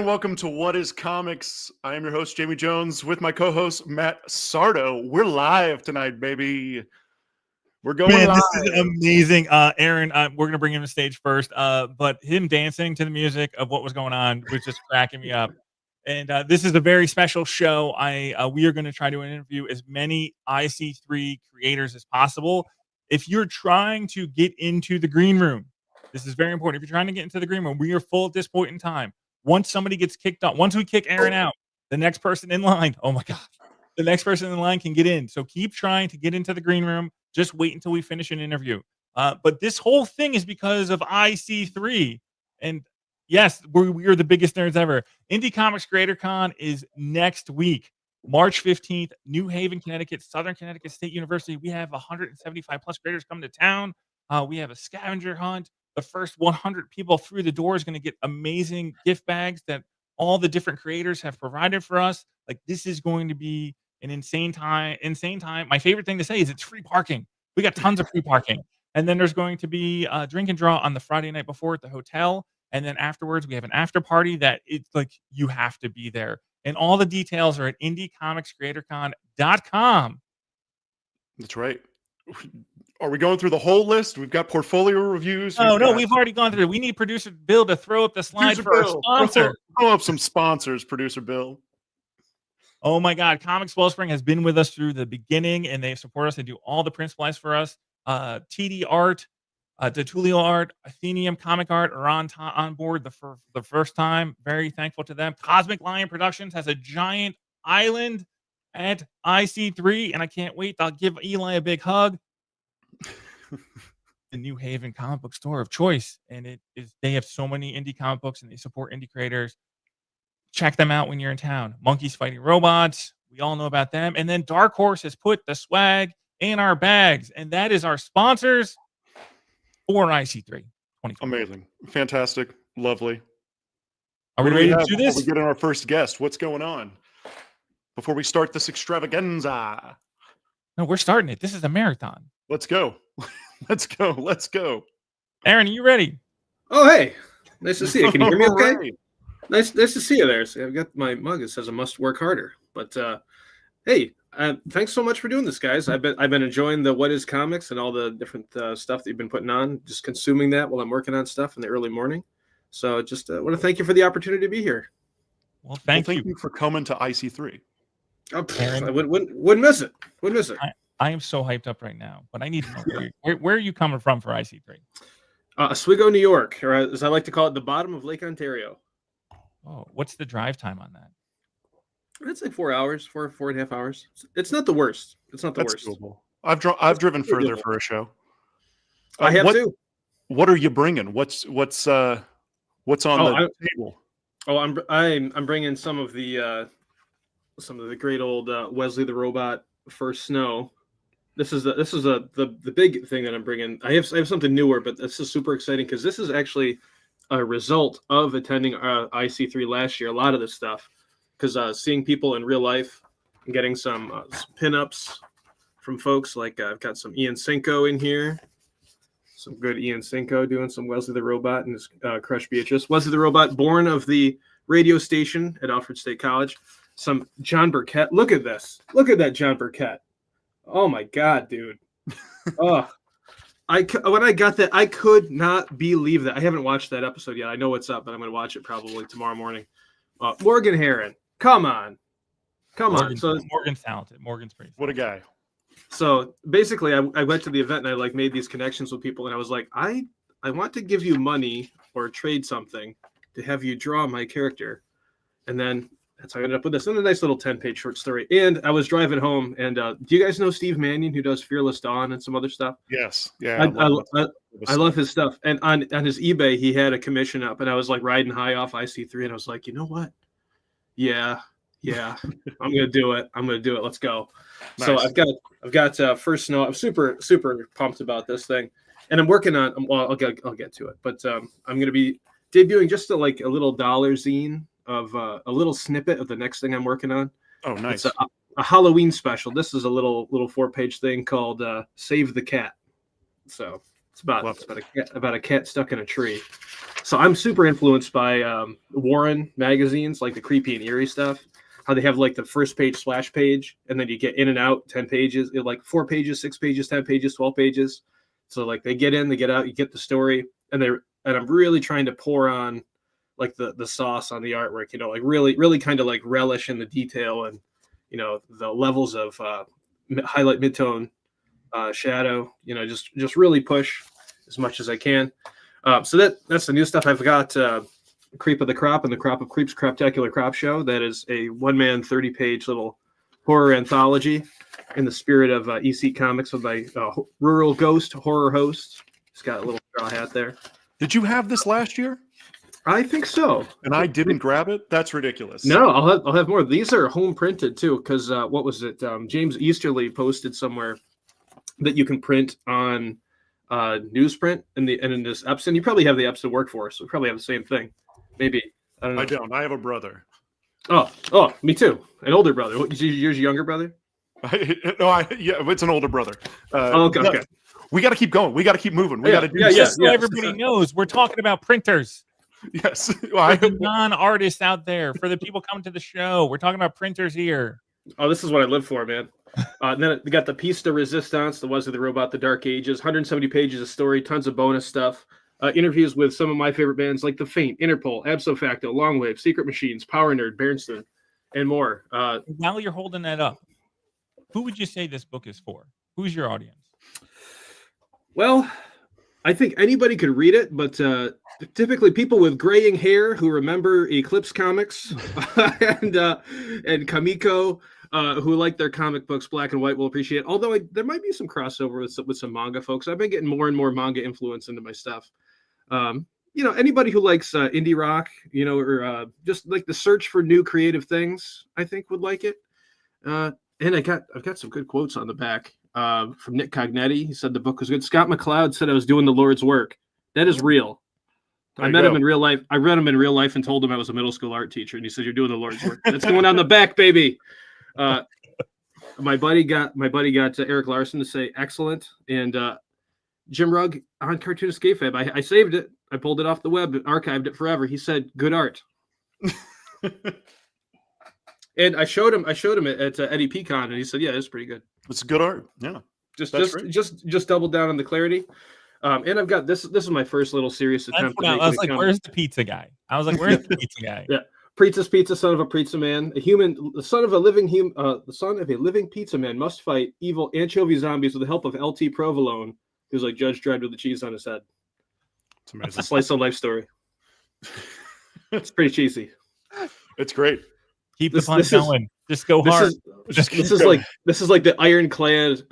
and welcome to What is Comics. I am your host, Jamie Jones, with my co-host, Matt Sardo. We're live tonight, baby. We're going live. This is amazing. Aaron, we're going to bring him to stage first, but him dancing to the music of what was going on was just cracking me up. And this is a very special show. We are going to try to interview as many IC3 creators as possible. If you're trying to get into the green room, this is very important. If you're trying to get into the green room, we are full at this point in time. Once somebody gets kicked out, once we kick Aaron out, the next person in line, oh my God, the next person in line can get in. So keep trying to get into the green room. Just wait until we finish an interview. But this whole thing is because of IC3. And yes, we are the biggest nerds ever. Indie Comics Creator Con is next week, March 15th, New Haven, Connecticut, Southern Connecticut State University. We have 175 plus creators coming to town. We have a scavenger hunt. The first 100 people through the door is going to get amazing gift bags that all the different creators have provided for us. Like, this is going to be an insane time. My favorite thing to say is it's free parking. We got tons of free parking. And then there's going to be a drink and draw on the Friday night before at the hotel. And then afterwards, we have an after party that it's like you have to be there. And all the details are at indiecomicscreatorcon.com. That's right. Are we going through the whole list? We've got portfolio reviews. No, we've already gone through. We need producer Bill to throw up the slide for our sponsor. Throw up some sponsors, producer Bill. Oh my God, Comics Wellspring has been with us through the beginning, and they support us. They do all the print supplies for us. TD Art, Detulio Art, Athenium Comic Art are on board for the first time. Very thankful to them. Cosmic Lion Productions has a giant island at IC3, and I can't wait. I'll give Eli a big hug. The New Haven comic book store of choice, and they have so many indie comic books, and they support indie creators. Check them out when you're in town. Monkeys Fighting Robots, we all know about them. And then Dark Horse has put the swag in our bags, and that is our sponsors for IC3. Amazing, fantastic, lovely. Are we ready to do this? We get in our first guest. What's going on before we start this extravaganza? No, we're starting it. This is a marathon. Let's go. Let's go. Aaron, are you ready? Oh, hey. Nice to see you. Can you hear me okay? Right. Nice to see you there. See, I've got my mug. It says I must work harder. But hey, thanks so much for doing this, guys. I've been enjoying the What is Comics and all the different stuff that you've been putting on, just consuming that while I'm working on stuff in the early morning. So just want to thank you for the opportunity to be here. Well, thank you for coming to IC3. Oh, I wouldn't miss it. Wouldn't miss it. I am so hyped up right now, but I need to know where are you coming from for IC3? Oswego, New York, or as I like to call it, the bottom of Lake Ontario. Oh, what's the drive time on that? It's like 4 hours, four and a half hours. It's not the worst. It's not the worst. Doable. I've driven further for a show. I have too. What are you bringing? What's on the table? Oh, I'm bringing some of the great old Wesley the Robot First Snow. This is the big thing that I'm bringing. I have something newer, but this is super exciting because this is actually a result of attending IC3 last year. A lot of this stuff, because seeing people in real life and getting some pinups from folks like I've got some Ian Cinco in here, some good Ian Cinco doing some Wesley the Robot and his Crush Beatrice. Wesley the Robot, born of the radio station at Alfred State College. Some John Burkett. Look at this. Look at that John Burkett. Oh my God, dude. Oh, when I got that, I could not believe that. I haven't watched that episode yet. I know what's up, but I'm going to watch it probably tomorrow morning. Morgan Herron. Come on. So Morgan's talented. Morgan's pretty. What a guy. So basically, I went to the event and I made these connections with people, and I was like, I want to give you money or trade something to have you draw my character, and then that's how I ended up with this. And a nice little 10-page short story. And I was driving home, and do you guys know Steve Mannion, who does Fearless Dawn and some other stuff? Yes. Yeah. I love his stuff. And on his eBay, he had a commission up, and I was riding high off IC3, and I was like, you know what? Yeah. I'm gonna do it. Let's go. Nice. So I've got First Snow. I'm super pumped about this thing, and I'm working on. Well, I'll get to it, but I'm gonna be debuting just a little dollar zine of a little snippet of the next thing I'm working on. Oh, nice. It's a Halloween special. This is a little 4-page thing called Save the Cat. So it's about a cat stuck in a tree. So I'm super influenced by Warren magazines, like the creepy and eerie stuff. How they have like the first page splash page, and then you get in and out 10 pages, like 4 pages, 6 pages, 10 pages, 12 pages. So like they get in, they get out, you get the story, and I'm really trying to pour on like the sauce on the artwork, like really kind of like relish in the detail and the levels of highlight, midtone, shadow, just really push as much as I can. So that's the new stuff. I've got Creep of the Crop and the Crop of Creeps Craptacular Crop Show. That is a one-man 30-page little horror anthology in the spirit of EC Comics with my rural ghost horror host. He's got a little straw hat there. Did you have this last year? I think so. And I didn't grab it? That's ridiculous. No, I'll have more. These are home printed too, because what was it? James Easterly posted somewhere that you can print on newsprint and in this Epson. You probably have the Epson workforce, so we probably have the same thing. Maybe. I don't know. I don't. I have a brother. Oh, me too. An older brother. Yours younger brother? Yeah, it's an older brother. Okay. We got to keep going. We got to keep moving. We got to do just so everybody knows, we're talking about printers. Yes. For the non-artists out there, for the people coming to the show, we're talking about printers here. Oh, this is what I live for, man. And then we got the Piece de Resistance, the Wesley the Robot, the Dark Ages, 170 pages of story, tons of bonus stuff. Interviews with some of my favorite bands like The Faint, Interpol, Abso Facto, Longwave, Secret Machines, Power Nerd, Berenstain, and more. While you're holding that up, who would you say this book is for? Who's your audience? Well, I think anybody could read it, but typically people with graying hair who remember Eclipse Comics and Kamiko, who like their comic books black and white, will appreciate it. Although there might be some crossover with some manga folks. I've been getting more and more manga influence into my stuff. Anybody who likes indie rock, or just like the search for new creative things, I think would like it. And I've got some good quotes on the back from Nick Cognetti. He said the book was good. Scott McCloud said I was doing the Lord's work. That is real. I met him in real life. I read him in real life and told him I was a middle school art teacher, and he said, "You're doing the Lord's work." That's going on the back, baby. My buddy got Eric Larson to say excellent, and Jim Rugg on Cartoonist Kayfabe. I saved it. I pulled it off the web and archived it forever. He said, "Good art." And I showed him it at Eddie Pecan, and he said, "Yeah, it's pretty good. It's good art." Yeah, just double down on the clarity. And I've got this. This is my first little serious attempt. I was like, "Where's the pizza guy?" "Where's the pizza guy?" Yeah, Pizza's pizza, son of a pizza man, the son of a living pizza man must fight evil anchovy zombies with the help of LT Provolone, who's like Judge Dredd with the cheese on his head. It's amazing. It's a slice of life story. It's pretty cheesy. It's great. Keep the fun going. Just go hard. This is like the ironclad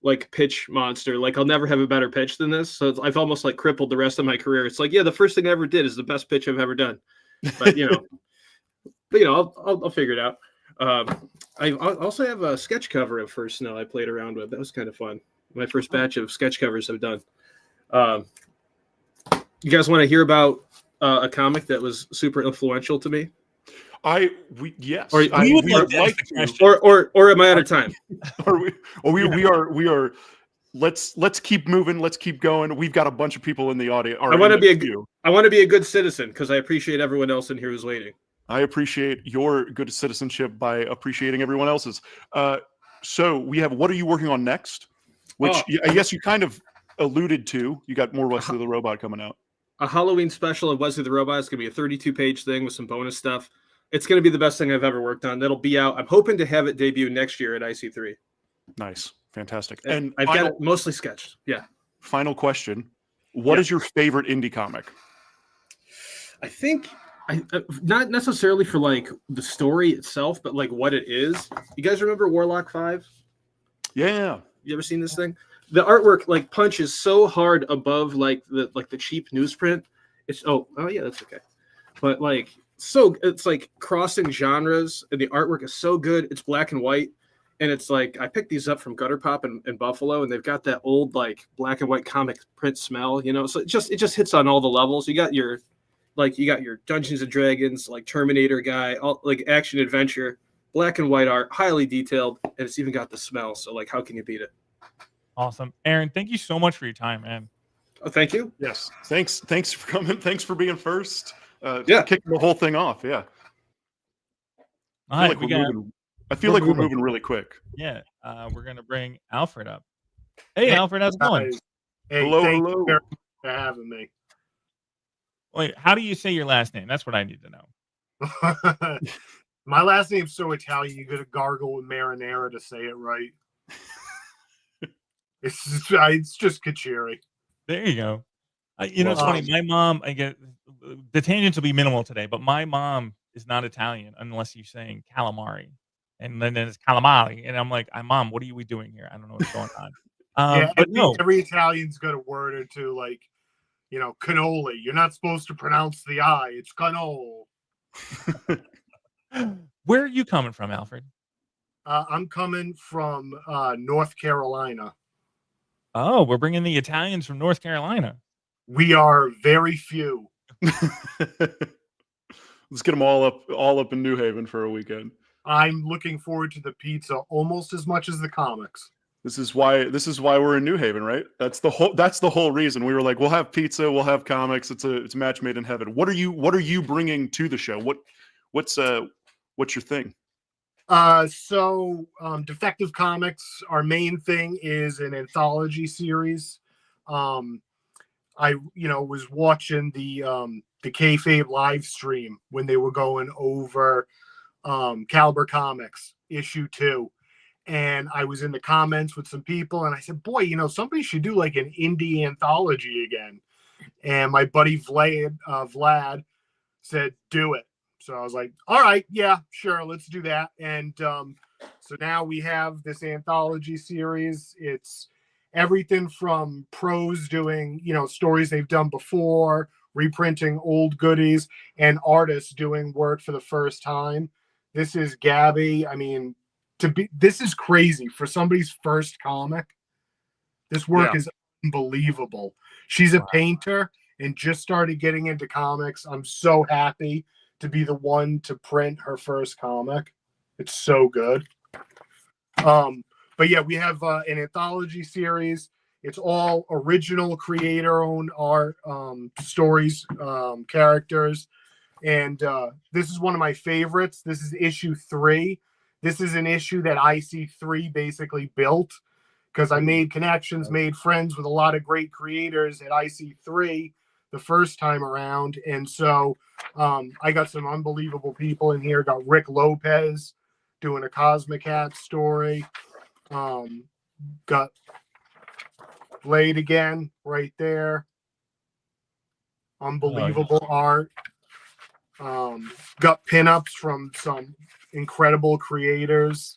like pitch monster. Like I'll never have a better pitch than this. So I've almost like crippled the rest of my career. It's like, yeah, the first thing I ever did is the best pitch I've ever done. But I'll figure it out. I also have a sketch cover of First Snow I played around with. That was kind of fun. My first batch of sketch covers I've done. You guys want to hear about a comic that was super influential to me? Yes. Or we would like to. Or am I out of time? We are. Let's keep moving. Let's keep going. We've got a bunch of people in the audience. I want to be a good citizen because I appreciate everyone else in here who's waiting. I appreciate your good citizenship by appreciating everyone else's. So we have, what are you working on next? Which I guess you kind of alluded to. You got more Wesley the Robot coming out. A Halloween special of Wesley the Robot. It's going to be a 32-page thing with some bonus stuff. It's going to be the best thing I've ever worked on. That'll be out. I'm hoping to have it debut next year at IC3. Nice. Fantastic. And I've got it mostly sketched. Yeah. Final question. What is your favorite indie comic? I think not necessarily for like the story itself, but like what it is. You guys remember Warlock 5? Yeah. You ever seen this thing? The artwork like punches so hard above like the cheap newsprint. It's yeah, that's okay. But like it's like crossing genres, and the artwork is so good. It's black and white, and it's like I picked these up from Gutter Pop in Buffalo, and they've got that old like black and white comic print smell, So it just hits on all the levels. You got your Dungeons and Dragons like Terminator guy, all like action adventure, black and white art, highly detailed, and it's even got the smell. So like, how can you beat it? Awesome, Aaron. Thank you so much for your time, man. Oh, thank you. Yes. Thanks for coming. Thanks for being first. Yeah. Kicking the whole thing off. Yeah. All right, I feel like we're moving really quick. Yeah, we're gonna bring Alfred up. Hey, Alfred, how's it going? Hey, Hello, thank hello. you very much for having me. Wait, how do you say your last name? That's what I need to know. My last name's so Italian, you gotta gargle with marinara to say it right. It's just Carcieri. There you go. It's funny. My mom, I get the tangents will be minimal today, but my mom is not Italian unless you're saying calamari, and then it's calamari, and I'm like, Mom, what are we doing here? I don't know what's going on. But every Italian's got a word or two, like, cannoli. You're not supposed to pronounce the I. It's cannoli. Where are you coming from, Alfred? I'm coming from North Carolina. Oh, we're bringing the Italians from North Carolina. We are very few. Let's get them all up in New Haven for a weekend. I'm looking forward to the pizza almost as much as the comics. This is why we're in New Haven, right? That's the whole reason. We were like, we'll have pizza, we'll have comics. It's a match made in heaven. What are you bringing to the show? What's your thing? So Defective Comics, our main thing is an anthology series. I was watching the kayfabe live stream when they were going over Caliber Comics issue 2, and I was in the comments with some people, and I said, boy, somebody should do like an indie anthology again. And my buddy Vlad said, do it. So I was like, all right, yeah, sure, let's do that. And so now we have this anthology series. It's everything from pros doing, stories they've done before, reprinting old goodies, and artists doing work for the first time. This is Gabby. I mean, this is crazy for somebody's first comic. This work is unbelievable. She's a painter and just started getting into comics. I'm so happy to be the one to print her first comic. It's so good. But yeah, we have an anthology series. It's all original creator-owned art, stories, characters. And this is one of my favorites. This is issue 3. This is an issue that IC3 basically built because I made connections, made friends with a lot of great creators at IC3 the first time around. And so I got some unbelievable people in here. Got Rick Lopez doing a Cosmic Cat story. Got Blade again right there. Unbelievable art. Got pinups from some incredible creators.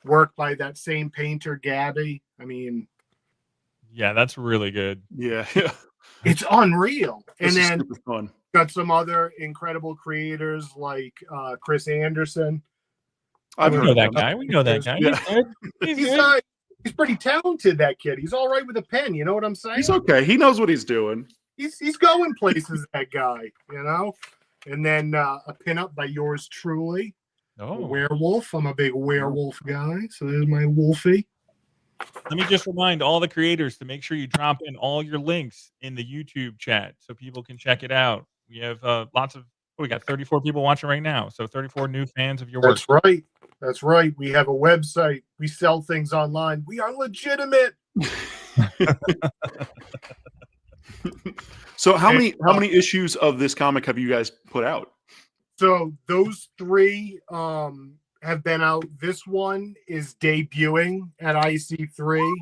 Work by that same painter, Gabby. I mean, yeah, that's really good. Yeah. It's unreal. And then super fun. Got some other incredible creators like Chris Anderson. We know that guy. Yeah. He's pretty talented, that kid. He's all right with a pen. You know what I'm saying? He's okay. He knows what he's doing. He's going places, that guy, And then a pinup by yours truly. Oh, Werewolf. I'm a big werewolf guy. So there's my Wolfie. Let me just remind all the creators to make sure you drop in all your links in the YouTube chat so people can check it out. We have we got 34 people watching right now. So 34 new fans of your work. That's right. We have a website. We sell things online. We are legitimate. So how many issues of this comic have you guys put out? So those 3 have been out. This one is debuting at IC3.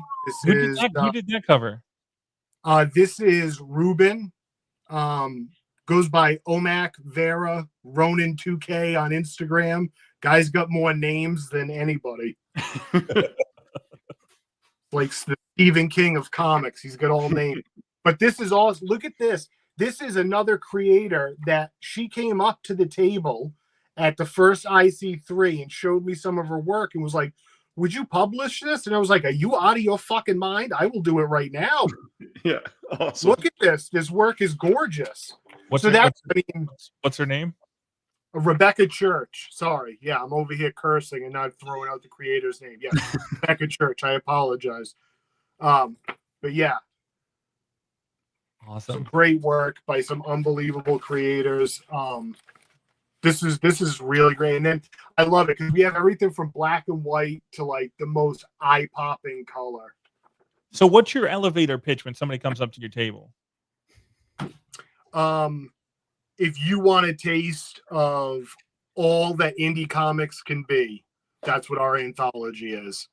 Who did that cover? This is Ruben. Goes by Omac Vera Ronin 2K on Instagram. Guy's got more names than anybody. Like the Stephen King of comics. He's got all names. But this is all. Look at this. This is another creator that she came up to the table at the first IC3 and showed me some of her work and was like, would you publish this? And I was like, are you out of your fucking mind? I will do it right now. Yeah. Awesome. Look at this. This work is gorgeous. What's her name? Rebecca Church. Sorry. Yeah, I'm over here cursing and not throwing out the creator's name. Yeah, Rebecca Church. I apologize. But yeah, Awesome. Some great work by some unbelievable creators. This is really great, and then I love it because we have everything from black and white to like the most eye-popping color. So, what's your elevator pitch when somebody comes up to your table? If you want a taste of all that indie comics can be, that's what our anthology is.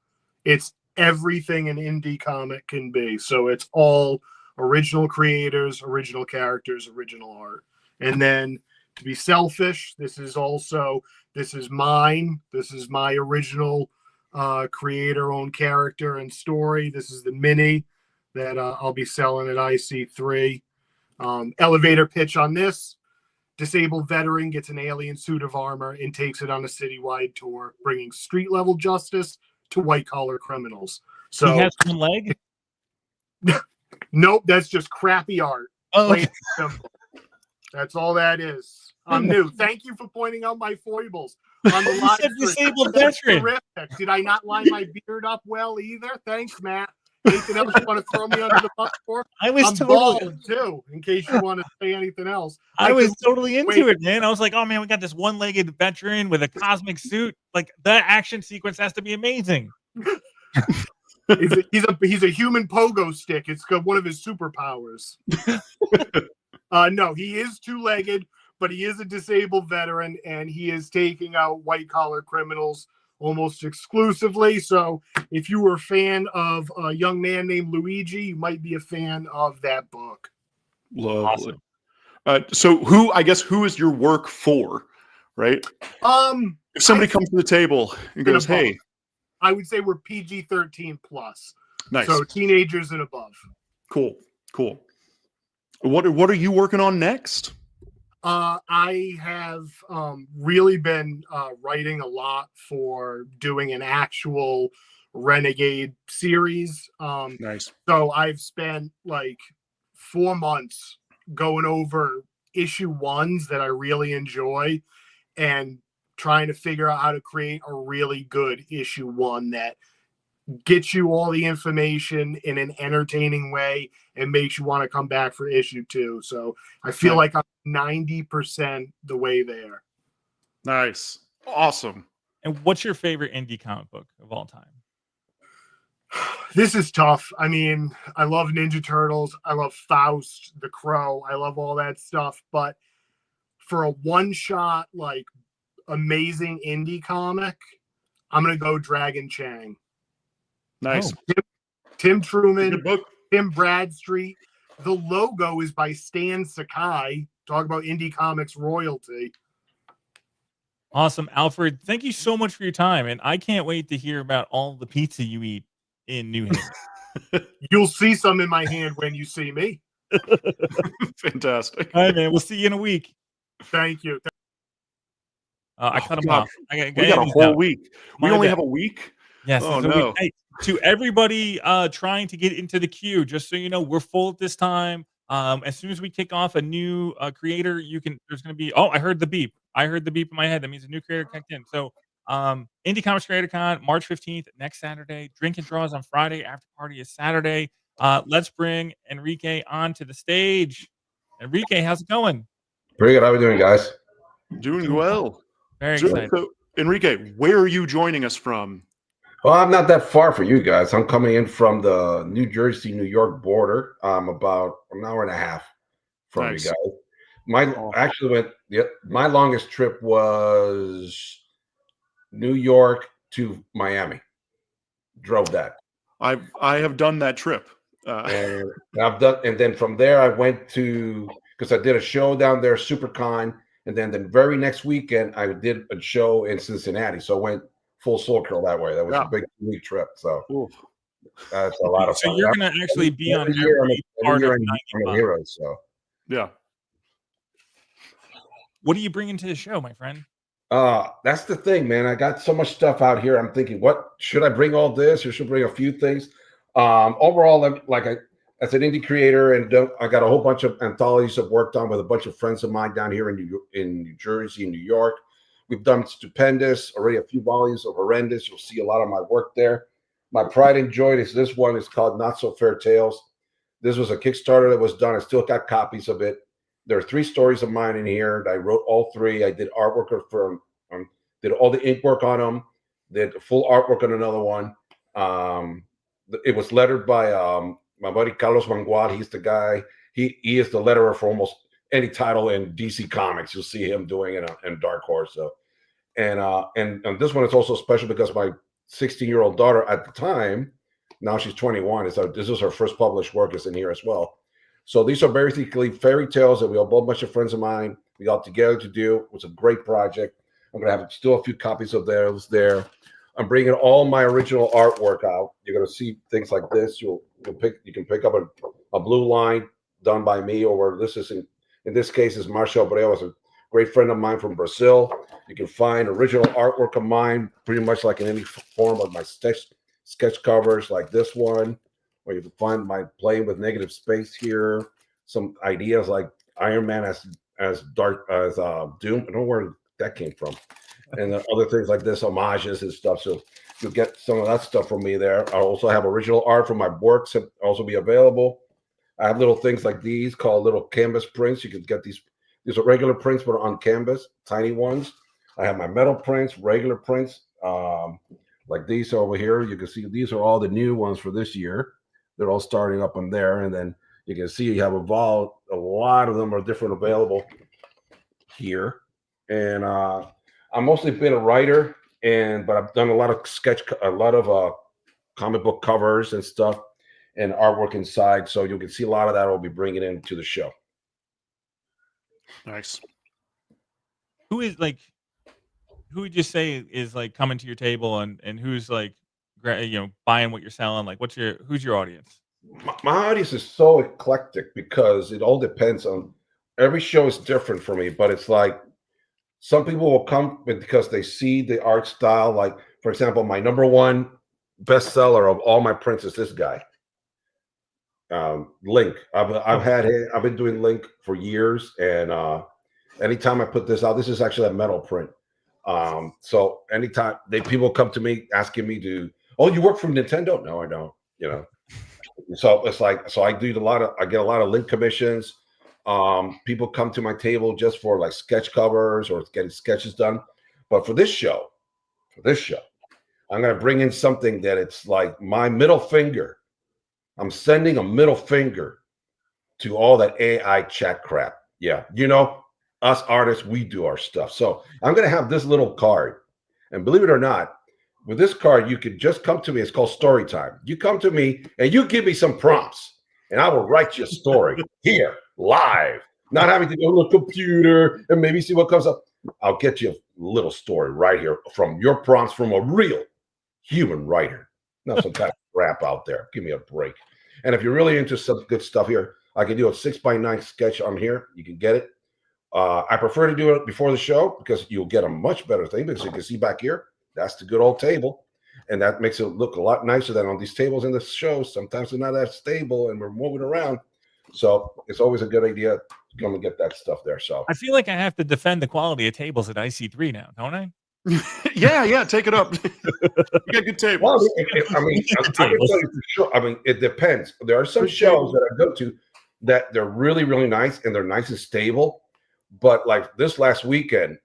It's everything an indie comic can be. So it's all original creators, original characters, original art. And then to be selfish, this is mine. This is my original creator-owned character and story. This is the mini that I'll be selling at IC3. Elevator pitch on this: disabled veteran gets an alien suit of armor and takes it on a citywide tour, bringing street-level justice to white-collar criminals. So He has one leg? nope, that's just crappy art. Oh, Plain and simple. That's all that is. I'm new. Thank you for pointing out my foibles on the You live said stream. disabled That's veteran. terrific. Did I not line my beard up well either? Thanks, Matt. Anything else you want to throw me under the bus for? I was I'm totally, bald too, in case you want to say anything else. I was could- totally into wait. it, man. I was like, oh man, we got this one-legged veteran with a cosmic suit. Like that action sequence has to be amazing. He's a human pogo stick. It's got one of his superpowers. No, he is two-legged, but he is a disabled veteran, and he is taking out white-collar criminals almost exclusively. So if you were a fan of a young man named Luigi, you might be a fan of that book. Lovely. So who is your work for, right? If somebody comes to the table and goes, hey, I would say we're PG-13 plus. nice. So teenagers and above. Cool. What are you working on next? I have really been writing a lot for doing an actual Renegade series. Nice. So I've spent like 4 months going over issue ones that I really enjoy and trying to figure out how to create a really good issue one that gets you all the information in an entertaining way and makes you want to come back for issue 2. So I feel like I'm 90% the way there. Nice. Awesome. And what's your favorite indie comic book of all time? This is tough. I mean, I love Ninja Turtles. I love Faust, The Crow. I love all that stuff. But for a one-shot, like, amazing indie comic, I'm going to go Dragon Chang. Nice. Tim Truman, Good book. Tim Bradstreet. The logo is by Stan Sakai. Talk about indie comics royalty. Awesome. Alfred, thank you so much for your time. And I can't wait to hear about all the pizza you eat in New Haven. You'll see some in my hand when you see me. Fantastic. All right, man. We'll see you in a week. Thank you. I cut him God. off. We got a whole week. We My only bad. have a week? Yes. Oh, it's a no. week. Hey, to everybody trying to get into the queue, just so you know, we're full at this time. As soon as we kick off a new creator, there's going to be, I heard the beep. I heard the beep in my head. That means a new creator kicked in. So Indie Comics Creator Con, March 15th, next Saturday. Drink and draws on Friday. After party is Saturday. Let's bring Enrique onto the stage. Enrique, how's it going? Pretty good. How are we doing, guys? Doing well. Very So, excited. Enrique, where are you joining us from? Well, I'm not that far for you guys. I'm coming in from the New Jersey, New York border. I'm about an hour and a half from Nice. you guys. My longest trip was New York to Miami. Drove that. I have done that trip. And and then from there I went to, because I did a show down there, SuperCon, and then the very next weekend I did a show in Cincinnati. So I went full circle that way. That was a big 2-week trip. So Ooh. that's a lot of fun. So you're going to actually be on Every year every part of I'm a 95. hero. So Yeah. What are you bringing to the show, my friend? that's the thing, man. I got so much stuff out here. I'm thinking, what should I bring? All this, or should I bring a few things? Overall, as an indie creator, and I got a whole bunch of anthologies I've worked on with a bunch of friends of mine down here in New Jersey and New York. We've done Stupendous, already a few volumes of Horrendous. You'll see a lot of my work there. My pride and joy is this one is called Not So Fair Tales. This was a Kickstarter that was done. I still got copies of it. There are 3 stories of mine in here. I wrote all 3. I did artwork for did all the ink work on them. Did full artwork on another one. It was lettered by my buddy Carlos Mangual. He's the guy. He is the letterer for almost any title in DC Comics. You'll see him doing it in Dark Horse. So, and this one is also special because my 16-year-old daughter at the time, now she's 21. This is her first published work. Is in here as well. So these are basically fairy tales that we all, a bunch of friends of mine, we got together to do. It was a great project. I'm going to have still a few copies of those there. I'm bringing all my original artwork out. You're going to see things like this. You can pick up a blue line done by me, or this is in this case is Marshall Abreu, is a great friend of mine from Brazil. You can find original artwork of mine pretty much like in any form of my sketch covers like this one. Or you can find my playing with negative space here. Some ideas like Iron Man as Doom. I don't know where that came from. And other things like this, homages and stuff. So you'll get some of that stuff from me there. I also have original art from my works that also be available. I have little things like these called little canvas prints. You can get these. These are regular prints, but on canvas, tiny ones. I have my metal prints, regular prints, like these over here. You can see these are all the new ones for this year. They're all starting up on there, and then you can see you have evolved. A lot of them are different available here, and I've mostly been a writer, but I've done a lot of comic book covers and stuff, and artwork inside. So you can see a lot of that I'll be bringing into the show. Nice. Who would you say is like coming to your table and who's like, buying what you're selling? Like, who's your audience? My audience is so eclectic because it all depends on, every show is different for me, but it's like some people will come because they see the art style. Like, for example, my #1 bestseller of all my prints is this guy, Link. I've been doing Link for years, and anytime I put this out, this is actually a metal print. So anytime people come to me asking me to, oh, you work for Nintendo? No, I don't. So it's like, so I get a lot of Link commissions. People come to my table just for like sketch covers or getting sketches done. But for this show, I'm going to bring in something that it's like my middle finger. I'm sending a middle finger to all that AI chat crap. Yeah. Us artists, we do our stuff. So I'm going to have this little card, and believe it or not, with this card, you could just come to me. It's called Story Time. You come to me and you give me some prompts, and I will write you a story here, live, not having to go to a computer and maybe see what comes up. I'll get you a little story right here from your prompts from a real human writer, not some kind of crap out there. Give me a break. And if you're really into some good stuff here, I can do a 6x9 sketch on here. You can get it. I prefer to do it before the show because you'll get a much better thing, because you can see back here. That's the good old table. And that makes it look a lot nicer than on these tables in the show. Sometimes they're not that stable and we're moving around. So it's always a good idea to come and get that stuff there. So I feel like I have to defend the quality of tables at IC3 now, don't I? yeah, take it up. You got good tables. Well, I can tell you for sure. I mean, it depends. There are some shows that I go to that they're really, really nice and they're nice and stable. But like this last weekend,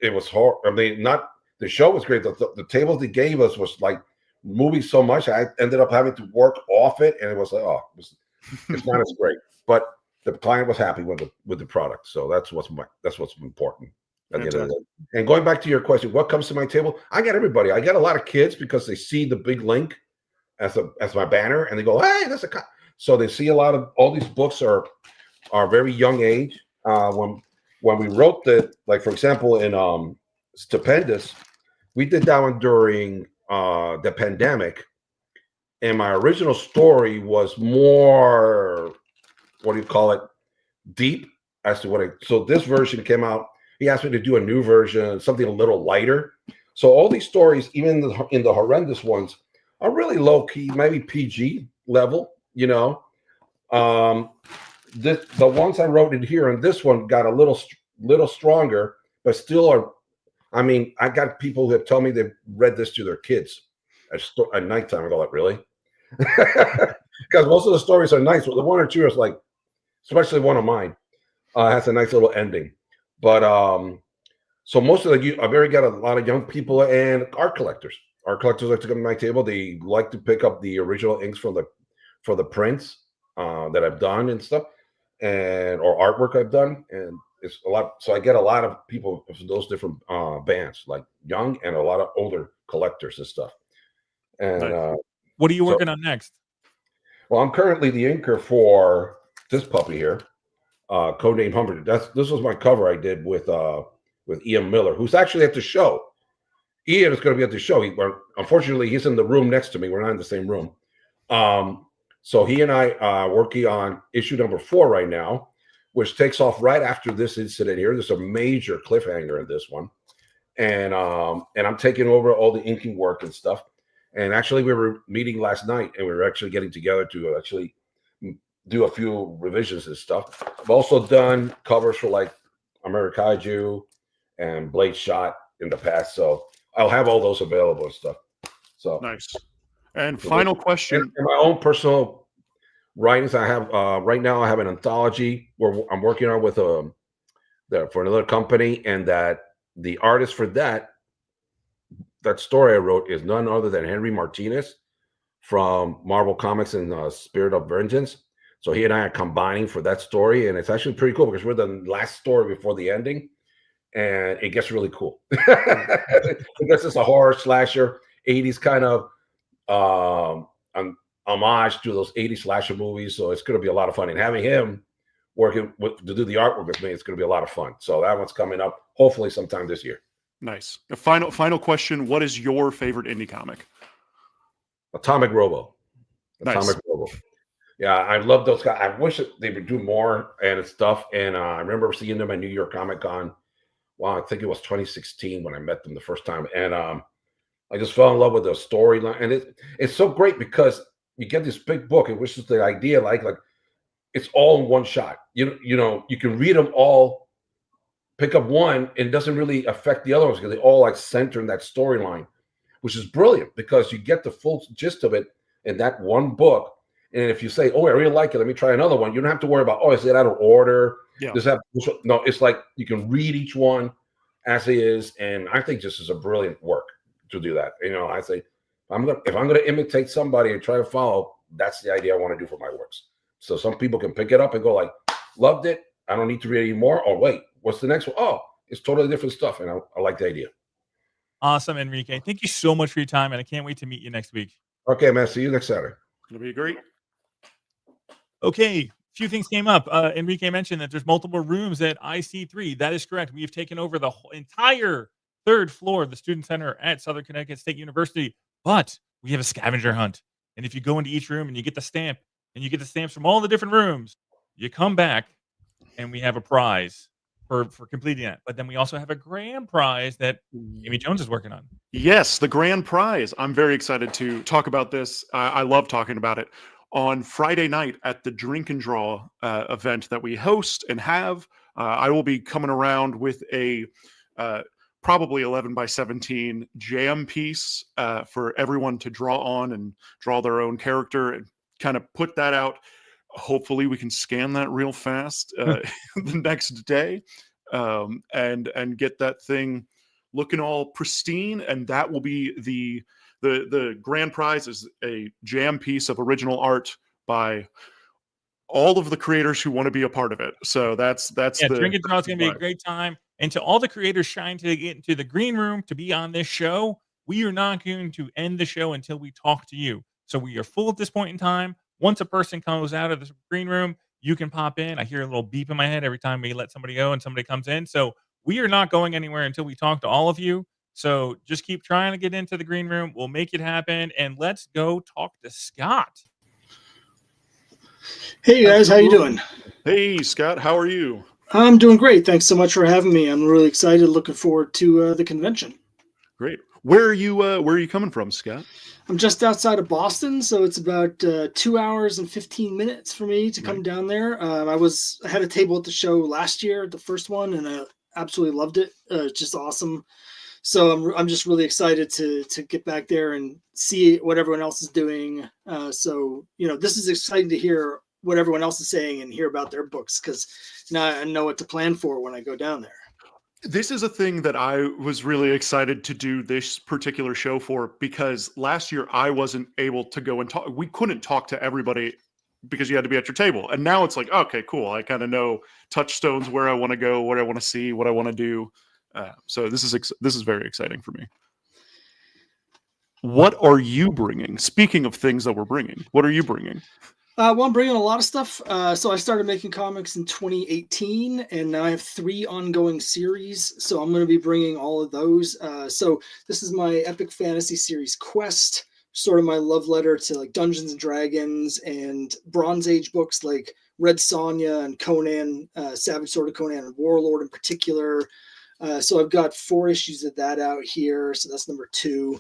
it was hard. I mean, the show was great. The tables they gave us was like moving so much. I ended up having to work off it, and it was like, it's not as great. But the client was happy with the product, so that's what's important at the end of the day. And going back to your question, what comes to my table? I got everybody. I got a lot of kids because they see the big link as my banner, and they go, "Hey, that's a." So they see a lot of all these books are very young age. When we wrote like for example in Stupendous, we did that one during the pandemic, and my original story was more, what do you call it, deep as to so this version came out. He asked me to do a new version, something a little lighter. So all these stories, even in the horrendous ones, are really low key, maybe PG level, The ones I wrote in here and this one got a little stronger, but still are. I mean, I got people who have told me they've read this to their kids at nighttime. I go, like, really? because most of the stories are nice. Well, the one or two is like, especially one of mine, has a nice little ending. But so most of I've already got a lot of young people and art collectors. Art collectors like to come to my table. They like to pick up the original inks for the prints that I've done and stuff, or artwork I've done, and it's a lot. So I get a lot of people from those different bands, like young and a lot of older collectors and stuff. And Nice. What are you working on next? Well, I'm currently the inker for this puppy here, codename Humber. This was my cover I did with Ian Miller, who's actually at the show. Ian is going to be at the show. Unfortunately, he's in the room next to me. We're not in the same room. So he and I are working on issue number 4 right now, which takes off right after this incident here. There's a major cliffhanger in this one. And I'm taking over all the inking work and stuff. And actually, we were meeting last night, and we were actually getting together to actually do a few revisions and stuff. I've also done covers for like Amerikaiju and Blade Shot in the past, so I'll have all those available and stuff. So nice. And final question. In my own personal writings, I have right now I have an anthology where I'm working on with for another company, and that the artist for that story I wrote is none other than Henry Martinez from Marvel Comics and Spirit of Vengeance. So he and I are combining for that story, and it's actually pretty cool because we're the last story before the ending, and it gets really cool. This is a horror slasher, 80s kind of homage to those 80s slasher movies. So it's going to be a lot of fun, and having him working to do the artwork with me, it's going to be a lot of fun. So that one's coming up hopefully sometime this year. Nice. A final question. What is your favorite indie comic? Atomic Robo. Nice. Atomic Robo. Yeah, I love those guys. I wish they would do more and stuff. And I remember seeing them at New York Comic Con. Wow, I think it was 2016 when I met them the first time. And I just fell in love with the storyline. And it's so great because you get this big book, and which is the idea, like it's all in one shot. You know, you can read them all, pick up one, and it doesn't really affect the other ones because they all like center in that storyline, which is brilliant because you get the full gist of it in that one book. And if you say, "Oh, I really like it, let me try another one," you don't have to worry about, "Oh, is it out of order?" Yeah. No, it's like you can read each one as it is, and I think this is a brilliant work to do that. You know, I say, if I'm gonna imitate somebody and try to follow, that's the idea I want to do for my works. So some people can pick it up and go like, "Loved it. I don't need to read anymore." Or wait, what's the next one? Oh, it's totally different stuff, and I like the idea. Awesome, Enrique. Thank you so much for your time, and I can't wait to meet you next week. Okay, man. See you next Saturday. It's going to be great. Okay, a few things came up. Enrique mentioned that there's multiple rooms at IC3. That is correct. We have taken over the whole entire 3rd floor of the Student Center at Southern Connecticut State University, but we have a scavenger hunt. And if you go into each room and you get the stamp, and you get the stamps from all the different rooms, you come back, and we have a prize for completing that. But then we also have a grand prize that Amy Jones is working on. Yes, the grand prize. I'm very excited to talk about this. I love talking about it. On Friday night at the Drink and Draw event that we host and have, I will be coming around with a probably 11 by 17 jam piece for everyone to draw on and draw their own character and kind of put that out. Hopefully we can scan that real fast the next day and get that thing looking all pristine. And that will be the grand prize is a jam piece of original art by all of the creators who want to be a part of it. So that's Drink and Draw is going to be a great time. And to all the creators trying to get into the green room to be on this show, we are not going to end the show until we talk to you. So we are full at this point in time. Once a person comes out of the green room, you can pop in. I hear a little beep in my head every time we let somebody go and somebody comes in. So we are not going anywhere until we talk to all of you. So just keep trying to get into the green room. We'll make it happen. And let's go talk to Scott. Hey guys, how you doing? Hey Scott, how are you? I'm doing great. Thanks so much for having me. I'm really excited. Looking forward to the convention. Great. Where are you coming from, Scott? I'm just outside of Boston, so it's about 2 hours and 15 minutes for me to come down there. I had a table at the show last year, the first one, and I absolutely loved it. It's just awesome So I'm just really excited to get back there and see what everyone else is doing. So this is exciting to hear what everyone else is saying and hear about their books, because now I know what to plan for when I go down there. This is a thing that I was really excited to do this particular show for, because last year I wasn't able to go and talk. We couldn't talk to everybody because you had to be at your table. And now it's like, okay, cool. I kind of know touchstones, where I want to go, what I want to see, what I want to do. So this is very exciting for me. What are you bringing? Speaking of things that we're bringing, what are you bringing? Well, I'm bringing a lot of stuff. So I started making comics in 2018, and now I have 3 ongoing series. So I'm going to be bringing all of those. So this is my epic fantasy series Quest, sort of my love letter to like Dungeons and Dragons and Bronze Age books like Red Sonja and Conan, Savage Sword of Conan and Warlord in particular. So I've got 4 issues of that out here. So that's number 2.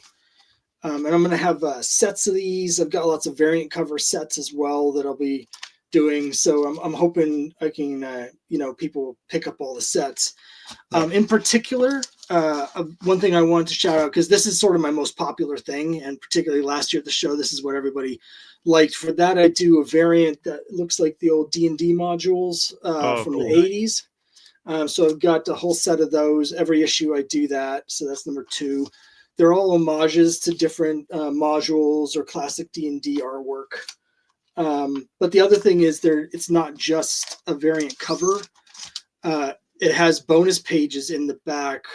And I'm going to have sets of these. I've got lots of variant cover sets as well that I'll be doing. So I'm hoping I can, people pick up all the sets. In particular, one thing I wanted to shout out, because this is sort of my most popular thing, and particularly last year at the show, this is what everybody liked. For that, I do a variant that looks like the old D&D modules from cool. the 80s. So I've got a whole set of those. Every issue I do that. So that's number 2. They're all homages to different modules or classic D&D artwork. But the other thing is it's not just a variant cover. It has bonus pages in the back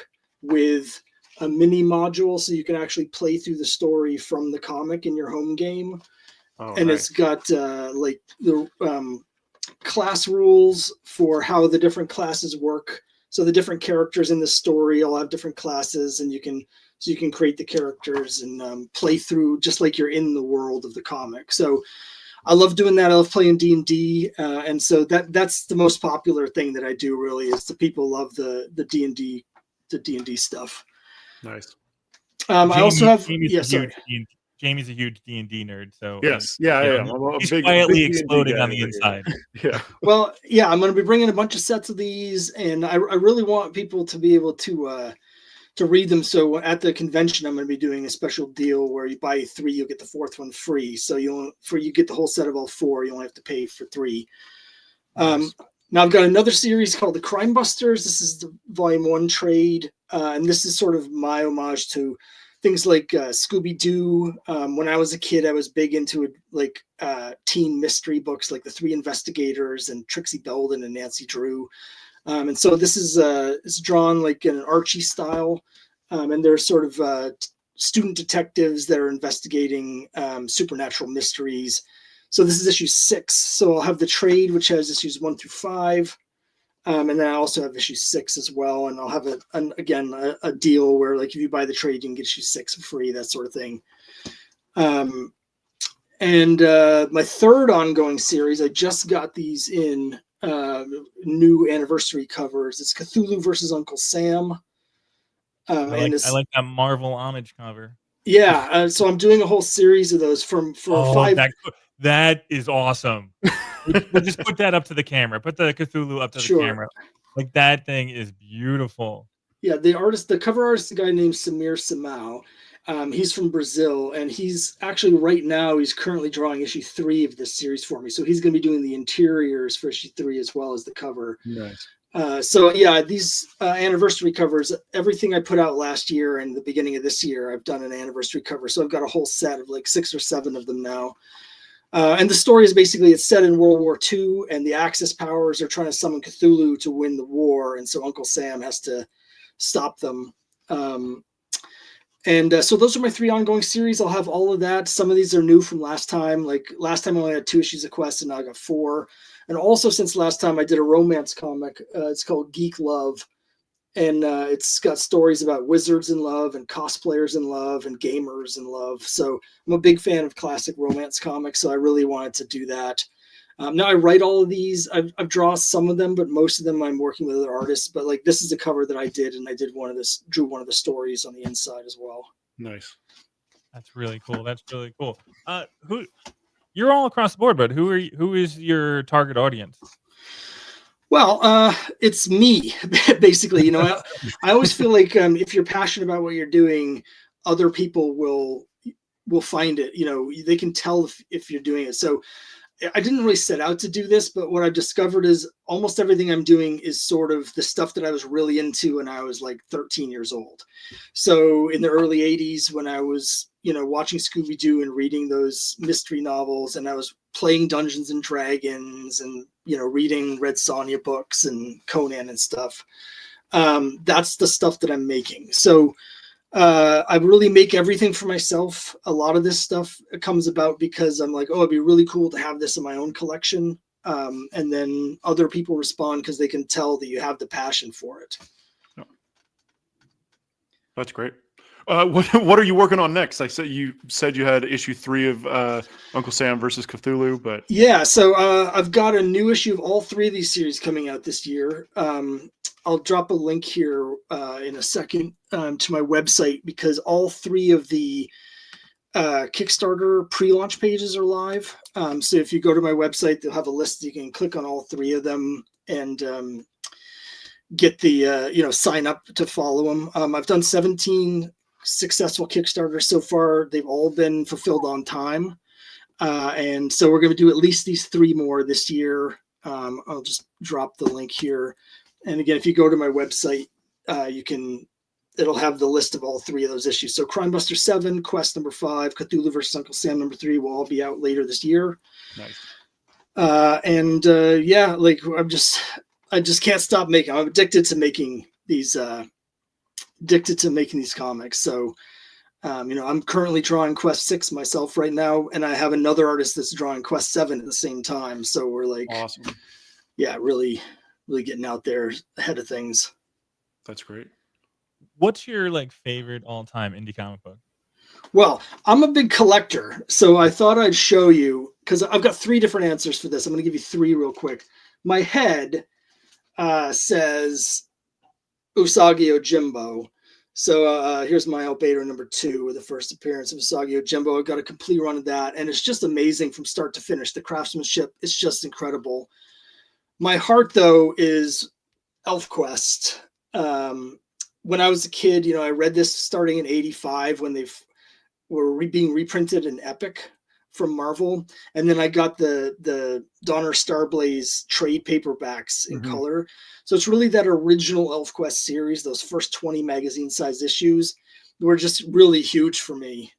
with a mini module, so you can actually play through the story from the comic in your home game. And nice. It's got like the class rules for how the different classes work. So the different characters in the story all have different classes, and you can create the characters and play through just like you're in the world of the comic. So I love doing that. I love playing D&D, and so that's the most popular thing that I do. Really, is the people love the D&D stuff. Nice. I also have Jamie's a huge D&D nerd, so yes, yeah. He's quietly exploding on the inside. Yeah. Well, yeah, I'm going to be bringing a bunch of sets of these, and I really want people to be able to read them. So at the convention, I'm going to be doing a special deal where you buy 3, you'll get the 4th one free. So you get the whole set of all 4. You only have to pay for 3. Nice. Now I've got another series called the Crime Busters. This is the volume 1 trade, and this is sort of my homage to things like Scooby-Doo. When I was a kid, I was big into teen mystery books like The 3 Investigators and Trixie Belden and Nancy Drew. And so this is it's drawn like in an Archie style, and they're sort of student detectives that are investigating supernatural mysteries. So this is issue 6. So I'll have the trade, which has issues 1 through 5, and then I also have issue 6 as well. And I'll have a deal where like if you buy the trade, you can get issue 6 for free, that sort of thing. And my 3rd ongoing series, I just got these in new anniversary covers. It's Cthulhu versus Uncle Sam. I like that Marvel homage cover. Yeah, so I'm doing a whole series of those for 5. That is awesome. We'll just put that up to the camera. Put the Cthulhu up to the camera. Like that thing is beautiful. Yeah, the cover artist, is a guy named Samir Samau. He's from Brazil, and he's actually right now he's currently drawing issue 3 of this series for me. So he's going to be doing the interiors for issue 3 as well as the cover. Nice. So yeah, these anniversary covers, everything I put out last year and the beginning of this year, I've done an anniversary cover. So I've got a whole set of like 6 or 7 of them now. And the story is basically it's set in World War II, and the Axis powers are trying to summon Cthulhu to win the war, and so Uncle Sam has to stop them. And so those are my 3 ongoing series. I'll have all of that. Some of these are new from last time. Like last time I only had 2 issues of Quest, and now I got 4. And also since last time I did a romance comic. It's called Geek Love. And it's got stories about wizards in love and cosplayers in love and gamers in love. So I'm a big fan of classic romance comics, so I really wanted to do that. Now I write all of these. I've drawn some of them, but most of them I'm working with other artists. But like this is a cover that I did, and I did drew one of the stories on the inside as well. Nice. That's really cool. That's really cool. You're all across the board, but who is your target audience? Well, it's me, basically. I always feel like if you're passionate about what you're doing, other people will find it. They can tell if you're doing it. So I didn't really set out to do this, but what I've discovered is almost everything I'm doing is sort of the stuff that I was really into when I was like 13 years old. So in the early 80s, when I was, watching Scooby-Doo and reading those mystery novels, and I was playing Dungeons and Dragons and, reading Red Sonja books and Conan and stuff. That's the stuff that I'm making. So I really make everything for myself. A lot of this stuff comes about because I'm like, oh, it'd be really cool to have this in my own collection. And then other people respond because they can tell that you have the passion for it. That's great. What are you working on next? You said you had issue 3 of Uncle Sam versus Cthulhu, but yeah. So I've got a new issue of all 3 of these series coming out this year. I'll drop a link here in a second to my website because all 3 of the Kickstarter pre-launch pages are live. So if you go to my website, they'll have a list. You can click on all 3 of them and get the sign up to follow them. I've done 17 successful Kickstarters so far. They've all been fulfilled on time, and so we're going to do at least these 3 more this year. I'll just drop the link here, and again, if you go to my website, it'll have the list of all 3 of those issues. So Crimebuster 7, Quest number 5, Cthulhu versus Uncle Sam number 3 will all be out later this year. Nice. I just can't stop making. I'm addicted to making these comics. So, I'm currently drawing Quest 6 myself right now, and I have another artist that's drawing Quest 7 at the same time. So we're like, awesome. Yeah, really, really getting out there ahead of things. That's great. What's your favorite all-time indie comic book? Well, I'm a big collector, so I thought I'd show you because I've got 3 different answers for this. I'm going to give you 3 real quick. My head says Usagi Yojimbo. So here's my Albedo number 2 with the first appearance of Usagi Yojimbo. I've got a complete run of that, and it's just amazing from start to finish. The craftsmanship is just incredible. My heart, though, is ElfQuest. When I was a kid, I read this starting in '85 when they were being reprinted in Epic from Marvel, and then I got the Donner Starblaze trade paperbacks in color. So it's really that original ElfQuest series. Those first 20 magazine-sized issues were just really huge for me.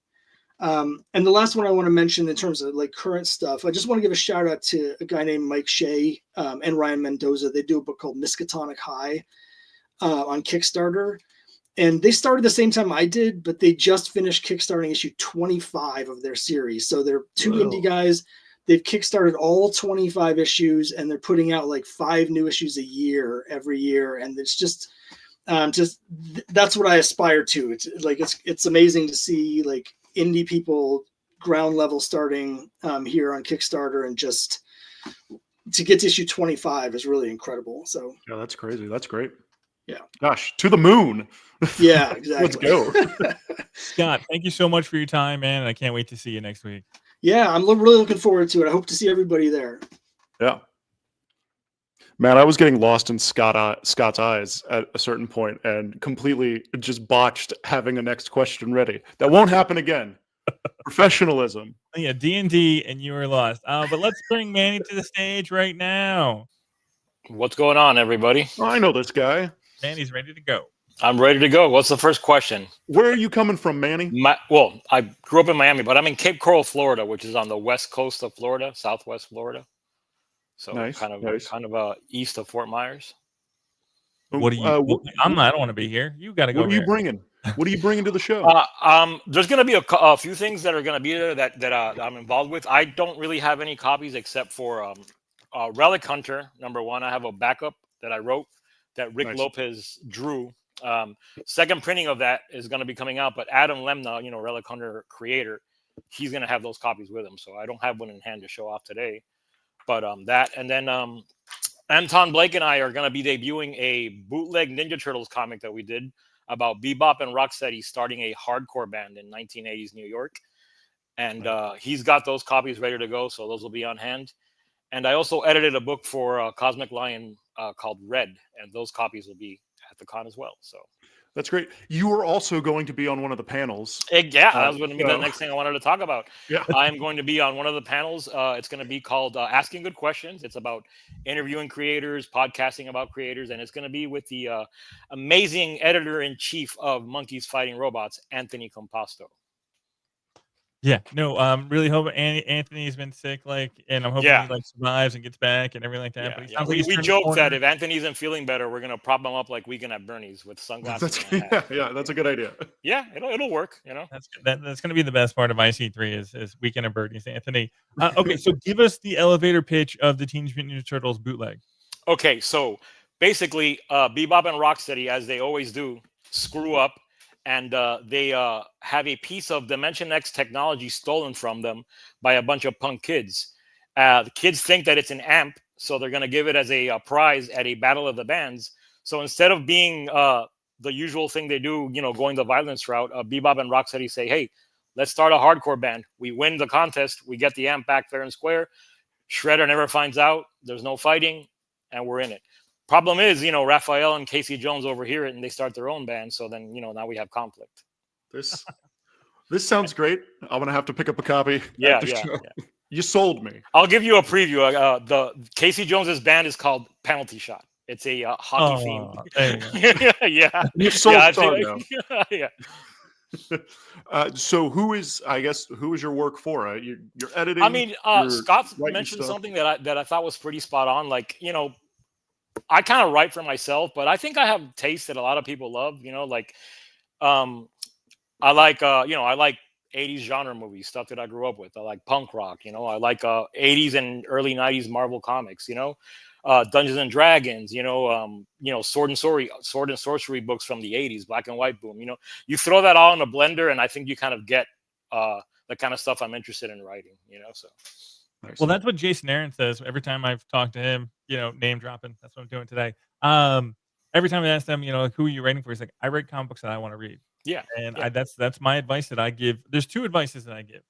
And the last one I want to mention in terms of current stuff, I just want to give a shout out to a guy named Mike Shea and Ryan Mendoza. They do a book called Miskatonic High on Kickstarter. And they started the same time I did, but they just finished kickstarting issue 25 of their series. So they're 2 indie guys. They've kickstarted all 25 issues, and they're putting out 5 new issues a year every year. And it's just that's what I aspire to. It's amazing to see indie people ground level starting here on Kickstarter, and just to get to issue 25 is really incredible. So yeah, that's crazy. That's great. Yeah. Gosh, to the moon. Yeah, exactly. Let's go. Scott, thank you so much for your time, man. I can't wait to see you next week. Yeah, I'm really looking forward to it. I hope to see everybody there. Yeah. Man, I was getting lost in Scott's eyes at a certain point and completely just botched having a next question ready. That won't happen again. Professionalism. Yeah, D&D, and you were lost. But let's bring Manny to the stage right now. What's going on, everybody? Oh, I know this guy. Manny's ready to go. I'm ready to go. What's the first question? Where are you coming from, Manny? Well, I grew up in Miami, but I'm in Cape Coral, Florida, which is on the west coast of Florida, southwest Florida. So nice, kind of east of Fort Myers. What do you? I don't want to be here. You got to go. What are you bringing? What are you bringing to the show? There's going to be a few things that are going to be there that I'm involved with. I don't really have any copies except for Relic Hunter #1. I have a backup that I wrote that Rick Lopez drew. Second printing of that is going to be coming out, but Adam Lemnah, Relic Hunter creator, he's going to have those copies with him. So I don't have one in hand to show off today, but that, and then Anton Blake and I are going to be debuting a bootleg Ninja Turtles comic that we did about Bebop and Rocksteady starting a hardcore band in 1980s New York. And he's got those copies ready to go. So those will be on hand. And I also edited a book for Cosmic Lion called Red, and those copies will be at the con as well. So That's great. You are also going to be on one of the panels. yeah, that was going to be the next thing I wanted to talk about. Yeah. I'm going to be on one of the panels. It's going to be called Asking Good Questions. It's about interviewing creators, podcasting about creators, and it's going to be with the amazing editor-in-chief of Monkeys Fighting Robots, Anthony Composto. Yeah, no, really hope Anthony's been sick, and I'm hoping he survives and gets back and everything like that. Yeah, but yeah. We joke that if Anthony isn't feeling better, we're gonna prop him up like Weekend at Bernie's with sunglasses. That's a good idea. Yeah, it'll work. That's gonna be the best part of IC3 is Weekend at Bernie's, Anthony. Okay, so give us the elevator pitch of the Teenage Mutant Ninja Turtles bootleg. Okay, so basically, Bebop and Rocksteady, as they always do, screw up. And they have a piece of Dimension X technology stolen from them by a bunch of punk kids. The kids think that it's an amp, so they're going to give it as a prize at a battle of the bands. So instead of being the usual thing they do, going the violence route, Bebop and Rocksteady say, hey, let's start a hardcore band. We win the contest. We get the amp back fair and square. Shredder never finds out. There's no fighting, and we're in it. Problem is, Raphael and Casey Jones overhear it and they start their own band. So then, now we have conflict. This sounds great. I'm going to have to pick up a copy. Yeah. You sold me. I'll give you a preview. The Casey Jones's band is called Penalty Shot. It's a hockey theme. Yeah. You sold Sardo. Yeah. So who is your work for? You're editing? I mean, Scott mentioned something that I thought was pretty spot on. I kind of write for myself, but I think I have taste that a lot of people love. I like 80s genre movies, stuff that I grew up with. I like punk rock. I like 80s and early 90s Marvel comics. Dungeons and Dragons. Sword and sorcery books from the 80s, black and white boom. You throw that all in a blender, and I think you kind of get the kind of stuff I'm interested in writing. So. Well, that's what Jason Aaron says every time I've talked to him, name dropping. That's what I'm doing today. Every time I ask them, who are you writing for? He's like, I write comic books that I want to read. Yeah. And that's my advice that I give. There's two advices that I give,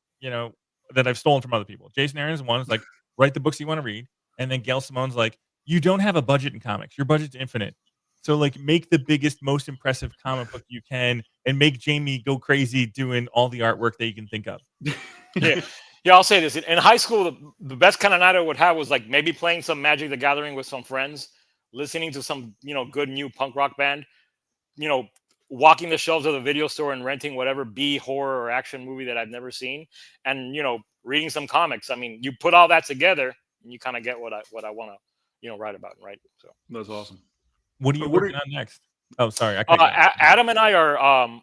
that I've stolen from other people. Jason Aaron's one is like, write the books you want to read. And then Gail Simone's like, you don't have a budget in comics. Your budget's infinite. So make the biggest, most impressive comic book you can and make Jamie go crazy doing all the artwork that you can think of. Yeah. Yeah, I'll say this. In high school, the best kind of night I would have was maybe playing some Magic the Gathering with some friends, listening to some, good new punk rock band, walking the shelves of the video store and renting whatever B horror or action movie that I've never seen, and reading some comics. I mean, you put all that together and you kind of get what I want to write about, right? So that's awesome. What are you working on next? Oh, sorry, Adam and I are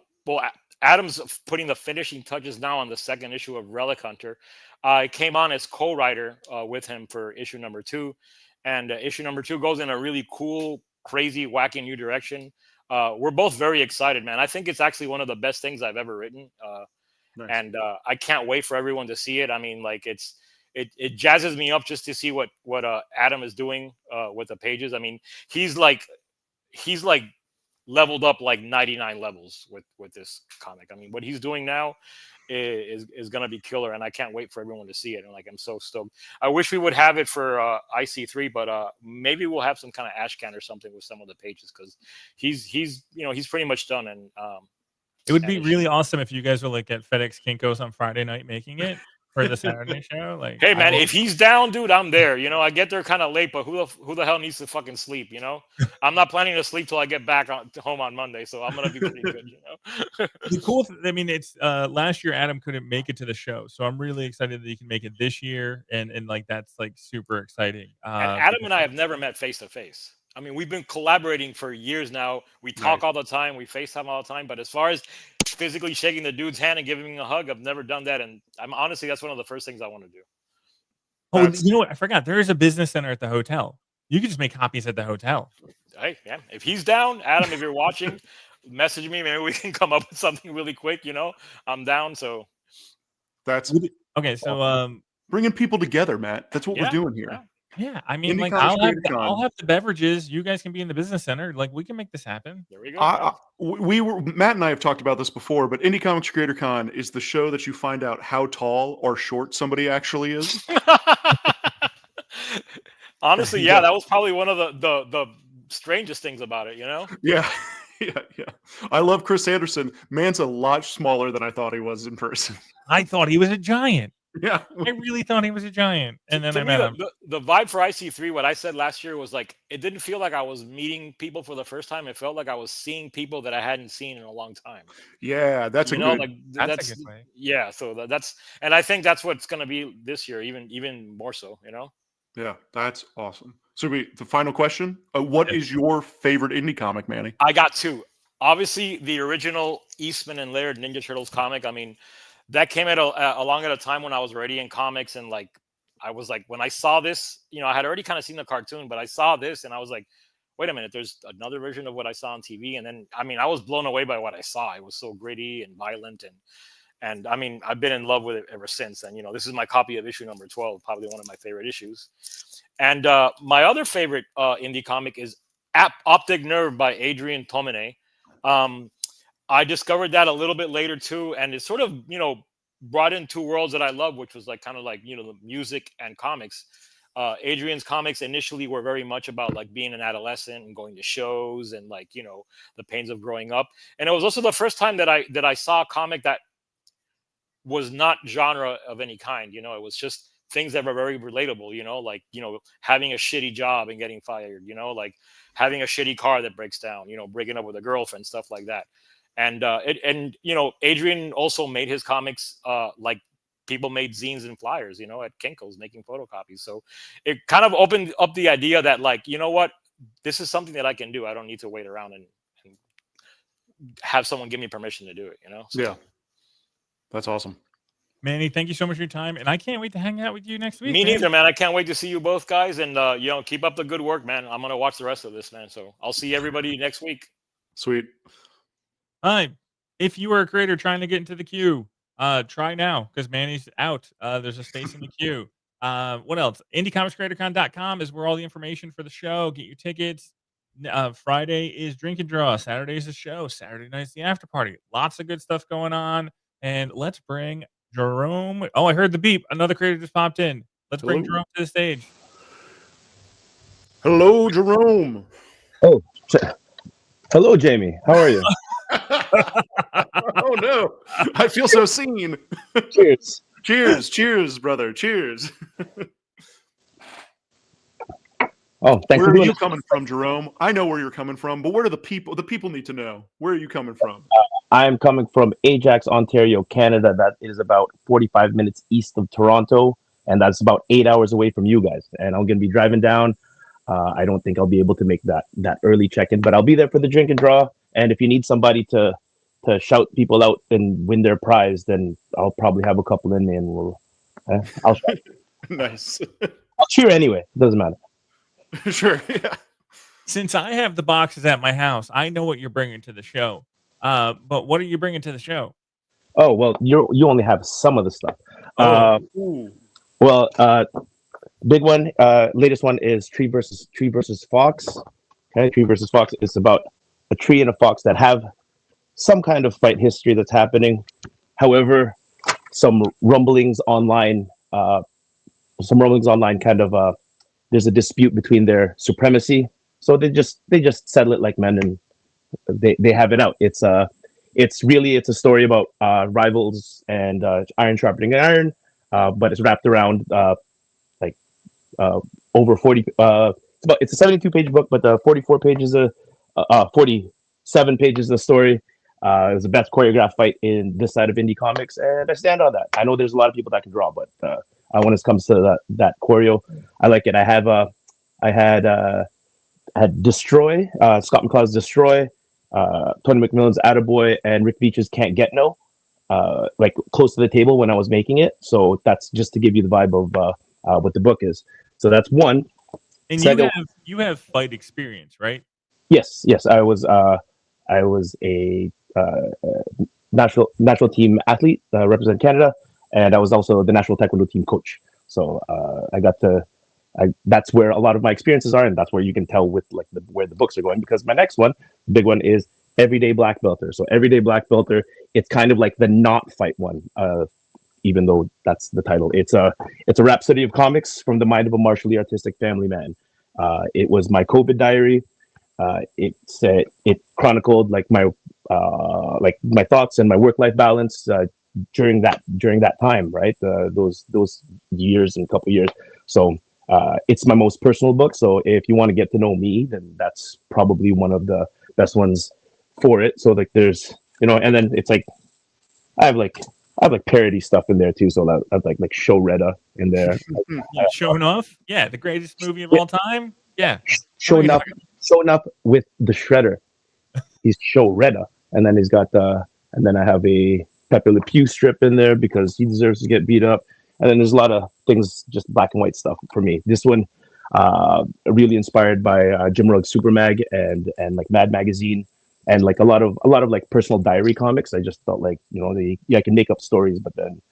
Adam's putting the finishing touches now on the second issue of Relic Hunter. I came on as co-writer with him for issue number 2. And issue number 2 goes in a really cool, crazy, wacky new direction. We're both very excited, man. I think it's actually one of the best things I've ever written. Nice. And I can't wait for everyone to see it. I mean, it jazzes me up just to see what Adam is doing with the pages. I mean, he's leveled up 99 levels with this comic. I mean, what he's doing now is going to be killer, and I can't wait for everyone to see it. And I'm so stoked. I wish we would have it for IC3, but maybe we'll have some kind of ash can or something with some of the pages, because he's pretty much done. And it would be really awesome if you guys were at FedEx Kinko's on Friday night making it for the Saturday show. Hey man, if he's down, dude, I'm there. I get there kind of late, but who the hell needs to fucking sleep? I'm not planning to sleep till I get back home on Monday, so I'm gonna be pretty good. The cool it's last year Adam couldn't make it to the show, so I'm really excited that he can make it this year, and that's super exciting. And Adam and I have never met face to face. I mean, we've been collaborating for years now. We talk all the time. We FaceTime all the time. But as far as physically shaking the dude's hand and giving him a hug, I've never done that. And honestly, that's one of the first things I want to do. Oh, you know what? I forgot. There is a business center at the hotel. You can just make copies at the hotel. Hey, man, if he's down, Adam, if you're watching, message me. Maybe we can come up with something really quick. I'm down. So that's okay. So bringing people together, Matt. That's what we're doing here. Yeah, I mean, I'll have the beverages. You guys can be in the business center. We can make this happen. There we go. Matt and I have talked about this before, but Indie Comics Creator Con is the show that you find out how tall or short somebody actually is. Honestly, yeah, that was probably one of the strangest things about it, you know? Yeah. Yeah. I love Chris Anderson. Man's a lot smaller than I thought he was in person. I thought he was a giant. Yeah. I really thought he was a giant. And then To I me, met him. the vibe for IC3, what I said last year was like, it didn't feel like I was meeting people for the first time. It felt like I was seeing people that I hadn't seen in a long time. Yeah, that's You a know, good. like That's a good way. yeah. So that's, and I think that's what's going to be this year, even more so, you know? Yeah, that's awesome. So the final question: what is your favorite indie comic, Manny? I got two. Obviously, the original Eastman and Laird Ninja Turtles comic. I mean, that came along at a time when I was already in comics, and like I was like, when I saw this, you know, I had already kind of seen the cartoon, but I saw this, and I was like, wait a minute, there's another version of what I saw on TV. And then, I mean, I was blown away by what I saw. It was so gritty and violent, and I mean, I've been in love with it ever since. And you know, this is my copy of issue number 12, probably one of my favorite issues. And my other favorite indie comic is Optic Nerve by Adrian Tomine. I discovered that a little bit later too, and it sort of, you know, brought in two worlds that I love, which was like kind of like, you know, the music and comics. Adrian's comics initially were very much about like being an adolescent and going to shows and like, you know, the pains of growing up. And it was also the first time that I saw a comic that was not genre of any kind. You know, it was just things that were very relatable, you know, like, you know, having a shitty job and getting fired, you know, like having a shitty car that breaks down, you know, breaking up with a girlfriend, stuff like that. And you know, Adrian also made his comics like people made zines and flyers, you know, at Kinko's making photocopies. So it kind of opened up the idea that like, you know what, this is something that I can do. I don't need to wait around and have someone give me permission to do it, you know? So, Yeah. That's awesome. Manny, thank you so much for your time. And I can't wait to hang out with you next week. Me neither, man. I can't wait to see you both guys. And, you know, keep up the good work, man. I'm going to watch the rest of this, man. So I'll see everybody next week. Sweet. Hi. If you are a creator trying to get into the queue, try now because Manny's out. There's a space in the queue. What else? IndieComicsCreatorCon.com is where all the information for the show. Get your tickets. Friday is Drink and Draw. Saturday is the show. Saturday night's the after party. Lots of good stuff going on. And let's bring Jerome. Oh, I heard the beep. Another creator just popped in. Let's bring Jerome to the stage. Hello, Jerome. Oh, hello, Jamie. How are you? Oh no, I feel so seen. Cheers. Cheers, brother. Cheers. Oh, thanks where for are doing you it. coming from, Jerome? I know where you're coming from, but where are the people? The people need to know. Where are you coming from? I am coming from Ajax, Ontario, Canada. That is about 45 minutes east of Toronto, and that's about 8 hours away from you guys. And I'm going to be driving down. I don't think I'll be able to make that early check-in, but I'll be there for the drink and draw. And if you need somebody to shout people out and win their prize, then I'll probably have a couple in me, and I'll shout. Nice. I'll cheer anyway. It doesn't matter. Sure. Yeah. Since I have the boxes at my house, I know what you're bringing to the show. But what are you bringing to the show? Oh, well, you only have some of the stuff. Big one, latest one is Tree versus Fox. Okay, Tree versus Fox is about a tree and a fox that have some kind of fight history that's happening. However, some rumblings online kind of there's a dispute between their supremacy. So they just settle it like men, and they have it out. It's a story about rivals and iron sharpening iron, but it's wrapped around over 40. It's a 72-page book, but 47 pages of the story. It was the best choreographed fight in this side of indie comics, and I stand on that. I know there's a lot of people that can draw, but when it comes to that choreo, I like it. I had Destroy, Scott McCloud's Destroy, Tony McMillan's Attaboy, and Rick Beach's Can't Get No, like close to the table when I was making it. So that's just to give you the vibe of what the book is. So that's one. And Second, you have fight experience, right? Yes. I was a national team athlete, represent Canada, and I was also the national taekwondo team coach. So that's where a lot of my experiences are, and that's where you can tell with where the books are going. Because my next one, the big one, is Everyday Black Belter. So Everyday Black Belter, it's kind of like the not fight one. even though that's the title. It's a rhapsody of comics from the mind of a martially artistic family man. It was my COVID diary. It chronicled like my thoughts and my work-life balance during that time, right? Those years and couple years. So it's my most personal book. So if you want to get to know me, then that's probably one of the best ones for it. So like there's, and then it's like I have like parody stuff in there too. So I have like Showrunner in there. Showing off, yeah, the greatest movie of all time. Yeah, showing up with the Shredder. He's Showrunner, and then he's got and then I have a Pepe Le Pew strip in there because he deserves to get beat up. And then there's a lot of things, just black and white stuff for me. This one, really inspired by Jim Rug's Super Mag and like Mad Magazine, and like a lot of like personal diary comics. I just felt like I can make up stories, but then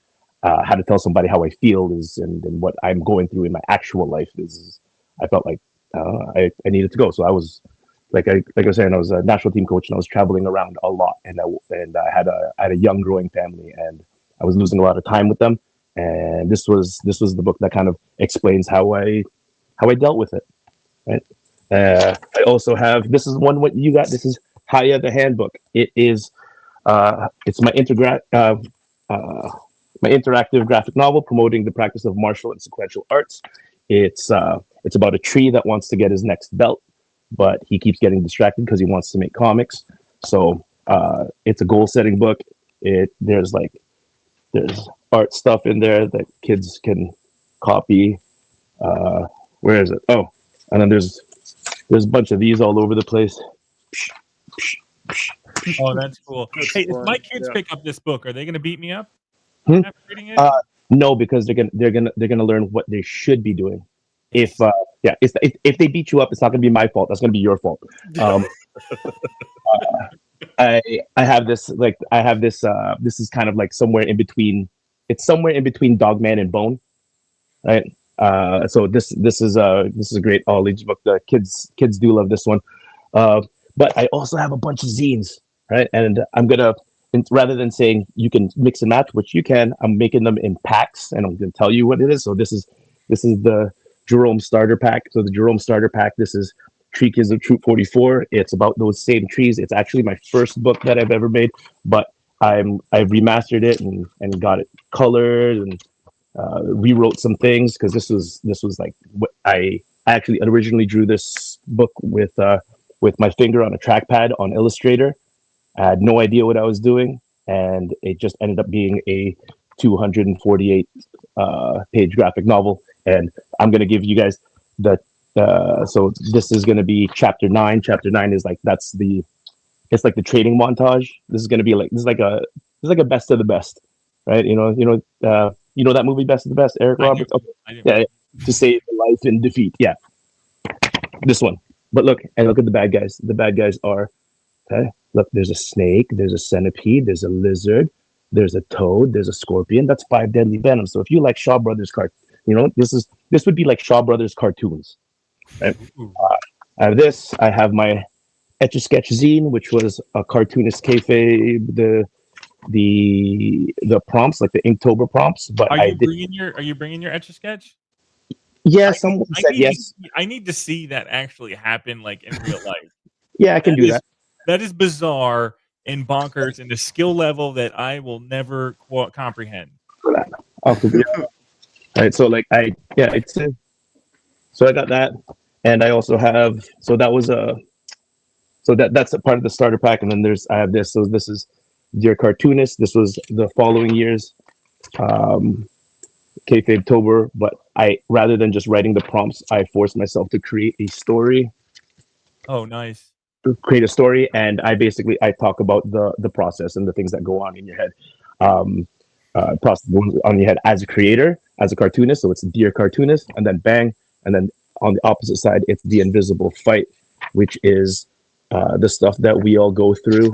how to tell somebody how I feel and what I'm going through in my actual life is. I felt like I needed to go. So I was like I was saying, I was a national team coach and I was traveling around a lot, and I had a young growing family, and I was losing a lot of time with them. And this was the book that kind of explains how I dealt with it. Right. I also have, this is one what you got. This is Haya the Handbook. It is it's my interactive graphic novel promoting the practice of martial and sequential arts. It's about a tree that wants to get his next belt, but he keeps getting distracted because he wants to make comics. So it's a goal setting book. There's art stuff in there that kids can copy. Where is it? Oh, and then there's a bunch of these all over the place. Oh, that's cool. Hey, if my kids pick up this book, are they going to beat me up after reading it? No, because they're gonna learn what they should be doing. If they beat you up, it's not gonna be my fault. That's gonna be your fault. I have this. This is kind of like somewhere in between. It's somewhere in between Dogman and Bone, right? So this is a great all age book. The kids do love this one. But I also have a bunch of zines, right? And I'm gonna, rather than saying you can mix and match, which you can, I'm making them in packs, and I'm gonna tell you what it is. So this is the Jerome starter pack. So the Jerome starter pack. This is Tree Kids of Troop 44. It's about those same trees. It's actually my first book that I've ever made, but I've remastered it and got it colored and rewrote some things because this was like what I actually originally drew this book with my finger on a trackpad on Illustrator. I had no idea what I was doing, and it just ended up being a 248 page graphic novel. And I'm gonna give you guys so this is gonna be chapter 9. Chapter 9 is like it's like the training montage. This is gonna be like a best of the best, right? You know that movie Best of the Best, Eric Roberts. Okay. Yeah, to save life in defeat. Yeah, this one. But look at the bad guys. The bad guys are okay. Look, there's a snake, there's a centipede, there's a lizard, there's a toad, there's a scorpion. That's 5 deadly venoms. So if you like Shaw Brothers this would be like Shaw Brothers cartoons. Right? I have this. I have my Etch-a-Sketch zine, which was a cartoonist kayfabe, the prompts, like the Inktober prompts. But are you bringing your Etch-a-Sketch? Yeah, someone said yes. I need to see that actually happen, like in real life. Yeah, I can do that. That is bizarre and bonkers, and a skill level that I will never comprehend. Right, so like so I got that, and I also have that's a part of the starter pack, and then I have this. So this is Dear Cartoonist. This was the following year's Kayfabe-tober, but rather than just writing the prompts, I forced myself to create a story. Oh, nice. Create a story, and I talk about the process and the things that go on in your head. Process on your head as a creator, as a cartoonist. So it's Dear Cartoonist, and then bang, and then on the opposite side, it's The Invisible Fight, which is the stuff that we all go through.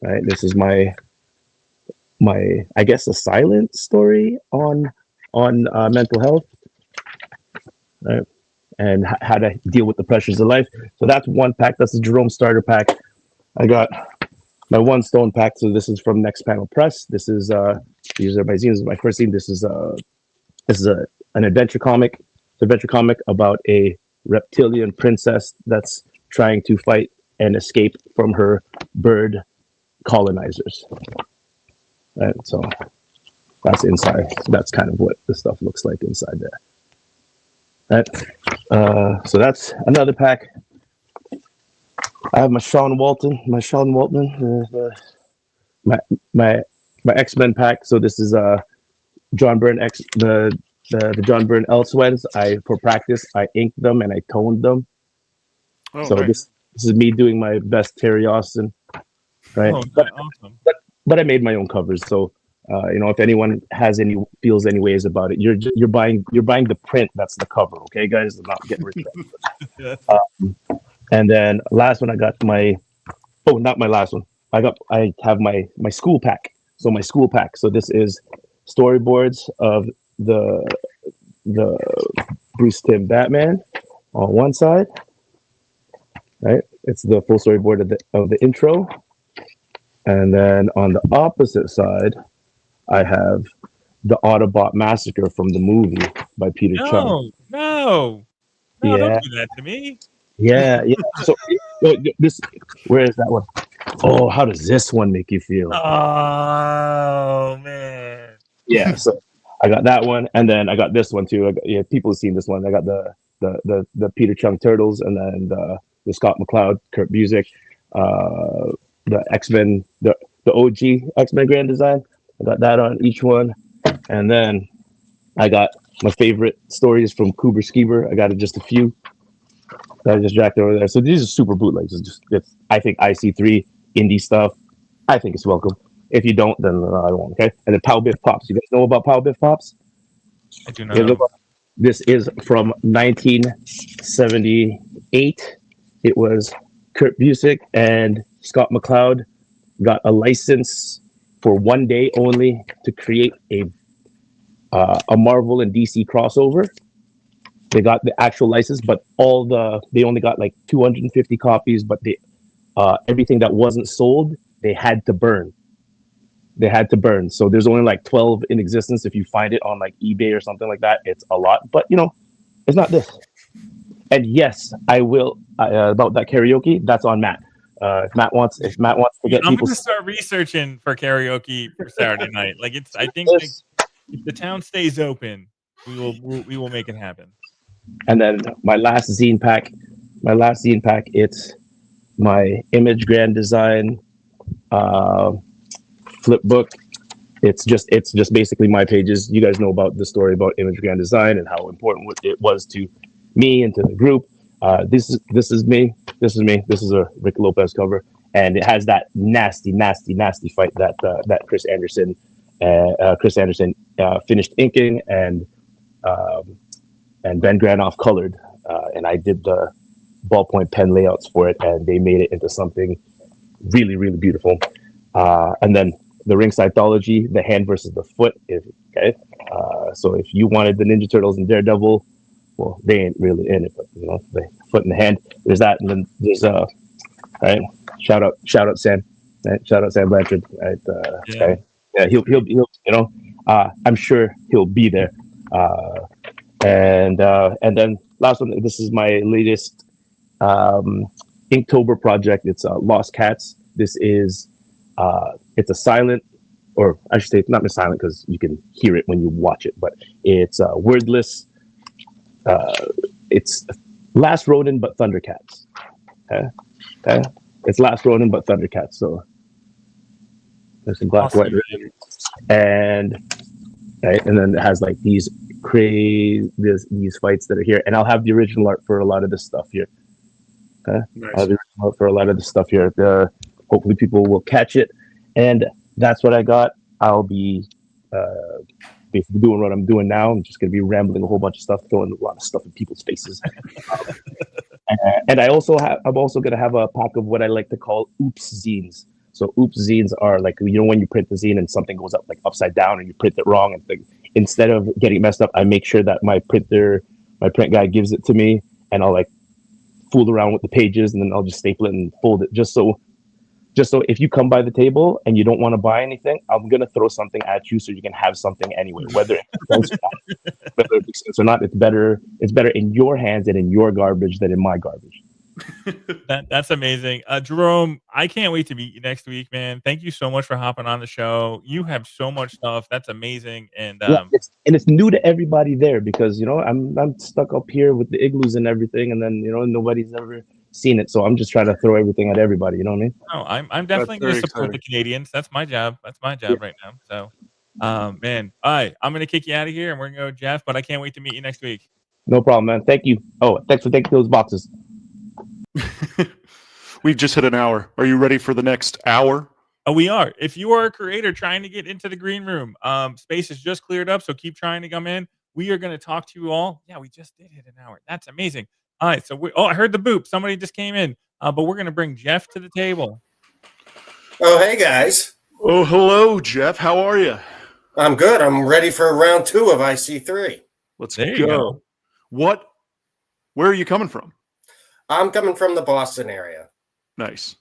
Right. This is my I guess a silent story on mental health. Right. And how to deal with the pressures of life. So that's one pack. That's the Jerome starter pack. I got my One Stone pack. So this is from Next Panel Press. This is These are my zines. My first zine. This is an adventure comic. It's an adventure comic about a reptilian princess that's trying to fight and escape from her bird colonizers. Right, so that's inside. So that's kind of what the stuff looks like inside there. Right, so that's another pack. I have my Shawn Walton, my X-Men pack. So this is John Byrne the John Byrne Elseweds. For practice I inked them and I toned them. Oh, So nice. this is me doing my best Terry Austin, right? Oh, but, awesome. but I made my own covers. So if anyone feels any ways about it, you're buying the print. That's the cover, okay, guys? I'm not getting rid of that. And then last one I got not my last one. I have my school pack. So my school pack. So this is storyboards of the Bruce Timm Batman on one side. Right, it's the full storyboard of the intro, and then on the opposite side, I have the Autobot Massacre from the movie by Peter Chung. No, Yeah. don't do that to me. Yeah. So where is that one? Oh, how does this one make you feel? Oh man. Yeah. So I got that one, and then I got this one too. People have seen this one. I got the Peter Chung Turtles, and then the Scott McCloud, Kurt Busiek, the X-Men, the OG X-Men Grand Design. I got that on each one. And then I got my favorite stories from Kuber Skeeber. I got just a few that I just jacked over there. So these are super bootlegs. I think IC3 indie stuff. I think it's welcome. If you don't, then I won't. Okay. And then Pow Biff Pops. You guys know about Pow Biff Pops? I do not know. This is from 1978. It was Kurt Busiek and Scott McCloud got a license for one day only to create a Marvel and DC crossover. They got the actual license, but they only got like 250 copies. But everything that wasn't sold, they had to burn. So there's only like 12 in existence. If you find it on like eBay or something like that, it's a lot. But it's not this. And yes, I will about that karaoke. That's on Matt. If Matt wants to get I'm people. gonna start researching for karaoke for Saturday night. Like I think if the town stays open, we will make it happen. And then my last zine pack. It's my Image Grand Design flip book. It's just basically my pages. You guys know about the story about Image Grand Design and how important it was to me and to the group. This is me. This is a Rick Lopez cover, and it has that nasty fight that Chris Anderson finished inking and Ben Granoff colored, and I did the ballpoint pen layouts for it, and they made it into something really, really beautiful. And then the Ringsideology, the hand versus the foot. So if you wanted the Ninja Turtles and Daredevil, well, they ain't really in it, but the foot in the hand. There's that, and then there's right. Shout out Sam. Right? Shout out Sam Blanchard. Right? He'll I'm sure he'll be there. And then last one. This is my latest Inktober project. It's Lost Cats. This is it's a silent, or I should say not a silent because you can hear it when you watch it, but it's wordless. It's Last Ronin but Thundercats. Okay. It's Last Ronin but Thundercats. So there's some black, white, and then it has like these fights that are here, and I'll have the original art for a lot of this stuff here. Okay, Nice. I'll have the original art for a lot of this stuff here. Hopefully, people will catch it, and that's what I got. I'll be basically doing what I'm doing now. I'm just going to be rambling a whole bunch of stuff, throwing a lot of stuff in people's faces. And I'm also going to have a pack of what I like to call oops zines. So oops zines are like, when you print the zine and something goes up like upside down and you print it wrong, and instead of getting messed up, I make sure that my print guy gives it to me, and I'll like fool around with the pages, and then I'll just staple it and fold it just so just so if you come by the table and you don't want to buy anything, I'm gonna throw something at you so you can have something anyway. Whether it makes sense or not, it's better. It's better in your hands and in your garbage than in my garbage. That's amazing. Jerome, I can't wait to meet you next week, man. Thank you so much for hopping on the show. You have so much stuff. That's amazing. And it's new to everybody there because I'm stuck up here with the igloos and everything, and then nobody's ever seen it. So I'm just trying to throw everything at everybody. You know what I mean? Oh, I'm definitely going to support the Canadians. That's my job. That's my job right now. So, man, all right, I'm going to kick you out of here, and we're going to go with Jeff. But I can't wait to meet you next week. No problem, man. Thank you. Oh, thanks for taking those boxes. We've just hit an hour. Are you ready for the next hour? Oh, we are. If you are a creator trying to get into the green room, space is just cleared up, so keep trying to come in. We are going to talk to you all. Yeah, we just did hit an hour. That's amazing. All right, so I heard the boop. Somebody just came in, but we're going to bring Jeff to the table. Oh, hey, guys. Oh, hello, Jeff. How are you? I'm good. I'm ready for round 2 of IC3. Let's go. Where are you coming from? I'm coming from the Boston area. Nice.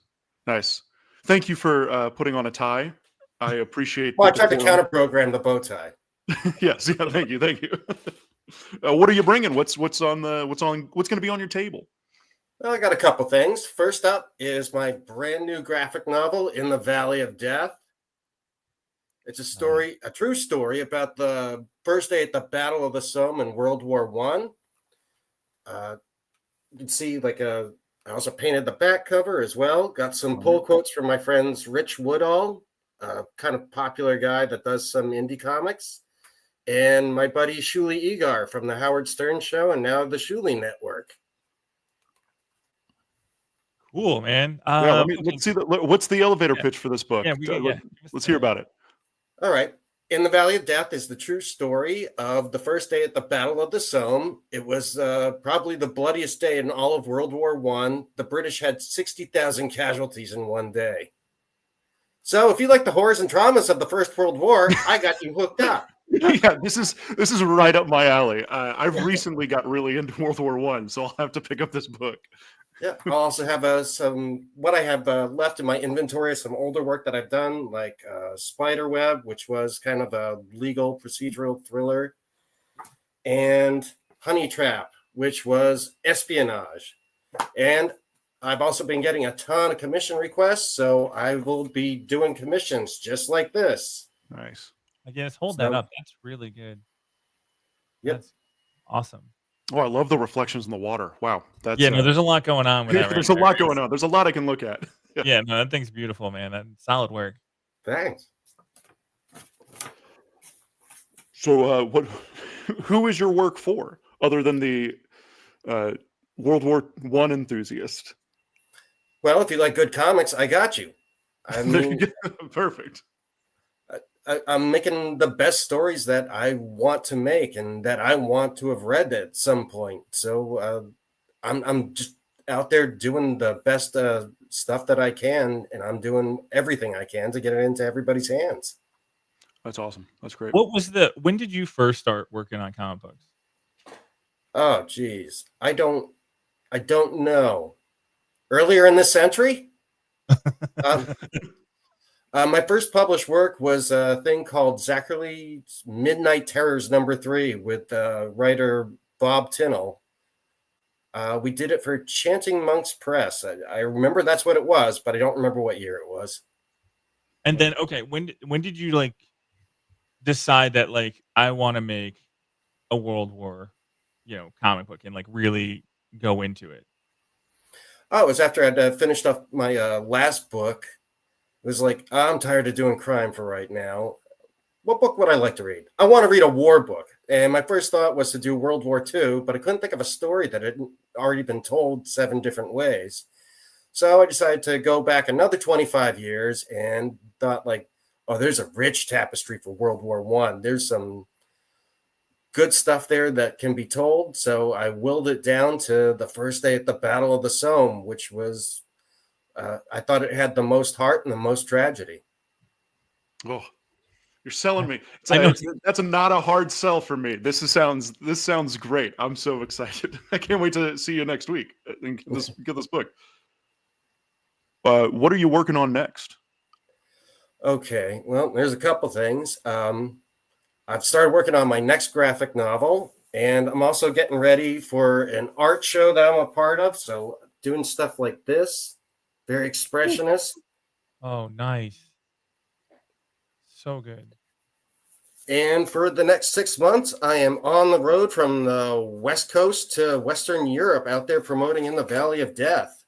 Thank you for putting on a tie. I appreciate. Well, I tried to counter-program the bow tie. Yes. Yeah. Thank you. What are you bringing? What's going to be on your table? Well, I got a couple things. First up is my brand new graphic novel, In the Valley of Death. It's a true story about the first day at the Battle of the Somme in World War I. You can see I also painted the back cover as well. Got some pull quotes from my friends Rich Woodall, kind of popular guy that does some indie comics, and my buddy Shuli Egar from the Howard Stern Show and now the Shuli Network. Cool, man. Let's see. What's the elevator pitch for this book? Let's hear about it. All right. In the Valley of Death is the true story of the first day at the Battle of the Somme. It was probably the bloodiest day in all of World War I. The British had 60,000 casualties in one day. So if you like the horrors and traumas of the First World War, I got you hooked up. Yeah, this is right up my alley. I've recently got really into World War I, so I'll have to pick up this book. Yeah, I'll also have what I have left in my inventory is some older work that I've done, like Spiderweb, which was kind of a legal procedural thriller, and Honey Trap, which was espionage. And I've also been getting a ton of commission requests, so I will be doing commissions just like this. Nice. I guess hold that up. That's really good. Yep. That's awesome. Oh, I love the reflections in the water. Wow. That's there's a lot going on with that. There's a lot going on. There's a lot I can look at. Yeah, no, that thing's beautiful, man. That's solid work. Thanks. So, who is your work for, other than the World War I enthusiast? Well, if you like good comics, I got you. I mean, perfect. I'm making the best stories that I want to make and that I want to have read at some point. So I'm just out there doing the best stuff that I can, and I'm doing everything I can to get it into everybody's hands. That's awesome. That's great. When did you first start working on comic books? Oh, geez. I don't know. Earlier in this century? My first published work was a thing called Zachary Midnight Terrors #3 with writer Bob Tinnell. We did it for Chanting Monks Press. I remember that's what it was, but I don't remember what year it was. And then, okay, when did you decide that I want to make a World War, comic book and really go into it? Oh, it was after I'd finished up my last book. It was I'm tired of doing crime for right now. What book would I like to read? I want to read a war book. And my first thought was to do World War II, but I couldn't think of a story that had already been told 7 different ways. So I decided to go back another 25 years and thought there's a rich tapestry for World War I. There's some good stuff there that can be told. So I willed it down to the first day at the Battle of the Somme, which was... I thought it had the most heart and the most tragedy. Oh, you're selling me. That's not a hard sell for me. This sounds great. I'm so excited. I can't wait to see you next week and get this book. what are you working on next? Okay, well, there's a couple things. I've started working on my next graphic novel, and I'm also getting ready for an art show that I'm a part of. So doing stuff like this, very expressionist. Oh, nice. So good. And for the next 6 months, I am on the road from the West Coast to Western Europe, out there promoting In the Valley of Death.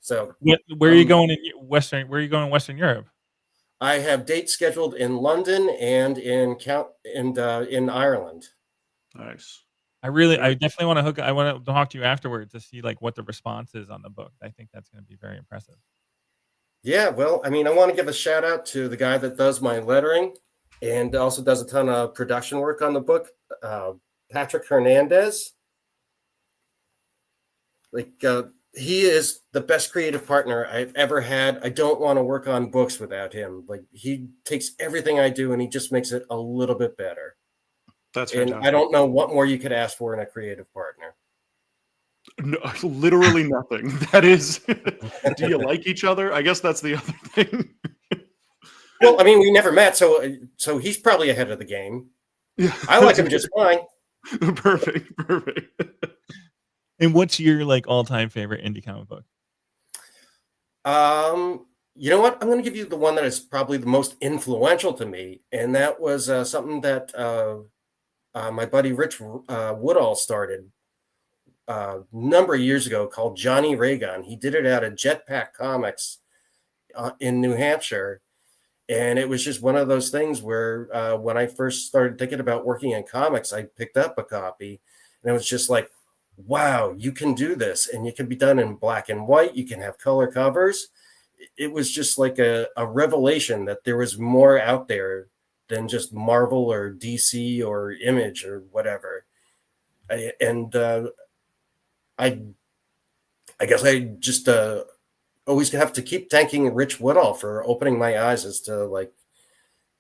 So Where are you going in Western? Where are you going in Western Europe? I have dates scheduled in London and in Ireland. Nice. I definitely want to hook. I want to talk to you afterward to see like what the response is on the book. I think that's going to be very impressive. Yeah, well, I mean, I want to give a shout out to the guy that does my lettering and also does a ton of production work on the book, Patrick Hernandez. He is the best creative partner I've ever had. I don't want to work on books without him. Like, he takes everything I do and he just makes it a little bit better. That's and fantastic. I don't know what more you could ask for in a creative partner. No, literally nothing. That is, do you like each other? I guess that's the other thing. Well, I mean, we never met, so he's probably ahead of the game. Yeah, I like him just fine. Perfect. And what's your like all-time favorite indie comic book? You know what? I'm going to give you the one that is probably the most influential to me, and that was something that my buddy Rich Woodall started a number of years ago, called Johnny Raygun. He did it out of Jetpack Comics in New Hampshire, and it was just one of those things where when I first started thinking about working in comics, I picked up a copy, and it was just like, wow, you can do this, and it can be done in black and white. You can have color covers. It was just like a revelation that there was more out there than just Marvel or DC or Image or whatever. I guess I just always have to keep thanking Rich Woodall for opening my eyes as to like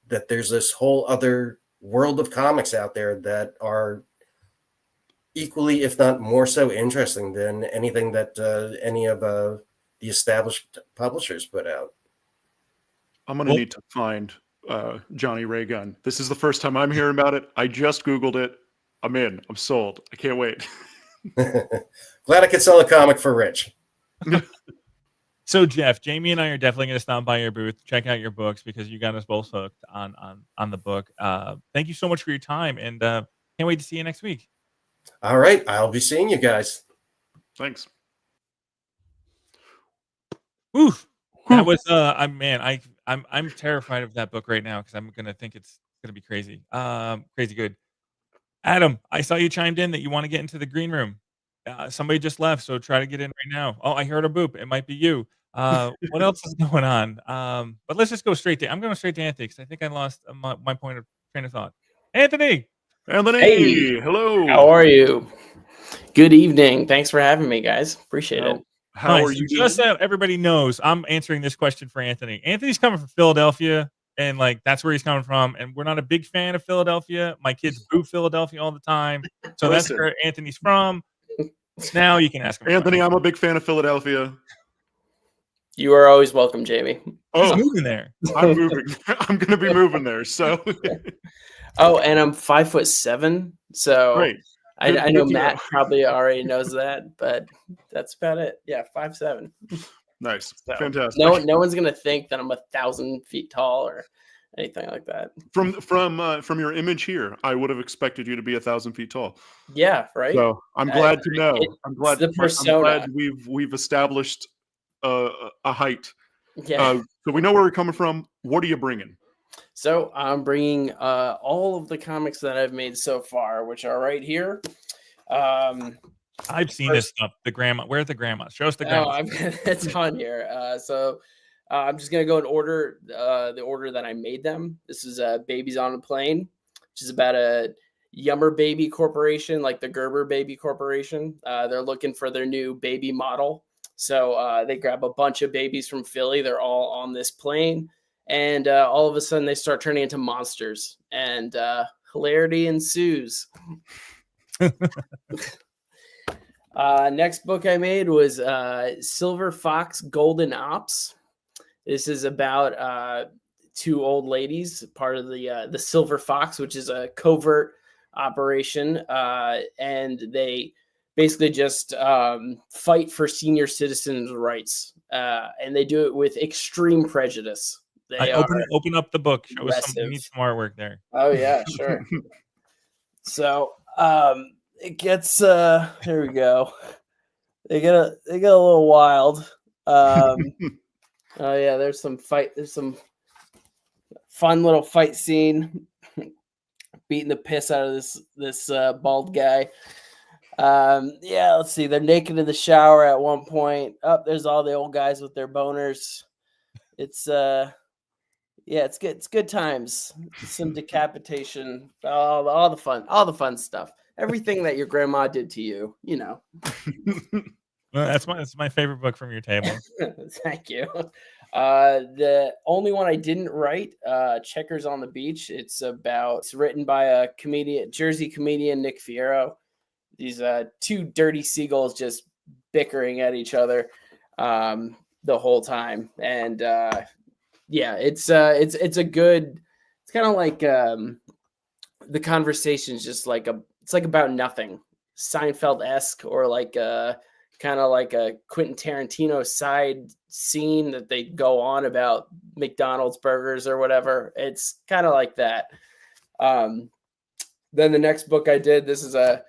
that there's this whole other world of comics out there that are equally, if not more so, interesting than anything that any of the established publishers put out. I'm going to need to find Johnny Raygun. This is the first time I'm hearing about it. I just Googled it. I'm in. I'm sold. I can't wait. Glad I could sell a comic for Rich. So Jeff, Jamie and I are definitely going to stop by your booth, check out your books, because you got us both hooked on the book. Thank you so much for your time, and can't wait to see you next week. All right, I'll be seeing you guys. Thanks. Oof. That was I'm terrified of that book right now because I'm gonna think it's gonna be crazy. Crazy good. Adam, I saw you chimed in that you want to get into the green room. Somebody just left, so try to get in right now. Oh, I heard a boop. It might be you. What else is going on? But let's just go straight to. I'm going straight to Anthony because I think I lost my train of thought. Anthony. Hey, hello. How are you? Good evening. Thanks for having me, guys. Appreciate it. How are you doing? Just so everybody knows, I'm answering this question for Anthony. Anthony's coming from Philadelphia, and like that's where he's coming from. And we're not a big fan of Philadelphia. My kids boo Philadelphia all the time, so that's where Anthony's from. Now you can ask him. Anthony, I'm a big fan of Philadelphia. You are always welcome, Jamie. He's moving there. I'm moving. I'm going to be moving there. So. Oh, and I'm 5'7", so great. I know Matt probably already knows that, but that's about it. Yeah, 5'7". Nice, so, fantastic. No one's gonna think that I'm 1,000 feet tall or anything like that. From your image here, I would have expected you to be 1,000 feet tall. Yeah, right. So I'm glad to know. I'm glad we've established a height. Yeah. So we know where we're coming from. What are you bringing? So I'm bringing all of the comics that I've made so far, which are right here. I've seen this stuff. The grandma. Where's the grandma? Show us the grandma. It's on here. So I'm just gonna go in order, the order that I made them. This is Babies on a Plane, which is about a Yummer Baby Corporation, like the Gerber Baby Corporation. They're looking for their new baby model. So they grab a bunch of babies from Philly. They're all on this plane. And all of a sudden, they start turning into monsters, and hilarity ensues. Next book I made was Silver Fox Golden Ops. This is about two old ladies, part of the Silver Fox, which is a covert operation, and they basically just fight for senior citizens' rights, and they do it with extreme prejudice. They open up the book. Show us some, we aggressive. need some artwork there. Oh yeah, sure. So it gets here we go. They get a little wild. Oh yeah, there's some fun little fight scene, beating the piss out of this bald guy. Yeah, let's see. They're naked in the shower at one point. Up there's all the old guys with their boners. It's yeah, it's good. It's good times. Some decapitation, all the fun stuff. Everything that your grandma did to you, you know. Well, that's my favorite book from your table. Thank you. The only one I didn't write, Checkers on the Beach. It's written by a Jersey comedian, Nick Fierro. These two dirty seagulls just bickering at each other the whole time, and yeah, it's a good. It's kind of like the conversation's just like it's like about nothing, Seinfeld-esque, or like kind of like a Quentin Tarantino side scene that they go on about McDonald's burgers or whatever. It's kind of like that. Then the next book I did, this is a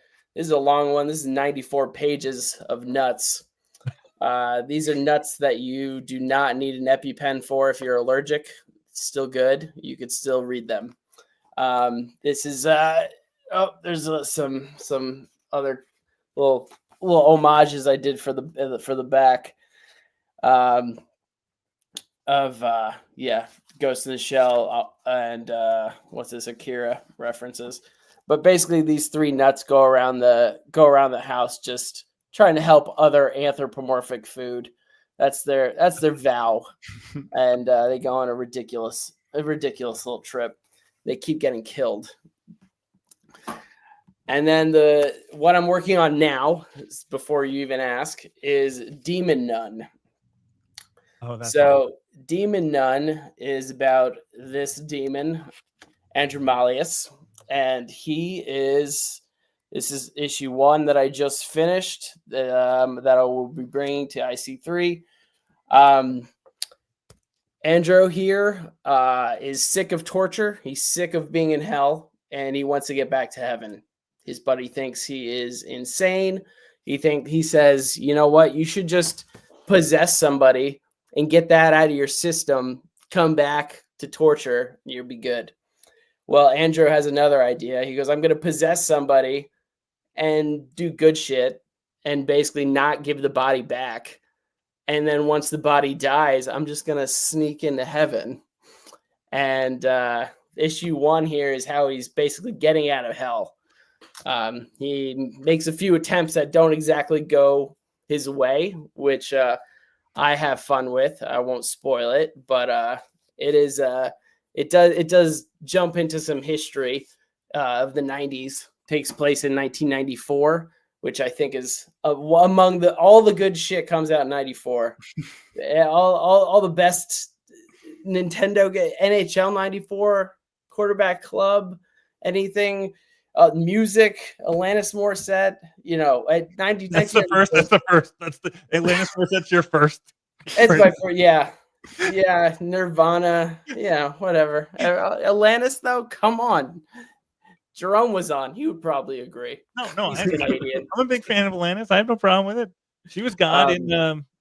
long one. This is 94 pages of nuts. These are nuts that you do not need an EpiPen for if you're allergic. It's still good. You could still read them. This is there's some other little homages I did for the back of Ghost in the Shell and what's this, Akira references. But basically these three nuts go around the house just trying to help other anthropomorphic food. That's their vow. And they go on a ridiculous little trip. They keep getting killed. And then what I'm working on now, before you even ask, is Demon Nun. Oh, that's so awesome. Demon Nun is about this demon, Andromalius, and this is issue 1 that I just finished, that I will be bringing to IC3. Andro here is sick of torture. He's sick of being in hell, and he wants to get back to heaven. His buddy thinks he is insane. He says, you know what? You should just possess somebody and get that out of your system. Come back to torture, and you'll be good. Well, Andrew has another idea. He goes, I'm going to possess somebody and do good shit and basically not give the body back. And then once the body dies, I'm just going to sneak into heaven. And issue 1 here is how he's basically getting out of hell. He makes a few attempts that don't exactly go his way, which I have fun with. I won't spoil it, but it does jump into some history of the 90s. Takes place in 1994, which I think is among all the good shit comes out in 94. all the best Nintendo NHL 94, Quarterback Club, anything. Music, Alanis Morissette, you know, at 90. That's the first. That's the Alanis Morissette's your first. It's my first, yeah, Nirvana, yeah, whatever. Alanis though, come on. Jerome was on. He would probably agree. No, I'm a big fan of Alanis. I have no problem with it. She was God in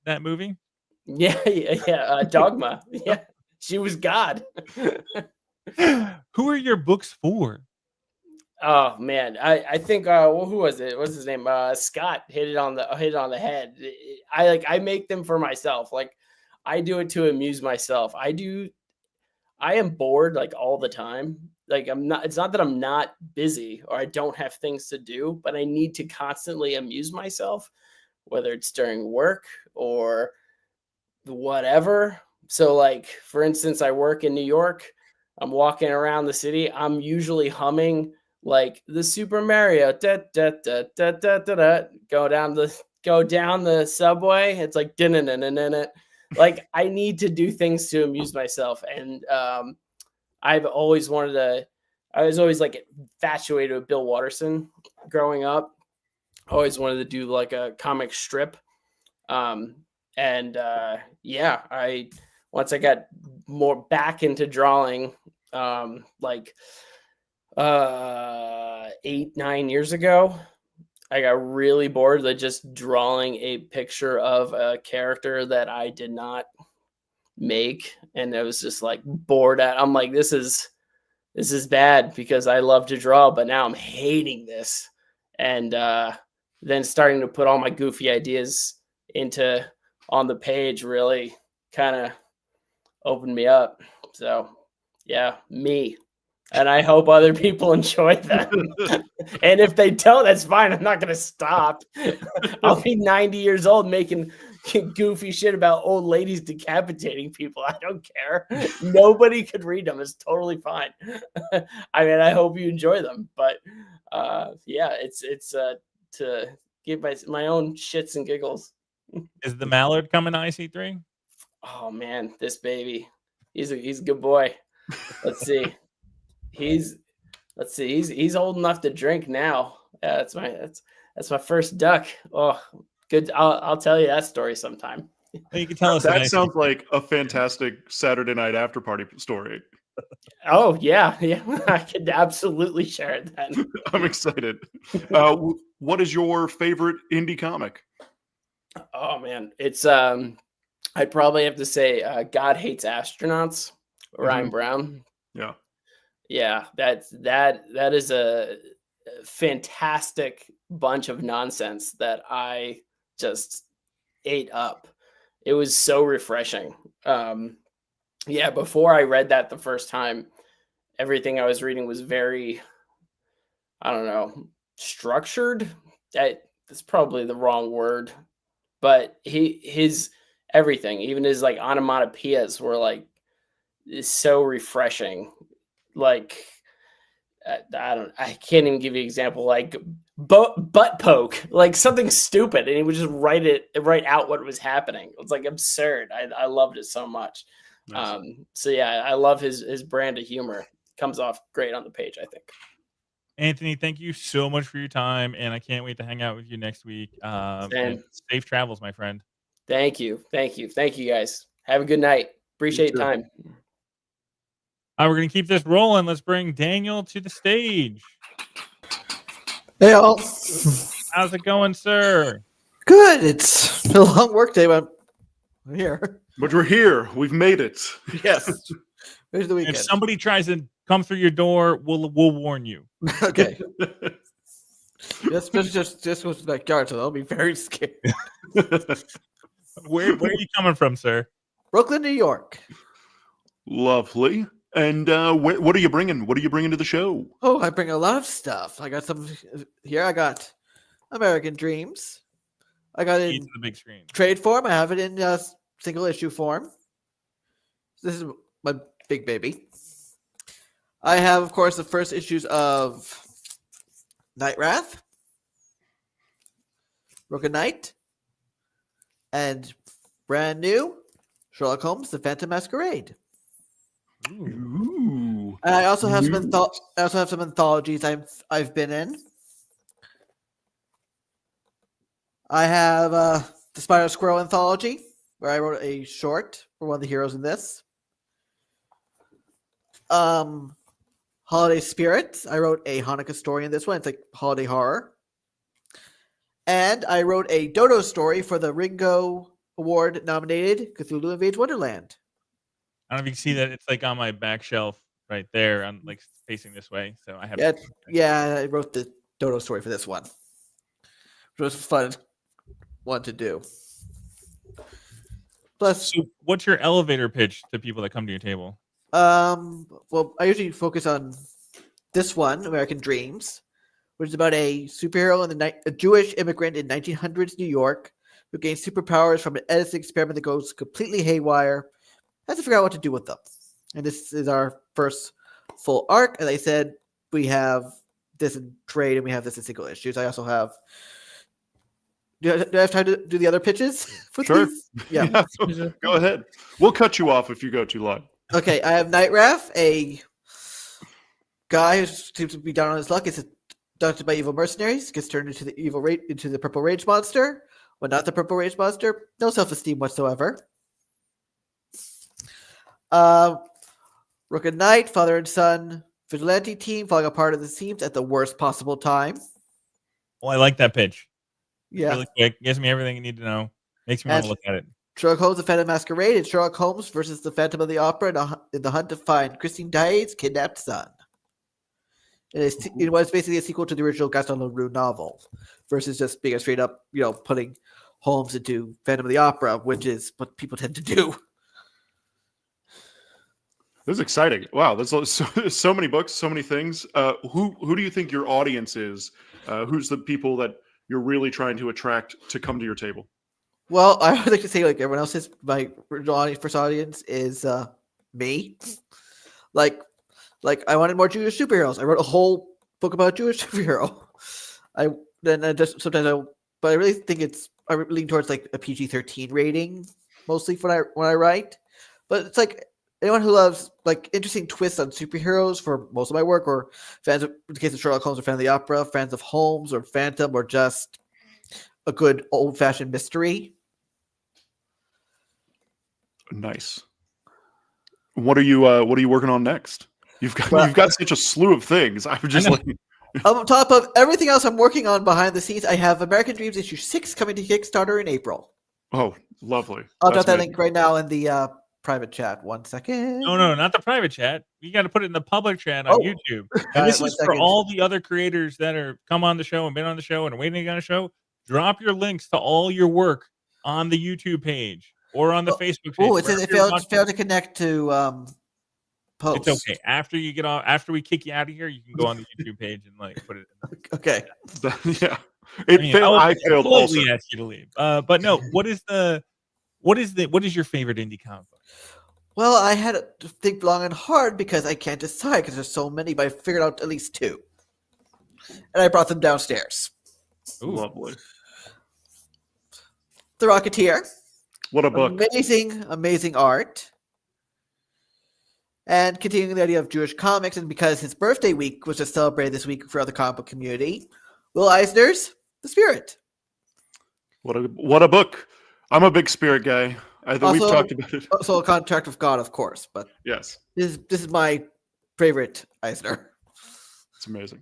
that movie. Yeah. Dogma. Yeah, she was God. Who are your books for? Oh man, I think who was it? What's his name? Scott hit it on the head. I make them for myself. Like I do it to amuse myself. I am bored like all the time. Like it's not that I'm not busy or I don't have things to do, but I need to constantly amuse myself, whether it's during work or whatever. So like, for instance, I work in New York. I'm walking around the city. I'm usually humming like the Super Mario go down the subway. It's like like I need to do things to amuse myself, and I've always wanted to. I was always like infatuated with Bill Watterson growing up. Always wanted to do like a comic strip. Once I got more back into drawing, 8-9 years ago, I got really bored with just drawing a picture of a character that I did not make, and I was just like bored at. I'm like, this is bad because I love to draw, but now I'm hating this. And then starting to put all my goofy ideas on the page really kind of opened me up. So yeah, me. And I hope other people enjoy them. And if they don't, that's fine. I'm not going to stop. I'll be 90 years old making goofy shit about old ladies decapitating people. I don't care. Nobody could read them. It's totally fine. I mean, I hope you enjoy them. But it's to give my own shits and giggles. Is the Mallard coming to IC3? Oh man, this baby. He's a good boy. Let's see. He's old enough to drink now. Yeah, that's my first duck. Oh, good. I'll tell you that story sometime. You can tell us that. Sounds like a fantastic Saturday night after party story. Oh yeah, I could absolutely share it then. I'm excited. What is your favorite indie comic? Oh man, it's I'd probably have to say God Hates Astronauts, Ryan Brown. Yeah, that is a fantastic bunch of nonsense that I just ate up. It was so refreshing. Before I read that the first time, everything I was reading was very, I don't know, structured. That's probably the wrong word, but his everything, even his like onomatopoeias were like is so refreshing. Like I can't even give you an example, like butt poke, like something stupid, and he would just write out what was happening. It was like absurd. I loved it so much. Nice. I love his brand of humor. Comes off great on the page, I think. Anthony, thank you so much for your time, and I can't wait to hang out with you next week. Safe travels, my friend. Thank you guys. Have a good night. Appreciate your time. We're going to keep this rolling. Let's bring Daniel to the stage. Hey, all. How's it going, sir? Good. It's been a long work day, but I'm here. But we're here. We've made it. Yes. There's the weekend. If somebody tries to come through your door, we'll warn you. Okay. Just goes to the backyard, so I'll be very scared. Where are you coming from, sir? Brooklyn, New York. Lovely. And what are you bringing? What are you bringing to the show? Oh, I bring a lot of stuff. I got some here. I got American Dreams. I got it in the big screen trade form. I have it in single issue form. This is my big baby. I have, of course, the first issues of Night Wrath, Broken Knight, and brand new Sherlock Holmes: The Phantom Masquerade. Ooh. And I also have some anthologies I've been in. I have the Spider Squirrel anthology, where I wrote a short for one of the heroes in this. Holiday Spirits. I wrote a Hanukkah story in this one. It's like holiday horror. And I wrote a Dodo story for the Ringo Award nominated Cthulhu Invades Wonderland. I don't know if you can see that. It's like on my back shelf right there. I'm like facing this way, so I have. Yeah, I wrote the Dodo story for this one, which was a fun one to do. Plus, so what's your elevator pitch to people that come to your table? Well, I usually focus on this one, American Dreams, which is about a superhero and a Jewish immigrant in 1900s New York who gains superpowers from an Edison experiment that goes completely haywire. Has to figure out what to do with them. And this is our first full arc. As I said, we have this in trade, and we have this in single issues. I also have. Do I have time to do the other pitches? For Sure. these? Yeah. Go ahead. We'll cut you off if you go too long. Okay, I have Night Wrath, a guy who seems to be down on his luck. Is abducted by evil mercenaries, gets turned into the purple rage monster. When not the purple rage monster, no self-esteem whatsoever. Rook and Knight, father and son, vigilante team falling apart at the seams at the worst possible time. Well, I like that pitch. Yeah. Really quick. Gives me everything you need to know. Makes me want to look at it. Sherlock Holmes, The Phantom Masquerade, and Sherlock Holmes versus the Phantom of the Opera in the hunt to find Christine Daae's kidnapped son. It was basically a sequel to the original Gaston Leroux novel, versus just being a straight up, putting Holmes into Phantom of the Opera, which is what people tend to do. This is exciting. Wow, there's so many books, so many things. Who do you think your audience is? Who's the people that you're really trying to attract to come to your table? Well, I would like to say, like everyone else's, my first audience is me. Like I wanted more Jewish superheroes. I wrote a whole book about Jewish superhero. But I really think I lean towards like a PG-13 rating mostly when I write. But it's like anyone who loves like interesting twists on superheroes for most of my work, or fans of, in the case of Sherlock Holmes, or fans of the opera, fans of Holmes or Phantom, or just a good old-fashioned mystery. Nice. What are you working on next? You've got such a slew of things. I'm just like on top of everything else I'm working on behind the scenes, I have American Dreams issue 6 coming to Kickstarter in April. Oh, lovely. I'll drop that link right now in the private chat. 1 second. No, not the private chat. You got to put it in the public chat on YouTube. And this is for all the other creators that are come on the show and been on the show and waiting on the show. Drop your links to all your work on the YouTube page or on the Facebook page. Oh, it says it failed to connect to post. It's okay. After you get off, after we kick you out of here, you can go on the YouTube page and like put it in. Okay. Yeah. I failed also. Ask you to leave. But no, what is your favorite indie comic book? Well, I had to think long and hard because I can't decide because there's so many, but I figured out at least 2. And I brought them downstairs. Ooh, lovely. The Rocketeer. What a book. Amazing art. And continuing the idea of Jewish comics, and because his birthday week was just celebrated this week for the comic book community, Will Eisner's The Spirit. What a book. I'm a big Spirit guy. We've talked about it. Also a Contract with God, of course, but yes. This is my favorite Eisner. It's amazing.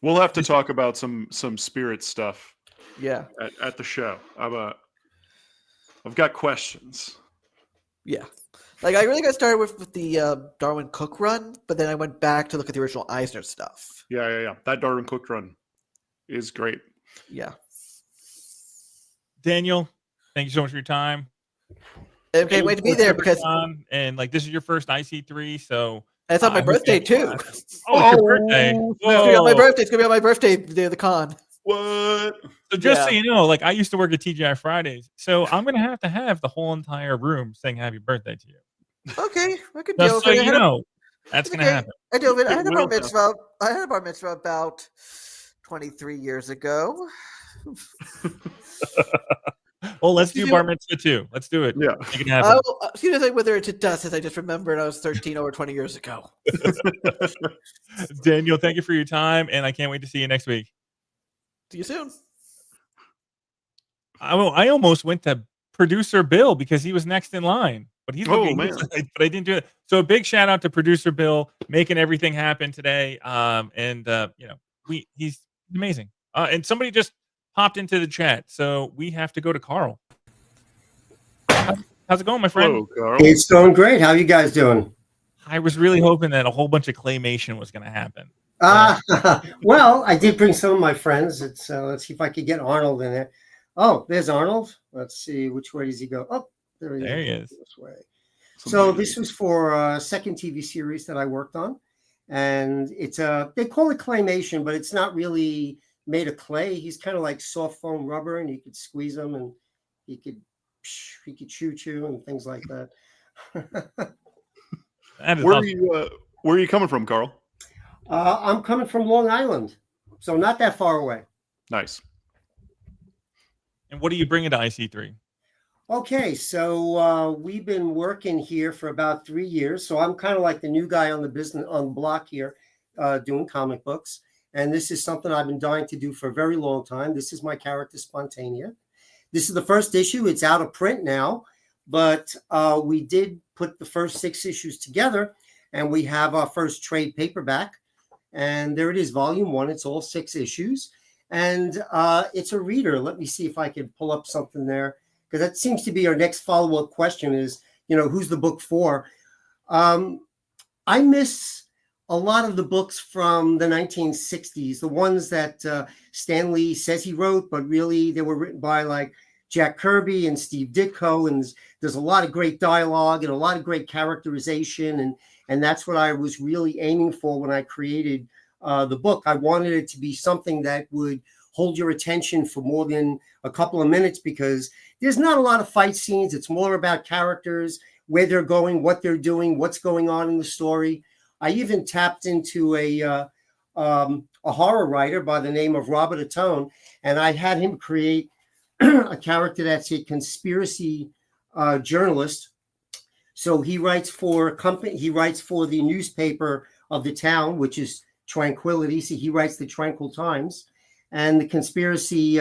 We'll have to talk about some Spirit stuff. Yeah. At the show. I've got questions. Yeah. Like I really got started with the Darwin Cook run, but then I went back to look at the original Eisner stuff. Yeah. That Darwin Cook run is great. Yeah. Daniel, thank you so much for your time. I can't wait to be there because this is your first IC3, so it's on my birthday too. Oh, it's your birthday. It's gonna be on my birthday. It's gonna be on my birthday, the day of the con. What? So just so you know, like I used to work at TGI Fridays, so I'm gonna have the whole entire room saying happy birthday to you. Okay, I could deal with it. You know, that's gonna happen. I deal with it. I had a bar mitzvah about 23 years ago. Well, let's do bar mitzvah too. Let's do it. Yeah, make it happen. Excuse me, whether it's a dust, as I just remembered, I was 13 over 20 years ago. Daniel, thank you for your time, and I can't wait to see you next week. See you soon. I almost went to producer Bill because he was next in line, but he's looking. Man. But I didn't do it. So a big shout out to producer Bill making everything happen today. He's amazing. And somebody just popped into the chat, so we have to go to Carl. How's it going, my friend? Hello, Carl. It's going great. How you guys doing? I was really hoping that a whole bunch of claymation was going to happen. Well, I did bring some of my friends. Let's see if I could get Arnold in there. Oh, there's Arnold. Let's see, which way does he go? Oh, there he is. This way. So this was for a second TV series that I worked on, and it's they call it claymation, but it's not really made of clay. He's kind of like soft foam rubber, and you could squeeze him, and he could shoot you and things like that. Where are you coming from, Carl? I'm coming from Long Island, so not that far away. Nice. And what do you bring into IC3? Okay, so we've been working here for about 3 years. So I'm kind of like the new guy on the block here, doing comic books. And this is something I've been dying to do for a very long time. This is my character Spontanea. This is the first issue. It's out of print now, but we did put the first 6 issues together, and we have our first trade paperback. And there it is, volume 1. It's all 6 issues, and it's a reader. Let me see if I can pull up something there, because that seems to be our next follow-up question is, who's the book for? I miss a lot of the books from the 1960s, the ones that Stan Lee says he wrote, but really they were written by like Jack Kirby and Steve Ditko, and there's a lot of great dialogue and a lot of great characterization, and that's what I was really aiming for when I created the book. I wanted it to be something that would hold your attention for more than a couple of minutes, because there's not a lot of fight scenes. It's more about characters, where they're going, what they're doing, what's going on in the story. I even tapped into a horror writer by the name of Robert Atone, and I had him create a character that's a conspiracy journalist. So he writes for a company. He writes for the newspaper of the town, which is Tranquility. So he writes the Tranquil Times, and the conspiracy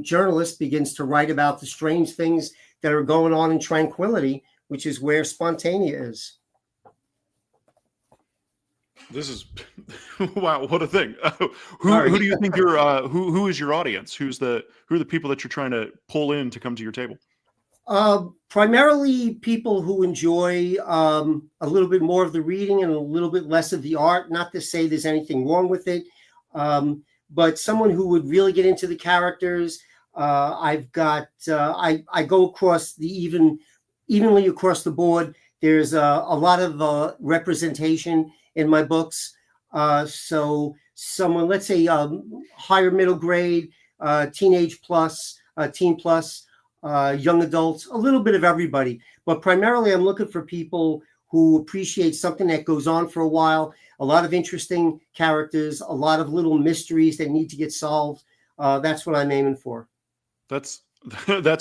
journalist begins to write about the strange things that are going on in Tranquility, which is where Spontanea is. This is wow, what a thing. Who do you think who is your audience? Who are the people that you're trying to pull in to come to your table? Primarily people who enjoy a little bit more of the reading and a little bit less of the art. Not to say there's anything wrong with it, but someone who would really get into the characters. I've got I go across the evenly across the board. There's a lot of representation in my books. So someone, let's say higher middle grade, teenage plus, teen plus, young adults, a little bit of everybody. But primarily I'm looking for people who appreciate something that goes on for a while, a lot of interesting characters, a lot of little mysteries that need to get solved. That's what I'm aiming for. That's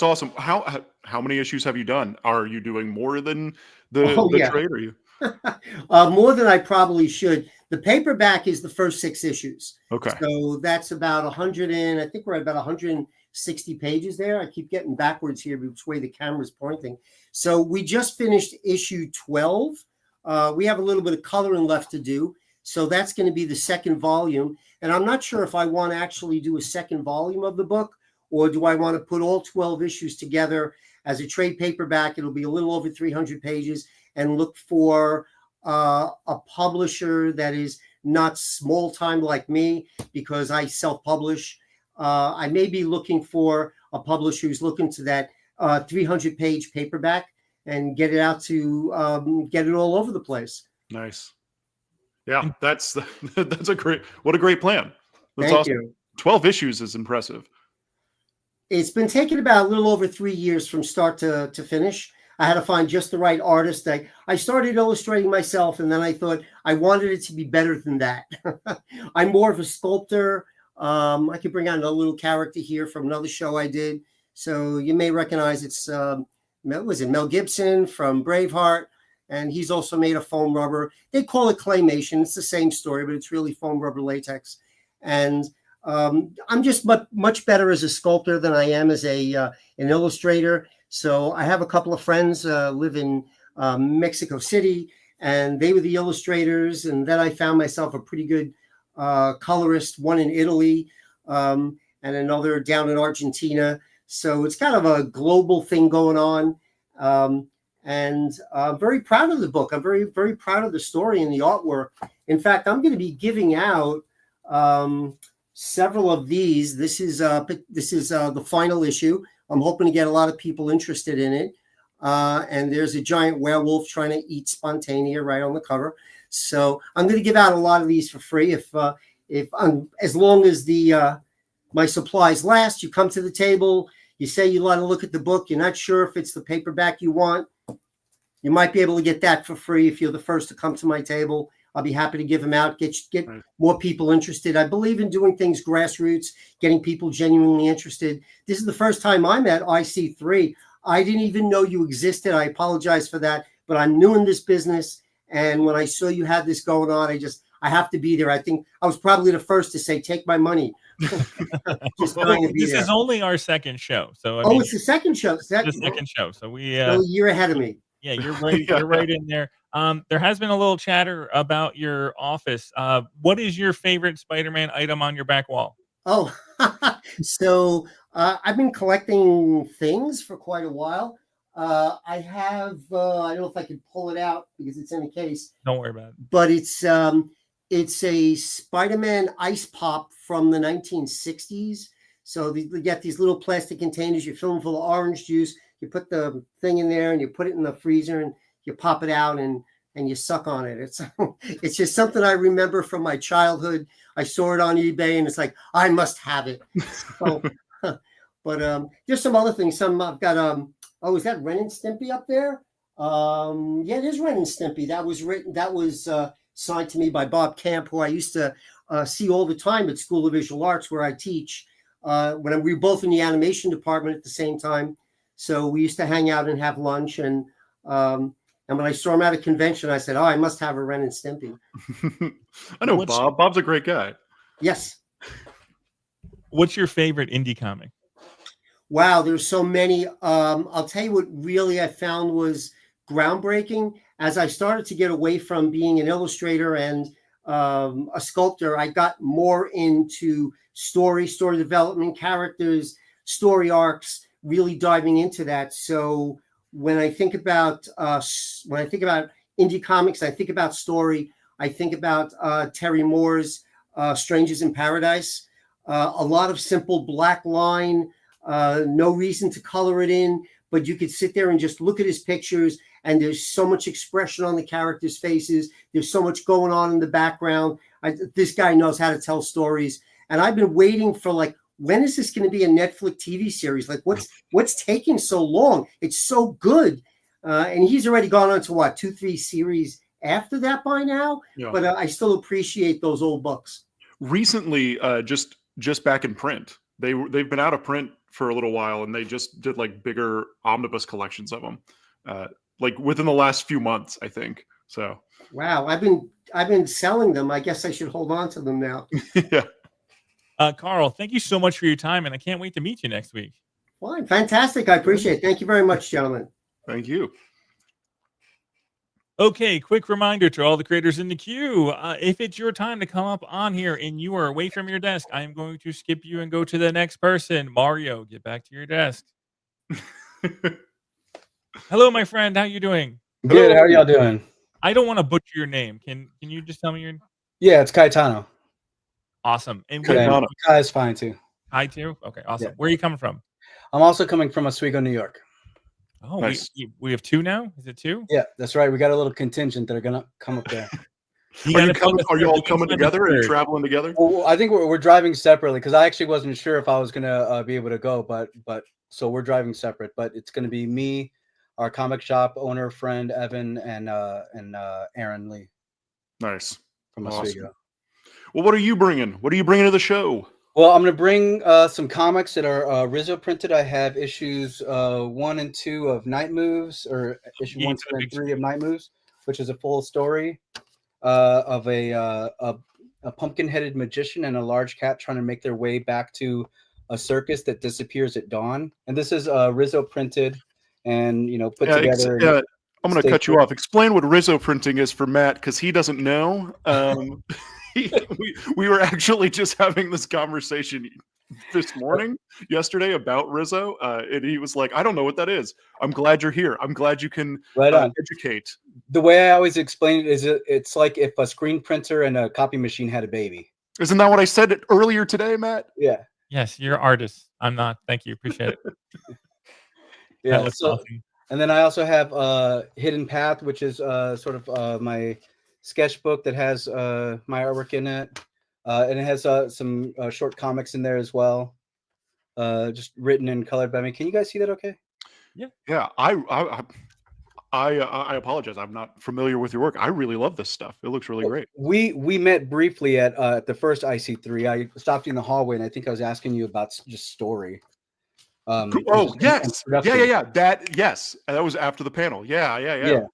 awesome. How many issues have you done? Are you doing more than the trade? Are you? More than I probably should. The paperback is the first 6 issues. Okay. So that's about 100 and I think we're at about 160 pages there. I keep getting backwards here which way the camera's pointing. So we just finished issue 12. We have a little bit of coloring left to do. So that's going to be the second volume. And I'm not sure if I want to actually do a second volume of the book, or do I want to put all 12 issues together as a trade paperback. It'll be a little over 300 pages, and look for a publisher that is not small time like me, because I self-publish. I may be looking for a publisher who's looking to that 300-page paperback and get it out to get it all over the place. Nice. Yeah, that's a great plan. That's Thank awesome. you. 12 issues is impressive. It's been taking about a little over 3 years from start to finish. I had to find just the right artist. I started illustrating myself, and then I thought I wanted it to be better than that. I'm more of a sculptor. I could bring out a little character here from another show I did. So you may recognize it's, Mel Gibson from Braveheart, and he's also made of foam rubber. They call it claymation. It's the same story, but it's really foam rubber latex. And I'm just much better as a sculptor than I am as an illustrator. So I have a couple of friends live in Mexico City, and they were the illustrators. And then I found myself a pretty good colorist, one in Italy and another down in Argentina. So it's kind of a global thing going on. And I'm very proud of the book. I'm very, very proud of the story and the artwork. In fact, I'm going to be giving out several of these. This is the final issue. I'm hoping to get a lot of people interested in it. And there's a giant werewolf trying to eat Spontanea right on the cover. So I'm going to give out a lot of these for free if as long as my supplies last. You come to the table, you say you want to look at the book, you're not sure if it's the paperback you want, you might be able to get that for free if you're the first to come to my table. I'll be happy to give them out, get more people interested. I believe in doing things grassroots, getting people genuinely interested. This is the first time I'm at IC3. I didn't even know you existed. I apologize for that, but I'm new in this business. And when I saw you had this going on, I have to be there. I think I was probably the first to say, take my money. This is only our second show. So it's the second show. Second show. So we a year ahead of me. Yeah, you're right. You're right in there. There has been a little chatter about your office. What is your favorite Spider-Man item on your back wall? Oh, so I've been collecting things for quite a while. I have, I don't know if I can pull it out because it's in a case. Don't worry about it. But it's a Spider-Man ice pop from the 1960s. So you get these little plastic containers. You fill them full of orange juice. You put the thing in there and you put it in the freezer and you pop it out and you suck on it. It's just something I remember from my childhood. I saw it on eBay and it's like, I must have it. So, but there's some other things. I've got is that Ren and Stimpy up there? Yeah, it is Ren and Stimpy. That was signed to me by Bob Camp, who I used to see all the time at School of Visual Arts where I teach. When we were both in the animation department at the same time. So we used to hang out and have lunch. And when I saw him at a convention, I said, I must have a Ren and Stimpy. I know Bob. Bob's a great guy. Yes. What's your favorite indie comic? Wow, there's so many. I'll tell you what really I found was groundbreaking. As I started to get away from being an illustrator and a sculptor, I got more into story development, characters, story arcs, really diving into that. So when I think about indie comics, I think about story. I think about Terry Moore's Strangers in Paradise. A lot of simple black line, no reason to color it in, but you could sit there and just look at his pictures and there's so much expression on the characters' faces. There's so much going on in the background. This guy knows how to tell stories. And I've been waiting for when is this going to be a Netflix TV series? What's taking so long? It's so good. And he's already gone on to 2-3 series after that by now. Yeah. But I still appreciate those old books. Recently, just back in print, they've been out of print for a little while, and they just did bigger omnibus collections of them, within the last few months, I think. So wow, I've been selling them. I guess I should hold on to them now. Yeah. Carl, thank you so much for your time, and I can't wait to meet you next week. Fine, fantastic. I appreciate it. Thank you very much, gentlemen. Thank you. Okay, quick reminder to all the creators in the queue. If it's your time to come up on here and you are away from your desk, I am going to skip you and go to the next person. Mario, get back to your desk. Hello, my friend. How you doing? Good. How are y'all doing? I don't want to butcher your name. Can you just tell me your name? Yeah, it's Cayetano. Awesome. And Kai is fine too. Kai too? Okay, awesome. Yeah. Where are you coming from? I'm also coming from Oswego, New York. Oh, nice. we have 2 now? Is it 2? Yeah, that's right. We got a little contingent that are gonna come up there. Are you all coming together and traveling together? Well, I think we're driving separately because I actually wasn't sure if I was gonna be able to go, but so we're driving separate. But it's gonna be me, our comic shop owner friend Evan, and Aaron Lee. Nice. From Oswego. Well, what are you bringing? What are you bringing to the show? Well, I'm going to bring some comics that are Rizzo printed. I have issues 1 and 2 of Night Moves, or issue 1, 2, and 3 of Night Moves, which is a full story of a pumpkin-headed magician and a large cat trying to make their way back to a circus that disappears at dawn. And this is Rizzo printed and put together. I'm going to cut you off. Explain what Rizzo printing is for Matt, because he doesn't know. We were actually just having this conversation yesterday about Rizzo, and he was like, I don't know what that is. I'm glad you're here. I'm glad you can educate. The way I always explain it is it's like if a screen printer and a copy machine had a baby. Isn't that what I said earlier today, Matt? Yeah. Yes, you're artist. I'm not. Thank you. Appreciate it. Yeah. Awesome. And then I also have Hidden Path, which is sort of my sketchbook that has my artwork in it, and it has some short comics in there as well, just written and colored by me. Can you guys see that okay? Yeah. I I apologize. I'm not familiar with your work. I really love this stuff. It looks really great. We met briefly at the first IC3. I stopped you in the hallway, and I think I was asking you about just story. Oh yes, yeah. That was after the panel. Yeah.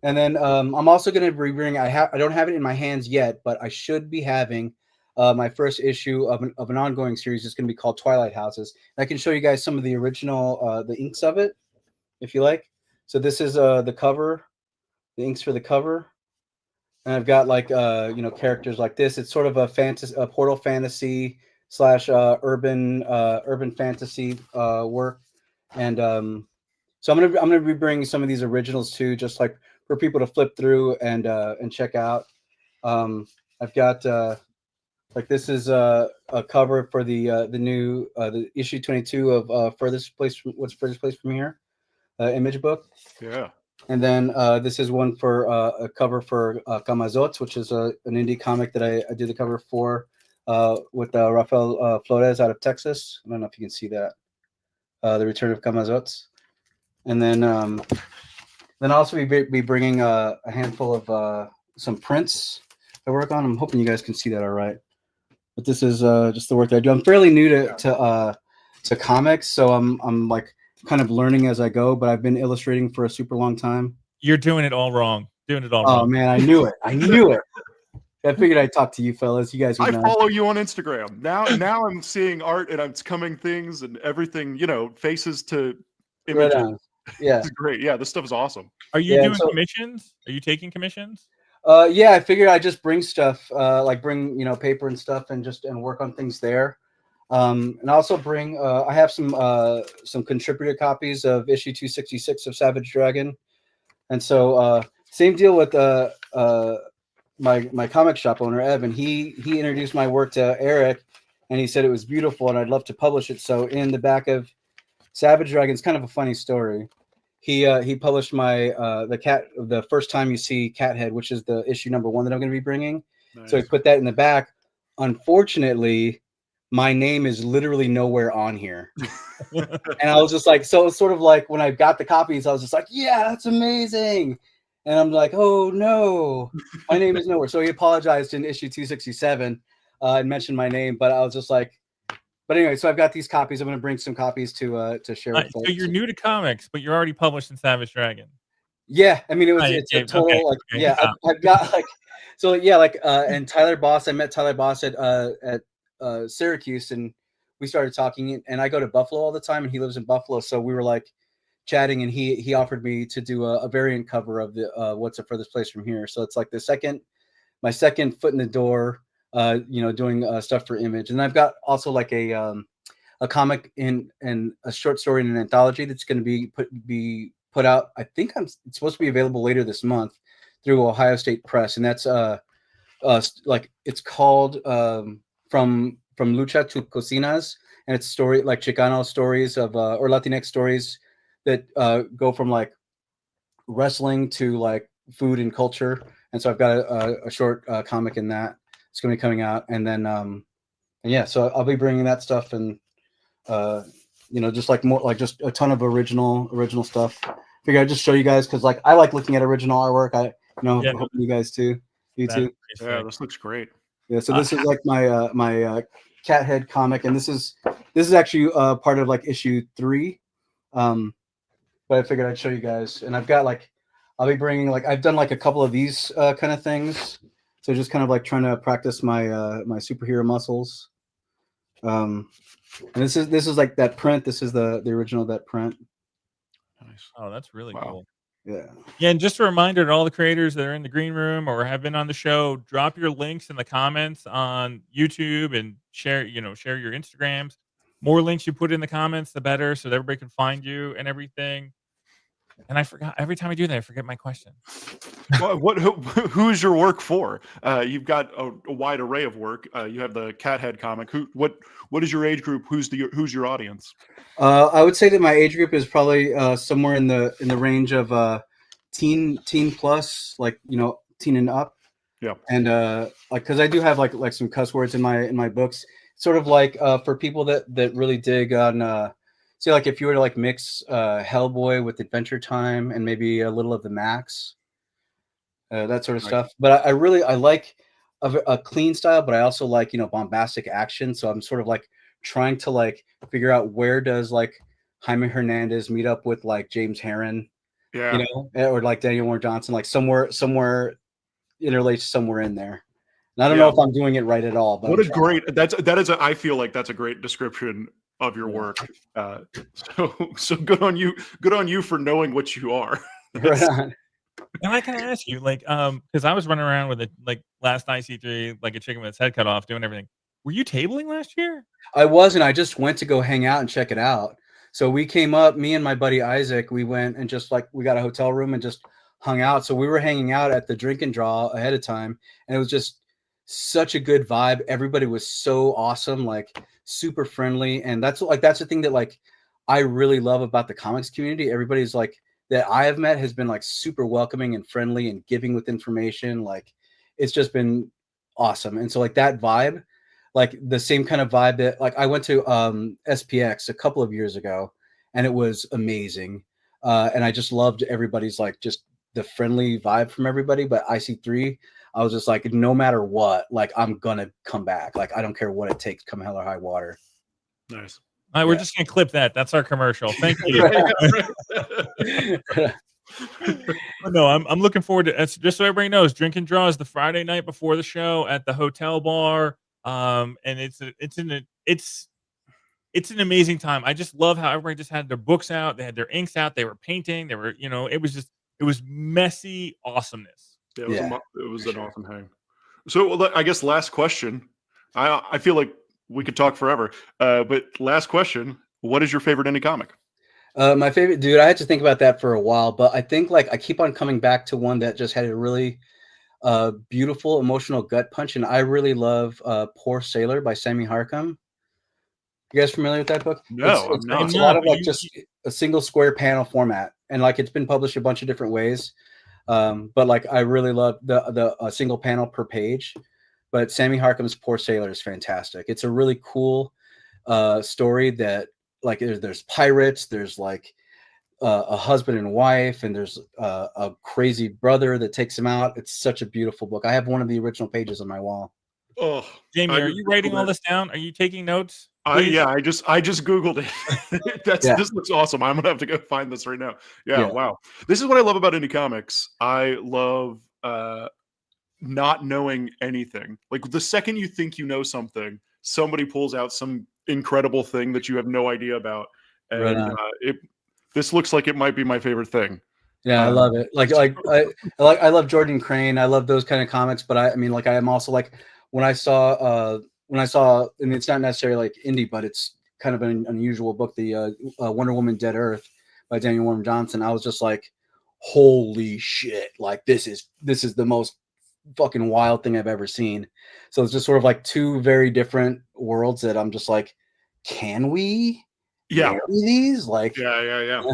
And then I'm also going to be bringing. I don't have it in my hands yet, but I should be having my first issue of an ongoing series. It's going to be called Twilight Houses. And I can show you guys some of the original the inks of it, if you like. So this is the cover, the inks for the cover, and I've got like characters like this. It's sort of a portal fantasy / urban fantasy work, and so I'm gonna be bringing some of these originals too, just like for people to flip through and check out. I've got like this is a cover for the new the issue 22 of What's Furthest Place from Here. Image book. Yeah. And then this is one for a cover for Camazotz, which is an indie comic that I did the cover for with Rafael Flores out of Texas. I don't know if you can see that. The Return of Camazotz. And then I'll also be bringing a handful of some prints I work on. I'm hoping you guys can see that all right. But this is just the work that I do. I'm fairly new to comics, so I'm like kind of learning as I go, but I've been illustrating for a super long time. You're doing it all wrong. Oh man, I knew it. I figured I'd talk to you fellas. You guys would know. I follow you on Instagram. Now I'm seeing art and it's coming things and everything, faces to images. Right on. Yeah. It's great. Yeah, this stuff is awesome. Are you doing commissions? Are you taking commissions? Yeah, I figured I'd just bring stuff, like bring paper and stuff and work on things there. And also bring I have some contributor copies of issue 266 of Savage Dragon, and so same deal with my comic shop owner Evan. He introduced my work to Eric, and he said it was beautiful and I'd love to publish it. So in the back of Savage Dragon, it's kind of a funny story. He published my the First Time You See Cathead, which is the issue #1 that I'm going to be bringing. Nice. So he put that in the back. Unfortunately, my name is literally nowhere on here. And I was just like, so it's sort of like when I got the copies, I was just like, yeah, that's amazing. And I'm like, oh no, my name is nowhere. So he apologized in issue 267 and mentioned my name, but I was just like, but anyway, so I've got these copies. I'm going to bring some copies to share with folks. So you're new to comics, but you're already published in Savage Dragon. Yeah, I mean, it's a total I've got like, so yeah, like and Tyler Boss. I met Tyler Boss at Syracuse, and we started talking. And I go to Buffalo all the time, and he lives in Buffalo, so we were like chatting, and he offered me to do a variant cover of the What's the Furthest Place from Here. So it's like my second foot in the door. Doing stuff for Image, and I've got also like a comic and a short story in an anthology that's going to be put out. I think it's supposed to be available later this month through Ohio State Press, and that's like it's called From Lucha to Cocinas, and it's story like Chicano stories of or Latinx stories that go from like wrestling to like food and culture, and so I've got a short comic in that. It's going to be coming out, and then so I'll be bringing that stuff, and just like more like just a ton of original stuff. Figure I'd just show you guys because like I like looking at original artwork. Hope you guys too. You too. Yeah, this looks great. Yeah, so this is like my my Cathead comic, and this is actually part of like issue 3. But I figured I'd show you guys, and I've got like I'll be bringing like I've done like a couple of these kind of things. So just kind of like trying to practice my my superhero muscles. And this is like that print. This is the original of that print. Nice. Oh, that's really cool. Yeah. Yeah, and just a reminder to all the creators that are in the green room or have been on the show, drop your links in the comments on YouTube and share your Instagrams. More links you put in the comments, the better, so that everybody can find you and everything. And I forgot every time I do that, I forget my question. Well, who's your work for? You've got a wide array of work. You have the Cathead comic. What is your age group? Who's your audience? I would say that my age group is probably somewhere in the range of teen plus, like teen and up. Yeah. And like because I do have like some cuss words in my books. Sort of like for people that really dig on see, like if you were to like mix Hellboy with Adventure Time and maybe a little of the Max, that sort of stuff. But I really like a clean style, but I also like, you know, bombastic action. So I'm sort of like trying to like figure out where does like Jaime Hernandez meet up with like James Herron, Yeah, you know, or like Daniel Warren Johnson, like somewhere interlaced somewhere in there. And I don't know if I'm doing it right at all. But what a great I feel like that's a great description of your work. So good on you. Good on you for knowing what you are. Right on. And I can ask you, like, because I was running around with it, like last IC3, like a chicken with its head cut off, doing everything. Were you tabling last year? I wasn't. I just went to go hang out and check it out. So we came up, me and my buddy Isaac, we went and just like we got a hotel room and just hung out. So we were hanging out at the drink and draw ahead of time, and it was just such a good vibe. Everybody was so awesome, like super friendly, and that's the thing that like I really love about the comics community. Everybody's like that I have met has been like super welcoming and friendly and giving with information. Like it's just been awesome. And so like that vibe, like the same kind of vibe that like I went to SPX a couple of years ago, and it was amazing. And I just loved everybody's like just the friendly vibe from everybody. But IC3, I was just like, no matter what, like I'm gonna come back. Like I don't care what it takes, come hell or high water. Nice. All right, we're just gonna clip that. That's our commercial. Thank you. No, I'm looking forward to. Just so everybody knows, Drink and Draw is the Friday night before the show at the hotel bar. And it's an amazing time. I just love how everybody just had their books out, they had their inks out, they were painting, they were, you know, it was messy awesomeness. Yeah, it was an awesome hang. So I guess last question. I feel like we could talk forever, but last question: what is your favorite indie comic? My favorite, dude, I had to think about that for a while, but I think like I keep on coming back to one that just had a really beautiful emotional gut punch, and I really love Poor Sailor by Sammy Harcum. You guys familiar with that book? No, it's a lot of like just a single square panel format, and like it's been published a bunch of different ways. But like I really love the single panel per page. But Sammy Harcum's Poor Sailor is fantastic. It's a really cool story that like there's pirates, there's like a husband and wife, and there's a crazy brother that takes him out. It's such a beautiful book. I have one of the original pages on my wall. Oh, Jamie, are you writing all this down? Are you taking notes? Yeah, I just Googled it. This looks awesome. I'm gonna have to go find this right now. Yeah, wow. This is what I love about indie comics. I love not knowing anything. Like the second you think you know something, somebody pulls out some incredible thing that you have no idea about, and this looks like it might be my favorite thing. Yeah, I love it. I love Jordan Crane. I love those kind of comics. But I mean, like I am also like when I saw, and it's not necessarily like indie, but it's kind of an unusual book, the Wonder Woman Dead Earth by Daniel Warren Johnson. I was just like, holy shit! Like this is the most fucking wild thing I've ever seen. So it's just sort of like two very different worlds that I'm just like, can we? Yeah. These like yeah.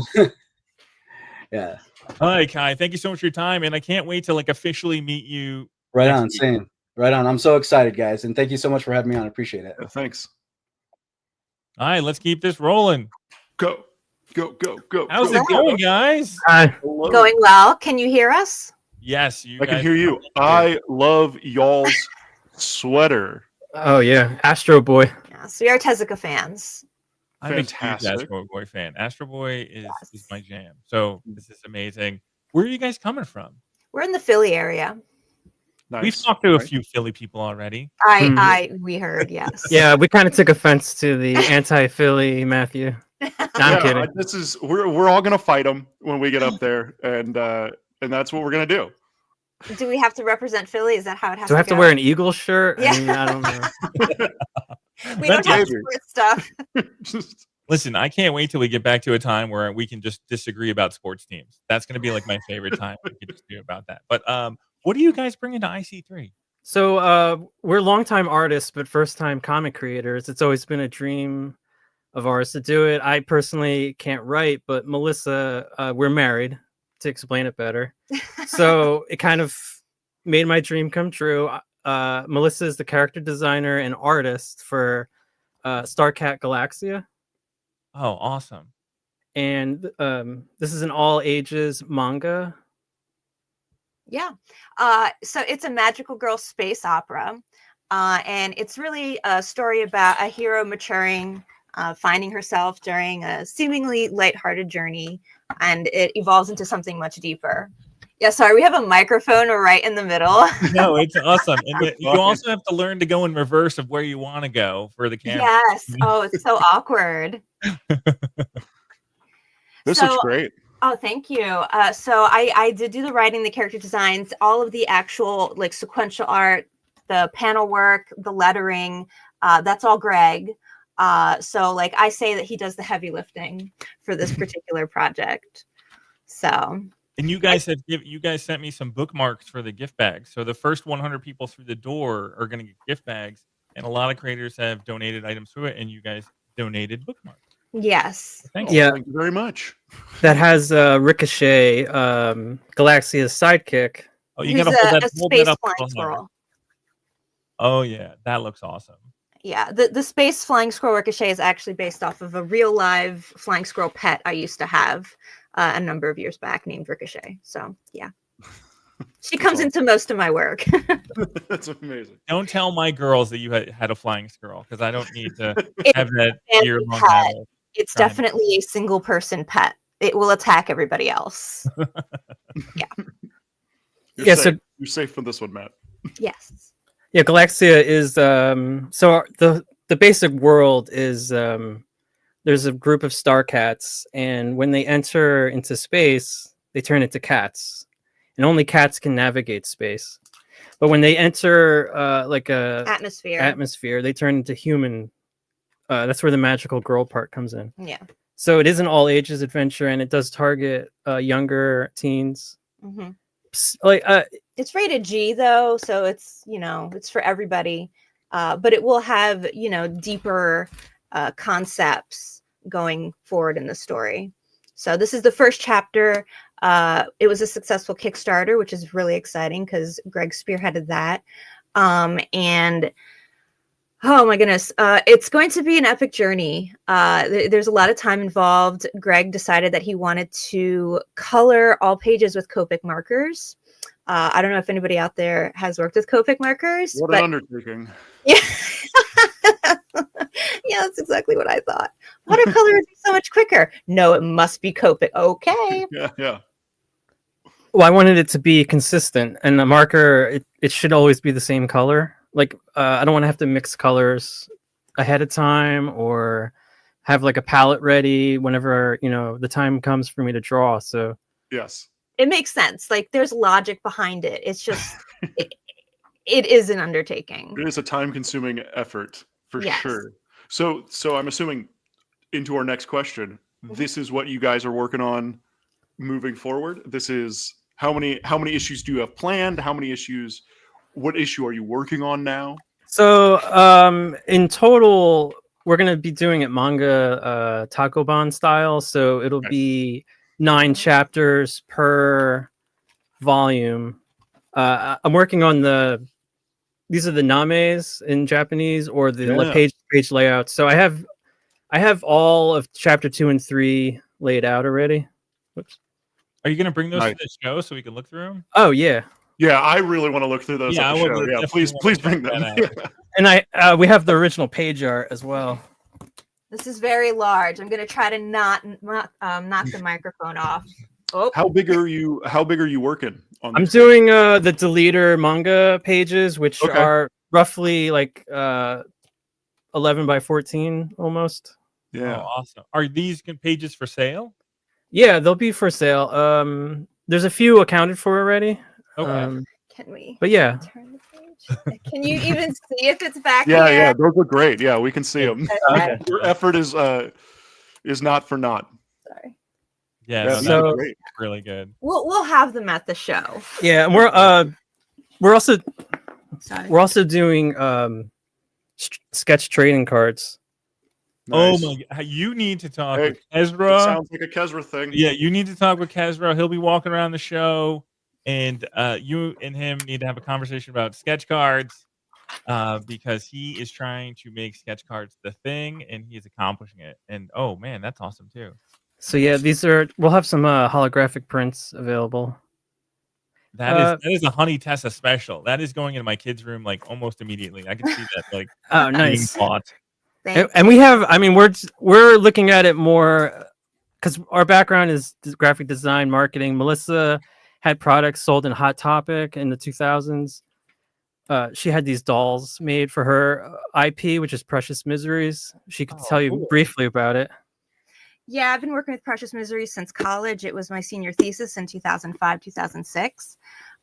Yeah. All right, Kai. Thank you so much for your time, and I can't wait to like officially meet you. Right on, same. Right on. I'm so excited, guys, and thank you so much for having me on. I appreciate it. Thanks. All right, let's keep this rolling. Go. How's it going, guys? Hi. Going well. Can you hear us? Yes, I can hear you. I love y'all's sweater. Oh yeah, Astro Boy. Yes, we are Tezuka fans. I'm a huge Astro Boy fan. Astro Boy is my jam. So this is amazing. Where are you guys coming from? We're in the Philly area. Nice. We've talked to a few Philly people already. We heard, yes. Yeah, we kind of took offense to the anti-Philly Matthew. No, I'm kidding. We're all gonna fight them when we get up there, and that's what we're gonna do. Do we have to represent Philly? Is that how it has to go? Do I have to wear an Eagles shirt? Yeah. I mean, I don't know. We don't have sports stuff. Listen, I can't wait till we get back to a time where we can just disagree about sports teams. That's going to be like my favorite time we can just do about that. But what do you guys bring into IC3? So we're longtime artists, but first-time comic creators. It's always been a dream of ours to do it. I personally can't write, but Melissa, we're married, to explain it better. So it kind of made my dream come true. Melissa is the character designer and artist for Starcat Galaxia. Oh, awesome. And this is an all ages manga. Yeah. So it's a magical girl space opera. And it's really a story about a hero maturing, finding herself during a seemingly lighthearted journey, and it evolves into something much deeper. Yeah, sorry, we have a microphone right in the middle. No, it's awesome. And you also have to learn to go in reverse of where you want to go for the camera. Yes. Oh, it's so awkward. This looks great. Oh, thank you. So I did do the writing, the character designs, all of the actual like sequential art, the panel work, the lettering. That's all Greg. So like I say that he does the heavy lifting for this particular project. So. And you guys sent me some bookmarks for the gift bags. So the first 100 people through the door are going to get gift bags, and a lot of creators have donated items to it, and you guys donated bookmarks. Yes. Thanks. Yeah. Thank you very much. That has Ricochet, Galaxia's sidekick. Oh, you got to hold that space up. flying squirrel. Oh yeah, that looks awesome. Yeah, the space flying squirrel Ricochet is actually based off of a real live flying squirrel pet I used to have a number of years back named Ricochet. So yeah, she comes into most of my work. That's amazing. Don't tell my girls that you had a flying squirrel, because I don't need to It's have that a year-long pet. battle. It's definitely a single person pet. It will attack everybody else. You're safe. You're safe from this one, Matt. Yes. Yeah, Galaxia is so the basic world is there's a group of star cats, and when they enter into space, they turn into cats, and only cats can navigate space. But when they enter like a atmosphere, they turn into human. That's where the magical girl part comes in. Yeah. So it is an all ages adventure, and it does target younger teens. Mm-hmm. Like it's rated G though, so it's it's for everybody. But it will have deeper concepts going forward in the story. So this is the first chapter. It was a successful Kickstarter, which is really exciting because Greg spearheaded that. And oh my goodness, it's going to be an epic journey. There's a lot of time involved. Greg decided that he wanted to color all pages with Copic markers. I don't know if anybody out there has worked with Copic markers. What an undertaking. Yeah. Yeah, that's exactly what I thought. Watercolor would be so much quicker. No, it must be Copic. Okay. Yeah. Well, I wanted it to be consistent, and the marker it should always be the same color. Like I don't want to have to mix colors ahead of time or have like a palette ready whenever the time comes for me to draw. So yes, it makes sense. Like there's logic behind it. It's just it is an undertaking. It is a time-consuming effort for Yes. sure. So I'm assuming into our next question. This is what you guys are working on moving forward. This is how many issues do you have planned? How many issues? What issue are you working on now? So in total, we're gonna be doing it manga Takoban style. So it'll be 9 chapters per volume. I'm working on these are the names in Japanese or the page layouts. So I have all of chapter 2 and 3 laid out already. Whoops. Are you going to bring those to the show so we can look through them? Oh yeah. Yeah, I really want to look through those. Yeah, at the I would show. Yeah, definitely please bring them. that out. And we have the original page art as well. This is very large. I'm gonna try to knock the microphone off. Oh. How big are you working on? I'm this? doing the deleter manga pages, which are roughly like 11 by 14 almost. Yeah. Oh, awesome. Are these pages for sale? Yeah, they'll be for sale. There's a few accounted for already. Okay. Can we? But yeah. Turn the page? Can you even see if it's back Yeah, here? yeah, those look great. Yeah, we can see them. Okay. Your effort is not for naught. Sorry. Yeah, Yeah, no, so- that's great. Really good. We'll have them at the show. Yeah, and we're also doing sketch trading cards. Oh Nice. my god, you need to talk Hey, with Ezra. It sounds like a Kezra thing. Yeah, you need to talk with Kezra. He'll be walking around the show, and you and him need to have a conversation about sketch cards. because he is trying to make sketch cards the thing, and he is accomplishing it. And oh man, that's awesome too. So yeah, we'll have some holographic prints available. That is a Honey Tessa special. That is going into my kid's room like almost immediately. I can see that like oh being nice. bought. And we have, I mean, we're looking at it more because our background is graphic design, marketing. Melissa had products sold in Hot Topic in the 2000s. She had these dolls made for her IP, which is Precious Miseries. She could tell you briefly about it. Yeah, I've been working with Precious Miseries since college. It was my senior thesis in 2005, 2006.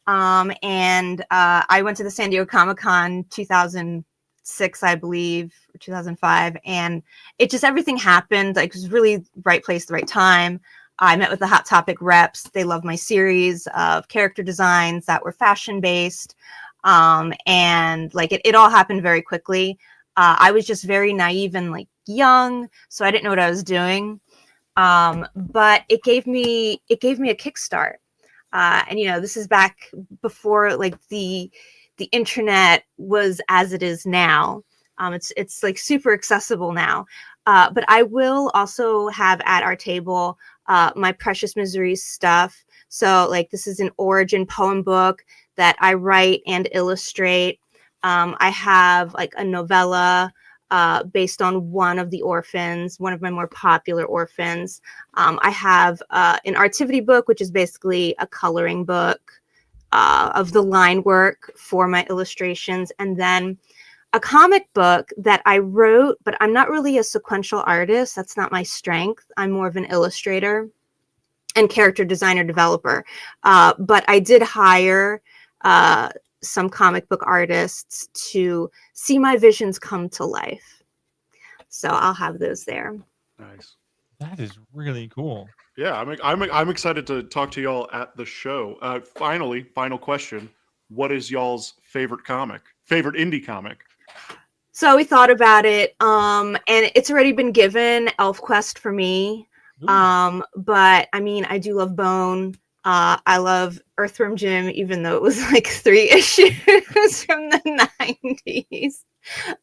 And I went to the San Diego Comic-Con 2006, I believe, or 2005. And it just, everything happened. Like, it was really right place, the right time. I met with the Hot Topic reps. They loved my series of character designs that were fashion-based. And like, it all happened very quickly. I was just very naive and like young, so I didn't know what I was doing. But it gave me a kickstart. And you know, this is back before like the internet was as it is now. It's like super accessible now. But I will also have at our table my Precious Miseries stuff. So like, this is an origin poem book that I write and illustrate. I have like a novella based on one of the orphans, one of my more popular orphans. I have an artivity book, which is basically a coloring book of the line work for my illustrations. And then a comic book that I wrote, but I'm not really a sequential artist. That's not my strength. I'm more of an illustrator and character designer developer. But I did hire some comic book artists to see my visions come to life. So I'll have those there. Nice. That is really cool. Yeah, I'm excited to talk to y'all at the show. Final question: what is y'all's favorite indie comic? So we thought about it, and it's already been given, ElfQuest for me. But I mean, I do love Bone. I love Earthworm Jim, even though it was like 3 issues from the 90s.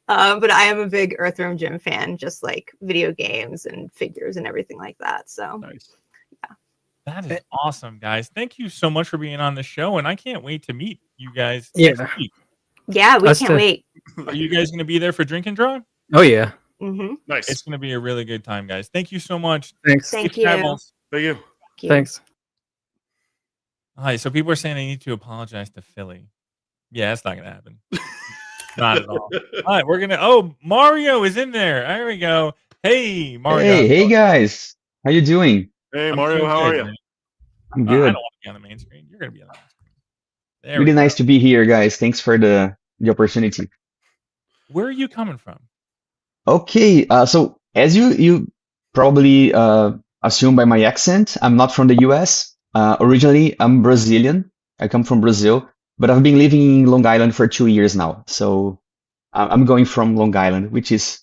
But I am a big Earthworm Jim fan, just like video games and figures and everything like that. So nice. Yeah. That is awesome, guys. Thank you so much for being on the show, and I can't wait to meet you guys next week. Yeah, we can't wait. Are you guys going to be there for Drink and Draw? Oh yeah. Mm-hmm. Nice. It's going to be a really good time, guys. Thank you so much. Thanks. Thank you. Thank you. Thanks. Hi. So people are saying I need to apologize to Philly. Yeah, that's not going to happen. Not at all. All right, we're gonna. Oh, Mario is in there. There we go. Hey, Mario. Hey guys, how you doing? Hey, Mario, how are you? I'm I good. don't want to be on the main screen. You're gonna be on the main screen. There Really we nice to be here, guys. Thanks for the opportunity. Where are you coming from? Okay, so as you probably assume by my accent, I'm not from the U.S. Originally, I'm Brazilian. I come from Brazil, but I've been living in Long Island for 2 years now. So I'm going from Long Island, which is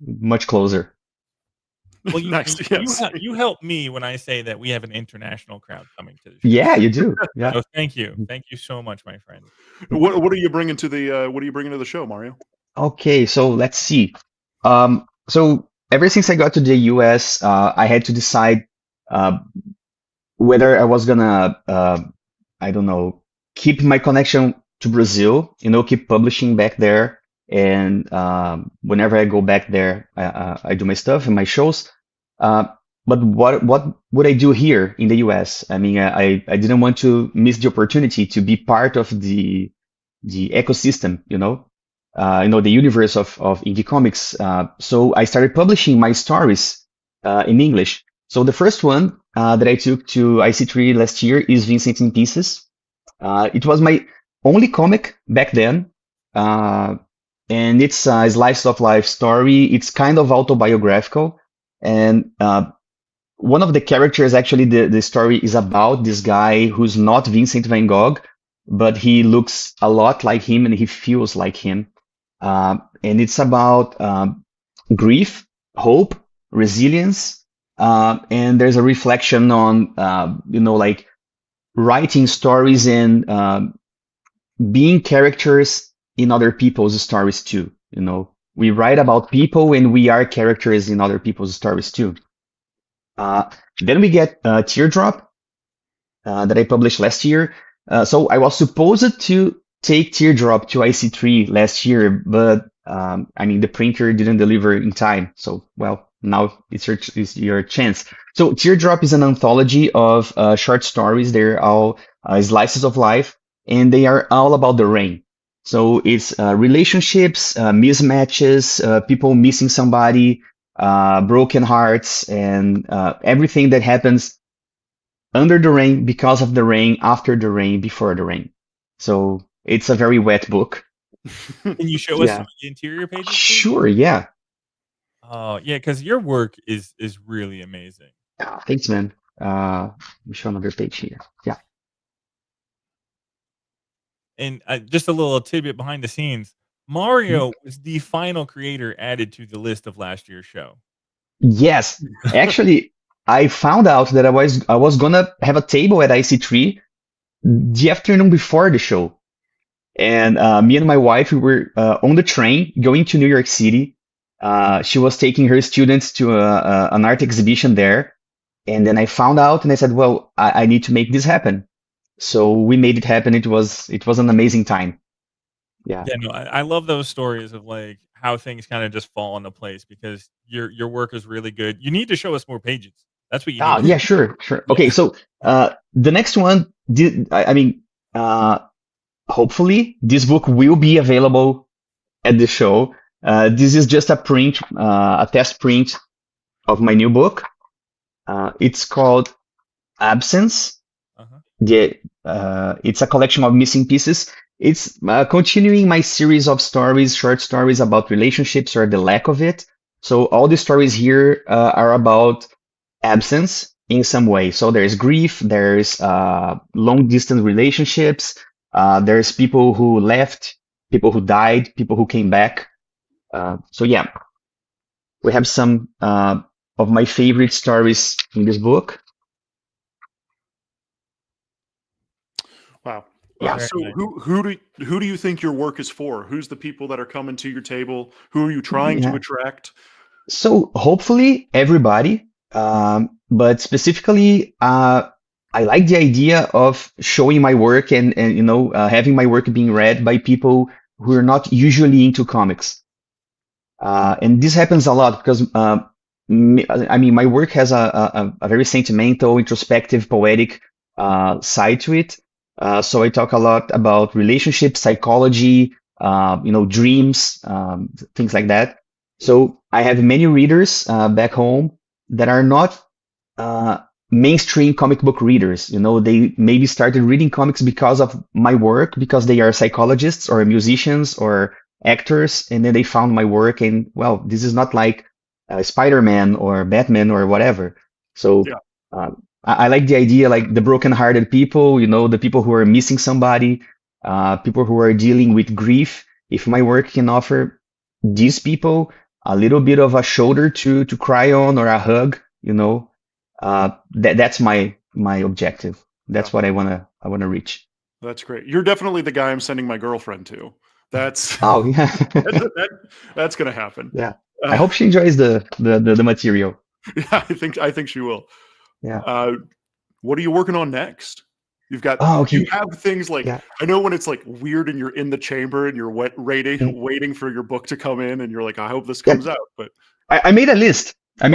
much closer. Well, Nice, yes. you help me when I say that we have an international crowd coming to the show. Yeah, you do. Yeah. So thank you so much, my friend. What are you bringing to the show, Mario? Okay, so let's see. So ever since I got to the US, I had to decide whether I was gonna, I don't know, keep my connection to Brazil, keep publishing back there. And whenever I go back there, I do my stuff and my shows. But what would I do here in the US? I mean, I didn't want to miss the opportunity to be part of the ecosystem, the universe of indie comics. So I started publishing my stories in English. So the first one that I took to IC3 last year is Vincent in Pieces. It was my only comic back then. And it's a slice of life story. It's kind of autobiographical. And one of the characters, actually, the story is about this guy who's not Vincent van Gogh, but he looks a lot like him and he feels like him. And it's about grief, hope, resilience. And there's a reflection on, like writing stories and being characters in other people's stories too. We write about people and we are characters in other people's stories too. Then we get Teardrop that I published last year. So I was supposed to take Teardrop to IC3 last year, but the printer didn't deliver in time. So, well, now it's your chance. So Teardrop is an anthology of short stories. They're all slices of life, and they are all about the rain. So it's relationships, mismatches, people missing somebody, broken hearts, and everything that happens under the rain, because of the rain, after the rain, before the rain. So it's a very wet book. Can you show us some of the interior pages, please? Sure, yeah. Oh, yeah, because your work is really amazing. Thanks, man. Let me show another page here. Yeah. And just a little tidbit behind the scenes. Mario was the final creator added to the list of last year's show. Yes. Actually, I found out that I was gonna have a table at IC3 the afternoon before the show. And me and my wife, we were on the train going to New York City. She was taking her students to an art exhibition there. And then I found out and I said, well, I need to make this happen. So we made it happen. It was an amazing time. Yeah. Yeah, no, I love those stories of like how things kind of just fall into place because your work is really good. You need to show us more pages. That's what you need. Yeah, sure. Okay, so the next one, hopefully this book will be available at the show. This is just a print, a test print of my new book. It's called Absence. It's a collection of missing pieces. It's continuing my series of stories, short stories about relationships or the lack of it. So all the stories here are about absence in some way. So there's grief, there's long distance relationships, there's people who left, people who died, people who came back. So yeah, we have some of my favorite stories in this book. Wow. Yeah. So who do you think your work is for? Who's the people that are coming to your table? Who are you trying to attract? So hopefully everybody, but specifically, I like the idea of showing my work and having my work being read by people who are not usually into comics. And this happens a lot because my work has a very sentimental, introspective, poetic side to it. So I talk a lot about relationships, psychology, dreams, things like that. So I have many readers back home that are not mainstream comic book readers. They maybe started reading comics because of my work, because they are psychologists or musicians or actors, and then they found my work and, well, this is not like Spider-Man or Batman or whatever. So I like the idea, like the broken-hearted people, the people who are missing somebody, people who are dealing with grief. If my work can offer these people a little bit of a shoulder to cry on or a hug, that's my objective. That's what I wanna reach. That's great. You're definitely the guy I'm sending my girlfriend to. That's that's gonna happen. Yeah. I hope she enjoys the material. Yeah, I think she will. Yeah. What are you working on next? You've got you have things like I know when it's like weird and you're in the chamber and you're waiting for your book to come in and you're like, I hope this comes out. But I made a list. I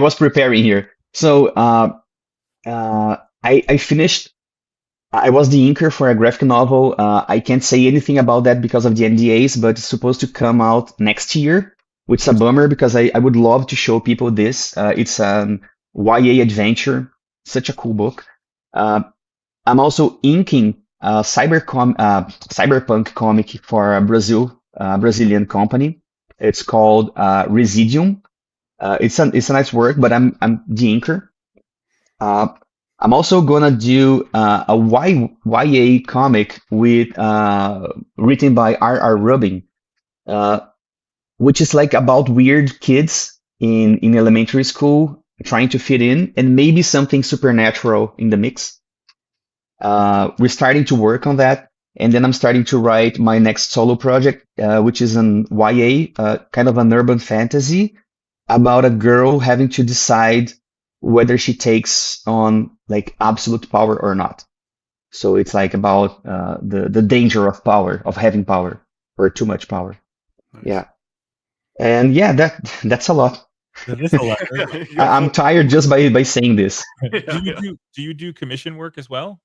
was preparing here. So I finished. I was the inker for a graphic novel. I can't say anything about that because of the NDAs, but it's supposed to come out next year, which is a bummer because I would love to show people this. It's an YA adventure, such a cool book. I'm also inking a cyberpunk comic for a Brazilian company. It's called Residium. It's a nice work, but I'm the inker. I'm also gonna do a YA comic with written by R.R. Rubin, which is like about weird kids in elementary school trying to fit in, and maybe something supernatural in the mix. We're starting to work on that, And then I'm starting to write my next solo project, which is an YA, kind of an urban fantasy about a girl having to decide whether she takes on like absolute power or not. So it's like about the danger of power, of having power or too much power. Nice. Yeah. And yeah, that's a lot. That is a lot. I'm tired just by saying this. Do you do commission work as well?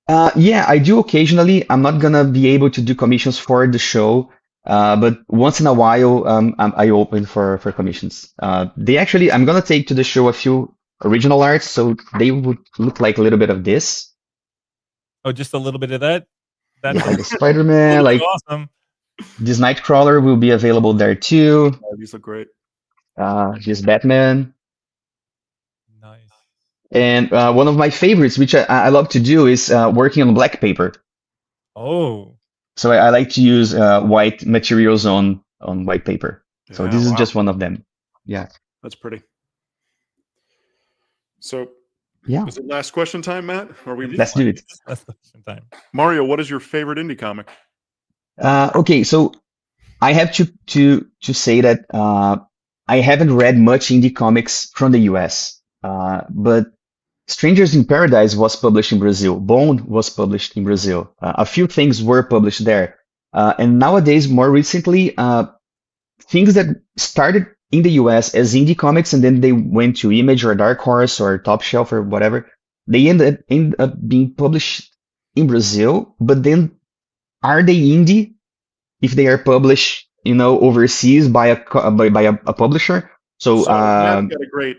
Yeah, I do occasionally. I'm not gonna be able to do commissions for the show, but once in a while, I open for commissions. I'm gonna take to the show a few original arts, so they would look like a little bit of this. Oh, just a little bit of that. That's Yeah, like a Spider-Man, like awesome. this Nightcrawler will be available there too. Oh, these look great. This Batman. Nice. And one of my favorites, which I love to do, is working on black paper. Oh. So I like to use white materials on white paper. So Yeah, this is wow. just one of them. Yeah. That's pretty. So, Yeah. is it last question time, Matt? Are we? Let's do it. Last question time. Mario, what is your favorite indie comic? Okay, so I have to say that I haven't read much indie comics from the US, but Strangers in Paradise was published in Brazil. Bone was published in Brazil. A few things were published there. And nowadays, more recently, things that started in the US as indie comics and then they went to Image or Dark Horse or Top Shelf or whatever, they end up being published in Brazil. But then are they indie if they are published, overseas by a publisher? So Matt's got a great.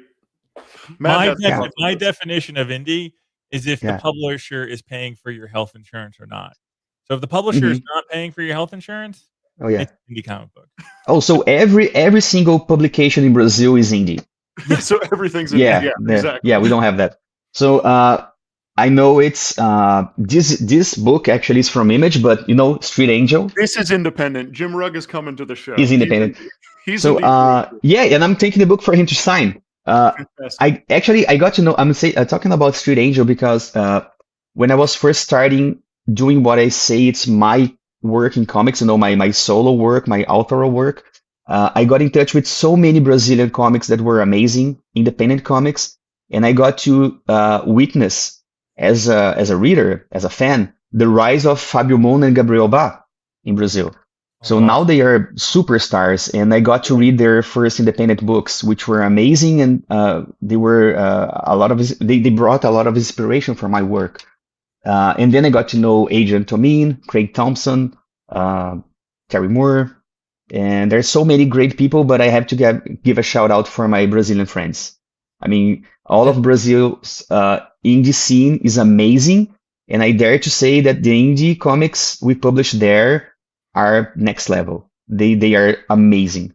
My definition of indie is if the Yeah. publisher is paying for your health insurance or not. So if the publisher is not paying for your health insurance, Oh yeah. it's an indie comic book. Oh, so every single publication in Brazil is indie. So everything's in Yeah, exactly. yeah, we don't have that. So I know it's this book actually is from Image, but Street Angel This is independent. Jim Rugg is coming to the show. is independent. He's So yeah, and I'm taking the book for him to sign. I got to know. Talking about Street Angel because when I was first starting doing what I say it's my work in comics, my solo work, my authorial work, I got in touch with so many Brazilian comics that were amazing, independent comics, and I got to witness as a reader, as a fan, the rise of Fábio Moon and Gabriel Bá in Brazil. So now they are superstars, and I got to read their first independent books, which were amazing, and they were they brought a lot of inspiration for my work. And then I got to know Adrian Tomine, Craig Thompson, Terry Moore, and there's so many great people, but I have to give a shout out for my Brazilian friends. I mean, all of Brazil's indie scene is amazing, and I dare to say that the indie comics we publish there are next level. They are amazing.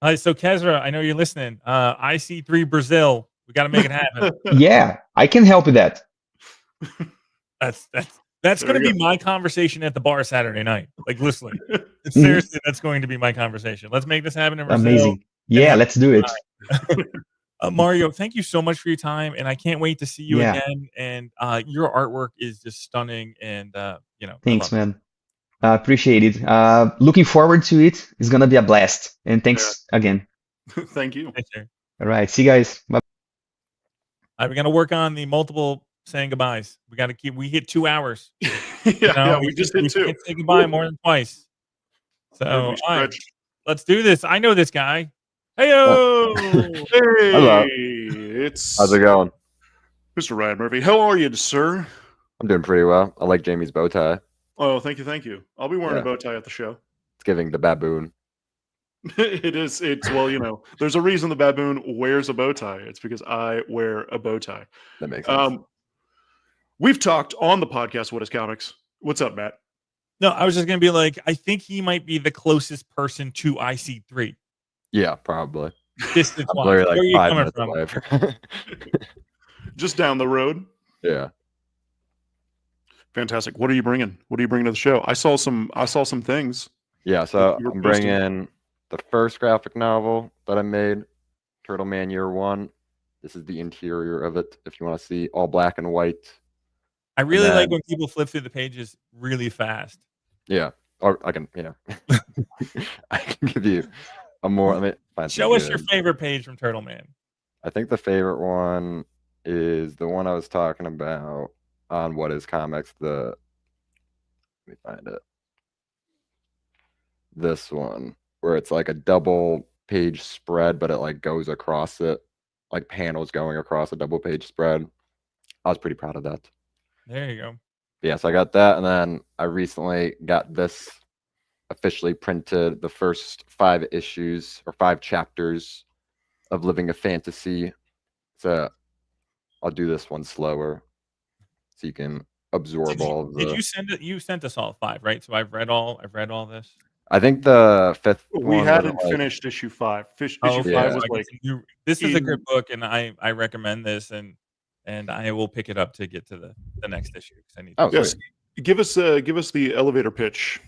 All right, so Kezra, I know you're listening. IC3 Brazil, we got to make it happen. Yeah, I can help with that. That's going to be my conversation at the bar Saturday night. Like, listen, seriously, that's going to be my conversation. Let's make this happen in Brazil. Amazing. Yeah, let's do it. Mario, thank you so much for your time, and I can't wait to see you Yeah. again. And your artwork is just stunning, and Thanks, man. Appreciate it. Looking forward to it. It's gonna be a blast. And thanks again. Thank you. All right, see you guys. Bye. All right, we're gonna work on the multiple saying goodbyes. We hit 2 hours. We just hit 2. Can't say goodbye more than twice. So all right, let's do this. I know this guy. Hey-o! Hey, Hello. It's How's it going? Mr. Ryan Murphy. How are you, sir? I'm doing pretty well. I like Jamie's bow tie. Oh, thank you. I'll be wearing a Yeah. bow tie at the show. It's giving the baboon. It's well, there's a reason the baboon wears a bow tie. It's because I wear a bow tie. That makes sense. We've talked on the podcast, What is Comics? What's up, Matt? No, I was just gonna be like, I think he might be the closest person to IC3. Yeah, probably. Distance I'm wise. literally Where are like you 5 coming minutes from? away. Just down the road. Yeah. Fantastic. What are you bringing? What are you bringing to the show? I saw some things. Yeah, so You were I'm posting. bringing the first graphic novel that I made, Turtle Man Year 1. This is the interior of it. If you want to see all black and white, I really like when people flip through the pages really fast. Yeah, or I can, I can give you a more. Let me find Show us your favorite page from Turtle Man. I think the favorite one is the one I was talking about on What Is Comics. Let me find it. This one, where it's like a double page spread, but it like goes across it, like panels going across a double page spread. I was pretty proud of that. There you go. Yeah, so I got that, and then I recently got this officially printed, the first 5 issues or 5 chapters of Living a Fantasy. So I'll do this one slower so you can absorb all of the. Did you send it? You sent us all 5, right? So I've read all this. I think the 5th We one hadn't wasn't, like, finished issue 5. Issue Okay, 5 so was I like guess this is a in- good book, and I recommend this, and I will pick it up to get to the next issue because I need. Oh, yes. Give us the elevator pitch.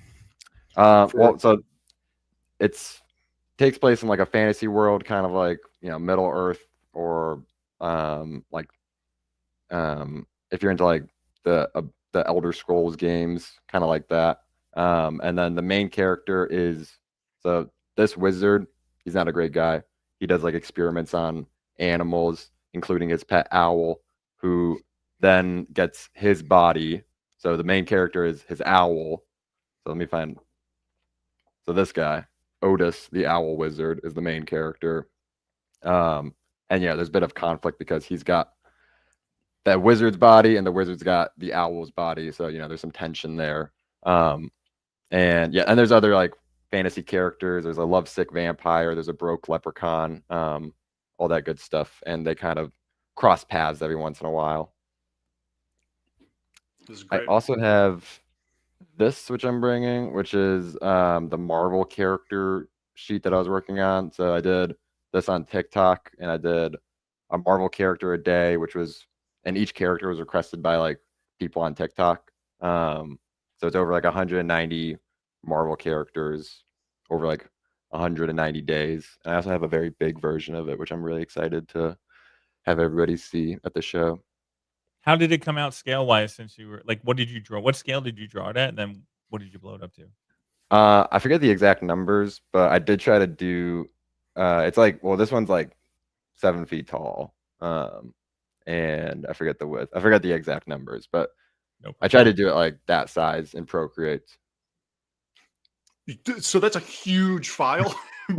Well, so takes place in like a fantasy world, kind of like Middle Earth, or if you're into like the Elder Scrolls games, kind of like that. And then the main character is this wizard. He's not a great guy. He does like experiments on animals, including his pet owl, who then gets his body. So the main character is his owl. So let me find. So this guy, Otis, the owl wizard, is the main character. And yeah, there's a bit of conflict because he's got that wizard's body and the wizard's got the owl's body. So, there's some tension there. And there's other like fantasy characters. There's a lovesick vampire. There's a broke leprechaun, all that good stuff. And they kind of cross paths every once in a while. This is I great. also have this, which I'm bringing, which is the Marvel character sheet that I was working on. So I did this on TikTok, and I did a Marvel character a day, and each character was requested by like people on TikTok. So it's over like 190 Marvel characters over like 190 days. And I also have a very big version of it, which I'm really excited to have everybody see at the show. How did it come out scale wise? Since you were like, what did you draw? What scale did you draw it at? And then what did you blow it up to? I forget the exact numbers, but I did try to do. It's like, well, this one's like 7 feet tall, and I forget the width. I forget the exact numbers, but I tried to do it like that size in Procreate. So that's a huge file.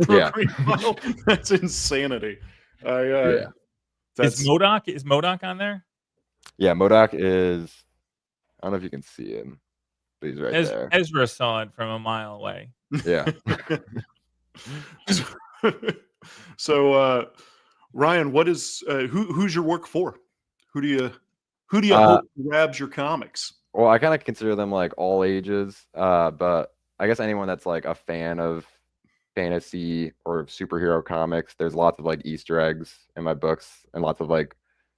Yeah. Procreate file. That's insanity. Is MODOK on there? Yeah, MODOK is. I don't know if you can see him, but he's right there. Ezra saw it from a mile away. Yeah. So, Ryan, what is who's your work for? Who do you hope grabs your comics? Well, I kind of consider them like all ages, but I guess anyone that's like a fan of fantasy or superhero comics. There's lots of like Easter eggs in my books and lots of like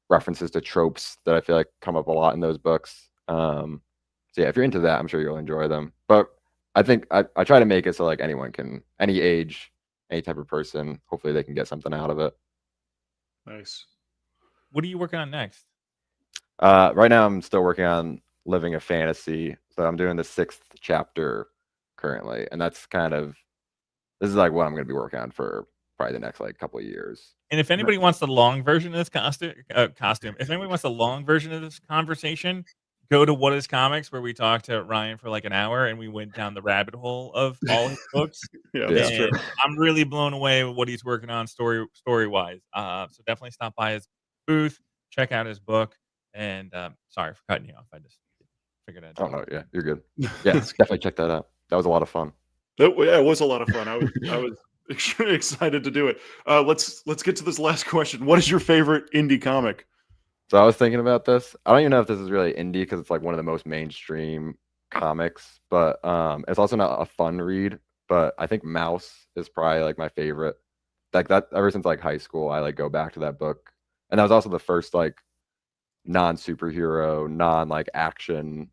references to tropes that I feel like come up a lot in those books. So yeah, if you're into that, I'm sure you'll enjoy them. But I think I try to make it so like anyone can, any age, any type of person, hopefully they can get something out of it. Nice. What are you working on next? Right now I'm still working on Living a Fantasy. So I'm doing the 6th chapter currently. And that's this is like what I'm going to be working on for probably the next like couple of years. And if anybody wants the long version of this costume, if anybody wants the long version of this conversation, go to What Is Comics, where we talked to Ryan for like an hour and we went down the rabbit hole of all his books. Yeah, that's true. I'm really blown away with what he's working on story wise. So definitely stop by his booth, check out his book, and sorry for cutting you off. I just figured I'd. Oh no, yeah, you're good. Yeah, definitely check that out. That was a lot of fun. Yeah, it was a lot of fun. I was extremely excited to do it. Let's get to this last question. What is your favorite indie comic? So I was thinking about this. I don't even know if this is really indie because it's like one of the most mainstream comics, but it's also not a fun read. But I think Mouse is probably like my favorite. Like that ever since like high school, I like go back to that book, and that was also the first like non-superhero, non-like action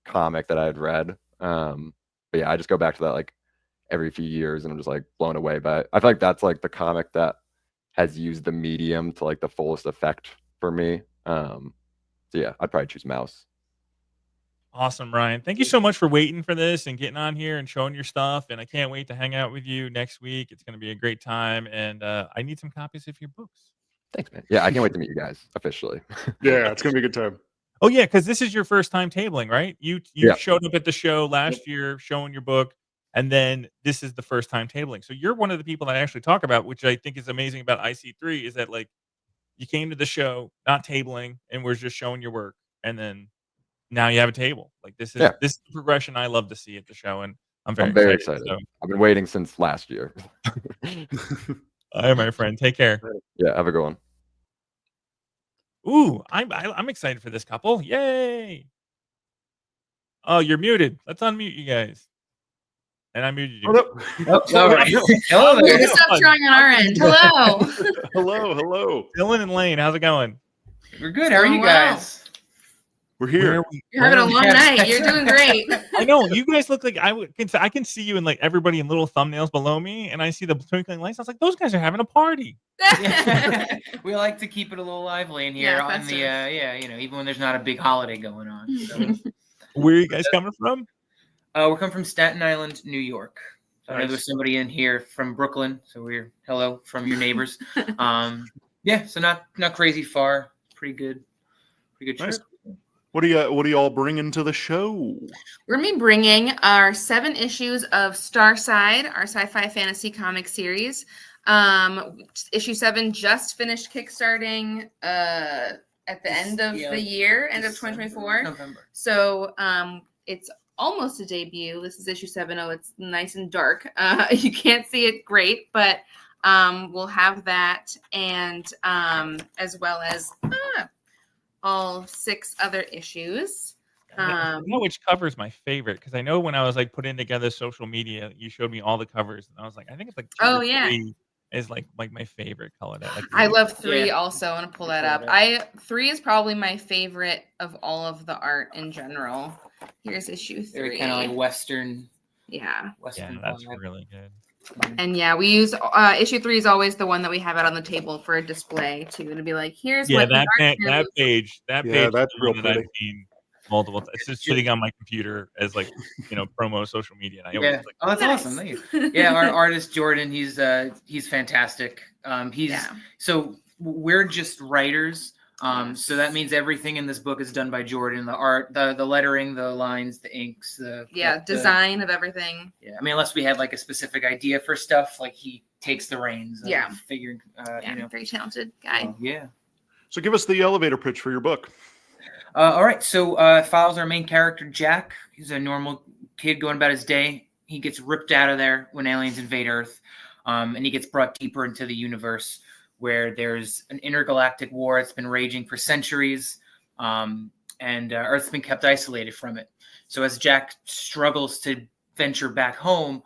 comic that I had read. But yeah, I just go back to that like every few years, and I'm just like blown away by it. I feel like that's like the comic that has used the medium to like the fullest effect for me. So yeah, I'd probably choose Mouse. Awesome, Ryan. Thank you so much for waiting for this and getting on here and showing your stuff. And I can't wait to hang out with you next week. It's going to be a great time. And I need some copies of your books. Thanks, man. Yeah, I can't wait to meet you guys officially. Yeah, it's gonna be a good time. Oh yeah, because this is your first time tabling, right? You Yeah. showed up at the show last year showing your book, and then this is the first time tabling. So you're one of the people that I actually talk about, which I think is amazing about IC3, is that like you came to the show not tabling and we're just showing your work, and then now you have a table. Like this is the progression I love to see at the show, and I'm very excited. So, I've been waiting since last year. all right, my friend, take care. Yeah, have a good one. Ooh, I'm excited for this couple. Yay! Oh, you're muted. Let's unmute you guys. And I muted you. All right. Hello there. We're stop trying on our end. Hello. hello. Dylan and Lane, how's it going? We're good. How are you guys? We're here. You're having a long night. You're doing great. I know you guys look like I can see you and like everybody in little thumbnails below me, and I see the twinkling lights. I was like, those guys are having a party. We like to keep it a little lively in here on the even when there's not a big holiday going on. So. Where are you guys coming from? We're coming from Staten Island, New York. So I know Nice. there's somebody in here from Brooklyn, so we're hello from your neighbors. So not crazy far. Pretty good trip. Nice. What are you all bringing to the show? We're going to be bringing our 7 issues of Starside, our sci-fi fantasy comic series. Issue 7 just finished kickstarting at the end of the year, end of 2024. November. So it's almost a debut. This is issue 7. Oh, it's nice and dark. You can't see it great, but we'll have that, and as well as all 6 other issues. I know which cover is my favorite, because I know when I was like putting together social media, you showed me all the covers, and I was like, I think it's like 2 or 3 is like my favorite color. That like I love 3 also. I want to pull that up. 3 is probably my favorite of all of the art in general. Here's issue 3. Very kind of like Western. Yeah. Western. that's vibe. really good. And we use issue 3 is always the one that we have out on the table for a display too, to be like, here's what that the page Yeah, is that's the one real that I've pretty. seen multiple times. It's just sitting on my computer as like promo social media. And I always like, Oh, that's awesome. Thank you. Yeah, our artist Jordan, he's fantastic. So we're just writers. So that means everything in this book is done by Jordan. The art, the lettering, the lines, the inks, design of everything. Yeah, I mean, unless we have like a specific idea for stuff, like he takes the reins. Of figuring. Very talented guy. So give us the elevator pitch for your book. All right, so follows our main character, Jack. He's a normal kid going about his day. He gets ripped out of there when aliens invade Earth, and he gets brought deeper into the universe where there's an intergalactic war that's been raging for centuries, and Earth's been kept isolated from it. So as Jack struggles to venture back home,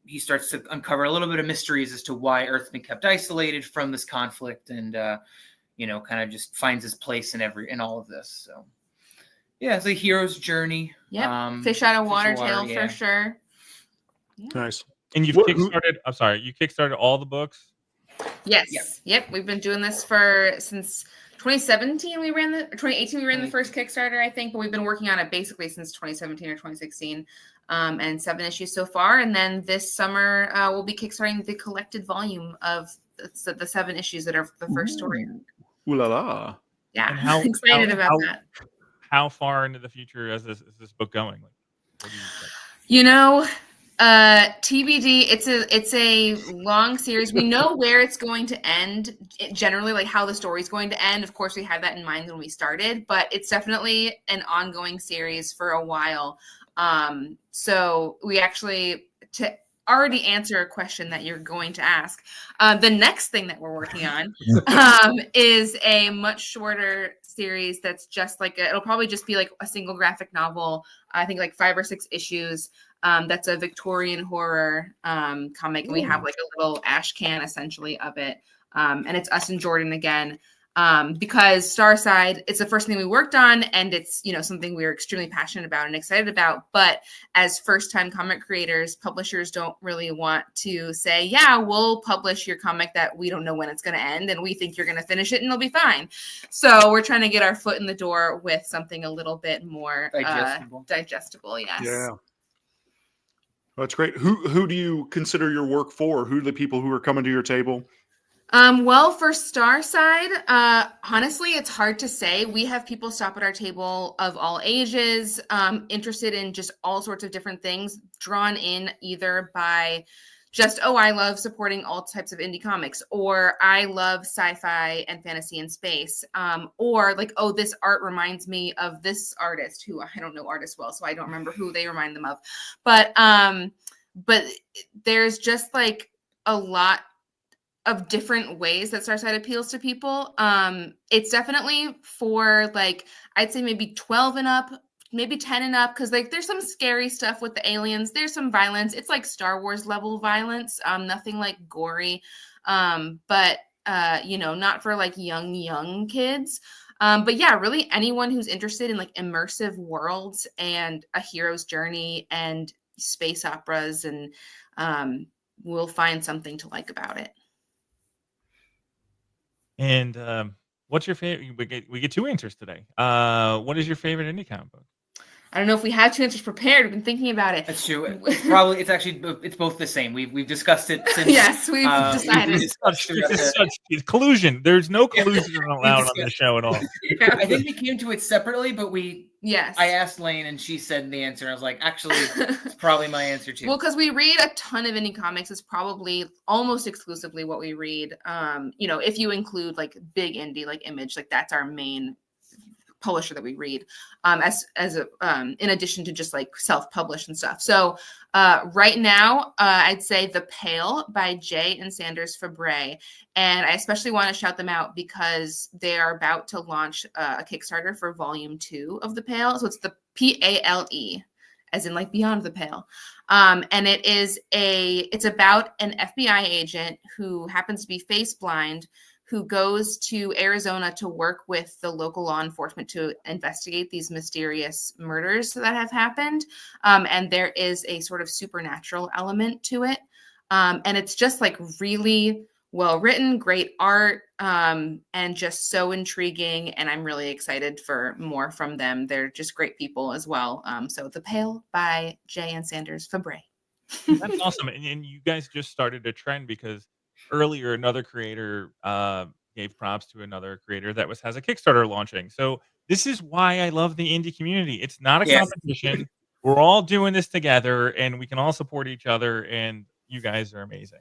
he starts to uncover a little bit of mysteries as to why Earth's been kept isolated from this conflict, and kind of just finds his place in all of this. So, yeah, it's a hero's journey. Yep. Fish out of water tail yeah. for sure. Nice. and you've kickstarted. I'm sorry, you kickstarted all the books. Yes. Yep. We've been doing this since 2017. 2018 we ran the first Kickstarter, I think, but we've been working on it basically since 2017 or 2016. And 7 issues so far. And then this summer we'll be kickstarting the collected volume of the 7 issues that are the first story. Ooh la la. Yeah. And how Excited about that. How far into the future is this book going? Like, what do you think? TBD. It's a long series. We know where it's going to end, generally, like how the story's going to end. Of course, we had that in mind when we started, but it's definitely an ongoing series for a while. So we actually, to already answer a question that you're going to ask, the next thing that we're working on is a much shorter series that's just like it'll probably just be like a single graphic novel. I think like 5 or 6 issues. That's a Victorian horror comic, and we have like a little ash can essentially of it. And it's us and Jordan again. because Starside, it's the first thing we worked on, and it's, you know, something we're extremely passionate about and excited about. But as first-time comic creators, publishers don't really want to say, yeah, we'll publish your comic that we don't know when it's going to end, and we think you're going to finish it and it'll be fine. So we're trying to get our foot in the door with something a little bit more digestible. Yes. Yeah. That's great. Who do you consider your work for? Who are the people who are coming to your table? Well, for Starside, honestly, it's hard to say. We have people stop at our table of all ages, interested in just all sorts of different things, drawn in either by just, oh, I love supporting all types of indie comics, or I love sci-fi and fantasy and space, or like, oh, this art reminds me of this artist who I don't know artists well, so I don't remember who they remind them of. But there's just like a lot of different ways that Starside appeals to people. It's definitely for like, I'd say maybe 12 and up, maybe 10 and up, because like there's some scary stuff with the aliens. There's some violence. It's like Star Wars level violence, nothing like gory, but you know, not for like young kids. But yeah, really anyone who's interested in like immersive worlds and a hero's journey and space operas, and will find something to like about it. And what's your favorite? We get two answers today. What is your favorite indie comic book? I don't know if we have two answers prepared. We've been thinking about it. That's true. It's both the same. We've discussed it since. Yes, we've decided. It's collusion. There's no collusion allowed on the show at all. I think we came to it separately, but Yes. I asked Lane and she said the answer. I was like, actually, it's probably my answer too. Well, because we read a ton of indie comics. It's probably almost exclusively what we read. You know, if you include like big indie, like Image, like that's our main publisher that we read, as in addition to just like self-published and stuff. So right now, I'd say The Pale by Jay and Sanders Fabre. And I especially want to shout them out because they are about to launch a Kickstarter for Volume 2 of The Pale. So it's the PALE, as in like Beyond the Pale. And it's about an FBI agent who happens to be face blind, who goes to Arizona to work with the local law enforcement to investigate these mysterious murders that have happened. And there is a sort of supernatural element to it. And it's just like really well written, great art, and just so intriguing. And I'm really excited for more from them. They're just great people as well. So The Pale by Jay and Sanders Fabre. That's awesome. And you guys just started a trend because earlier another creator gave props to another creator that has a Kickstarter launching. So this is why I love the indie community. It's not a competition. We're all doing this together and we can all support each other, and you guys are amazing.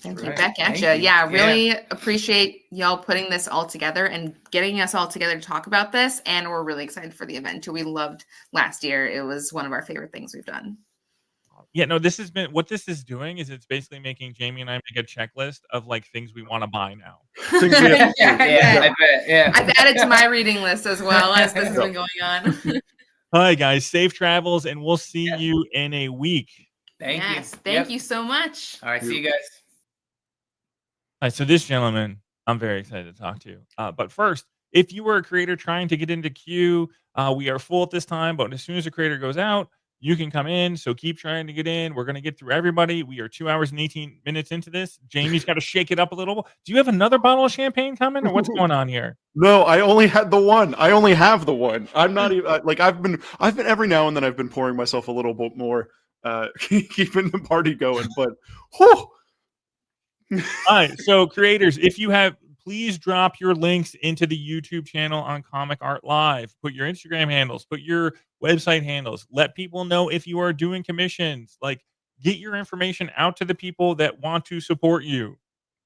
Thank you. Back at you. Yeah, really appreciate y'all putting this all together and getting us all together to talk about this. And we're really excited for the event too. We loved last year. It was one of our favorite things we've done. Yeah, no, this has been what this is doing is it's basically making Jamie and I make a checklist of like things we want to buy now. I bet. I've added to my reading list as well as this has been going on. All right, guys, safe travels, and we'll see you in a week. Thank you. Thank you so much. All right, see you guys. All right, so this gentleman, I'm very excited to talk to. But first, if you were a creator trying to get into queue, we are full at this time, but as soon as a creator goes out, you can come in. So keep trying to get in. We're going to get through everybody. We are 2 hours and 18 minutes into this. Jamie's got to shake it up a little. Do you have another bottle of champagne coming, or what's going on here? No, I only had the one. I only have the one. I'm not even like I've been every now and then I've been pouring myself a little bit more, keeping the party going. But whew. All right, so creators, if you have, please drop your links into the YouTube channel on Comic Art Live. Put your Instagram handles, put your website handles. Let people know if you are doing commissions. Like, get your information out to the people that want to support you.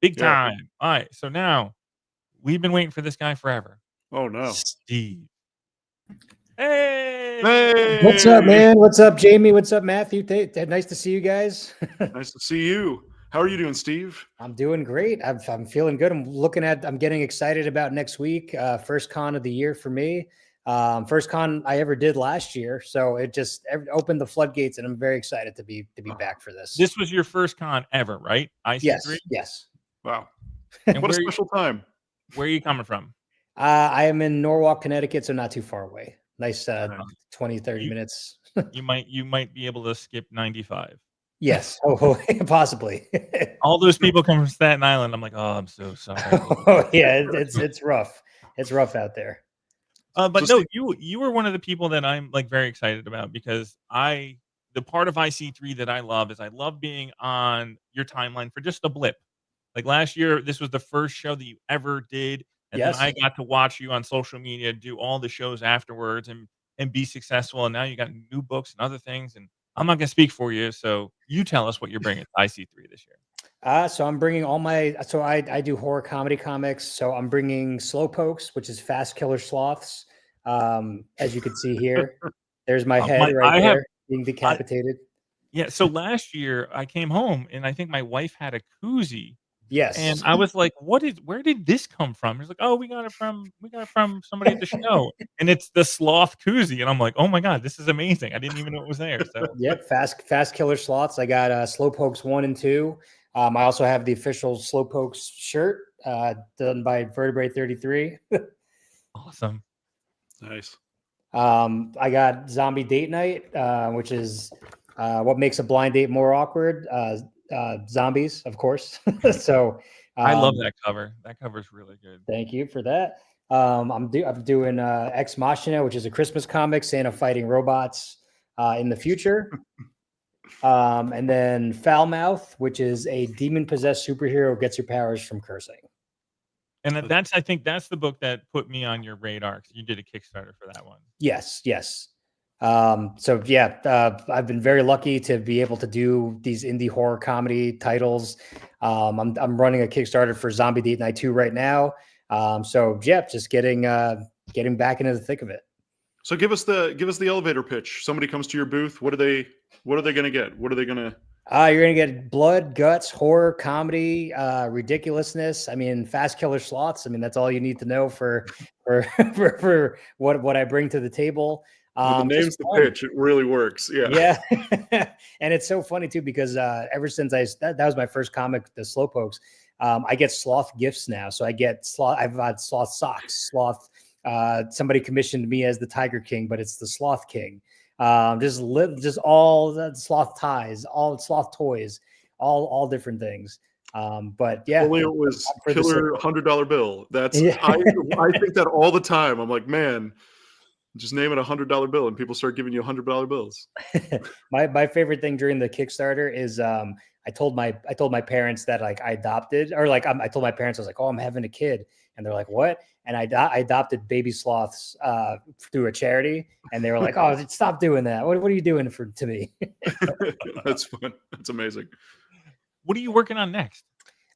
Big time. All right, so now we've been waiting for this guy forever. Oh no, Steve. Hey. What's up, man? What's up, Jamie? What's up, Matthew? Nice to see you guys. Nice to see you. How are you doing, Steve? I'm doing great. I'm feeling good. I'm getting excited about next week. First con of the year for me. First con I ever did last year. So it just opened the floodgates, and I'm very excited to be back for this. This was your first con ever, right? Yes. Wow. And what a special time. Where are you coming from? I am in Norwalk, Connecticut, so not too far away. Nice 20, 30 minutes. You might be able to skip 95. Yes. Oh, possibly. All those people come from Staten Island. I'm like, oh, I'm so sorry. Oh, yeah, it's rough. It's rough out there. But no, you were one of the people that I'm like very excited about because the part of IC3 that I love is I love being on your timeline for just a blip. Like last year, this was the first show that you ever did, and then I got to watch you on social media do all the shows afterwards and be successful. And now you got new books and other things, and I'm not gonna speak for you, so you tell us what you're bringing to IC3 this year. So I'm bringing all my. So I do horror comedy comics. So I'm bringing Slowpokes, which is fast killer sloths. As you can see here, there's my head there being decapitated. Yeah. So last year I came home and I think my wife had a koozie. Yes. And I was like, where did this come from? He's like, oh, we got it from somebody at the show. And it's the sloth koozie. And I'm like, oh my God, this is amazing. I didn't even know it was there. So yep, fast killer sloths. I got Slowpokes 1 and 2. I also have the official Slowpokes shirt done by Vertebrae 33. Awesome. Nice. I got Zombie Date Night, which is what makes a blind date more awkward. Zombies, of course. So I love that cover. That cover's really good. Thank you for that. I'm doing Ex Machina, which is a Christmas comic, Santa fighting robots in the future. And then Foulmouth, which is a demon-possessed superhero who gets your powers from cursing. And I think that's the book that put me on your radar. You did a Kickstarter for that one. Yes. So yeah, I've been very lucky to be able to do these indie horror comedy titles. I'm running a Kickstarter for Zombie Date Night 2 right now. So yeah, just getting back into the thick of it. So give us the elevator pitch. Somebody comes to your booth. What are they going to get? What are they going to? You're going to get blood, guts, horror, comedy, ridiculousness. I mean, fast killer sloths. I mean, that's all you need to know for what I bring to the table. The name's the pitch. It really works. Yeah. And it's so funny too, because ever since that was my first comic, the Slowpokes, I get sloth gifts now. So I get I've got sloth socks, sloth. Somebody commissioned me as the Tiger King, but it's the Sloth King. Just all the sloth ties, all sloth toys, all different things. But yeah, only it was killer $100 bill. That's I think that all the time. I'm like, man, just name it $100 bill, and people start giving you $100 bills. My favorite thing during the Kickstarter is I told my parents that like I adopted, or like I told my parents I was like, oh, I'm having a kid, and they're like, what? And I adopted baby sloths through a charity, and they were like, oh, stop doing that. What are you doing to me? That's fun. That's amazing. What are you working on next?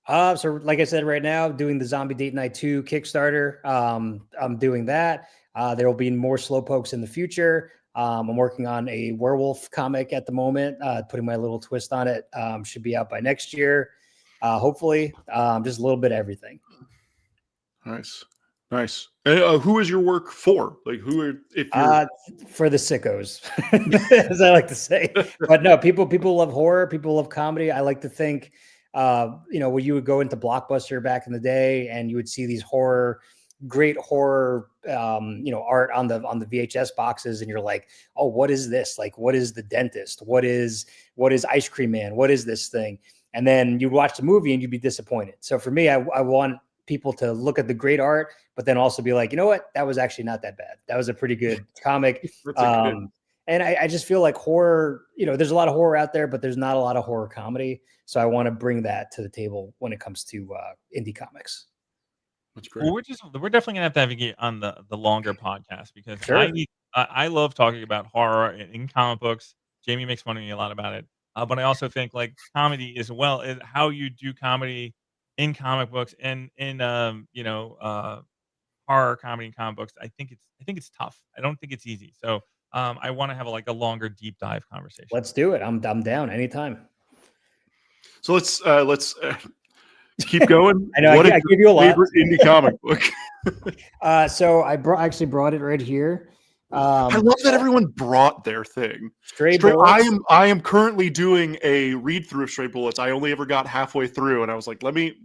So like I said, right now, doing the Zombie Date Night 2 Kickstarter. I'm doing that. There will be more Slowpokes in the future. I'm working on a werewolf comic at the moment, putting my little twist on it. Should be out by next year, hopefully. Just a little bit of everything. Nice. Who is your work for? Like, for the sickos, as I like to say. But no, people love horror. People love comedy. I like to think, when you would go into Blockbuster back in the day, and you would see these great horror, art on the VHS boxes, and you're like, oh, what is this? Like, what is The Dentist? What is Ice Cream Man? What is this thing? And then you'd watch the movie and you'd be disappointed. So for me, I want people to look at the great art, but then also be like, you know what? That was actually not that bad. That was a pretty good comic. And I just feel like horror, there's a lot of horror out there, but there's not a lot of horror comedy. So I want to bring that to the table when it comes to indie comics. That's great. Well, we're definitely gonna have you on the longer podcast, because Sure. I love talking about horror in comic books. Jamie makes fun of me a lot about it, but I also think like comedy as well, is how you do comedy in comic books and in horror comedy in comic books. I think it's tough. I don't think it's easy. So I want to have a longer deep dive conversation. Let's do it. I'm down anytime. So let's keep going. I know. I give you a lot. Favorite indie comic book. So I actually brought it right here. I love that everyone brought their thing. Stray Bullets. I am currently doing a read through of Stray Bullets. I only ever got halfway through, and I was like, let me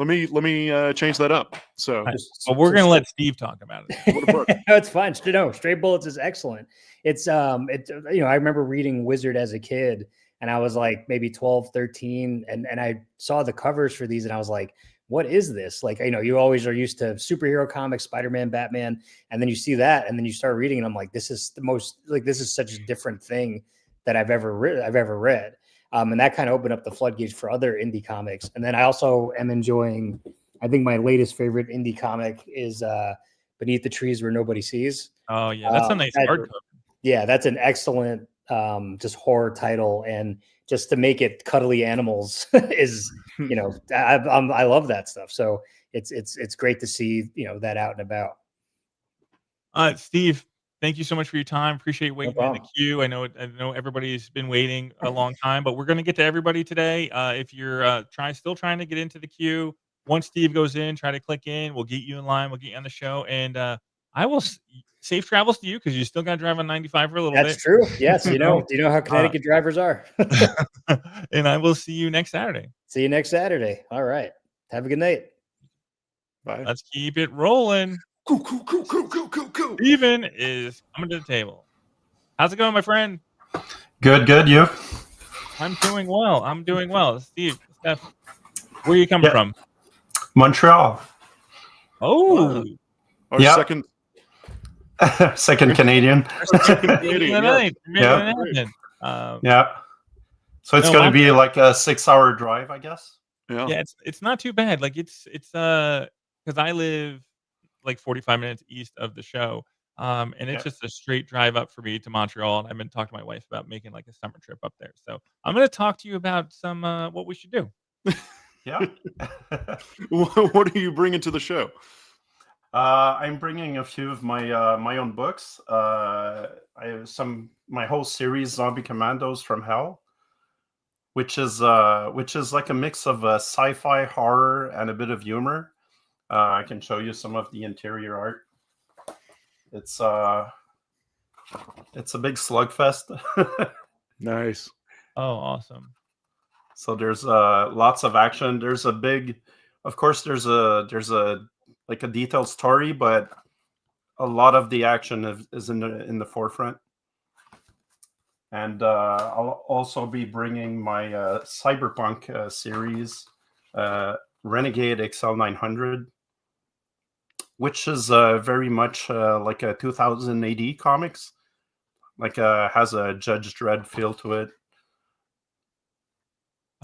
Let me change that up. So, well, we're gonna let Steve talk about it. No, it's fine. No, Straight Bullets is excellent. It's I remember reading Wizard as a kid, and I was like maybe 12, 13, and I saw the covers for these, and I was like, what is this? Like, you always are used to superhero comics, Spider-Man, Batman, and then you see that, and then you start reading, and I'm like, this is such a different thing that I've ever read. And that kind of opened up the floodgates for other indie comics. And then I also am enjoying, I think my latest favorite indie comic is Beneath the Trees Where Nobody Sees. Oh yeah, that's a nice hardcover. Yeah, that's an excellent just horror title, and just to make it cuddly animals is, I love that stuff. So it's great to see that out and about. Steve, thank you so much for your time. Appreciate waiting in the queue. I know everybody's been waiting a long time, but we're going to get to everybody today. If you're still trying to get into the queue, once Steve goes in, try to click in. We'll get you in line. We'll get you on the show, and I will safe travels to you because you still got to drive on 95 for a little bit. That's true. Yes, you know how Connecticut drivers are. And I will see you next Saturday. See you next Saturday. All right. Have a good night. Bye. Let's keep it rolling. Cool. Steven is coming to the table. How's it going, my friend? Good. You? I'm doing well. Steph, where are you coming from? Montreal. Oh. Our second Canadian. Yeah. So it's going to be like a 6-hour drive, I guess. Yeah, it's not too bad. Like it's because I live like 45 minutes east of the show. And it's just a straight drive up for me to Montreal. And I've been talking to my wife about making like a summer trip up there. So I'm going to talk to you about some what we should do. Yeah. What are you bringing to the show? I'm bringing a few of my own books. I have my whole series, Zombie Commandos from Hell, which is like a mix of sci-fi, horror, and a bit of humor. I can show you some of the interior art. It's a big slugfest. Nice. Oh, awesome. So there's lots of action. There's a like a detailed story, but a lot of the action is in the forefront. And I'll also be bringing my cyberpunk series, Renegade XL 900, which is very much like a 2000 AD comics. Like has a Judge Dredd feel to it.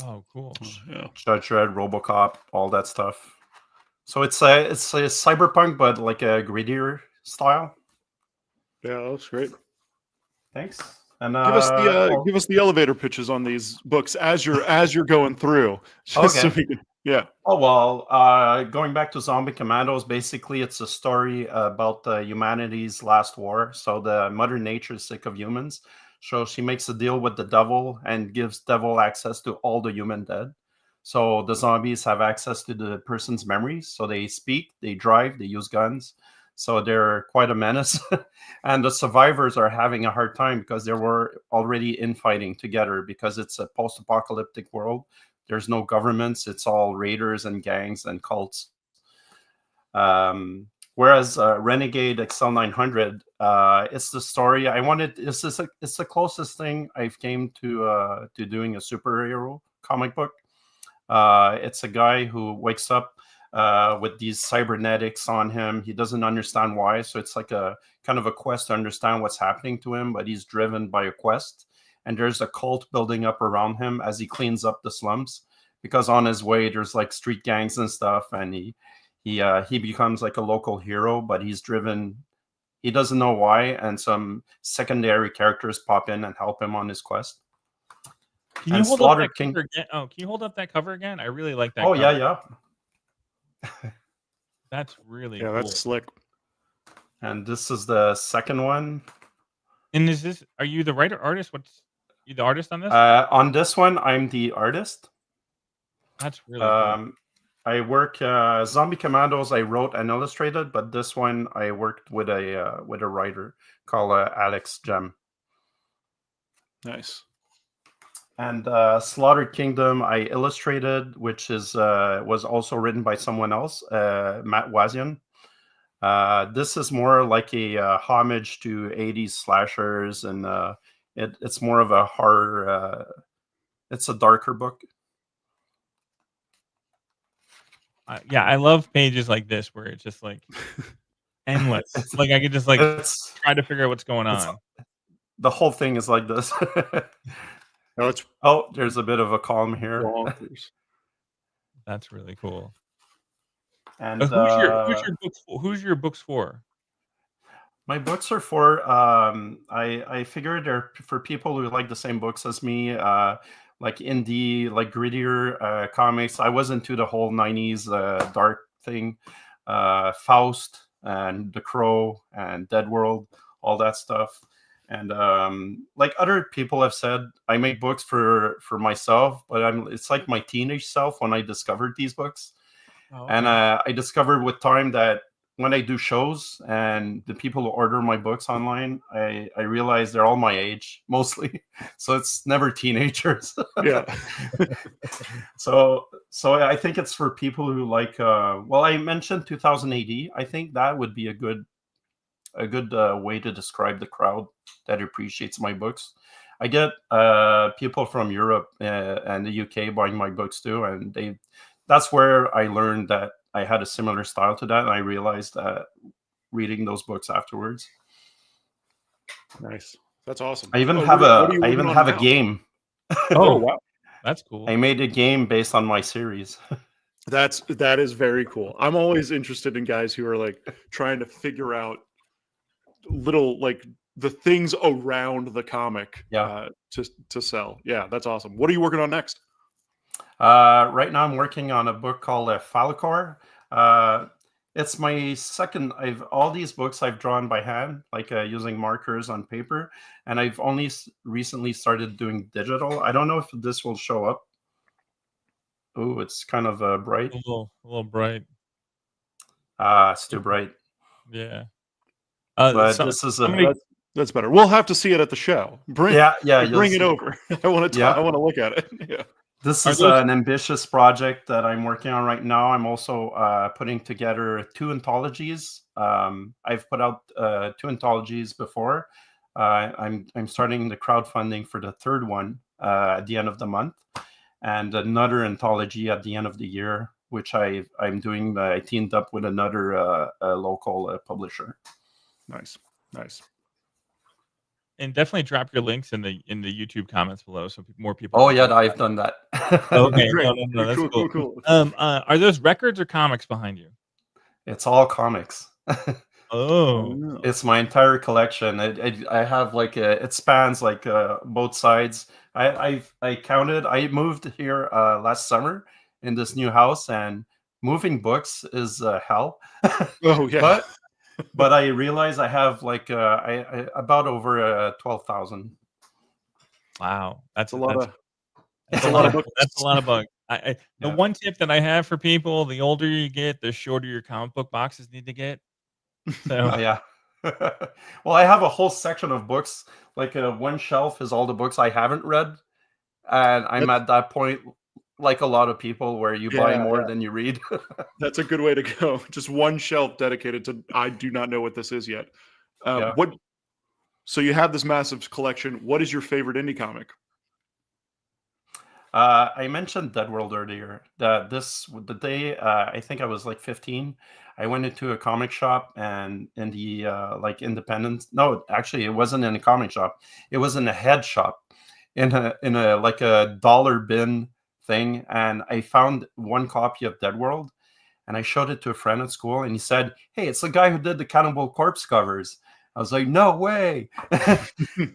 Oh, cool. Yeah. Judge Dredd, RoboCop, all that stuff. So it's a cyberpunk, but like a grittier style. Yeah, that's great. Thanks. And give us the elevator pitches on these books as you're going through. Just so we can, yeah. Oh well, going back to Zombie Commandos, basically it's a story about humanity's last war. So the Mother Nature is sick of humans, so she makes a deal with the devil and gives devil access to all the human dead. So the zombies have access to the person's memories. So they speak, they drive, they use guns. So they're quite a menace. And the survivors are having a hard time because they were already infighting together because it's a post-apocalyptic world. There's no governments. It's all raiders and gangs and cults. Whereas Renegade XL 900, it's the story I wanted. It's the closest thing I've came to doing a superhero comic book. It's a guy who wakes up with these cybernetics on him. He doesn't understand why, so it's like a kind of a quest to understand what's happening to him, but he's driven by a quest. And there's a cult building up around him as he cleans up the slums, because on his way there's like street gangs and stuff, and he becomes like a local hero, but he's driven. He doesn't know why, and some secondary characters pop in and help him on his quest. Can you hold up that cover again? Oh, can you hold up that cover again? I really like that. Oh, cover. yeah. That's really cool. That's slick. And this is the second one. And are you the writer artist? You the artist on this? On this one, I'm the artist. That's really cool. I work Zombie Commandos. I wrote and illustrated, but this one I worked with a writer called Alex Gem. Nice. And Slaughtered Kingdom I illustrated, which is was also written by someone else, Matt Wazian. This is more like a homage to 80s slashers, and it's more of a horror. It's a darker book. Yeah, I love pages like this where it's just like endless. Like I could just like try to figure out what's going on. The whole thing is like this. Oh, there's a bit of a column here. That's really cool. And who's your books for? My books are for I figured they're for people who like the same books as me, like indie, like grittier comics. I was into the whole 90s dark thing, Faust and The Crow and Dead World, all that stuff. And like other people have said, I make books for myself, but it's like my teenage self when I discovered these books. Oh, okay. And I discovered with time that when I do shows and the people who order my books online, I realize they're all my age mostly. So it's never teenagers. Yeah. So I think it's for people who like, well, I mentioned 2000 AD. I think that would be a good way to describe the crowd that appreciates my books. I get people from Europe and the UK buying my books too, and that's where I learned that I had a similar style to that, and I realized that reading those books afterwards. Nice, that's awesome. I even have a game. Oh wow, that's cool. I made a game based on my series. That is very cool. I'm always interested in guys who are like trying to figure out little like the things around the comic to sell. Yeah, that's awesome. What are you working on next? Right now I'm working on a book called Falcor. It's my second. All these books I've drawn by hand, like using markers on paper, and I've only recently started doing digital. I don't know if this will show up. Oh, it's kind of bright. A little bright. It's too bright. Yeah. But this is that's better. We'll have to see it at the show. Bring it over. I want to look at it. Yeah. This is an ambitious project that I'm working on right now. I'm also putting together 2 anthologies. I've put out 2 anthologies before. I'm starting the crowdfunding for the 3rd one at the end of the month, and another anthology at the end of the year, which I'm doing. I teamed up with another local publisher. Nice. And definitely drop your links in the YouTube comments below so more people. Oh yeah, I've done that. Okay, no, that's cool. Are those records or comics behind you? It's all comics. Oh, it's my entire collection. I have like it spans like both sides. I counted. I moved here last summer in this new house, and moving books is hell. Oh yeah. But I realize I have like I about over 12,000. Wow, that's a lot of books. That's a lot of books. The one tip that I have for people: the older you get, the shorter your comic book boxes need to get. So yeah. Well, I have a whole section of books. Like one shelf is all the books I haven't read, and I'm at that point, like a lot of people, where you buy more than you read. That's a good way to go. Just one shelf dedicated to I do not know what this is yet. So you have this massive collection. What is your favorite indie comic? I mentioned Dead World earlier. The day I think I was like 15, I went into a comic shop, and in the like independent. No, actually, it wasn't in a comic shop. It was in a head shop, in a like a dollar bin thing, and I found one copy of Dead World, and I showed it to a friend at school, and he said, "Hey, it's the guy who did the Cannibal Corpse covers." I was like, "No way!"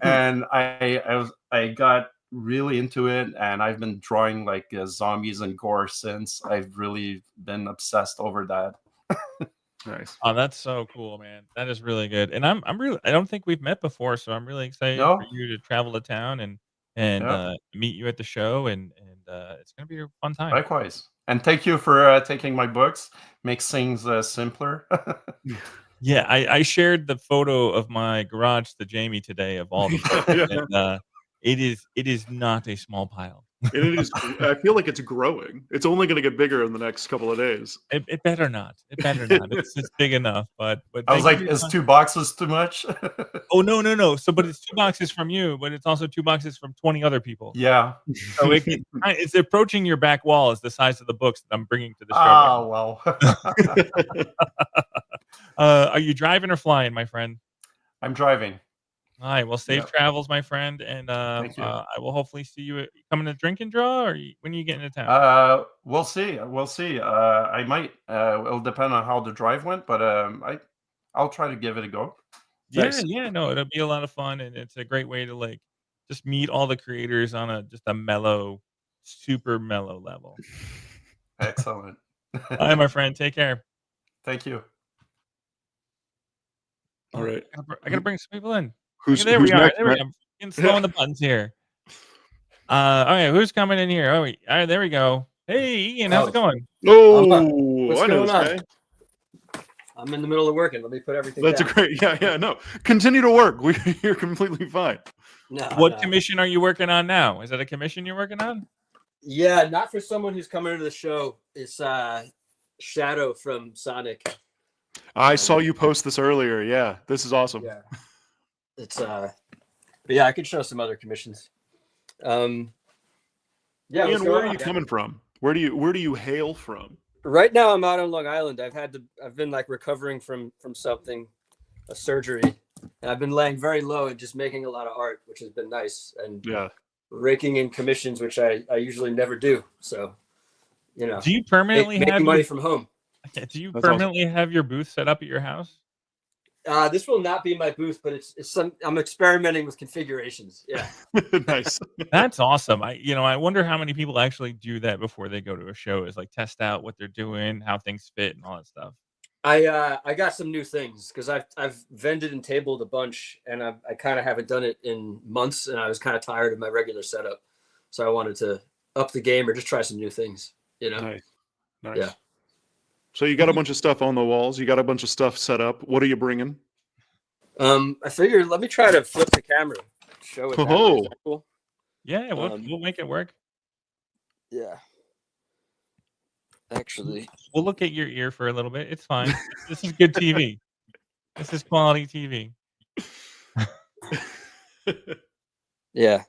And I got really into it, and I've been drawing like zombies and gore since. I've really been obsessed over that. Nice. Oh, that's so cool, man. That is really good. And I don't think we've met before, so I'm really excited for you to travel to town and meet you at the show, and it's gonna be a fun time. Likewise, and thank you for taking my books. Makes things simpler. Yeah, I shared the photo of my garage to Jamie today of all the books, and It is not a small pile. And it is. I feel like it's growing. It's only going to get bigger in the next couple of days. It better not. It better not. It's big enough. But I was thank like, you. is 2 boxes too much? Oh no. So, but it's 2 boxes from you, but it's also 2 boxes from 20 other people. Yeah. So it's approaching your back wall as the size of the books that I'm bringing to the show. Oh well. Are you driving or flying, my friend? I'm driving. All right. Well, safe travels, my friend, and Thank you. I will hopefully see you coming to Drink and Draw, or when are you getting into town? We'll see. I might. It'll depend on how the drive went, but I'll try to give it a go. Yeah. No, it'll be a lot of fun, and it's a great way to like just meet all the creators on just a mellow, super mellow level. Excellent. All right, my friend. Take care. Thank you. All right. I gotta bring some people in. Who's There we are. next, There we Matt? go. I'm getting slow on the buttons here. All right, who's coming in here? All right, there we go. Hey, Ian, how's it going? Oh, What's I know going this on? guy. I'm in the middle of working. Let me put everything That's down. a great. Yeah. No, continue to work. You're completely fine. What commission are you working on now? Is that a commission you're working on? Yeah, not for someone who's coming to the show. It's Shadow from Sonic. I saw you post this earlier. Yeah, this is awesome. Yeah. It's but yeah, I could show some other commissions. Yeah, Ian, what's where going are on, you man? coming from? Where do you hail from? Right now I'm out on Long Island. I've been like recovering from something, a surgery, and I've been laying very low and just making a lot of art, which has been nice, and raking in commissions, which I usually never do. So, Do you permanently making have money your- from home? Okay, do you That's awesome. permanently have your booth set up at your house? This will not be my booth, but I'm experimenting with configurations. Yeah. Nice. That's awesome. I wonder how many people actually do that before they go to a show, is like test out what they're doing, how things fit, and all that stuff. I got some new things because I've vended and tabled a bunch, and I kind of haven't done it in months, and I was kind of tired of my regular setup, so I wanted to up the game or just try some new things. Nice. Yeah. So you got a bunch of stuff on the walls. You got a bunch of stuff set up. What are you bringing? I figured let me try to flip the camera, show it. That way. Oh. Is that cool? Yeah, we'll make it work. Yeah. Actually, We'll look at your ear for a little bit. It's fine. This is good TV. This is quality TV. yeah.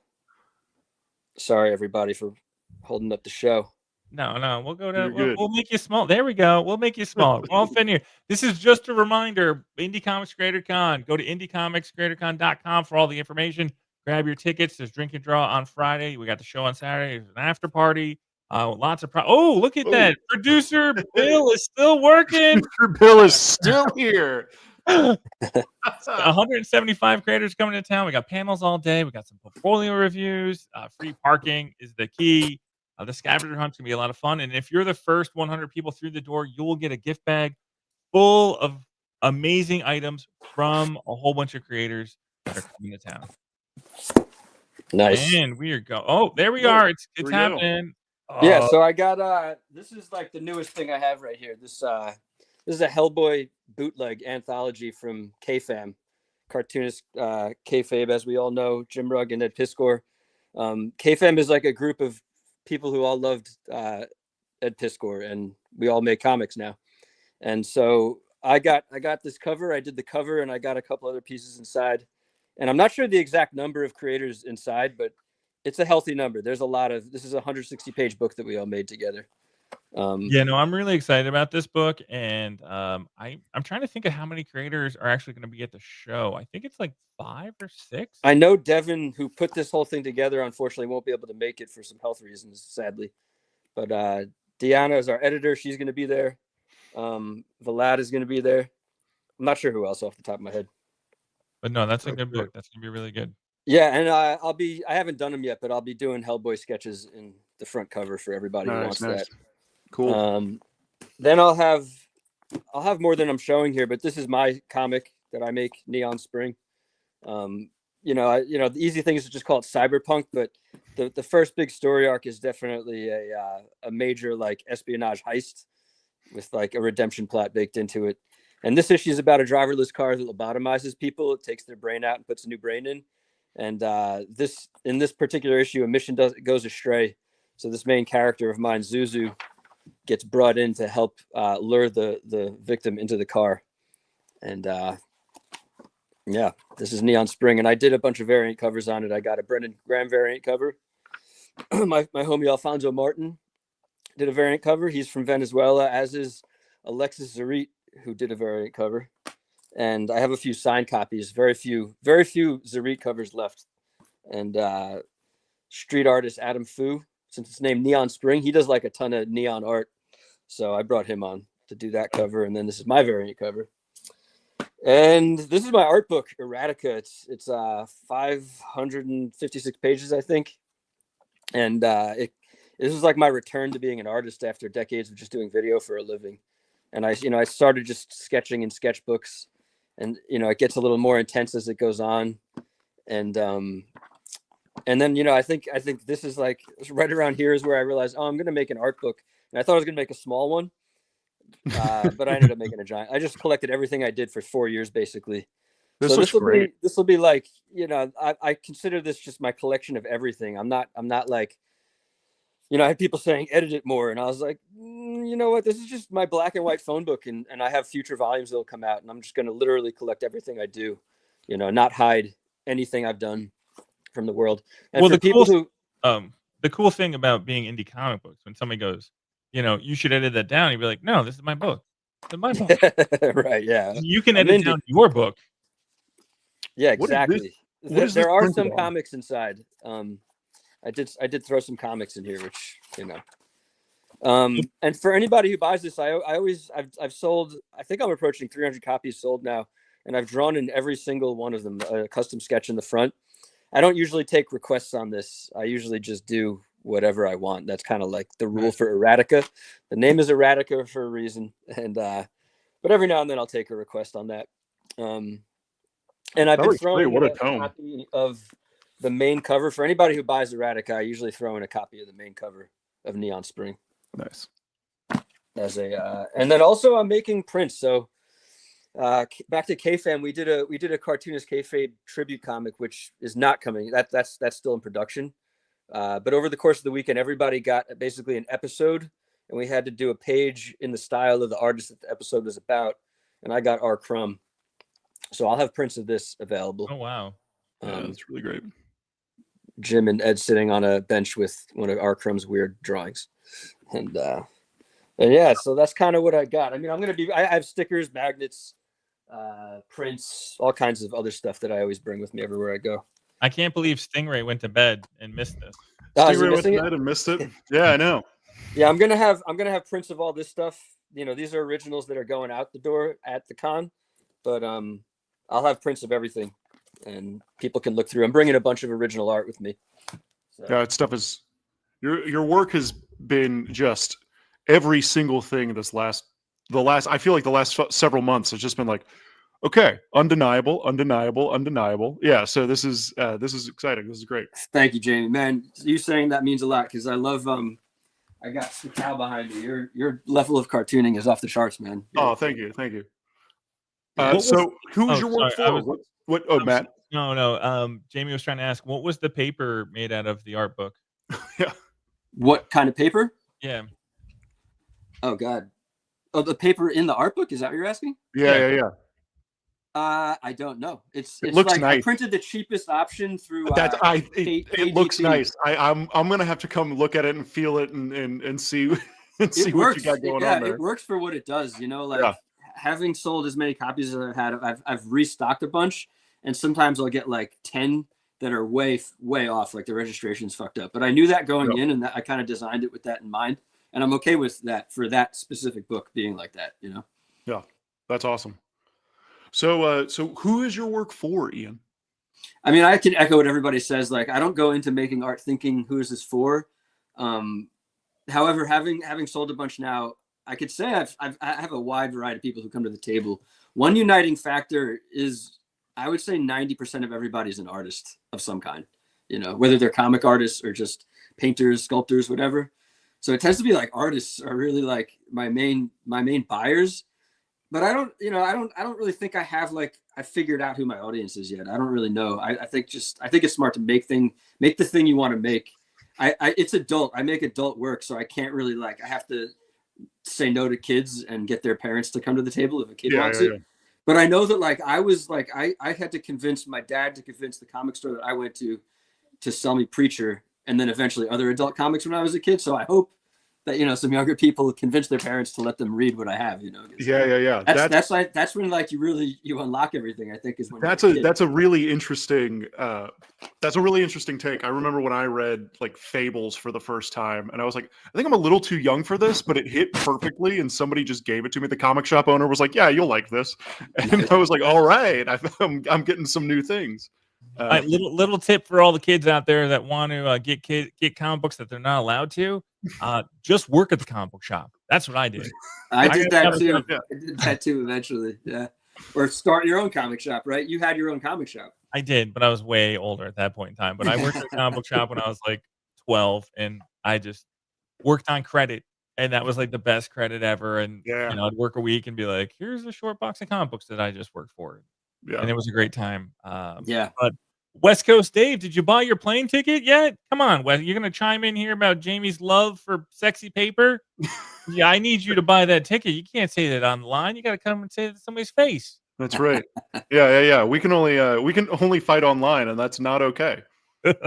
Sorry, everybody, for holding up the show. No, we'll go You're to. good. We'll make you small. There we go. We'll make you small. We're all fit here. This is just a reminder. Indie Comics Creator Con. Go to indiecomicscreatorcon.com for all the information. Grab your tickets. There's Drink and Draw on Friday. We got the show on Saturday. There's an after party. Lots of oh, look at that! Producer Bill is still working. Producer Bill is still here. 175 creators coming to town. We got panels all day. We got some portfolio reviews. Free parking is the key. The scavenger hunt's gonna be a lot of fun. And if you're the first 100 people through the door, you will get a gift bag full of amazing items from a whole bunch of creators that are coming to town. Nice. And we are go. Oh, there we are. It's we go. happening. Yeah, so I got this is like the newest thing I have right here. This is a Hellboy bootleg anthology from K-Fam, cartoonist Kayfabe, as we all know, Jim Rugg and Ed Piskor. K-Fam is like a group of people who all loved Ed Piskor, and we all make comics now. And so I got this cover. I did the cover, and I got a couple other pieces inside. And I'm not sure the exact number of creators inside, but it's a healthy number. There's a lot of. This is a 160-page book that we all made together. Yeah, no, I'm really excited about this book, and I'm trying to think of how many creators are actually going to be at the show. I think it's like 5 or 6. I know Devin, who put this whole thing together, unfortunately won't be able to make it for some health reasons, sadly. But Deanna is our editor. She's going to be there. Vlad is going to be there. I'm not sure who else off the top of my head. But no, that's a good book. That's going to be really good. Yeah, and I haven't done them yet, but I'll be doing Hellboy sketches in the front cover for everybody who wants that. Cool. Then I'll have more than I'm showing here, but this is my comic that I make, Neon Spring. The easy thing is to just call it cyberpunk, but the first big story arc is definitely a major like espionage heist with like a redemption plot baked into it. And this issue is about a driverless car that lobotomizes people. It takes their brain out and puts a new brain in. And this in this particular issue, a mission goes astray. So this main character of mine, Zuzu, gets brought in to help lure the victim into the car. And yeah, this is Neon Spring, and I did a bunch of variant covers on it. I got a Brendan Graham variant cover. my homie Alfonso Martin did a variant cover. He's from Venezuela, as is Alexis Zarit, who did a variant cover. And I have a few signed copies. Very few Zarit covers left. And street artist Adam Fu, since it's named Neon Spring, he does like a ton of neon art. So I brought him on to do that cover, and then this is my variant cover. And this is my art book, Erotica. It's 556 pages, I think. And this is like my return to being an artist after decades of just doing video for a living. And I started just sketching in sketchbooks, and it gets a little more intense as it goes on. And then I think this is like right around here is where I realized, I'm going to make an art book. And I thought I was going to make a small one. But I ended up making a giant. I just collected everything I did for 4 years, basically. This looks great. This will be like, I consider this just my collection of everything. I'm not like, I had people saying edit it more, and I was like, you know what? This is just my black and white phone book, and I have future volumes that'll come out, and I'm just going to literally collect everything I do, not hide anything I've done from the world. And for people who, the cool thing about being indie comic books, when somebody goes, you should edit that down. You'd be like, no, this is my book. This is my book. Right? Yeah. You can edit down your book. Yeah, exactly. There are some comics inside. I did throw some comics in here, which and for anybody who buys this, I've sold. I think I'm approaching 300 copies sold now, and I've drawn in every single one of them a custom sketch in the front. I don't usually take requests on this. I usually just do whatever I want. That's kind of like the rule for Erotica. The name is Erotica for a reason, and but every now and then I'll take a request on that. And I've been throwing a copy of the main cover for anybody who buys Erotica. I usually throw in a copy of the main cover of Neon Spring. Nice. As a and then also I'm making prints. So back to K-Fam, we did a cartoonist kayfabe tribute comic, which is not coming. That's still in production. But over the course of the weekend, everybody got basically an episode, and we had to do a page in the style of the artist that the episode was about. And I got R. Crumb. So I'll have prints of this available. Oh, wow. That's really great. Jim and Ed sitting on a bench with one of R. Crumb's weird drawings. And yeah, so that's kind of what I got. I mean, I have stickers, magnets, prints, all kinds of other stuff that I always bring with me everywhere I go. I can't believe Stingray went to bed and missed this. Stingray went to bed and missed it. Yeah, I know. Yeah, I'm gonna have prints of all this stuff. These are originals that are going out the door at the con, but I'll have prints of everything, and people can look through. I'm bringing a bunch of original art with me. So. Yeah, stuff is your work has been just every single thing. I feel like the last several months has just been like, okay, undeniable. Yeah, so this is exciting. This is great. Thank you, Jamie. Man, you saying that means a lot because I love I got some cow behind you. Your level of cartooning is off the charts, man. Oh, thank you. So who's your work for? What? Oh, Matt. No. Jamie was trying to ask, what was the paper made out of the art book? Yeah. What kind of paper? Yeah. Oh God. Oh, the paper in the art book? Is that what you're asking? Yeah. I don't know. It looks like nice. I printed the cheapest option through. It looks nice. I'm gonna have to come look at it and feel it and see and see what you got going on there. It works for what it does. Having sold as many copies as I've had, I've restocked a bunch, and sometimes I'll get like 10 that are way off, like the registration's fucked up. But I knew that going in, and I kind of designed it with that in mind, and I'm okay with that for that specific book being like that. Yeah, that's awesome. So who is your work for, Ian? I mean, I can echo what everybody says. Like, I don't go into making art thinking who is this for. However, having sold a bunch now, I could say I have a wide variety of people who come to the table. One uniting factor is, I would say 90% of everybody's an artist of some kind, whether they're comic artists or just painters, sculptors, whatever. So it tends to be like artists are really like my main buyers. but I don't, I don't really think I have I figured out who my audience is yet. I don't really know. I think it's smart to make the thing you want to make. It's adult. I make adult work, so I can't really I have to say no to kids and get their parents to come to the table if a kid wants it. But I know that I had to convince my dad to convince the comic store that I went to sell me Preacher, and then eventually other adult comics when I was a kid. So I hope that some younger people convince their parents to let them read what I have. Yeah. That's when you unlock everything. I think is when that's a really interesting take. I remember when I read Fables for the first time, and I was like, I think I'm a little too young for this, but it hit perfectly, and somebody just gave it to me. The comic shop owner was like, "Yeah, you'll like this," and I was like, "All right, I'm getting some new things." Little tip for all the kids out there that want to get comic books that they're not allowed to. Just work at the comic book shop. That's what I did. I did that too. I did that too eventually. Yeah. Or start your own comic shop, right? You had your own comic shop. I did, but I was way older at that point in time. But I worked at a comic book shop when I was 12, and I just worked on credit, and that was the best credit ever. And I'd work a week and be like, "Here's a short box of comic books that I just worked for." Yeah. And it was a great time. Yeah. But West Coast Dave, did you buy your plane ticket yet? Come on, Wes. You're going to chime in here about Jamie's love for sexy paper? Yeah, I need you to buy that ticket. You can't say that online. You got to come and say it to somebody's face. That's right. Yeah. We can only fight online, and that's not okay.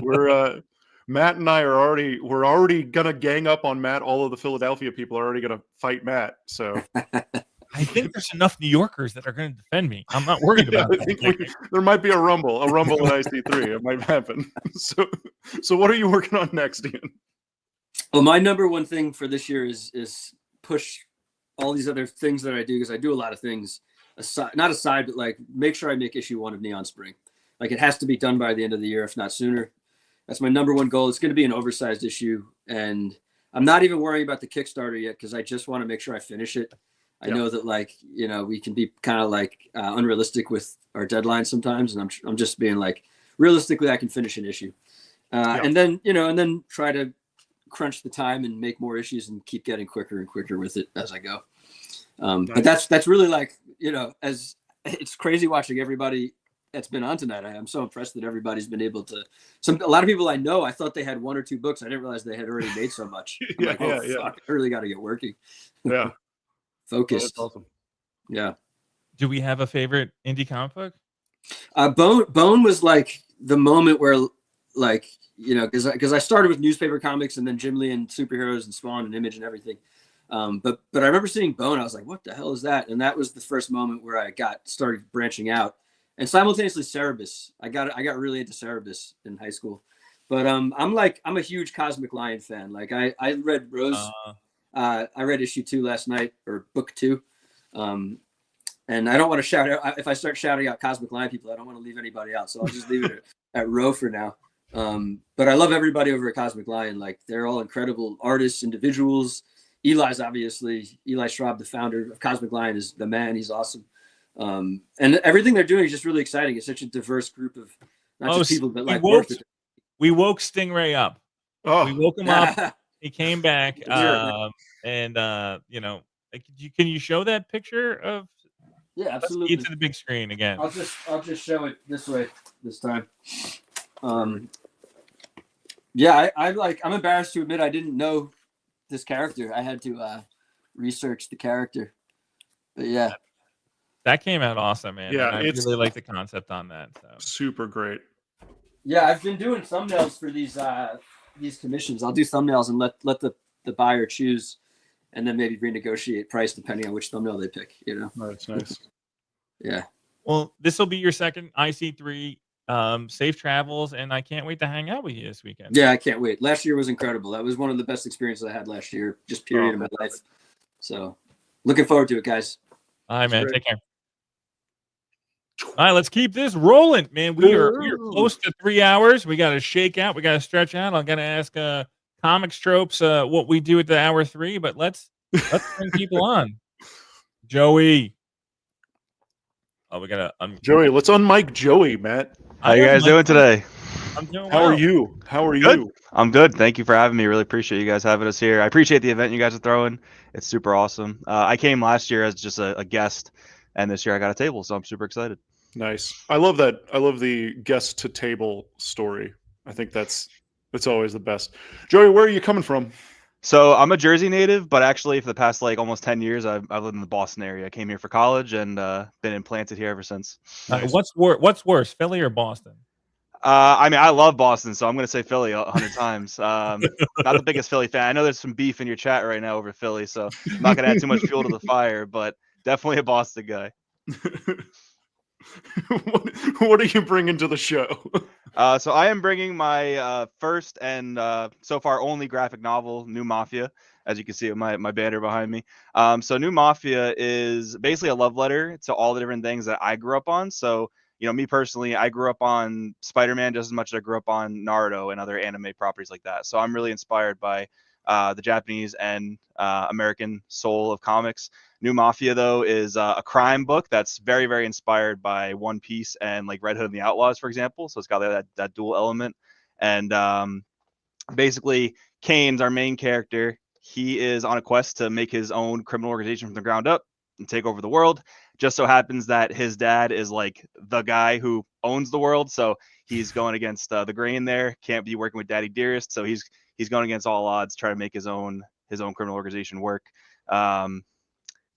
We're Matt and I we're already gonna gang up on Matt. All of the Philadelphia people are already gonna fight Matt. So I think there's enough New Yorkers that are going to defend me. I'm not worried about that. There might be a rumble in IC3. It might happen. So what are you working on next, Ian? Well, my number one thing for this year is push all these other things that I do, because I do a lot of things not aside, but make sure I make issue 1 of Neon Spring. It has to be done by the end of the year, if not sooner. That's my number one goal. It's going to be an oversized issue, and I'm not even worrying about the Kickstarter yet, because I just want to make sure I finish it. I know that we can be kind of unrealistic with our deadlines sometimes, and I'm just being realistically I can finish an issue, and then try to crunch the time and make more issues and keep getting quicker and quicker with it as I go. But that's really as it's crazy watching everybody that's been on tonight. I'm so impressed that everybody's been able to. A lot of people I know, I thought they had 1 or 2 books. I didn't realize they had already made so much. Fuck, I really got to get working. Yeah. Focused. Oh, that's awesome. Yeah. Do we have a favorite indie comic book? Bone was the moment where because I started with newspaper comics and then Jim Lee and superheroes and Spawn and Image and everything. But I remember seeing Bone. I was like, what the hell is that? And that was the first moment where I started branching out, and simultaneously Cerebus. I got really into Cerebus in high school. But I'm a huge Cosmic Lion fan. I read Rose. I read issue 2 last night, or book 2. And I don't want to shout out. If I start shouting out Cosmic Lion people, I don't want to leave anybody out. So I'll just leave it at Row for now. But I love everybody over at Cosmic Lion. They're all incredible artists, individuals. Eli's obviously, Eli Schraub, the founder of Cosmic Lion, is the man. He's awesome. And everything they're doing is just really exciting. It's such a diverse group of not just people, but we woke Stingray up. Oh, we woke him up. He came back, and can you show that picture of? Yeah, absolutely. Into the big screen again. I'll just show it this way this time. I'm embarrassed to admit I didn't know this character. I had to research the character. But yeah, that came out awesome, man. Yeah, I really like the concept on that. So. Super great. Yeah, I've been doing thumbnails for these commissions. I'll do thumbnails and let the buyer choose, and then maybe renegotiate price depending on which thumbnail they pick. That's nice. Yeah. Well, this will be your second IC3. Safe travels, and I can't wait to hang out with you this weekend. Yeah, I can't wait. Last year was incredible. That was one of the best experiences I had last year, just period in my life. So looking forward to it, guys. All right, man. Take care. All right, let's keep this rolling, man. We are close to 3 hours. We got to shake out. We got to stretch out. I'm going to ask Comics Tropes what we do at the hour 3, but let's bring people on. Joey. Oh, we got to Joey. Let's unmic Joey, Matt. How you guys doing today? I'm doing How are well. you? How are Good. you? I'm good. Thank you for having me. Really appreciate you guys having us here. I appreciate the event you guys are throwing. It's super awesome. I came last year as just a guest, and this year I got a table, so I'm super excited. Nice. I love that. I love the guest to table story. I think that's always the best. Joey, where are you coming from? So I'm a Jersey native, but actually for the past like almost 10 years, I've lived in the Boston area. I came here for college and been implanted here ever since. What's worse, Philly or Boston? I mean, I love Boston, so I'm going to say Philly 100 times. Not the biggest Philly fan. I know there's some beef in your chat right now over Philly, so I'm not going to add too much fuel to the fire, but definitely a Boston guy. What are you bringing to the show? So I am bringing my first and so far only graphic novel, New Mafia, as you can see with my banner behind me. So New Mafia is basically a love letter to all the different things that I grew up on. So, you know, me personally, I grew up on Spider-Man just as much as I grew up on Naruto and other anime properties like that. So I'm really inspired by the Japanese and American soul of comics. New Mafia, though, is a crime book that's very, very inspired by One Piece and like Red Hood and the Outlaws, for example. So it's got that dual element. And basically, Kane's our main character. He is on a quest to make his own criminal organization from the ground up and take over the world. Just so happens that his dad is like the guy who owns the world. So he's going against the grain there. Can't be working with Daddy Dearest. So he's going against all odds, trying to make his own criminal organization work.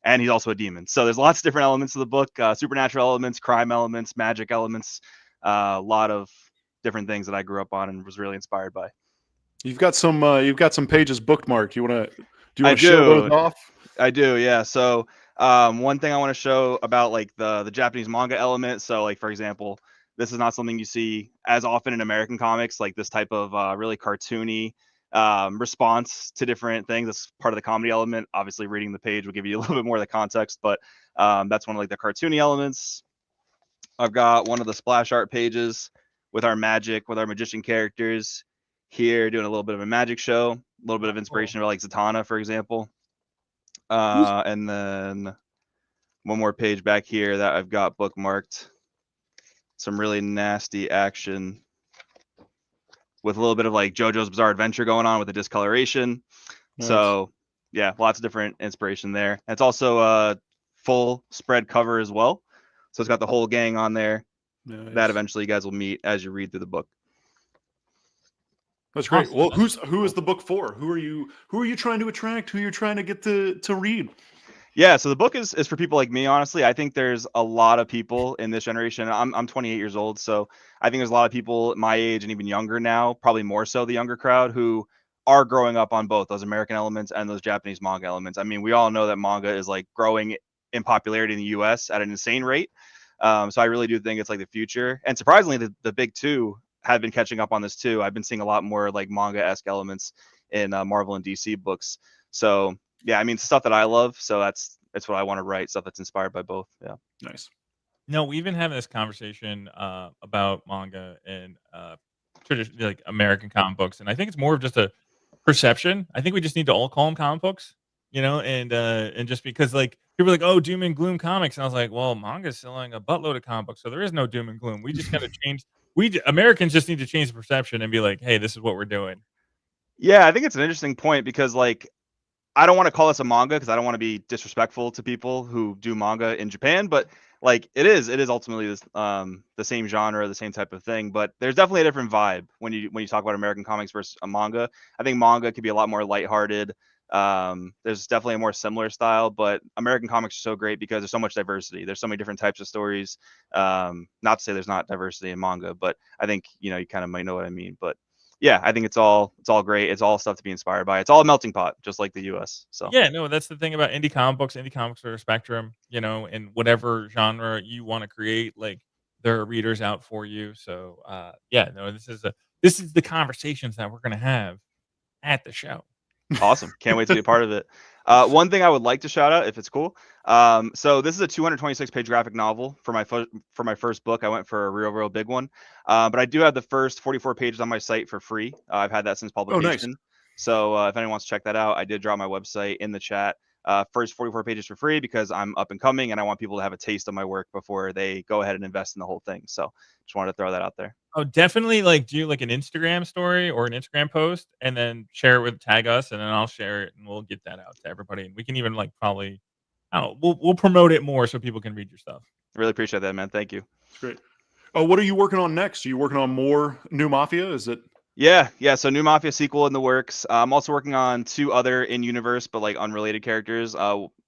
And he's also a demon. So there's lots of different elements of the book, supernatural elements, crime elements, magic elements, a lot of different things that I grew up on and was really inspired by. You've got some pages bookmarked. Do you want to show those off? I do, yeah. So one thing I want to show about like the Japanese manga element. So like, for example, this is not something you see as often in American comics, like this type of really cartoony response to different things. That's part of the comedy element. Obviously reading the page will give you a little bit more of the context, but that's one of like the cartoony elements. I've got one of the splash art pages with our magician characters here doing a little bit of a magic show, a little bit of inspiration about like Zatanna, for example. And then one more page back here that I've got bookmarked. Some really nasty action with a little bit of like JoJo's Bizarre Adventure going on with the discoloration. Nice. So yeah, lots of different inspiration there. It's also a full spread cover as well. So it's got the whole gang on there. Nice. That eventually you guys will meet as you read through the book. That's great. Well, who is the book for? Who are you trying to attract? Who you're trying to get to read? Yeah, so the book is for people like me, honestly. I think there's a lot of people in this generation. I'm 28 years old, so I think there's a lot of people my age and even younger now, probably more so the younger crowd, who are growing up on both those American elements and those Japanese manga elements. I mean, we all know that manga is like growing in popularity in the US at an insane rate. So I really do think it's like the future. And surprisingly, the big two have been catching up on this too. I've been seeing a lot more like manga-esque elements in Marvel and DC books. So yeah, I mean, it's stuff that I love. So that's what I want to write, stuff that's inspired by both. Yeah. Nice. No, we've been having this conversation about manga and traditional like American comic books, and I think it's more of just a perception. I think we just need to all call them comic books, you know, and just because like people are like, oh, doom and gloom comics, and I was like, well, manga's selling a buttload of comic books, so there is no doom and gloom. We just got to change. Americans just need to change the perception and be like, hey, this is what we're doing. Yeah, I think it's an interesting point because like I don't want to call this a manga because I don't want to be disrespectful to people who do manga in Japan, but like it is ultimately this the same genre, the same type of thing. But there's definitely a different vibe when you talk about American comics versus a manga. I think manga could be a lot more lighthearted. There's definitely a more similar style, but American comics are so great because there's so much diversity. There's so many different types of stories. Not to say there's not diversity in manga, but I think you kind of might know what I mean. But yeah, I think it's all great. It's all stuff to be inspired by. It's all a melting pot, just like the US. So yeah, no, that's the thing about indie comic books. Indie comics are a spectrum, and whatever genre you want to create, like there are readers out for you. So yeah, no, this is the conversations that we're gonna have at the show. Awesome. Can't wait to be a part of it. One thing I would like to shout out, if it's cool. So this is a 226-page graphic novel for my first book. I went for a real big one. But I do have the first 44 pages on my site for free. I've had that since publication. Oh, nice. So if anyone wants to check that out, I did drop my website in the chat. First 44 pages for free because I'm up and coming and I want people to have a taste of my work before they go ahead and invest in the whole thing. So just wanted to throw that out there. Oh, definitely like do like an Instagram story or an Instagram post and then share it with tag us and then I'll share it and we'll get that out to everybody. And we can even like probably I don't know, we'll promote it more so people can read your stuff. Really appreciate that, man. Thank you. It's great. Oh, what are you working on next? Are you working on more New Mafia? Is it? Yeah. So New Mafia sequel in the works. I'm also working on 2 other in-universe but like unrelated characters.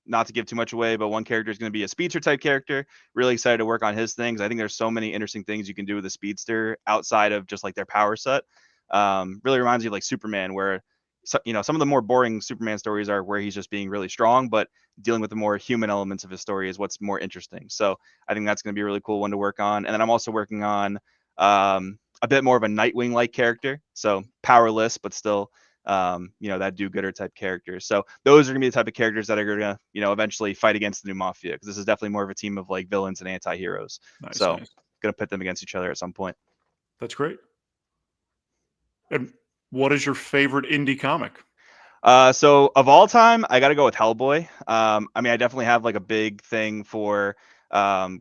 Not to give too much away, but one character is going to be a speedster type character. Really excited to work on his things. I think there's so many interesting things you can do with a speedster outside of just like their power set. Really reminds me of like Superman, where some of the more boring Superman stories are where he's just being really strong, but dealing with the more human elements of his story is what's more interesting. So I think that's going to be a really cool one to work on. And then I'm also working on a bit more of a Nightwing-like character, so powerless but still that do-gooder type characters. So those are gonna be the type of characters that are gonna eventually fight against the New Mafia, because this is definitely more of a team of like villains and anti-heroes. Nice, So nice. gonna pit them against each other at some point. That's great. And what is your favorite indie comic? So of all time, I got to go with Hellboy. I mean, I definitely have like a big thing for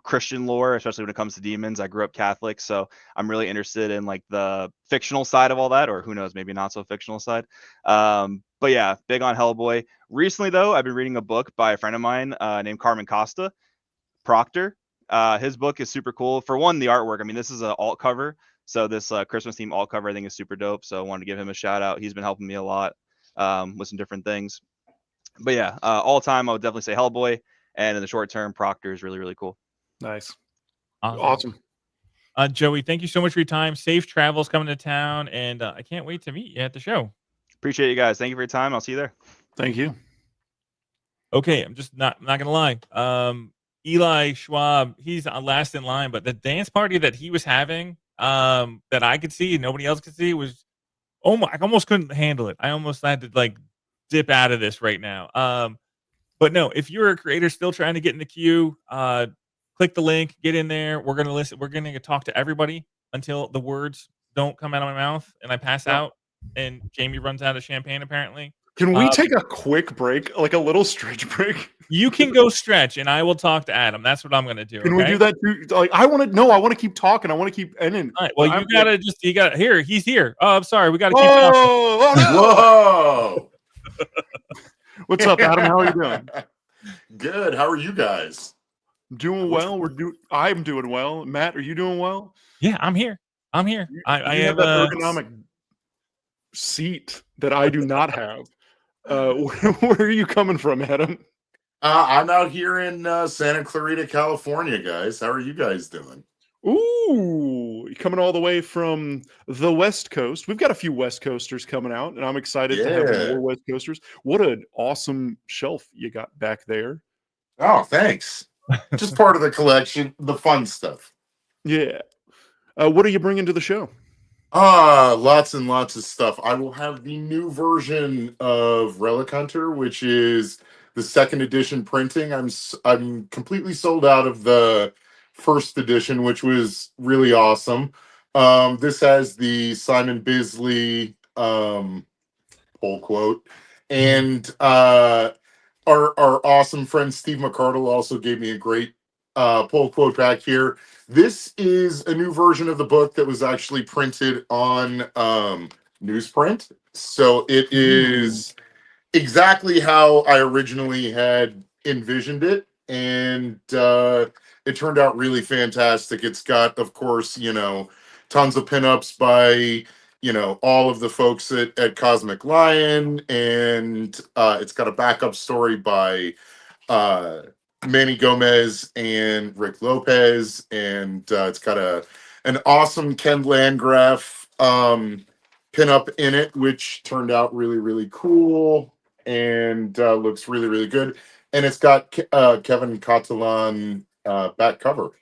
Christian lore, especially when it comes to demons. I grew up Catholic, so I'm really interested in like the fictional side of all that, or who knows, maybe not so fictional side. But yeah, big on Hellboy. Recently, though, I've been reading a book by a friend of mine named Carmen Costa, Proctor. His book is super cool. For one, the artwork. I mean, this is an alt cover, so this Christmas theme alt cover I think is super dope. So I wanted to give him a shout out. He's been helping me a lot with some different things. But yeah, all time I would definitely say Hellboy, and in the short term, Proctor is really, really cool. Nice. Awesome. Joey, thank you so much for your time. Safe travels coming to town, and I can't wait to meet you at the show. Appreciate you guys. Thank you for your time. I'll see you there. Thank you. Okay, I'm just not gonna lie. Eli Schwab, he's last in line, but the dance party that he was having, that I could see and nobody else could see, was I almost couldn't handle it. I almost had to like dip out of this right now. But no, if you're a creator still trying to get in the queue, click the link, get in there. We're gonna listen. We're gonna talk to everybody until the words don't come out of my mouth and I pass out and Jamie runs out of champagne apparently. Can we take a quick break, like a little stretch break? You can go stretch, and I will talk to Adam. That's what I'm going to do. Can we do that too? Like, I want to keep talking. I want to keep ending. All right, well, you got here. He's here. Oh, I'm sorry. We got to keep talking. Whoa! What's up, Adam? How are you doing? Good. How are you guys? Doing well. I'm doing well. Matt, are you doing well? Yeah, I'm here. I have that ergonomic seat that I do not have. Where are you coming from, Adam? I'm out here in Santa Clarita, California, guys. How are you guys doing? Ooh, coming all the way from the West Coast. We've got a few West Coasters coming out, and I'm excited to have more West Coasters. What an awesome shelf you got back there. Oh, thanks. Just part of the collection, the fun stuff. Yeah. What are you bringing to the show? Lots and lots of stuff. I will have the new version of Relic Hunter, which is the 2nd edition printing. I'm completely sold out of the 1st edition, which was really awesome. This has the Simon Bisley pull quote, and our awesome friend Steve McCardle also gave me a great pull quote back here. This is a new version of the book that was actually printed on newsprint. So it is exactly how I originally had envisioned it. And it turned out really fantastic. It's got, of course, tons of pinups by, all of the folks at Cosmic Lion. And it's got a backup story by Manny Gomez and Rick Lopez, and it's got an awesome Ken Landgraf pinup in it, which turned out really, really cool and looks really, really good. And it's got Kevin Catalan back cover.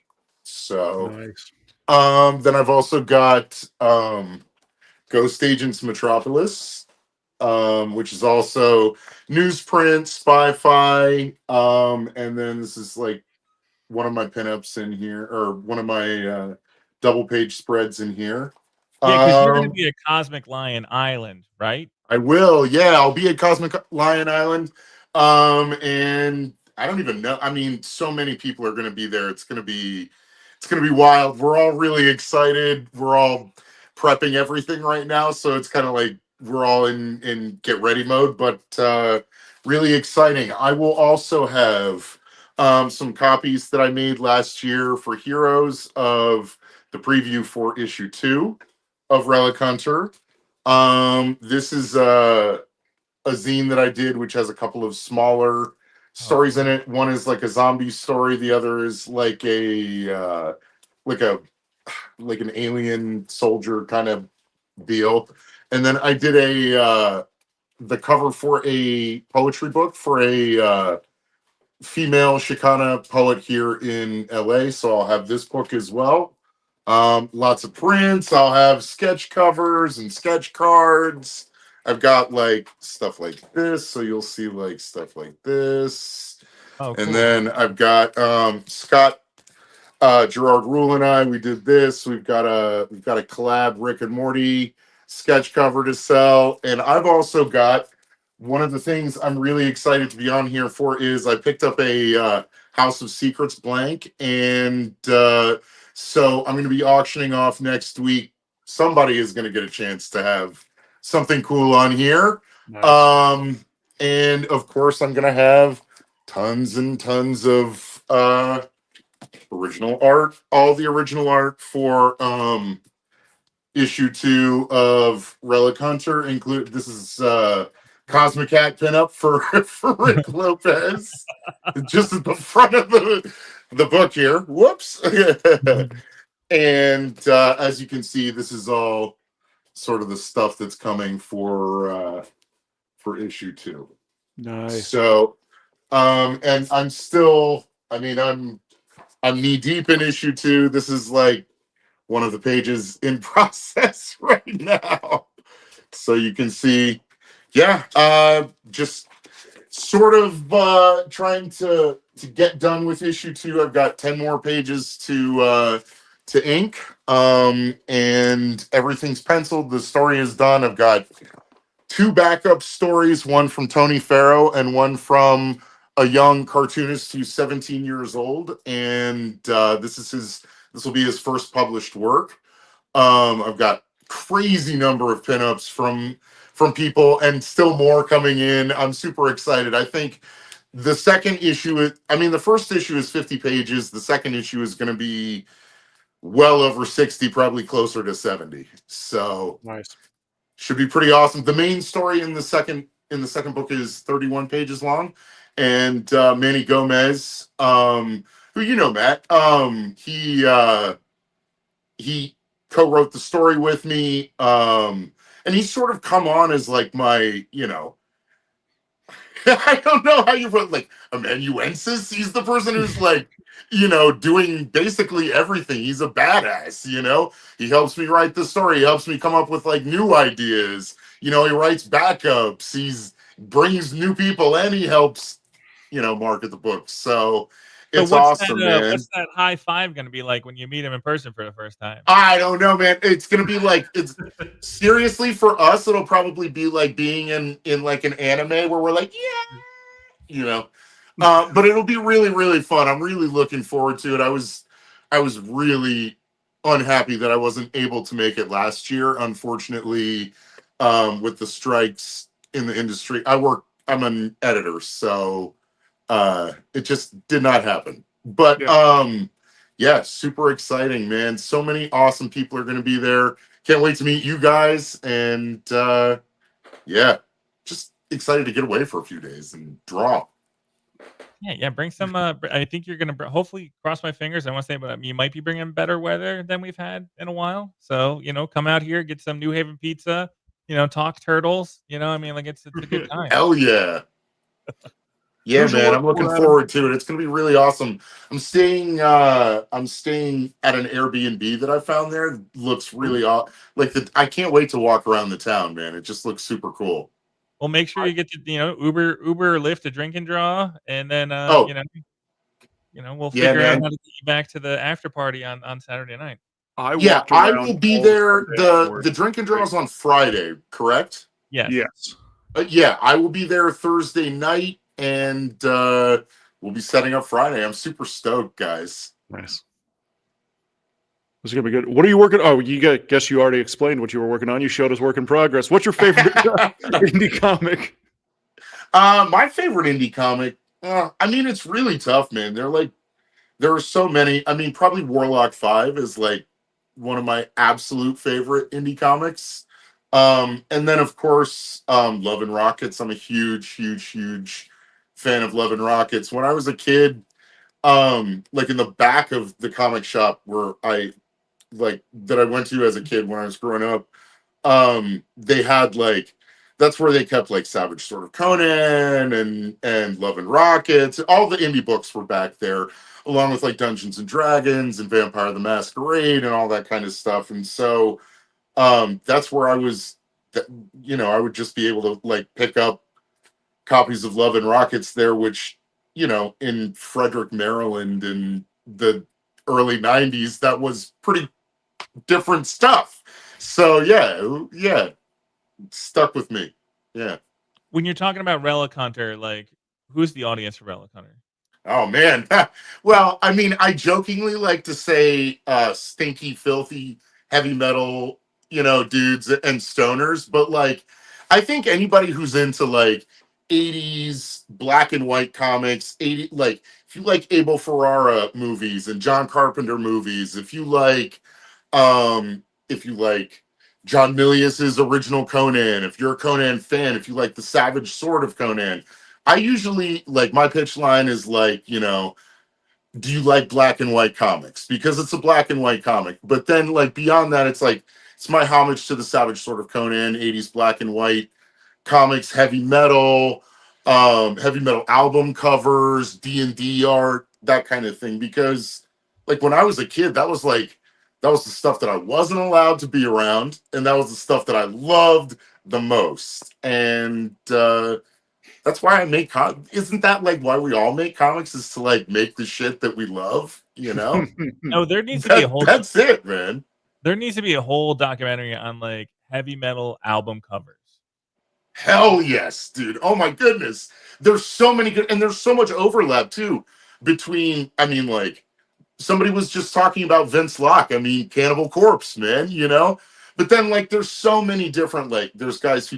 So nice. Then I've also got Ghost Agents Metropolis, which is also newsprint, Spy-Fi, and then this is like one of my pinups in here, or one of my double page spreads in here. Yeah, because you're going to be at Cosmic Lion Island, right? I will. Yeah, I'll be at Cosmic Lion Island. And I don't even know. I mean, so many people are going to be there. It's going to be it's gonna be wild. We're all really excited. We're all prepping everything right now, so it's kind of like we're all in get ready mode. But really exciting. I will also have some copies that I made last year for Heroes of the preview for issue 2 of Relic Hunter. This is a zine that I did, which has a couple of smaller stories in it. One is like a zombie story. The other is like a like an alien soldier kind of deal. And then I did the cover for a poetry book for a female Chicana poet here in LA. So I'll have this book as well. Lots of prints. I'll have sketch covers and sketch cards. I've got like stuff like this, so you'll see like stuff like this. Oh, and cool. then I've got Scott Gerard Rule and I. We did this. We've got a collab Rick and Morty sketch cover to sell, and I've also got one of the things I'm really excited to be on here for is I picked up a House of Secrets blank, and so I'm going to be auctioning off next week. Somebody is going to get a chance to have something cool on here. Nice. And of course, I'm going to have tons and tons of original art, all the original art for issue 2 of Relic Hunter. This is Cosmic Cat pinup for Rick Lopez, just at the front of the book here. Whoops. And as you can see, this is all sort of the stuff that's coming for issue 2. Nice. So, and I'm still, I mean, I'm knee deep in issue 2. This is like one of the pages in process right now. So you can see, just sort of trying to get done with issue 2. I've got 10 more pages to ink, and everything's penciled. The story is done. I've got 2 backup stories, one from Tony Farrow and one from a young cartoonist who's 17 years old, and this will be his first published work. I've got crazy number of pinups from people, and still more coming in. I'm super excited. I think the second issue the first issue is 50 pages. The second issue is going to be well over 60, probably closer to 70. So nice. Should be pretty awesome. The main story in the second book is 31 pages long, and Manny Gomez, who you know, Matt, he co-wrote the story with me, and he's sort of come on as like my, I don't know how you put, like, amanuensis. He's the person who's like, doing basically everything. He's a badass, He helps me write the story. He helps me come up with like new ideas. He writes backups. He's brings new people, and he helps, market the book. So it's awesome, man. What's that high five going to be like when you meet him in person for the first time? I don't know, man. It's gonna be like, it's seriously, for us, it'll probably be like being in like an anime where we're like, but it'll be really, really fun. I'm really looking forward to it. I was really unhappy that I wasn't able to make it last year, unfortunately, with the strikes in the industry. I'm an editor, so it just did not happen. But super exciting, man. So many awesome people are going to be there. Can't wait to meet you guys, and just excited to get away for a few days and draw. Yeah, bring some. I think you're gonna hopefully, cross my fingers. I want to say, but you might be bringing better weather than we've had in a while. So come out here, get some New Haven pizza. Talk turtles. It's a good time. Hell yeah. Yeah, man, I'm looking forward to it. It's gonna be really awesome. I'm staying at an Airbnb that I found there. It looks really I can't wait to walk around the town, man. It just looks super cool. Well, make sure you get to Uber or Lyft a drink and draw, and then we'll figure out how to get you back to the after party on Saturday night. I will be there. The drink and draw is on Friday, correct? Yes. Yes. I will be there Thursday night, and we'll be setting up Friday. I'm super stoked, guys. Nice. This is gonna be good. What are you working? Oh, guess you already explained what you were working on. You showed us work in progress. What's your favorite indie comic? My favorite indie comic. I mean, it's really tough, man. There are so many. I mean, probably Warlock 5 is like one of my absolute favorite indie comics. And then of course, Love and Rockets. I'm a huge fan of Love and Rockets. When I was a kid, like in the back of the comic shop where I went to as a kid when I was growing up, they had like, that's where they kept like Savage Sword of Conan and Love and Rockets. All the indie books were back there, along with like Dungeons and Dragons and Vampire the Masquerade and all that kind of stuff. And so that's where I was, I would just be able to like pick up copies of Love and Rockets there, which, in Frederick, Maryland in the early 90s, that was pretty different stuff. So yeah, stuck with me. Yeah. When you're talking about Relic Hunter, like, who's the audience for Relic Hunter? Oh man. Well, I mean, I jokingly like to say stinky, filthy, heavy metal, dudes and stoners, but like I think anybody who's into like 80s black and white comics, like if you like Abel Ferrara movies and John Carpenter movies, if you like John Milius's original Conan, if you're a Conan fan, if you like the Savage Sword of Conan, I usually like my pitch line is like, do you like black and white comics? Because it's a black and white comic. But then like beyond that, it's like, it's my homage to the Savage Sword of Conan, 80s black and white comics, heavy metal album covers, D&D art, that kind of thing. Because like when I was a kid, that was the stuff that I wasn't allowed to be around. And that was the stuff that I loved the most. And that's why I make isn't that like why we all make comics, is to like make the shit that we love, No, there needs to be a whole. That's it, man. There needs to be a whole documentary on like heavy metal album covers. Hell yes, dude. Oh my goodness. There's so many good, and there's so much overlap too between, I mean, like somebody was just talking about Vince Locke. I mean, Cannibal Corpse, man, But then like there's so many different, like there's guys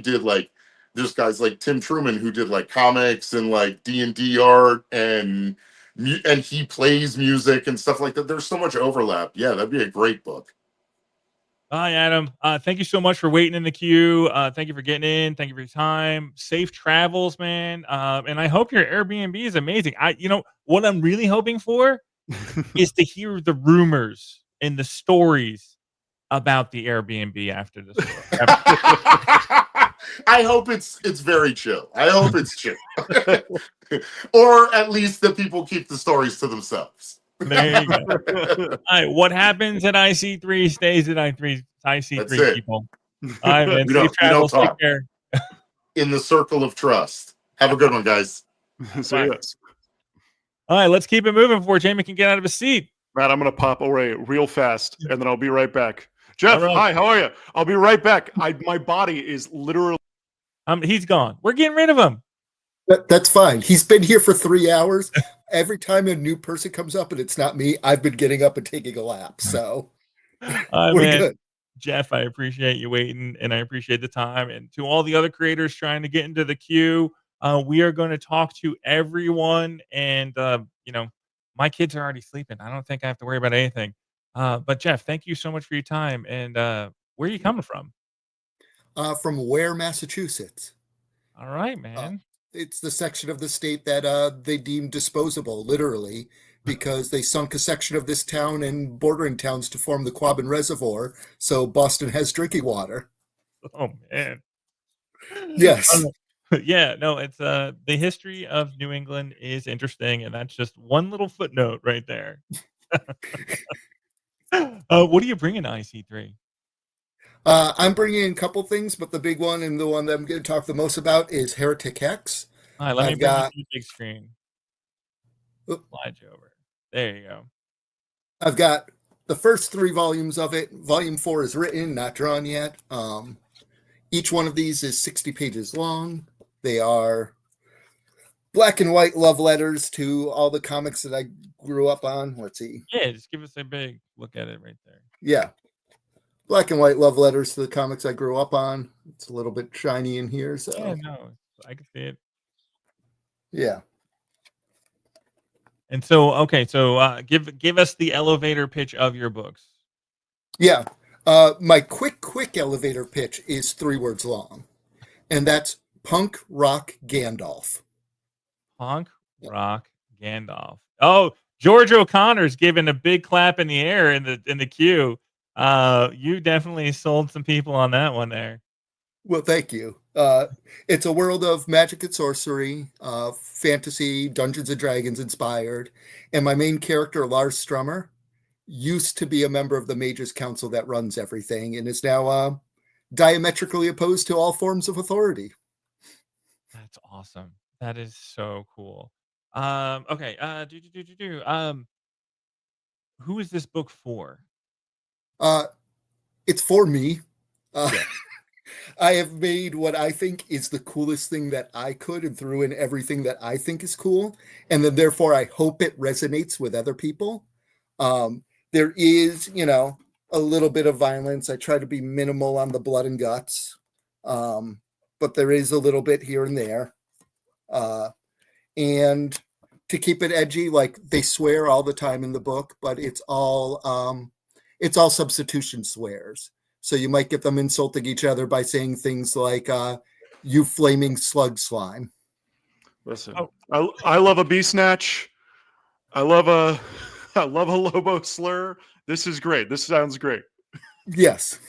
like Tim Truman who did like comics and like D&D art and he plays music and stuff like that. There's so much overlap. Yeah, that'd be a great book. Hi, Adam. Thank you so much for waiting in the queue. Thank you for getting in. Thank you for your time. Safe travels, man. And I hope your Airbnb is amazing. What I'm really hoping for is to hear the rumors and the stories about the Airbnb after this. I hope it's very chill. I hope it's chill. Or at least that people keep the stories to themselves. There you go. All right, what happens at IC3 stays at IC3, people. All right, man. Safe travels. Take care. In the circle of trust. Have a good one, guys. See you guys. All right, let's keep it moving before Jamie can get out of his seat. Matt, I'm going to pop away real fast, and then I'll be right back. Jeff, hi, how are you? I'll be right back. My body is literally... he's gone. We're getting rid of him. That's fine. He's been here for 3 hours. Every time a new person comes up and it's not me, I've been getting up and taking a lap. So we're good. Jeff, I appreciate you waiting, and I appreciate the time. And to all the other creators trying to get into the queue, we are going to talk to everyone. And, my kids are already sleeping. I don't think I have to worry about anything. But Jeff, thank you so much for your time. And where are you coming from? From Ware, Massachusetts. All right, man. It's the section of the state that they deem disposable, literally, because they sunk a section of this town and bordering towns to form the Quabbin Reservoir, so Boston has drinking water. Oh, man. Yes. Yeah, no, it's the history of New England is interesting, and that's just one little footnote right there. What are you bringing to IC3? I'm bringing in a couple things, but the big one and the one that I'm going to talk the most about is Heretic Hex. All right, let me bring you to the big screen. Slide you over. There you go. I've got the first 3 volumes of it. Volume 4 is written, not drawn yet. Each one of these is 60 pages long. They are black and white love letters to all the comics that I grew up on. Let's see. Yeah, just give us a big look at it right there. Yeah. Black and white love letters to the comics I grew up on. It's a little bit shiny in here. So Yeah, no, I can see it. Yeah. And so, okay, so give us the elevator pitch of your books. Yeah. My quick elevator pitch is 3 words long, and that's punk rock Gandalf. Punk rock Gandalf. Oh, George O'Connor's giving a big clap in the air in the queue. You definitely sold some people on that one there. Well, thank you. It's a world of magic and sorcery, fantasy, Dungeons and Dragons inspired, and my main character, Lars Strummer, used to be a member of the Mages Council that runs everything and is now diametrically opposed to all forms of authority. That's awesome. That is so cool. Okay. Who is this book for? It's for me. Yeah. I have made what I think is the coolest thing that I could and threw in everything that I think is cool. And then therefore I hope it resonates with other people. There is, a little bit of violence. I try to be minimal on the blood and guts. But there is a little bit here and there. And to keep it edgy, like they swear all the time in the book, but it's all substitution swears. So you might get them insulting each other by saying things like, you flaming slug slime. Listen, I love a bee snatch. I love a Lobo slur. This is great. This sounds great. Yes.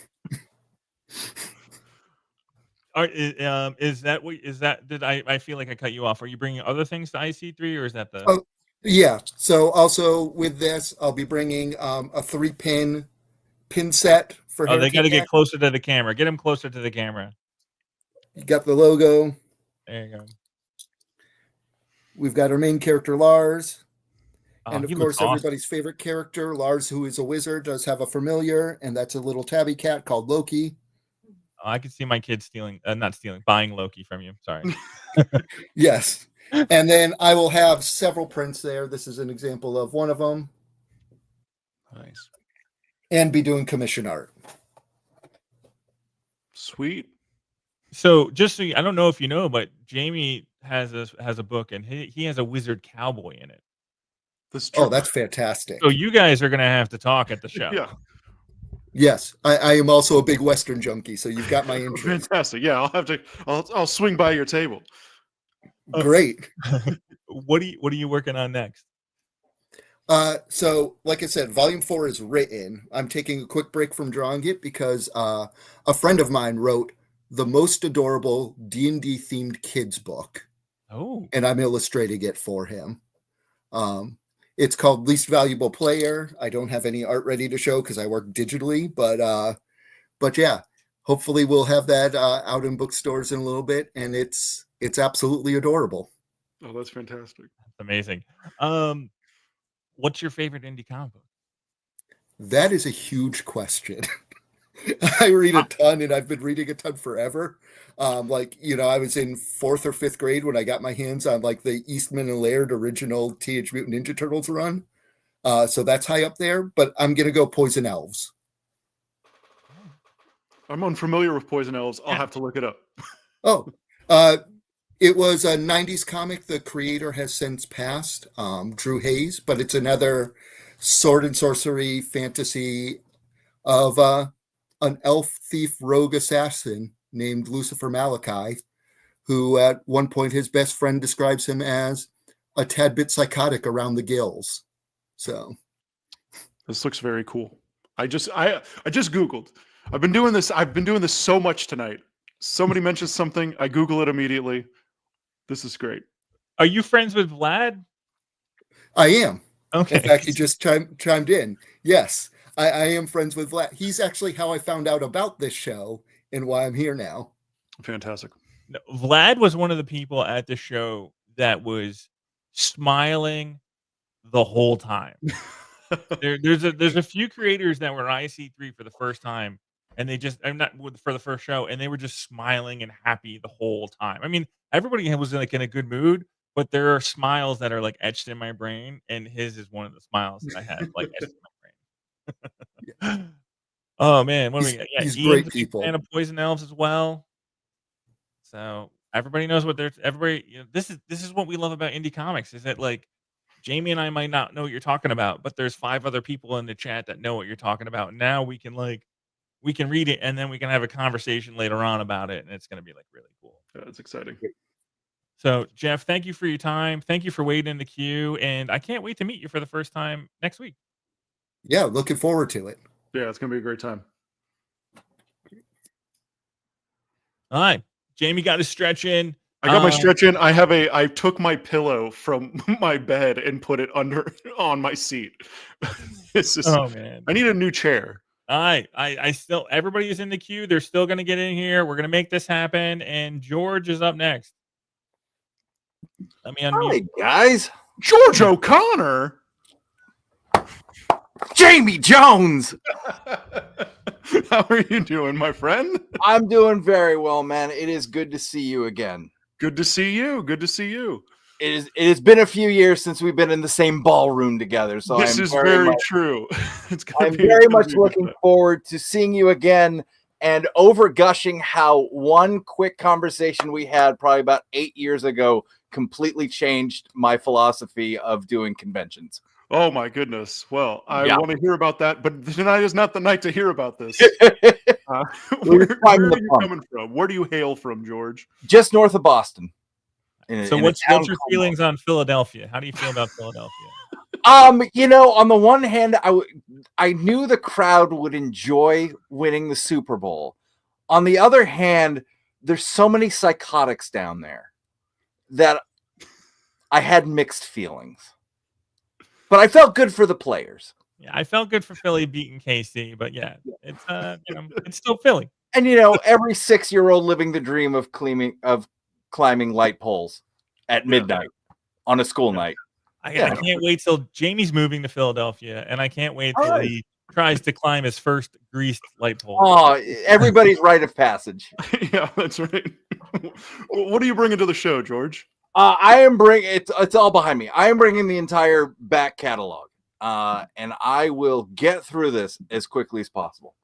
Is that? Did I feel like I cut you off? Are you bringing other things to IC3, or is that the? Oh, yeah. So also with this, I'll be bringing a 3-pin pin set for. Oh, they got to get closer to the camera. Get them closer to the camera. You got the logo. There you go. We've got our main character, Lars. Oh, And of he course, looks awesome. everybody's favorite character, Lars, who is a wizard, does have a familiar, and that's a little tabby cat called Loki. Oh, I could see my kids buying Loki from you. Sorry. Yes. And then I will have several prints there. This is an example of one of them. Nice. And be doing commission art. Sweet. So just so I don't know if you know, but Jamie has a book, and he has a wizard cowboy in it. Oh, that's fantastic. So you guys are gonna have to talk at the show. Yeah. Yes, I am also a big Western junkie, so you've got my interest. Fantastic. Yeah, I'll swing by your table. Great. What are you working on next? So like I said, volume 4 is written. I'm taking a quick break from drawing it because a friend of mine wrote the most adorable D&D themed kids book. Oh. And I'm illustrating it for him. It's called Least Valuable Player. I don't have any art ready to show because I work digitally, but yeah, hopefully we'll have that out in bookstores in a little bit, and it's absolutely adorable. Oh, that's fantastic. That's amazing. What's your favorite indie comic book? That is a huge question. I read a ton, and I've been reading a ton forever. I was in 4th or 5th grade when I got my hands on like the Eastman and Laird original Teenage Mutant Ninja Turtles run. So that's high up there, but I'm going to go Poison Elves. I'm unfamiliar with Poison Elves. I'll have to look it up. Oh, it was a 90s comic. The creator has since passed, Drew Hayes, but it's another sword and sorcery fantasy of an elf thief rogue assassin named Lucifer Malachi, who at one point his best friend describes him as a tad bit psychotic around the gills. So this looks very cool. I just Googled. I've been doing this so much tonight. Somebody mentions something, I Google it immediately. This is great. Are you friends with Vlad? I am. Okay. In fact, he just chimed in. Yes, I am friends with Vlad. He's actually how I found out about this show and why I'm here now. Fantastic. No, Vlad was one of the people at the show that was smiling the whole time. There's a few creators that were in IC3 for the first time, and for the first show, and they were just smiling and happy the whole time. I mean, everybody was like in a good mood, but there are smiles that are like etched in my brain, and his is one of the smiles that I have like etched in my brain. Oh man, what do we got? Yeah, He's Ian's great a big people. fan of Poison Elves as well. So everybody knows what they're everybody. This is what we love about indie comics is that like Jamie and I might not know what you're talking about, but there's 5 other people in the chat that know what you're talking about. Now we can read it and then we can have a conversation later on about it, and it's going to be like really cool. That's exciting. So Geoff, thank you for your time. Thank you for waiting in the queue, and I can't wait to meet you for the first time next week. Yeah, looking forward to it. Yeah, it's gonna be a great time. All right, Jamie got his stretch in. I got my stretch in. I took my pillow from my bed and put it on my seat. It's just, oh man, I need a new chair. All right, I still everybody is in the queue. They're still going to get in here. We're going to make this happen, and George is up next. Let me unmute. Hey guys, George O'Connor, Jamie Jones. How are you doing, my friend? I'm doing very well, man. It is good to see you again. Good to see you. Good to see you. It has been a few years since we've been in the same ballroom together. So this is very true. I'm very much looking forward to seeing you again and over gushing how one quick conversation we had probably about 8 years ago completely changed my philosophy of doing conventions. Oh my goodness. Well, I want to hear about that, but tonight is not the night to hear about this. Where are you coming from? Where do you hail from, George? Just north of Boston. So what's your feelings on Philadelphia? How do you feel about Philadelphia? On the one hand, I knew the crowd would enjoy winning the Super Bowl. On the other hand, there's so many psychotics down there that I had mixed feelings. But I felt good for the players. Yeah, I felt good for Philly beating KC, but yeah, it's it's still Philly. And every 6-year-old living the dream of climbing light poles at midnight on a school night. I can't wait till Jamie's moving to Philadelphia, and I can't wait till he tries to climb his first greased light pole. Oh, everybody's rite of passage. Yeah, that's right. What are you bringing to the show, George? I am bringing it's all behind me. I am bringing the entire back catalog, and I will get through this as quickly as possible.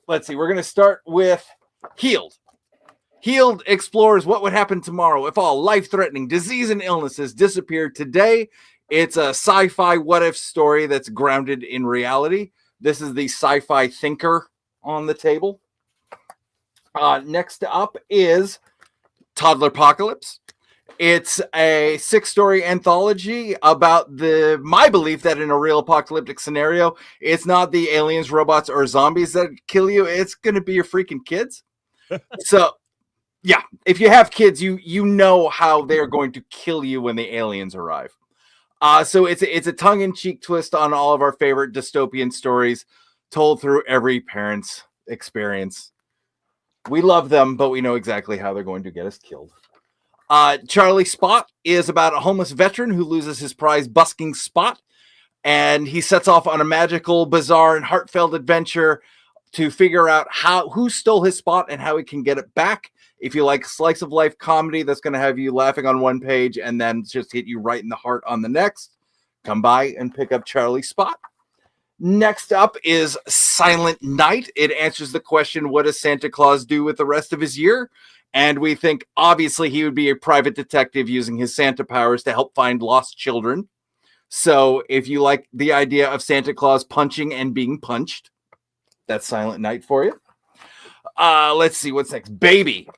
Let's see. We're going to start with Healed. Healed explores what would happen tomorrow if all life-threatening disease and illnesses disappeared today. It's a sci-fi what-if story that's grounded in reality. This is the sci-fi thinker on the table. Next up is Toddler Apocalypse. It's a 6-story anthology about my belief that in a real apocalyptic scenario, it's not the aliens, robots, or zombies that kill you. It's going to be your freaking kids. So, yeah, if you have kids, you know how they're going to kill you when the aliens arrive. So it's a tongue-in-cheek twist on all of our favorite dystopian stories told through every parent's experience. We love them, but we know exactly how they're going to get us killed. Charlie Spot is about a homeless veteran who loses his prized busking spot, and he sets off on a magical, bizarre, and heartfelt adventure to figure out who stole his spot and how he can get it back. If you like slice of life comedy that's going to have you laughing on one page and then just hit you right in the heart on the next, come by and pick up Charlie Spot. Next up is Silent Night. It answers the question, what does Santa Claus do with the rest of his year? And we think, obviously, he would be a private detective using his Santa powers to help find lost children. So if you like the idea of Santa Claus punching and being punched, that's Silent Night for you. Let's see, what's next? Baby.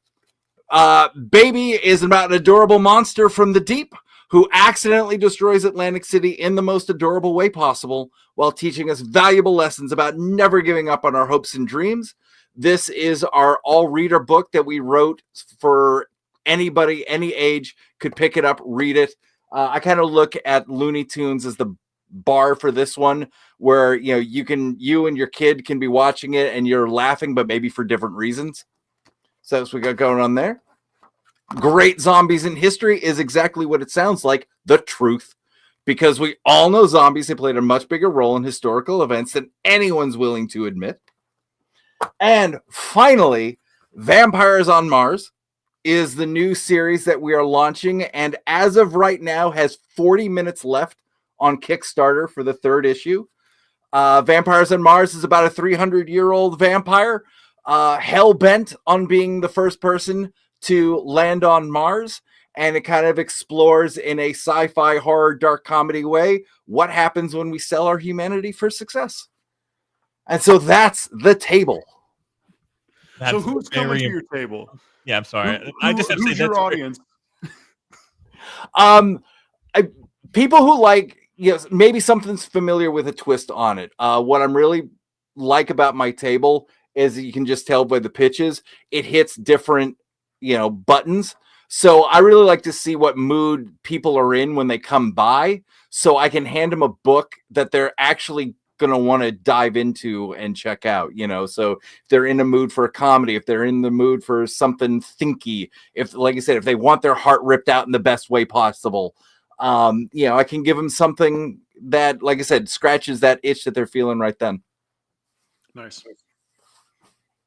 Baby is about an adorable monster from the deep who accidentally destroys Atlantic City in the most adorable way possible while teaching us valuable lessons about never giving up on our hopes and dreams. This is our all-reader book that we wrote for anybody, any age, could pick it up, read it. I kind of look at Looney Tunes as the bar for this one, where you and your kid can be watching it and you're laughing, but maybe for different reasons. So that's what we got going on there. Great Zombies in History is exactly what it sounds like, the truth. Because we all know zombies have played a much bigger role in historical events than anyone's willing to admit. And finally, Vampires on Mars. is the new series that we are launching, and as of right now has 40 minutes left on Kickstarter for the 3rd issue. Vampires on Mars is about a 300-year-old vampire, hell-bent on being the first person to land on Mars, and it kind of explores in a sci-fi horror dark comedy way what happens when we sell our humanity for success. And so that's the table. So who's coming to your table? Yeah, I'm sorry. I just have to say who's your that's audience? People who like, maybe something's familiar with a twist on it. What I'm really like about my table is that you can just tell by the pitches, it hits different, buttons. So I really like to see what mood people are in when they come by, so I can hand them a book that they're actually going to want to dive into and check out, so if they're in a mood for a comedy, if they're in the mood for something thinky, if, like I said, if they want their heart ripped out in the best way possible, I can give them something that, like I said, scratches that itch that they're feeling right then. Nice.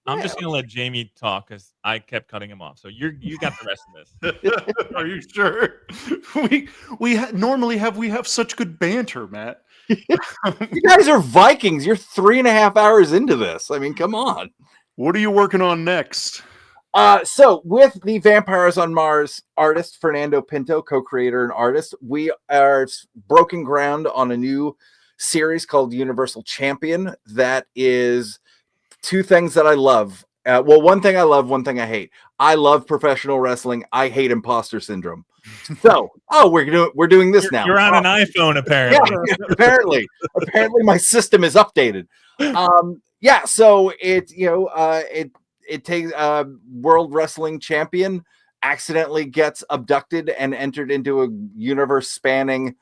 I'm just gonna let Jamie talk because I kept cutting him off. So you got the rest of this. Are you sure? We normally have such good banter, Matt. You guys are Vikings. You're 3.5 hours into this. I mean, come on. What are you working on next? So with the Vampires on Mars artist Fernando Pinto, co-creator and artist, we are broken ground on a new series called Universal Champion that is 2 things that I love. One thing I love, one thing I hate. I love professional wrestling. I hate imposter syndrome. So, we're doing this now. You're on an iPhone, apparently. Yeah, apparently my system is updated. So it takes world wrestling champion accidentally gets abducted and entered into a universe spanning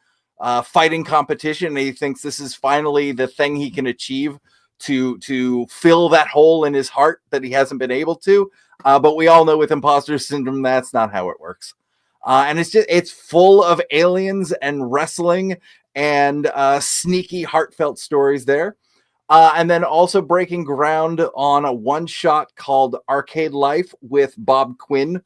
fighting competition, and he thinks this is finally the thing he can achieve to fill that hole in his heart that he hasn't been able to. But we all know with imposter syndrome, that's not how it works. And it's full of aliens and wrestling and sneaky, heartfelt stories there. And then also breaking ground on a one-shot called Arcade Life with Bob Quinn,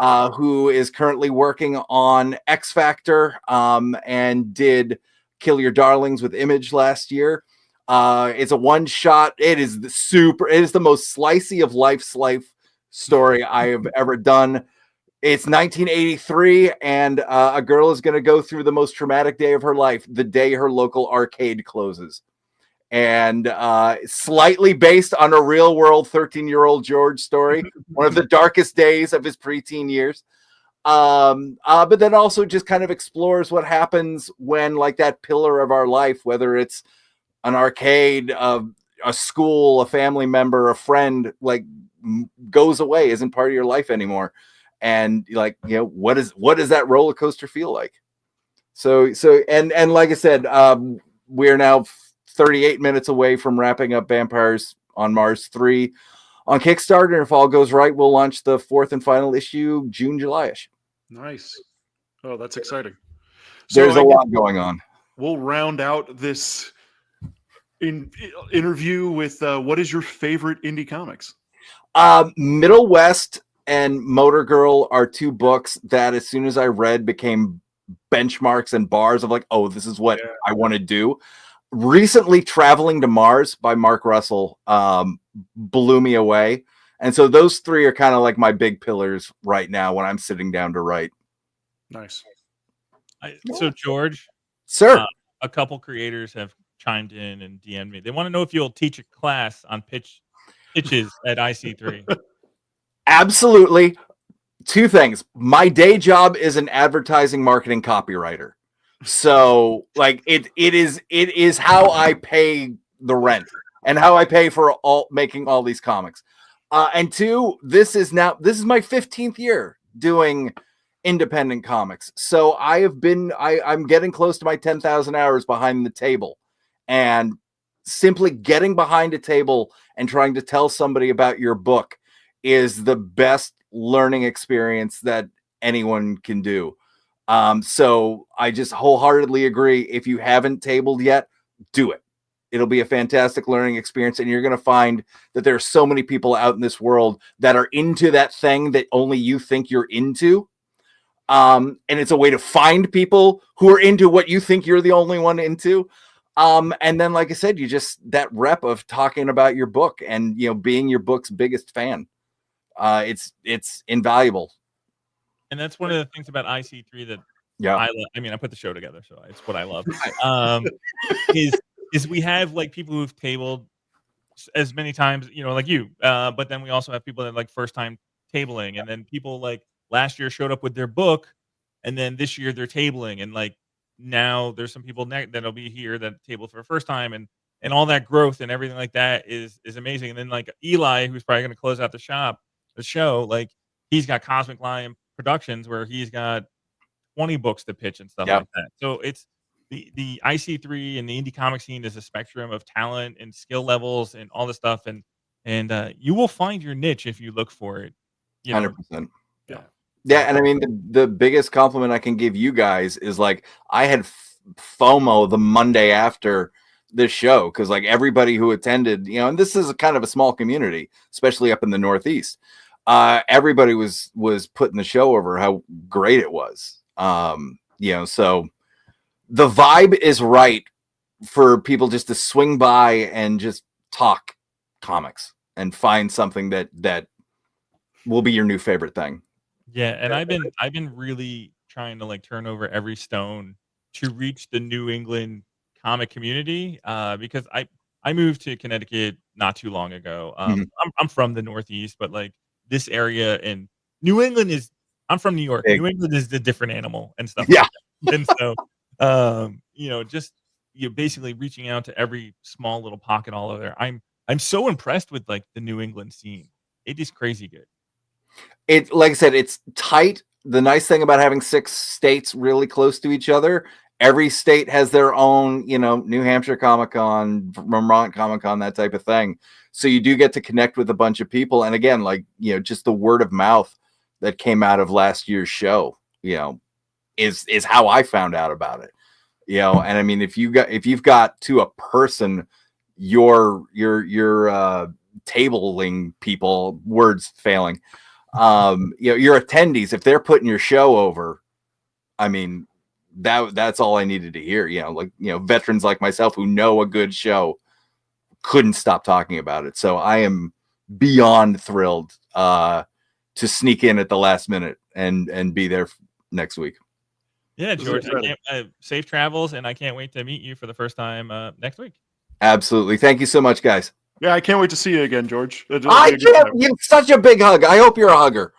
who is currently working on X Factor and did Kill Your Darlings with Image last year. It's a one-shot. It is the most slicey of life's life story I have ever done. It's 1983, and a girl is going to go through the most traumatic day of her life, the day her local arcade closes. And slightly based on a real-world 13-year-old George story, one of the darkest days of his preteen years. But then also just kind of explores what happens when, like, that pillar of our life, whether it's an arcade, a school, a family member, a friend, like, goes away, isn't part of your life anymore. And what does that roller coaster feel like? So like I said, we're now 38 minutes away from wrapping up Vampires on Mars 3 on Kickstarter. And if all goes right, we'll launch the 4th and final issue June, July-ish. Nice. Oh, that's exciting. There's a lot going on. We'll round out this interview with what is your favorite indie comics? Middle West and Motor Girl are 2 books that, as soon as I read, became benchmarks and bars of like, oh, this is what I want to do. Recently, Traveling to Mars by Mark Russell blew me away. And so those 3 are kind of like my big pillars right now when I'm sitting down to write. Nice. So, George, sir, a couple creators have chimed in and DM'd me. They want to know if you'll teach a class on pitches at IC3. Absolutely. 2 things. My day job is an advertising marketing copywriter. So like it is how I pay the rent and how I pay for making all these comics. And 2, this is my 15th year doing independent comics. So I'm getting close to my 10,000 hours behind the table, and simply getting behind a table and trying to tell somebody about your book is the best learning experience that anyone can do. So I just wholeheartedly agree. If you haven't tabled yet, do it. It'll be a fantastic learning experience, and you're going to find that there are so many people out in this world that are into that thing that only you think you're into. And it's a way to find people who are into what you think you're the only one into. And then, like I said, you just that rep of talking about your book and, you know, being your book's biggest fan. It's invaluable. And that's one of the things about IC3 that I mean, I put the show together, so it's what I love. Is we have like people who've tabled as many times, you know, like you, but then we also have people that like first time tabling, and then people like last year showed up with their book, and then this year they're tabling, and like now there's some people that'll be here that table for the first time, and all that growth and everything like that is amazing. And then like Eli, who's probably going to close out the show, like he's got Cosmic Lion Productions where he's got 20 books to pitch and stuff like that. So it's the IC3 and the indie comic scene is a spectrum of talent and skill levels and all this stuff, and you will find your niche if you look for it. 100%. Yeah, and I mean the biggest compliment I can give you guys is like I had FOMO the Monday after this show because like everybody who attended, you know, and this is a kind of a small community, especially up in the Northeast. Everybody was putting the show over how great it was. You know, so the vibe is right for people just to swing by and just talk comics and find something that will be your new favorite thing. Yeah, and I've been really trying to like turn over every stone to reach the New England comic community because I moved to Connecticut not too long ago. I'm from the Northeast, but like this area in New England is I'm from New York. Big. New England is a different animal and stuff. Yeah. Like and so you know, just basically reaching out to every small little pocket all over there. I'm so impressed with like the New England scene. It is crazy good. It, like I said, it's tight. The nice thing about having 6 states really close to each other, every state has their own, you know, New Hampshire Comic-Con, Vermont Comic-Con, that type of thing. So you do get to connect with a bunch of people. And again, like, you know, just the word of mouth that came out of last year's show, you know, is how I found out about it. You know, and I mean, if you've got to a person, your tabling people, words failing, you know, your attendees, if they're putting your show over, I mean, that's all I needed to hear. You know, like, you know, veterans like myself who know a good show couldn't stop talking about it. So I am beyond thrilled to sneak in at the last minute and be there next week. Yeah, George, safe travels, and I can't wait to meet you for the first time next week. Absolutely. Thank you so much, guys. Yeah, I can't wait to see you again, George. I can't. You such a big hug. I hope you're a hugger.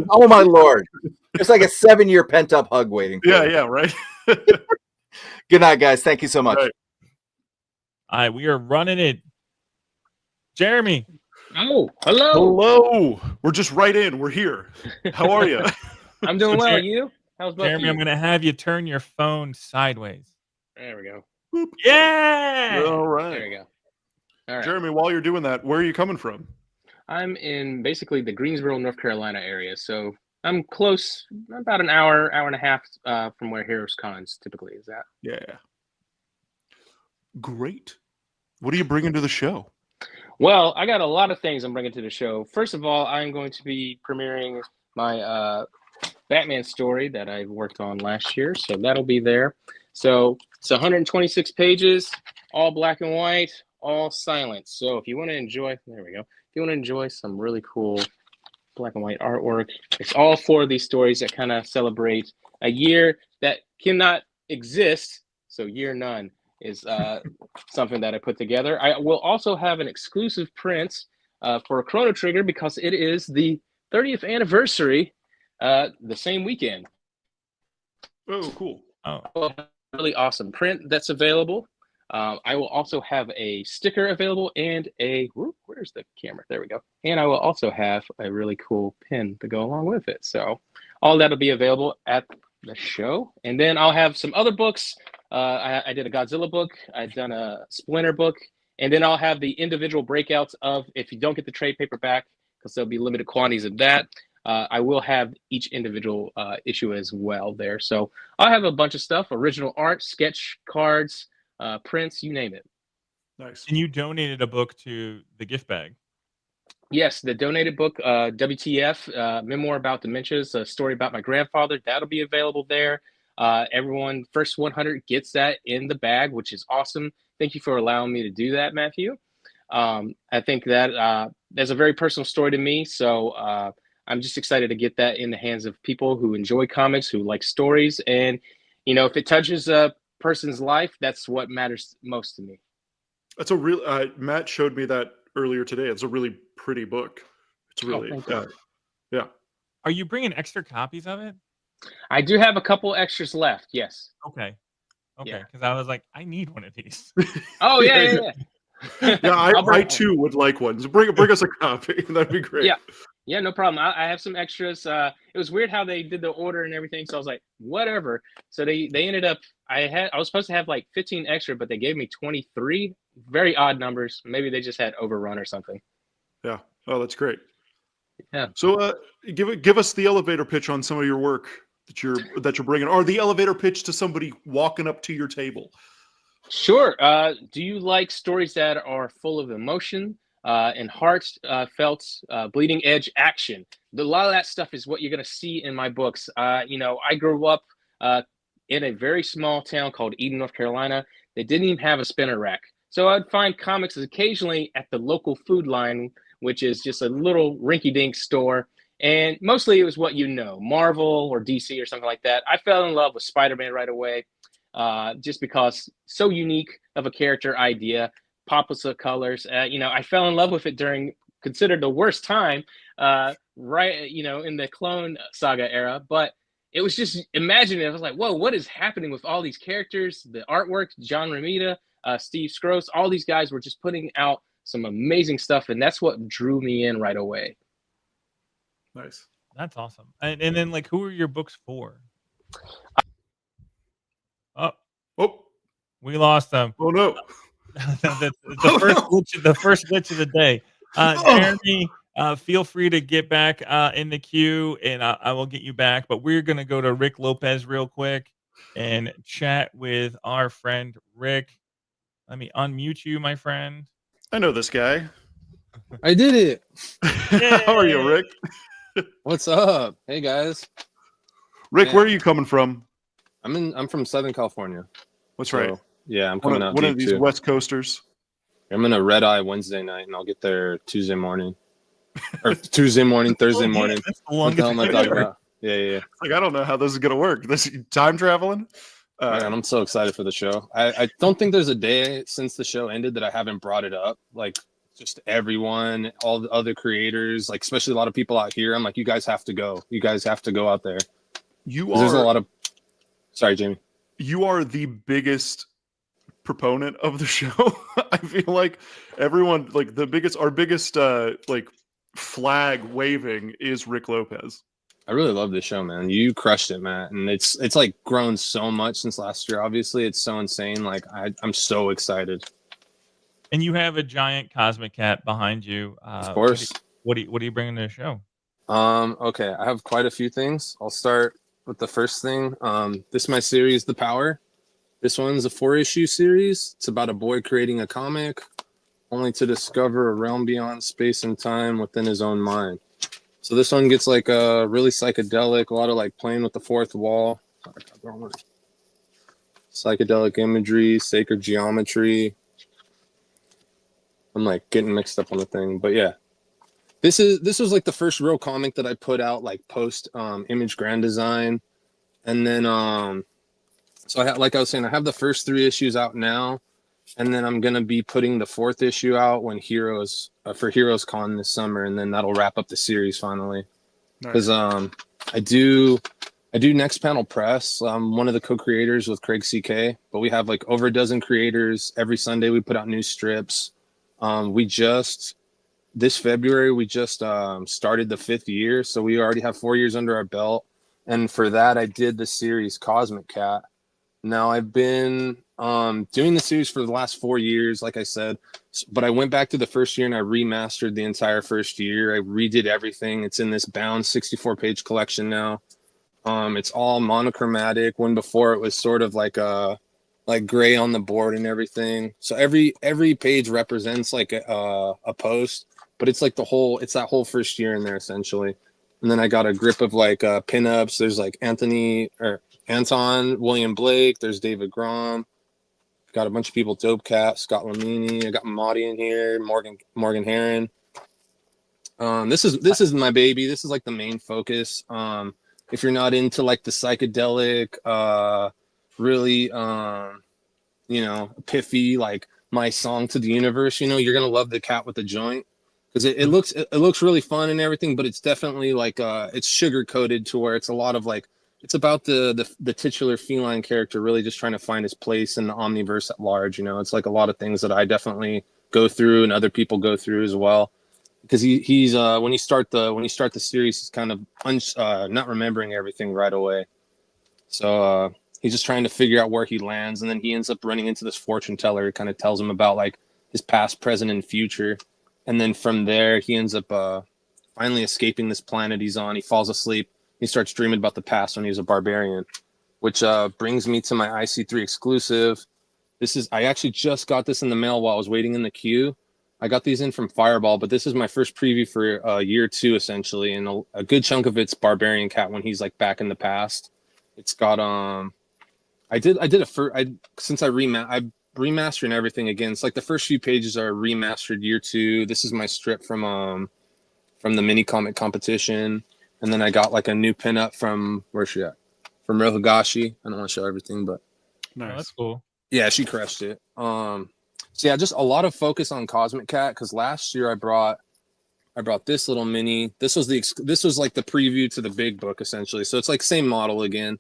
Oh my Lord. It's like a 7-year pent-up hug waiting for you. Yeah, right. Good night, guys. Thank you so much. Right. All right, we are running it. Jeremy. Oh, hello. Hello. We're just right in. We're here. How are you? I'm doing well. You? How's both Jeremy, you? I'm going to have you turn your phone sideways. There we go. Yeah. All right. There we go. All right. Jeremy, while you're doing that, where are you coming from? I'm in basically the Greensboro, North Carolina area. So I'm close, about an hour and a half from where Heroes Cons typically is at. Yeah. Great. What are you bringing to the show? Well, I got a lot of things I'm bringing to the show. First of all, I'm going to be premiering my Batman story that I worked on last year. So that'll be there. So it's 126 pages, all black and white, all silent. So if you want to enjoy, there we go. If you want to enjoy some really cool black and white artwork, it's all 4 of these stories that kind of celebrate a year that cannot exist. So year none is something that I put together. I will also have an exclusive print for Chrono Trigger because it is the 30th anniversary the same weekend. Oh, cool. Oh, really awesome print that's available. I will also have a sticker available and where's the camera? There we go. And I will also have a really cool pin to go along with it. So all that'll be available at the show. And then I'll have some other books. I did a Godzilla book. I've done a Splinter book. And then I'll have the individual breakouts of, if you don't get the trade paperback, because there'll be limited quantities of that, I will have each individual issue as well there. So I'll have a bunch of stuff, original art, sketch cards, prints, you name it. Nice. And you donated a book to the gift bag. Yes, the donated book, WTF, Memoir About Dementias, a story about my grandfather. That'll be available there. Everyone, first 100 gets that in the bag, which is awesome. Thank you for allowing me to do that, Matthew. I think that that's a very personal story to me. So I'm just excited to get that in the hands of people who enjoy comics, who like stories. And, if it touches a person's life, that's what matters most to me. That's a real. Matt showed me that earlier today. It's a really pretty book. It's really, thank you. yeah. Are you bringing extra copies of it? I do have a couple extras left. Yes. Okay. Yeah. Because I was like, I need one of these. Oh yeah. Yeah, I'll bring- I too would like one. So bring us a copy. That'd be great. Yeah, no problem. I have some extras. It was weird how they did the order and everything, so I was like, whatever. So they ended up. I was supposed to have like 15 extra, but they gave me 23. Very odd numbers. Maybe they just had overrun or something. Yeah. Oh, that's great. Yeah. So give us the elevator pitch on some of your work that you're bringing, or the elevator pitch to somebody walking up to your table. Sure. Do you like stories that are full of emotion and heartfelt, bleeding edge action? A lot of that stuff is what you're going to see in my books. I grew up in a very small town called Eden, North Carolina. They didn't even have a spinner rack. So I'd find comics occasionally at the local food line, which is just a little rinky-dink store. And mostly it was what Marvel or DC or something like that. I fell in love with Spider-Man right away. Just because so unique of a character idea, pops of colors. I fell in love with it during considered the worst time, in the Clone Saga era. But it was just imaginative. I was like, whoa, what is happening with all these characters? The artwork, John Romita, Steve Scrooge, all these guys were just putting out some amazing stuff, and that's what drew me in right away. Nice. That's awesome. And then, like, who are your books for? Oh, we lost them. Oh no! the first glitch of the day. Jeremy, feel free to get back in the queue, and I will get you back. But we're gonna go to Rick Lopez real quick and chat with our friend Rick. Let me unmute you, my friend. I know this guy. I did it. How are you, Rick? What's up? Hey guys. Rick, where are you coming from? I'm from Southern California. That's right. Yeah, I'm coming out. One of these too. West Coasters. I'm in a red eye Wednesday night, and I'll get there Tuesday morning, or Tuesday morning, Thursday morning. That's the What the hell am I longest talking ever. about? Yeah. Like, I don't know how this is gonna work. This time traveling. Man, I'm so excited for the show. I don't think there's a day since the show ended that I haven't brought it up. Like, just everyone, all the other creators, like especially a lot of people out here. I'm like, you guys have to go. You guys have to go out there. There's a lot of. Sorry, Jamie. You are the biggest proponent of the show. I feel like everyone, like our biggest like flag waving is Rick Lopez. I really love this show, man. You crushed it, Matt, and it's like grown so much since last year. Obviously, it's so insane. Like I'm so excited. And you have a giant cosmic cat behind you. Of course. What are you bringing to the show? Okay, I have quite a few things. I'll start with the first thing. This is my series, The Power. This one's a 4-issue series. It's about a boy creating a comic, only to discover a realm beyond space and time within his own mind. So this one gets like a really psychedelic, a lot of like playing with the fourth wall. Psychedelic imagery, sacred geometry. I'm like getting mixed up on the thing, but yeah. This was like the first real comic that I put out like post Image Grand Design. And then so like I was saying, I have the first 3 issues out now, and then I'm gonna be putting the 4th issue out when for Heroes Con this summer, and then that'll wrap up the series finally. Because I do Next Panel Press. I'm one of the co-creators with Craig CK, but we have like over a dozen creators. Every Sunday we put out new strips. This February we just started the 5th year, so we already have 4 years under our belt. And for that, I did the series Cosmic Cat. Now I've been doing the series for the last 4 years, like I said, but I went back to the first year and I remastered the entire first year. I redid everything. It's in this bound 64-page collection now. It's all monochromatic. When before it was sort of like a like gray on the board and everything. So every page represents like a post, but it's like it's that whole first year in there essentially. And then I got a grip of like pinups. There's like Anton, William Blake. There's David Grom. Got a bunch of people. Dope Cat, Scott Lamini. I got Mahdi in here. Morgan Heron. This is my baby. This is like the main focus. If you're not into like the psychedelic, really, piffy, like My Song to the Universe, you're gonna love The Cat with the Joint, because it looks really fun and everything, but it's definitely like it's sugar coated to where it's a lot of like, it's about the titular feline character really just trying to find his place in the omniverse at large. It's like a lot of things that I definitely go through and other people go through as well. Because he's when you start the series, he's kind of not remembering everything right away. So he's just trying to figure out where he lands, and then he ends up running into this fortune teller who kind of tells him about like his past, present, and future. And then from there, he ends up finally escaping this planet he's on. He falls asleep. He starts dreaming about the past when he was a barbarian, which brings me to my IC3 exclusive. I actually just got this in the mail while I was waiting in the queue. I got these in from Fireball, but this is my first preview for year 2 essentially, and a good chunk of it's Barbarian Cat when he's like back in the past. It's got since I remastering everything again. It's like the first few pages are remastered year 2. This is my strip from the mini comic competition, and then I got like a new pinup from where's she at? From Rohagashi. I don't want to show everything, but nice. Oh, that's cool. Yeah, she crushed it. So yeah, just a lot of focus on Cosmic Cat, because last year I brought this little mini. This was like the preview to the big book essentially. So it's like same model again.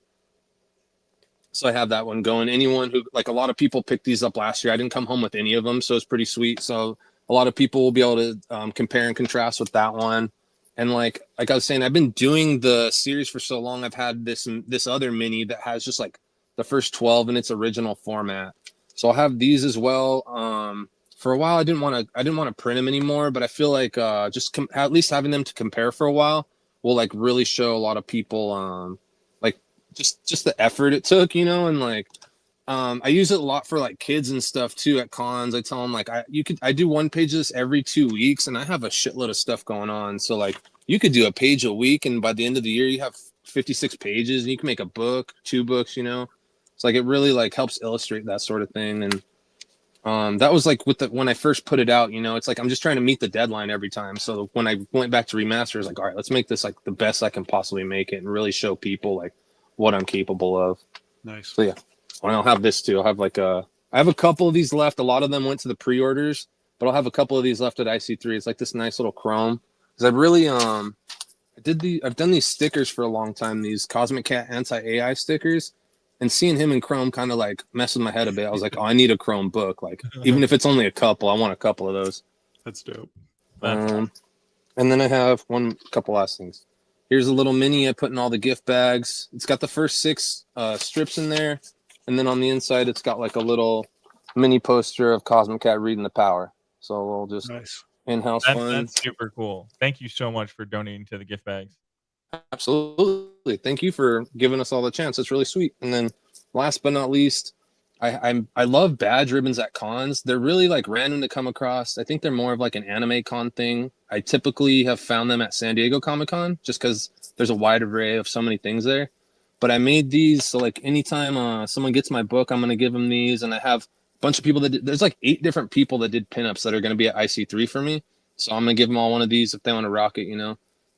So I have that one going. Anyone who, like, a lot of people picked these up last year. I didn't come home with any of them, so it's pretty sweet. So a lot of people will be able to compare and contrast with that one. And like I was saying, I've been doing the series for so long. I've had this other mini that has just like the first 12 in its original format. So I'll have these as well. For a while, I didn't want to print them anymore, but I feel like at least having them to compare for a while will like really show a lot of people like just the effort it took, and like I use it a lot for like kids and stuff too at cons. I tell them like I do one page of this every 2 weeks, and I have a shitload of stuff going on. So like you could do a page a week, and by the end of the year you have 56 pages, and you can make a book, 2 books, It's like it really like helps illustrate that sort of thing. And that was like when I first put it out, it's like I'm just trying to meet the deadline every time. So when I went back to remaster, I was like, all right, let's make this like the best I can possibly make it and really show people like what I'm capable of. Nice. So yeah, I'll have this too. I'll have I have a couple of these left. A lot of them went to the pre-orders, but I'll have a couple of these left at IC3. It's like this nice little chrome, because I've really I've done these stickers for a long time, these Cosmic Cat anti-AI stickers. And seeing him in Chrome kind of like messed with my head a bit. I was like, oh, I need a Chrome book. Like, even if it's only a couple, I want a couple of those. That's dope. And then I have couple last things. Here's a little mini I put in all the gift bags. It's got the first 6 strips in there. And then on the inside, it's got like a little mini poster of Cosmic Cat reading the power. So we'll just in-house fun. That's super cool. Thank you so much for donating to the gift bags. Absolutely. Thank you for giving us all the chance. It's really sweet. And then last but not least, I love badge ribbons at cons. They're really like random to come across. I think they're more of like an anime con thing. I typically have found them at San Diego Comic-Con just because there's a wide array of so many things there. But I made these so like anytime someone gets my book, I'm going to give them these. And I have a bunch of people there's like 8 different people that did pinups that are going to be at IC3 for me. So I'm going to give them all one of these if they want to rock it,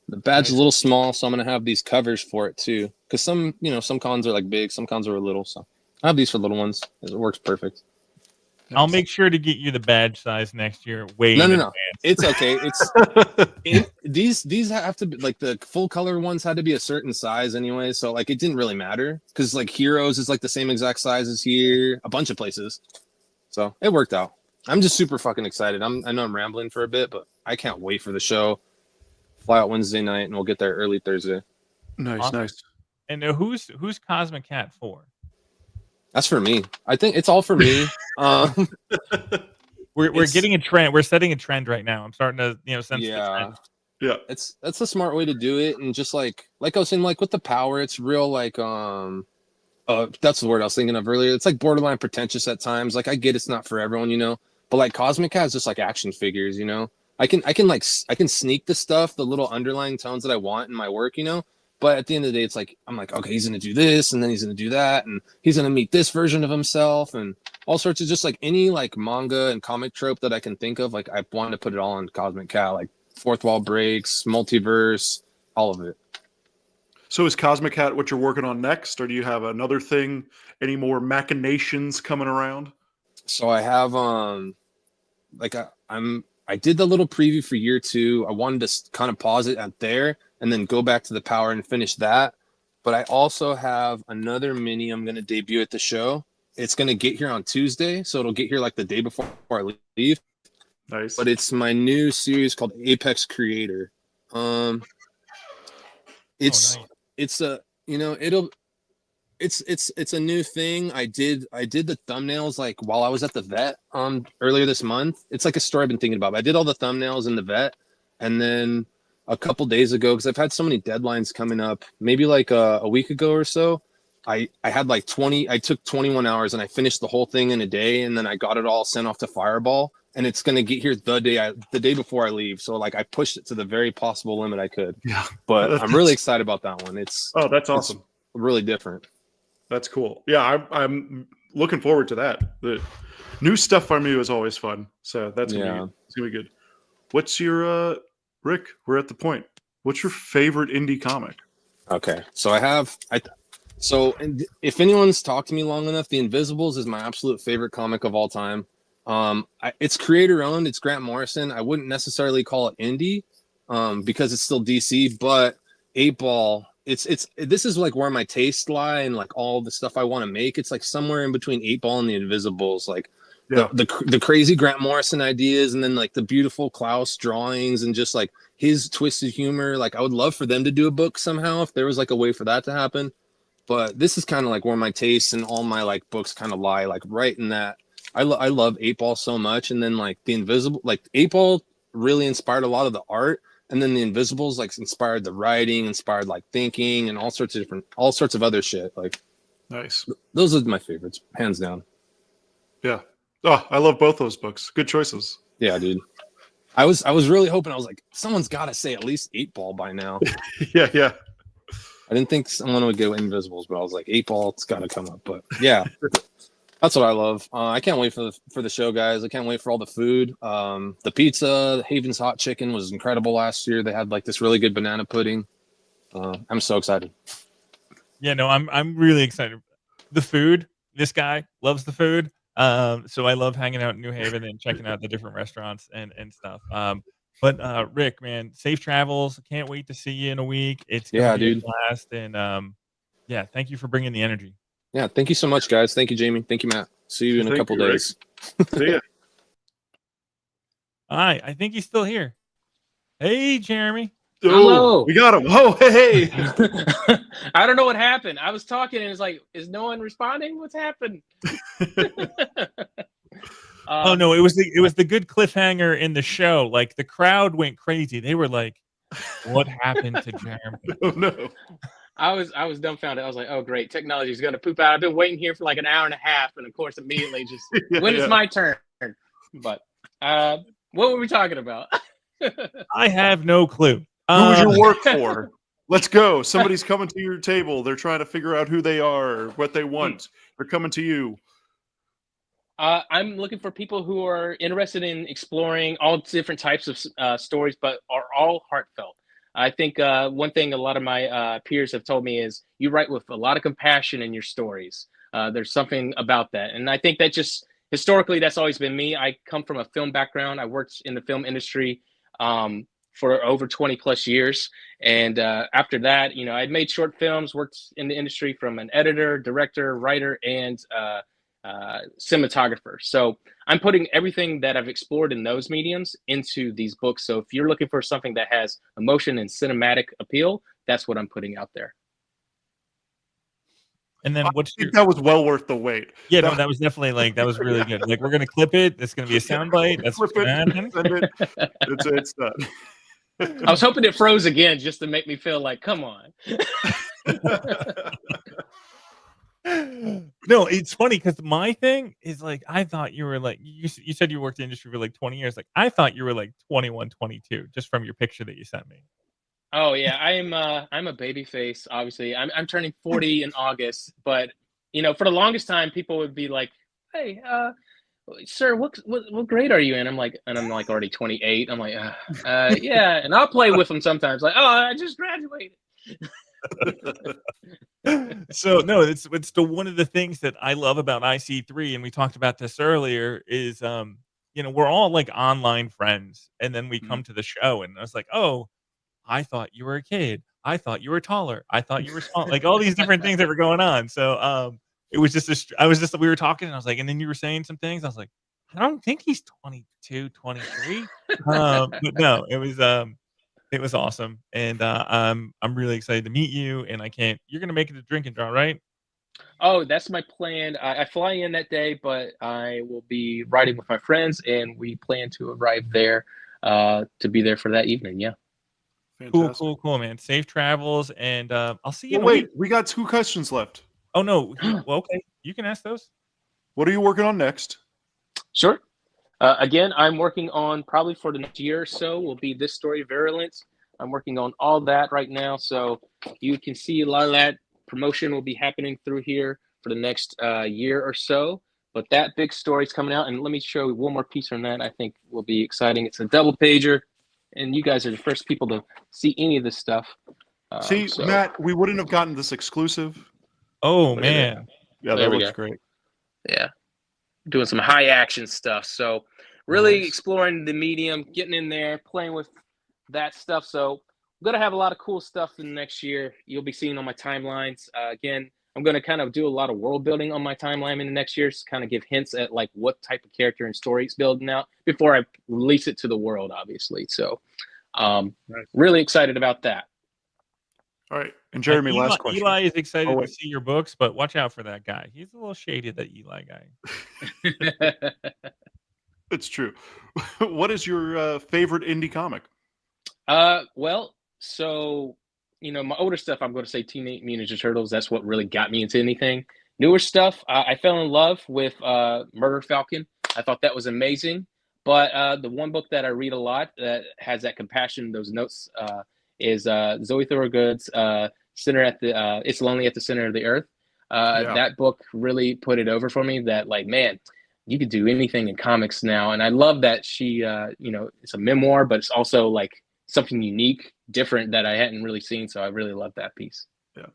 The badge is a little small, so I'm going to have these covers for it too. Because some cons are like big, some cons are little. So I have these for little ones. It works perfect. I'll make sure to get you the badge size next year. No. It's okay. These have to be like the full color ones had to be a certain size anyway. So like it didn't really matter because like Heroes is like the same exact size as here, a bunch of places. So it worked out. I'm just super fucking excited. I know I'm rambling for a bit, but I can't wait for the show. Fly out Wednesday night, and we'll get there early Thursday. Nice, awesome. Nice. And who's Cosmic Cat for? That's for me. I think it's all for me. We're getting a trend. We're setting a trend right now. I'm starting to sense the trend. Yeah, that's a smart way to do it. And just like I was saying, like with the power, it's real like That's the word I was thinking of earlier. It's like borderline pretentious at times. Like I get it's not for everyone, but like Cosmic Cat is just like action figures, I can sneak the stuff, the little underlying tones that I want in my work, but at the end of the day, it's like, I'm like, okay, he's going to do this and then he's going to do that. And he's going to meet this version of himself and all sorts of just like any like manga and comic trope that I can think of. Like I want to put it all on Cosmic Cat, like fourth wall breaks, multiverse, all of it. So is Cosmic Cat what you're working on next, or do you have another thing? Any more machinations coming around? So I have I did the little preview for year 2. I wanted to kind of pause it at there and then go back to the power and finish that. But I also have another mini I'm going to debut at the show. It's going to get here on Tuesday, so it'll get here like the day before I leave. Nice. But it's my new series called Apex Creator. It's a it's a new thing. I did the thumbnails like while I was at the vet earlier this month. It's like a story I've been thinking about. I did all the thumbnails in the vet, and then a couple days ago, because I've had so many deadlines coming up, maybe like a week ago or so, I had like 20. I took 21 hours and I finished the whole thing in a day, and then I got it all sent off to Fireball, and it's gonna get here the day before I leave. So like I pushed it to the very possible limit I could. Yeah, but I'm really excited about that one. That's awesome. Really different. That's cool. Yeah, I'm looking forward to that. The new stuff from you is always fun. So that's gonna be good. What's your Rick? We're at the point. What's your favorite indie comic? Okay, so if anyone's talked to me long enough, The Invisibles is my absolute favorite comic of all time. It's creator owned. It's Grant Morrison. I wouldn't necessarily call it indie because it's still DC, but 8-Ball. This is like where my tastes lie and like all the stuff I want to make. It's like somewhere in between 8-Ball and The Invisibles, like the crazy Grant Morrison ideas, and then like the beautiful Klaus drawings and just like his twisted humor. Like I would love for them to do a book somehow if there was like a way for that to happen. But this is kind of like where my tastes and all my like books kind of lie, like right in that. I love 8-Ball so much, and then like The Invisible, like 8-Ball really inspired a lot of the art. And then The Invisibles like inspired the writing, inspired like thinking, and all sorts of other shit. Like, nice. Those are my favorites, hands down. Yeah. Oh, I love both those books. Good choices. Yeah, dude. I was really hoping. I was like, someone's got to say at least 8-Ball by now. Yeah. I didn't think someone would go Invisibles, but I was like, 8-Ball, it's got to come up. But yeah. That's what I love. I can't wait for the show, guys. I can't wait for all the food. The pizza, Haven's hot chicken was incredible last year. They had like this really good banana pudding. I'm so excited. Yeah, no, I'm really excited. The food. This guy loves the food. So I love hanging out in New Haven and checking out the different restaurants and stuff. But Rick, man, safe travels. Can't wait to see you in a week. It's gonna be a blast. And yeah, thank you for bringing the energy. Yeah, thank you so much, guys. Thank you, Jamie. Thank you, Matt. See you in a couple days. See ya. All right, I think he's still here. Hey, Jeremy. Hello. We got him. Oh, hey. I don't know what happened. I was talking and it's like, is no one responding? What's happened? Oh no, it was the good cliffhanger in the show. Like the crowd went crazy. They were like, "What happened to Jeremy?" Oh no. I was dumbfounded. I was like, "Oh, great! Technology is going to poop out." I've been waiting here for like an hour and a half, and of course, immediately just when it's my turn. But what were we talking about? I have no clue. Who would you work for? Let's go. Somebody's coming to your table. They're trying to figure out who they are, what they want. They're coming to you. I'm looking for people who are interested in exploring all different types of stories, but are all heartfelt. I think one thing a lot of my peers have told me is you write with a lot of compassion in your stories. There's something about that. And I think that just historically, that's always been me. I come from a film background. I worked in the film industry for over 20 plus years. And after that, I'd made short films, worked in the industry from an editor, director, writer, and cinematographer. So I'm putting everything that I've explored in those mediums into these books. So if you're looking for something that has emotion and cinematic appeal, that's what I'm putting out there. And then that was well worth the wait. Yeah, no, that was definitely that was really good. Like we're gonna clip it. It's gonna be a soundbite. That's what's gonna happen. It's done. I was hoping it froze again just to make me feel like, come on. No, it's funny because my thing is like I thought you were like you said you worked in the industry for like 20 years. Like I thought you were like 21, 22 just from your picture that you sent me. Oh yeah, I'm a baby face. Obviously, I'm turning 40 in August, but for the longest time, people would be like, "Hey, sir, what grade are you in?" I'm like already 28. I'm like, yeah, and I'll play with them sometimes. Like, oh, I just graduated. So no, it's the one of the things that I love about IC3, and we talked about this earlier, is we're all like online friends, and then we come to the show, and I was like, oh, I thought you were a kid. I thought you were taller. I thought you were small. Like all these different things that were going on. So it was just we were talking, and I was like, and then you were saying some things. I was like, I don't think he's 22, 23. But no, it was awesome, and I'm really excited to meet you. And you're gonna make it a drink and draw, right? Oh, that's my plan. I fly in that day, but I will be riding with my friends, and we plan to arrive there to be there for that evening. Yeah. Fantastic. Cool, man. Safe travels, and I'll see you. Well, wait, we got 2 questions left. Oh no. Well, okay, you can ask those. What are you working on next? Sure. Again, I'm working on probably for the next year or so will be this story, Virulence. I'm working on all that right now, so you can see a lot of that promotion will be happening through here for the next year or so. But that big story is coming out, and let me show you one more piece from that. I think will be exciting. It's a double pager, and you guys are the first people to see any of this stuff. See, Matt, we wouldn't have gotten this exclusive. Oh man, yeah, that looks great. Yeah, doing some high action stuff. So really exploring the medium, getting in there, playing with that stuff. So I'm gonna have a lot of cool stuff in the next year. You'll be seeing on my timelines. Again, I'm gonna kind of do a lot of world building on my timeline in the next year, to kind of give hints at like what type of character and story it's building out before I release it to the world, obviously. So really excited about that. All right. And Jeremy, Eli, last question. Eli is excited to see your books, but watch out for that guy. He's a little shady, that Eli guy. It's true. What is your favorite indie comic? Well, so my older stuff, I'm going to say Teenage Mutant Ninja Turtles. That's what really got me into anything. Newer stuff, I fell in love with Murder Falcon. I thought that was amazing. But the one book that I read a lot that has that compassion, those notes, is Zoe Thorogood's Center at the It's Lonely at the Center of the Earth. That book really put it over for me that, like, man, you could do anything in comics now. And I love that she, it's a memoir, but it's also like something unique, different that I hadn't really seen. So I really love that piece. Yeah.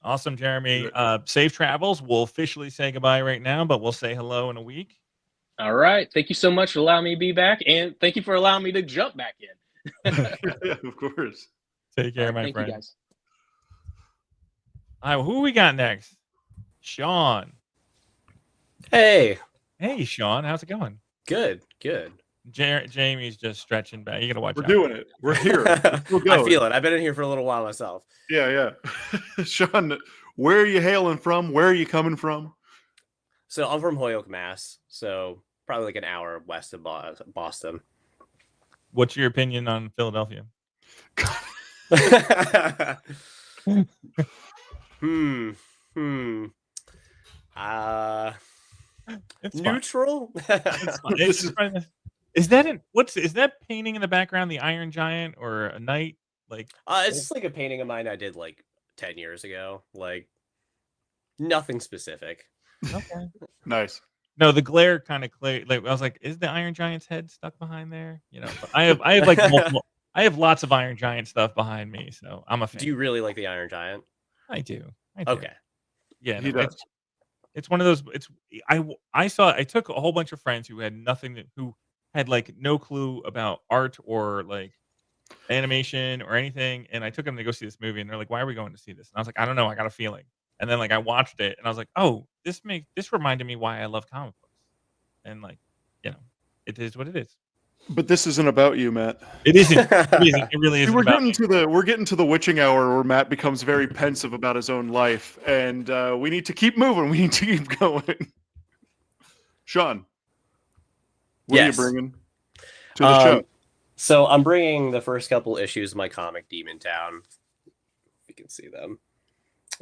Awesome, Jeremy. Safe travels. We'll officially say goodbye right now, but we'll say hello in a week. All right. Thank you so much for allowing me to be back. And thank you for allowing me to jump back in. Of course. Take care, my thank friend. You guys. All right, who we got next? Shawn. Hey. Hey, Shawn. How's it going? Good. Jamie's just stretching back. You got to watch out. We're doing it. We're here. I feel it. I've been in here for a little while myself. Yeah. Shawn, where are you hailing from? Where are you coming from? So I'm from Holyoke, Mass. So probably like an hour west of Boston. What's your opinion on Philadelphia? Neutral. Is that painting in the background the Iron Giant or a knight? Like it's just like a painting of mine I did like 10 years ago. Like nothing specific. Okay. Nice. No, the glare kind of clear. Like I was like, is the Iron Giant's head stuck behind there? But I have like multiple. I have lots of Iron Giant stuff behind me, so I'm a fan. Do you really like the Iron Giant? I do. Okay. Yeah, he does. It's one of those. I took a whole bunch of friends who had who had like no clue about art or like animation or anything, and I took them to go see this movie, and they're like, "Why are we going to see this?" And I was like, "I don't know. I got a feeling." And then like I watched it, and I was like, "Oh, this reminded me why I love comic books." And like, it is what it is. But this isn't about you, Matt. It isn't. It really isn't. We're getting to the witching hour where Matt becomes very pensive about his own life, and we need to keep moving. We need to keep going. Shawn, what are you bringing to the show? So I'm bringing the first couple issues of my comic Demon Town. If you can see them.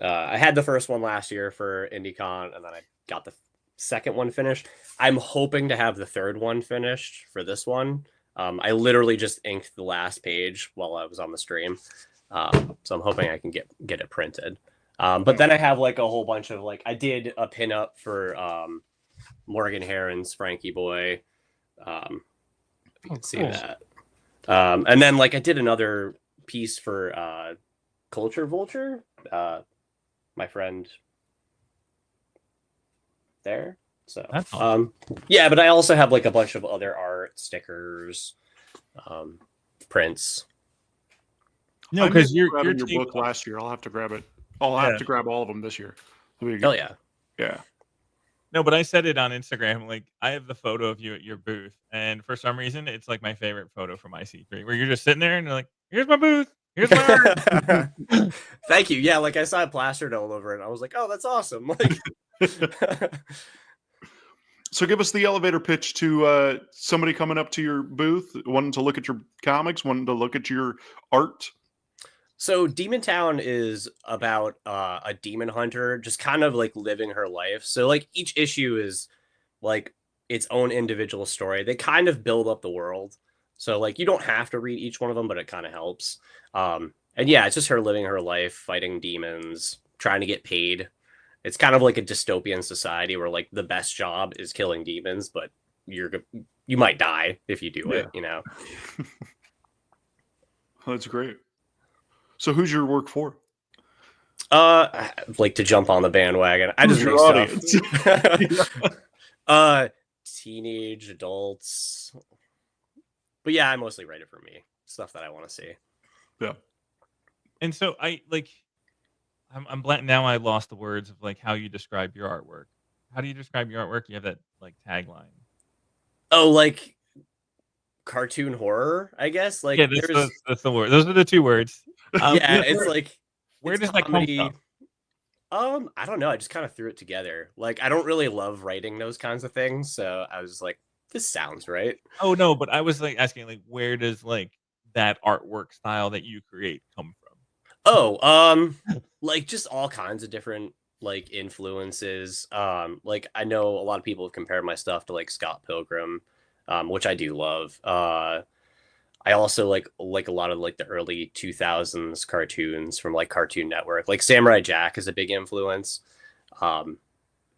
I had the first one last year for IndieCon, and then I got the second one finished. I'm hoping to have the third one finished for this one. I literally just inked the last page while I was on the stream, so I'm hoping I can get it printed. But then I have like a whole bunch of like, I did a pinup for Morgan Herron's Frankie Boy. If you can see that. And then like I did another piece for Culture Vulture, my friend there. So That's awesome. yeah, but I also have like a bunch of other art, stickers, prints. No, I because missed you're grabbing your taking- book last year. I'll have to grab it. I'll have to grab all of them this year. Hell yeah. Yeah. No, but I said it on Instagram. Like, I have the photo of you at your booth, and for some reason, it's like my favorite photo from IC3, where you're just sitting there and you're like, "Here's my booth. Here's my art." Thank you. Yeah, like I saw it plastered all over it. And I was like, oh, that's awesome. Like, So give us the elevator pitch to somebody coming up to your booth, wanting to look at your comics, wanting to look at your art. so Demon Town is about a demon hunter just kind of like living her life. So like each issue is like its own individual story. They kind of build up the world. So like you don't have to read each one of them, but it kind of helps. And yeah, it's just her living her life, fighting demons, trying to get paid. It's kind of like a dystopian society where like the best job is killing demons, but you might die if you do it, you know. That's great. So who's your work for? Like to jump on the bandwagon. I just Who's make your stuff. Teenage adults. But yeah, I mostly write it for me. Stuff that I want to see. Yeah. And so I'm blank now. I lost the words of like how you describe your artwork. How do you describe your artwork? You have that like tagline. Oh, like cartoon horror, I guess. Like Yeah, there's that's the word. Those are the two words. yeah, it's like where it's does that come comedy. from? I don't know. I just kind of threw it together. Like I don't really love writing those kinds of things, so I was like, this sounds right. Oh no, but I was like asking like where does like that artwork style that you create come from? Oh, like just all kinds of different like influences. Like I know a lot of people have compared my stuff to like Scott Pilgrim, which I do love. I also like a lot of like the early 2000s cartoons from like Cartoon Network. Like Samurai Jack is a big influence. And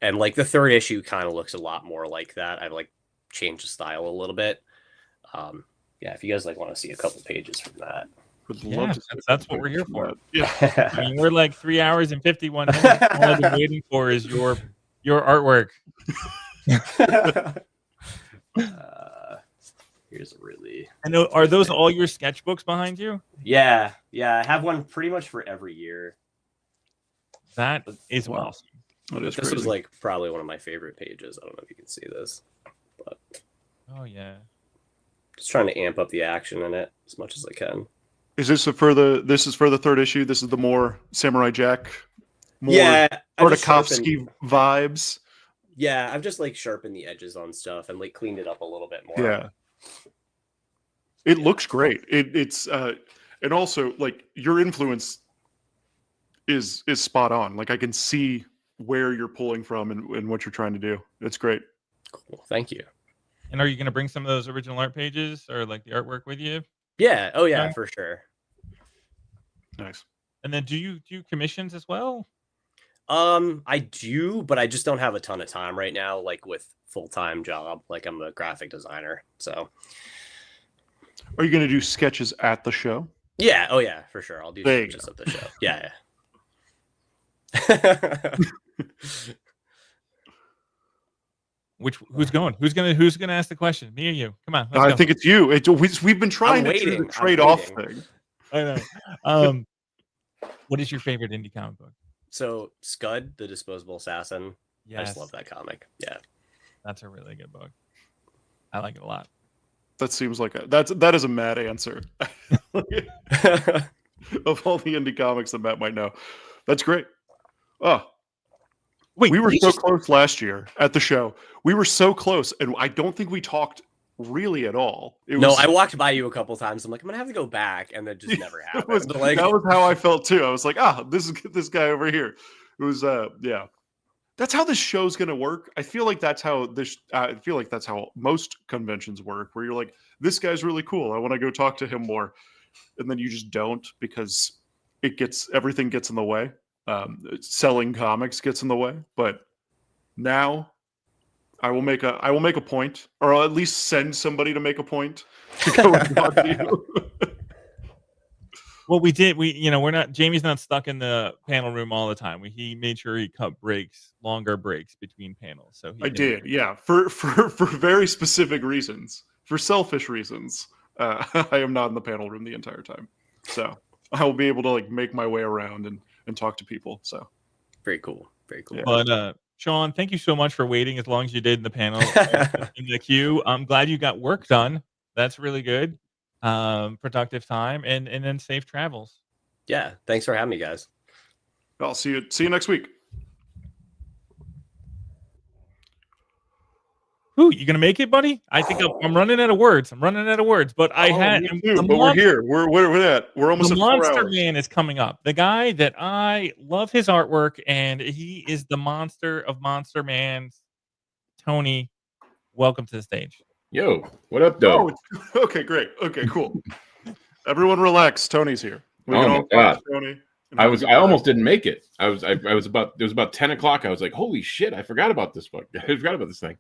like the third issue kind of looks a lot more like that. I've like changed the style a little bit. Yeah, if you guys like want to see a couple pages from that. Yeah, that's what we're here for. Yeah. I mean, we're like 3 hours and 51 minutes. All I've been waiting for is your artwork. Here's a really. I know. Are those all your sketchbooks behind you? Yeah. I have one pretty much for every year. That is Wow. awesome. This was crazy. like probably one of my favorite pages. I don't know if you can see this, but Oh yeah. just trying to amp up the action in it as much as I can. Is this for the third issue? This is the more Samurai Jack, more Yeah, I just Tartakovsky vibes. Yeah, I've just like sharpened the edges on stuff and like cleaned it up a little bit more. Yeah. It looks great. It's and also like your influence is spot on. Like I can see where you're pulling from and what you're trying to do. It's great. Cool. Thank you. And are you going to bring some of those original art pages or like the artwork with you? Yeah. Oh yeah, for sure. Nice. And then do you do commissions as well? I do, but I just don't have a ton of time right now, like with full-time job. Like I'm a graphic designer. So Are you going to do sketches at the show? yeah, oh yeah, for sure. I'll do There you sketches at the show. Yeah. Who's going? Who's gonna ask the question? Me or you? Come on. Let's I go. think it's you. We've been trying I'm to do waiting. the I'm trade-off waiting. thing. I know. What is your favorite indie comic book? So Scud, the Disposable Assassin. I Yes. just love that comic. Yeah. That's a really good book. I like it a lot. That seems like that is a mad answer. Of all the indie comics that Matt might know. That's great. Oh. Wait, we were you so just- close last year at the show. We were so close, and I don't think we talked really at all. No, I walked by you a couple times. I'm like, I'm gonna have to go back, and that just never happened. Like, that was how I felt too. I was like, this guy over here. It was yeah. That's how this show's gonna work. I feel like that's how most conventions work, where you're like, this guy's really cool. I want to go talk to him more, and then you just don't because everything gets in the way. Selling comics gets in the way. But now, I will make a point, or I'll at least send somebody to make a point to go and talk to you. Well, we're not. Jamie's not stuck in the panel room all the time. He made sure he cut longer breaks between panels. So I did, yeah, for very specific reasons, for selfish reasons. I am not in the panel room the entire time, so I will be able to like make my way around and talk to people. So very cool, very cool. Yeah. But Shawn, thank you so much for waiting as long as you did in the panel in the queue. I'm glad you got work done. That's really good. Productive time and then safe travels. Yeah, thanks for having me, guys. I'll see you next week. Ooh, you gonna make it, buddy? I think I'm running out of words. But me too, but we're here. We're almost at 4 Monster hours. Man is coming up. The guy that I love his artwork, and he is the monster of Monster Man's. Tony, welcome to the stage. Yo, what up, though? Oh, okay, great. Okay, cool. Everyone relax. Tony's here. We Oh can my all talk God. to Tony. I almost didn't make it. It was about 10 o'clock. I was like, holy shit, I forgot about this book. I forgot about this thing.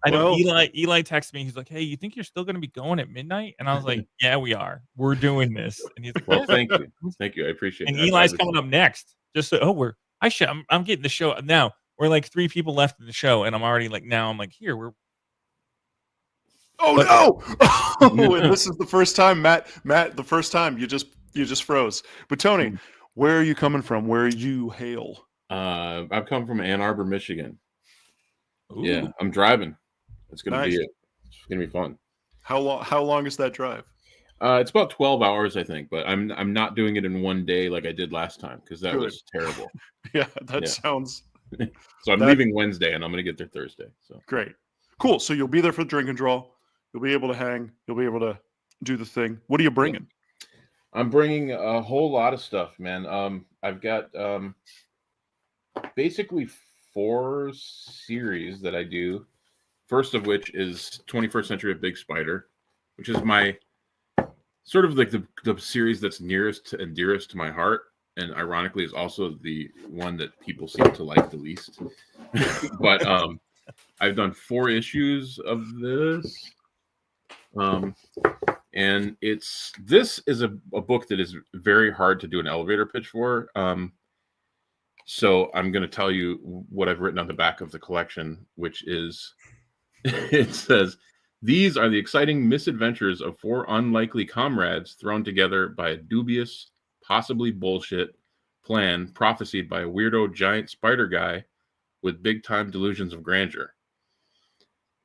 I know Eli texted me. He's like, "Hey, you think you're still going to be going at midnight?" And I was like, "Yeah, we are. We're doing this." And he's like, Well, thank you. Thank you. I appreciate it. And Eli's coming up next. Just so, I'm getting the show now. We're like 3 people left in the show, and I'm already like, now I'm like, here we're. Oh no! And this is the first time, Matt. The first time you just froze. But Tony, where are you coming from? Where you hail? I've come from Ann Arbor, Michigan. Ooh. Yeah, I'm driving. It's gonna Nice. It's gonna be fun. How long is that drive? It's about 12 hours, I think, but I'm not doing it in one day like I did last time because that Good. was terrible. Yeah, that sounds. So I'm leaving Wednesday and I'm gonna get there Thursday. So Great, cool. So you'll be there for the drink and draw. You'll be able to hang. You'll be able to do the thing. What are you bringing? I'm bringing a whole lot of stuff, man. I've got basically 4 series that I do. First of which is 21st Century of Big Spider, which is my sort of like the series that's nearest and dearest to my heart, and ironically is also the one that people seem to like the least. But I've done 4 issues of this, and this is a book that is very hard to do an elevator pitch for. So I'm going to tell you what I've written on the back of the collection, which is. It says, "These are the exciting misadventures of 4 unlikely comrades thrown together by a dubious, possibly bullshit plan prophesied by a weirdo giant spider guy with big-time delusions of grandeur."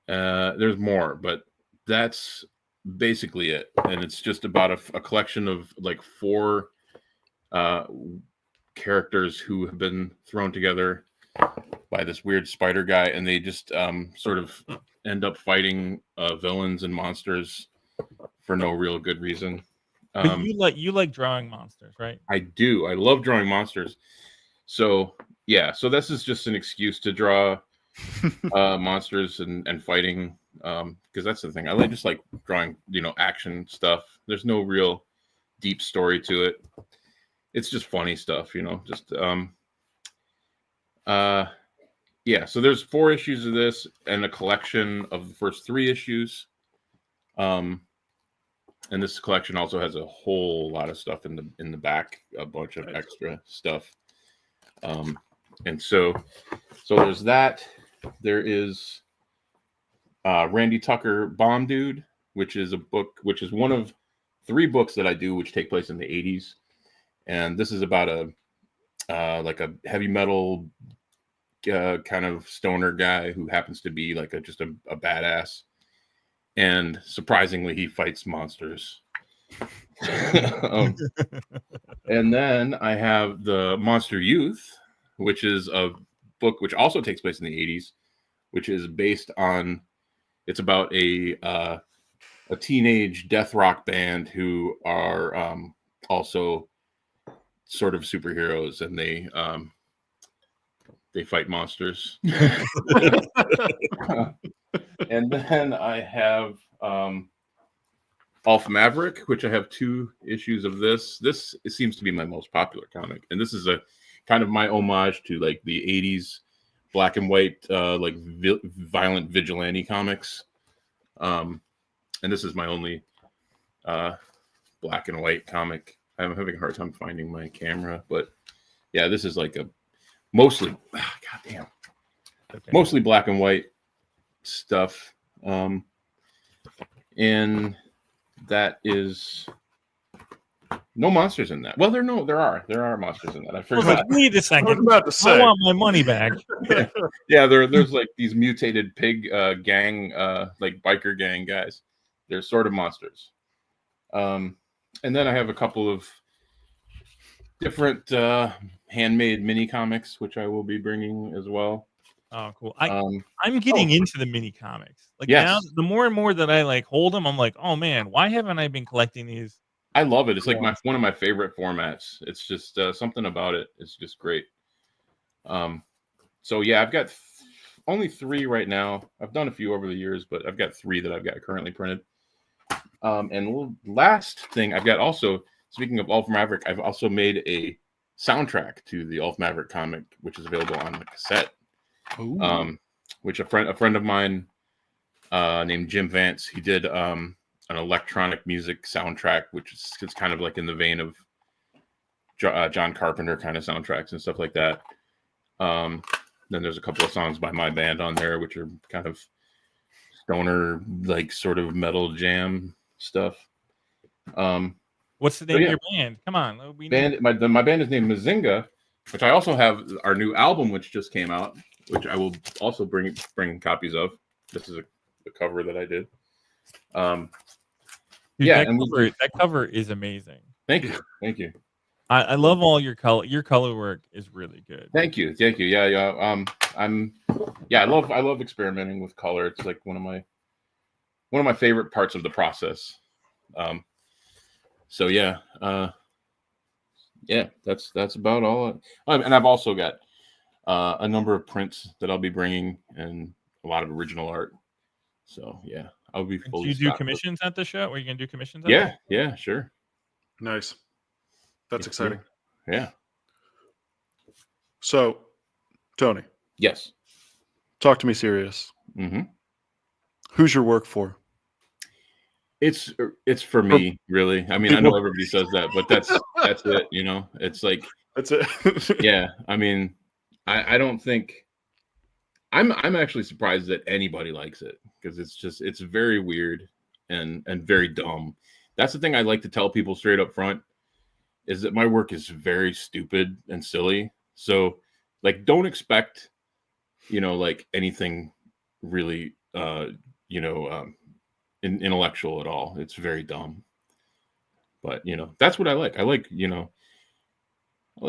There's more, but that's basically it. And it's just about a collection of like 4 characters who have been thrown together by this weird spider guy, and they just sort of end up fighting villains and monsters for no real good reason. But you like drawing monsters, right? I do. I love drawing monsters. So yeah, so this is just an excuse to draw monsters and fighting, because that's the thing. I just like drawing, action stuff. There's no real deep story to it. It's just funny stuff, just yeah, so there's 4 issues of this and a collection of the first 3 issues. And this collection also has a whole lot of stuff in the back, a bunch of extra stuff. And so there's that. There is Randy Tucker Bomb Dude, which is one of 3 books that I do which take place in the 80s. And this is about like a heavy metal kind of stoner guy who happens to be like just a badass, and surprisingly he fights monsters. And then I have the Monster Youth, which is a book which also takes place in the 80s, which is based on It's about a teenage death rock band who are also sort of superheroes, and they fight monsters. And then I have Alpha Maverick, which I have 2 issues of this. This seems to be my most popular comic, and this is a kind of my homage to like the 80s black and white like violent vigilante comics. And this is my only black and white comic. I'm having a hard time finding my camera, but yeah, this is like a mostly mostly black and white stuff. And that is no monsters in that. Well, there are monsters in that. I forgot. Wait a second. I was about to say. I want my money back. Yeah, there's like these mutated pig gang, like biker gang guys. They're sort of monsters. And then I have a couple of different handmade mini comics, which I will be bringing as well. Oh, cool. I'm getting into the mini comics. Like Yes. now, the more and more that I like hold them, I'm like, oh man, why haven't I been collecting these? I love it. It's like one of my favorite formats. It's just something about it. It's just great. So yeah, I've got only 3 right now. I've done a few over the years, but I've got 3 that I've got currently printed. And last thing, I've got also, speaking of Alpha Maverick, I've also made a soundtrack to the Alpha Maverick comic, which is available on the cassette. Which a friend of mine named Jim Vance, he did an electronic music soundtrack, which is kind of like in the vein of John Carpenter kind of soundtracks and stuff like that. Then there's a couple of songs by my band on there, which are kind of stoner, like sort of metal jam stuff. What's the name of your band? Come on, my band is named Mazinga, which I also have our new album, which just came out, which I will also bring copies of. This is a cover that I did. Dude, Yeah, that cover is amazing. Thank you. I love all your color. Your color work is really good. Thank you. Yeah. I love experimenting with color. It's like one of my favorite parts of the process. So yeah, that's about all. And I've also got a number of prints that I'll be bringing and a lot of original art. So yeah, I'll be fully. Do you do stocked. commissions at the show? Are you gonna do commissions? At Yeah, sure. Nice. That's exciting. Yeah. So, Tony. Yes. Talk to me serious. Mm-hmm. Who's your work for? It's for me, really. I mean, I know everybody says that, but that's it. You know, it's like that's it. Yeah. I mean, I don't think I'm actually surprised that anybody likes it, because it's very weird and very dumb. That's the thing I like to tell people straight up front, is that my work is very stupid and silly. So like, don't expect, like anything really, intellectual at all. It's very dumb, but that's what I like. I like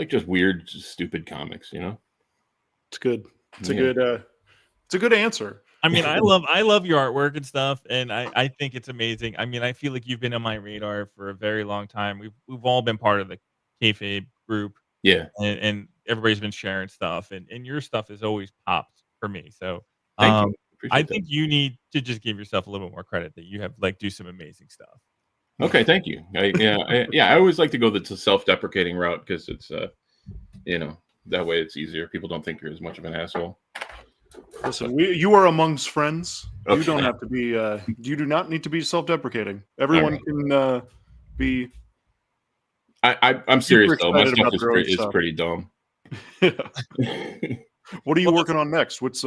just weird, stupid comics, It's good. It's a good answer. I mean, I love your artwork and stuff, and I think it's amazing. I mean, I feel like you've been on my radar for a very long time. We've all been part of the kayfabe group. Yeah. And everybody's been sharing stuff, and your stuff has always popped for me. So Thank you. I think you need to just give yourself a little bit more credit that you have do some amazing stuff. Okay, thank you. I always like to go the self-deprecating route, because it's that way it's easier. People don't think you're as much of an asshole. Listen, you are amongst friends. Okay. You don't have to be. You do not need to be self-deprecating. Everyone can be. I'm serious though. My excited stuff about is their own stuff. pretty dumb. What are you working on next? What's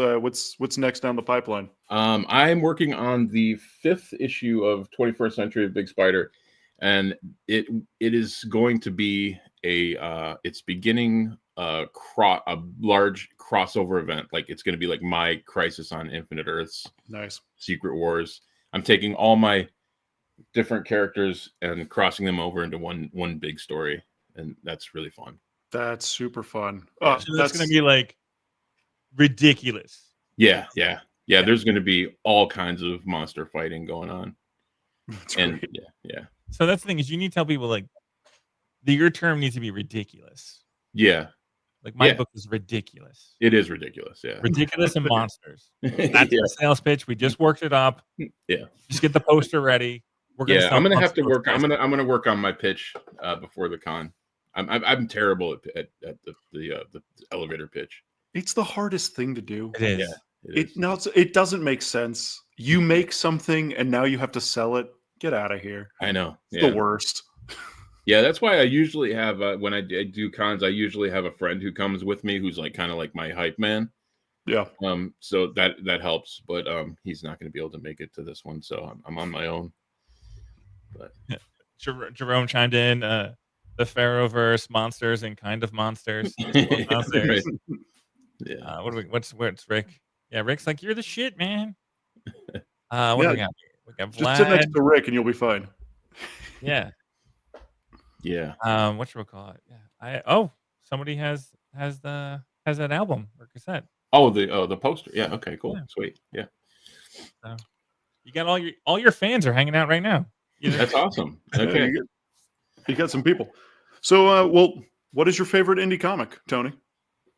next down the pipeline? I'm working on the 5th issue of 21st Century of Big Spider, and it is going to be it's beginning a large crossover event. Like, it's going to be like my Crisis on Infinite Earths. Nice. Secret Wars. I'm taking all my different characters and crossing them over into one big story, and that's really fun. That's super fun. So that's going to be like ridiculous. Yeah. Yeah, there's going to be all kinds of monster fighting going on. And yeah. So that's the thing is you need to tell people like your term needs to be ridiculous. Yeah. Like my book is ridiculous. It is ridiculous. Yeah. Ridiculous and monsters. That's Yeah. the sales pitch. We just worked it up. Yeah. Just get the poster ready. We're gonna I'm gonna have to monsters work. I'm gonna work on my pitch before the con. I'm terrible at the elevator pitch. It's the hardest thing to do. It is. Yeah, it doesn't make sense. You make something and now you have to sell it. Get out of here. I know. It's the worst. Yeah, that's why I usually have when I do cons, I usually have a friend who comes with me who's like kind of like my hype man. Yeah. So that helps, but he's not going to be able to make it to this one, so I'm on my own. But Jerome chimed in. The Pharaohverse monsters and kind of monsters. Right. Yeah. What's Rick? Yeah, Rick's like you're the shit, man. What do we got? We got Vlad. Just sit next to Rick and you'll be fine. Yeah. Yeah. What should we call it? Yeah. Somebody has that album or cassette. Oh, the poster. Yeah. Okay. Cool. Yeah. Sweet. Yeah. So you got all your fans are hanging out right now. That's awesome. Okay. You got some people. So, what is your favorite indie comic, Tony?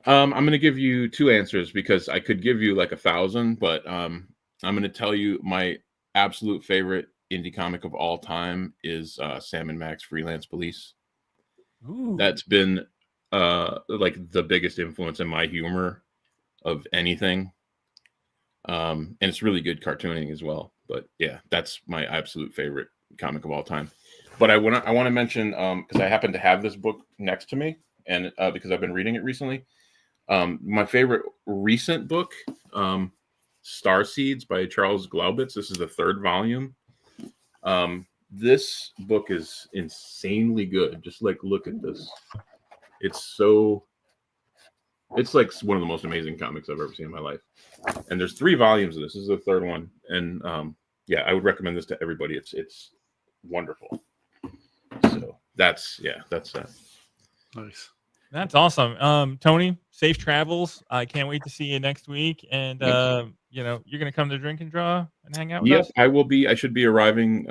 I'm going to give you two answers because I could give you like 1,000, but I'm going to tell you my absolute favorite indie comic of all time is Sam and Max Freelance Police. Ooh. That's been like the biggest influence in my humor of anything. And it's really good cartooning as well. But yeah, that's my absolute favorite comic of all time. But I want to mention because I happen to have this book next to me, and because I've been reading it recently. My favorite recent book, Starseeds by Charles Glaubitz. This is the 3rd volume. This book is insanely good. Just like look at this. It's like one of the most amazing comics I've ever seen in my life. And there's 3 volumes of this. This is the 3rd one. And yeah, I would recommend this to everybody. It's wonderful. So that's that. Nice. That's awesome. Tony, safe travels. I can't wait to see you next week. And you're gonna come to Drink and Draw and hang out with us. Yes, I will be. I should be arriving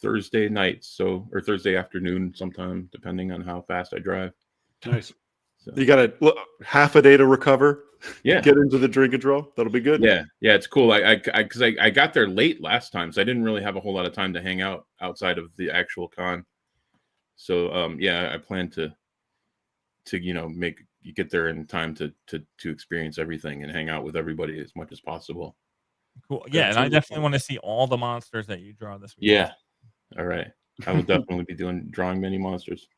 Thursday night, or Thursday afternoon sometime, depending on how fast I drive. Nice. So. You got half a day to recover. Yeah. Get into the Drink and Draw. That'll be good. Yeah, it's cool. I got there late last time, so I didn't really have a whole lot of time to hang out outside of the actual con. So I plan to get there in time to experience everything and hang out with everybody as much as possible. Cool. Yeah, and I definitely want to see all the monsters that you draw this week. Yeah. All right. I will definitely be drawing many monsters.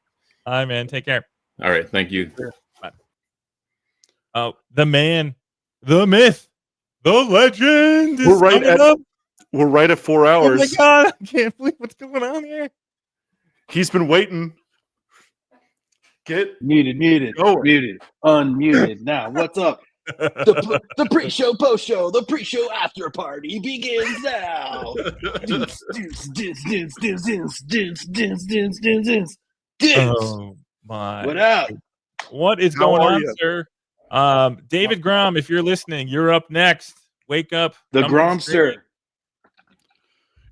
All right, man. Take care. All right. Thank you. Bye. Oh, the man, the myth, the legend is coming up. We're right at 4 hours. Oh my God, I can't believe what's going on here. He's been waiting. Get muted, muted, unmuted. Now, what's up? The pre-show, post-show, the pre-show after party begins now. Oh my! What up? What is How going are on, you? sir? David Grom, if you're listening, you're up next. Wake up, The come to Gromster. stream.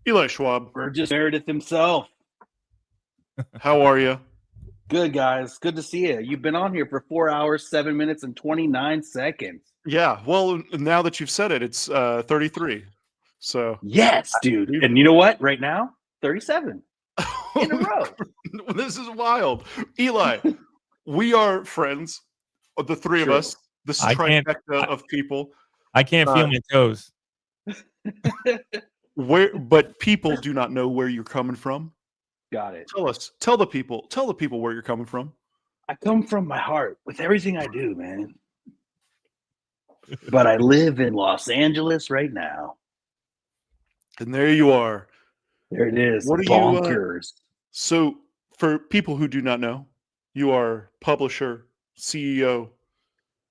Eli Schwab. Burgess Meredith himself. How are you? Good, guys. Good to see you. You've been on here for 4 hours, 7 minutes, and 29 seconds. Yeah. Well, now that you've said it, it's 33. So yes, dude. And you know what? Right now, 37 in a row. This is wild. Eli, we are friends, the three of us. This is I can't- trifecta of people. I can't feel my toes. But people do not know where you're coming from. Got it. Tell the people where you're coming from. I come from my heart with everything I do, man. But I live in Los Angeles right now. And there you are. There it is. What are Bonkers. So, for people who do not know, you are publisher, CEO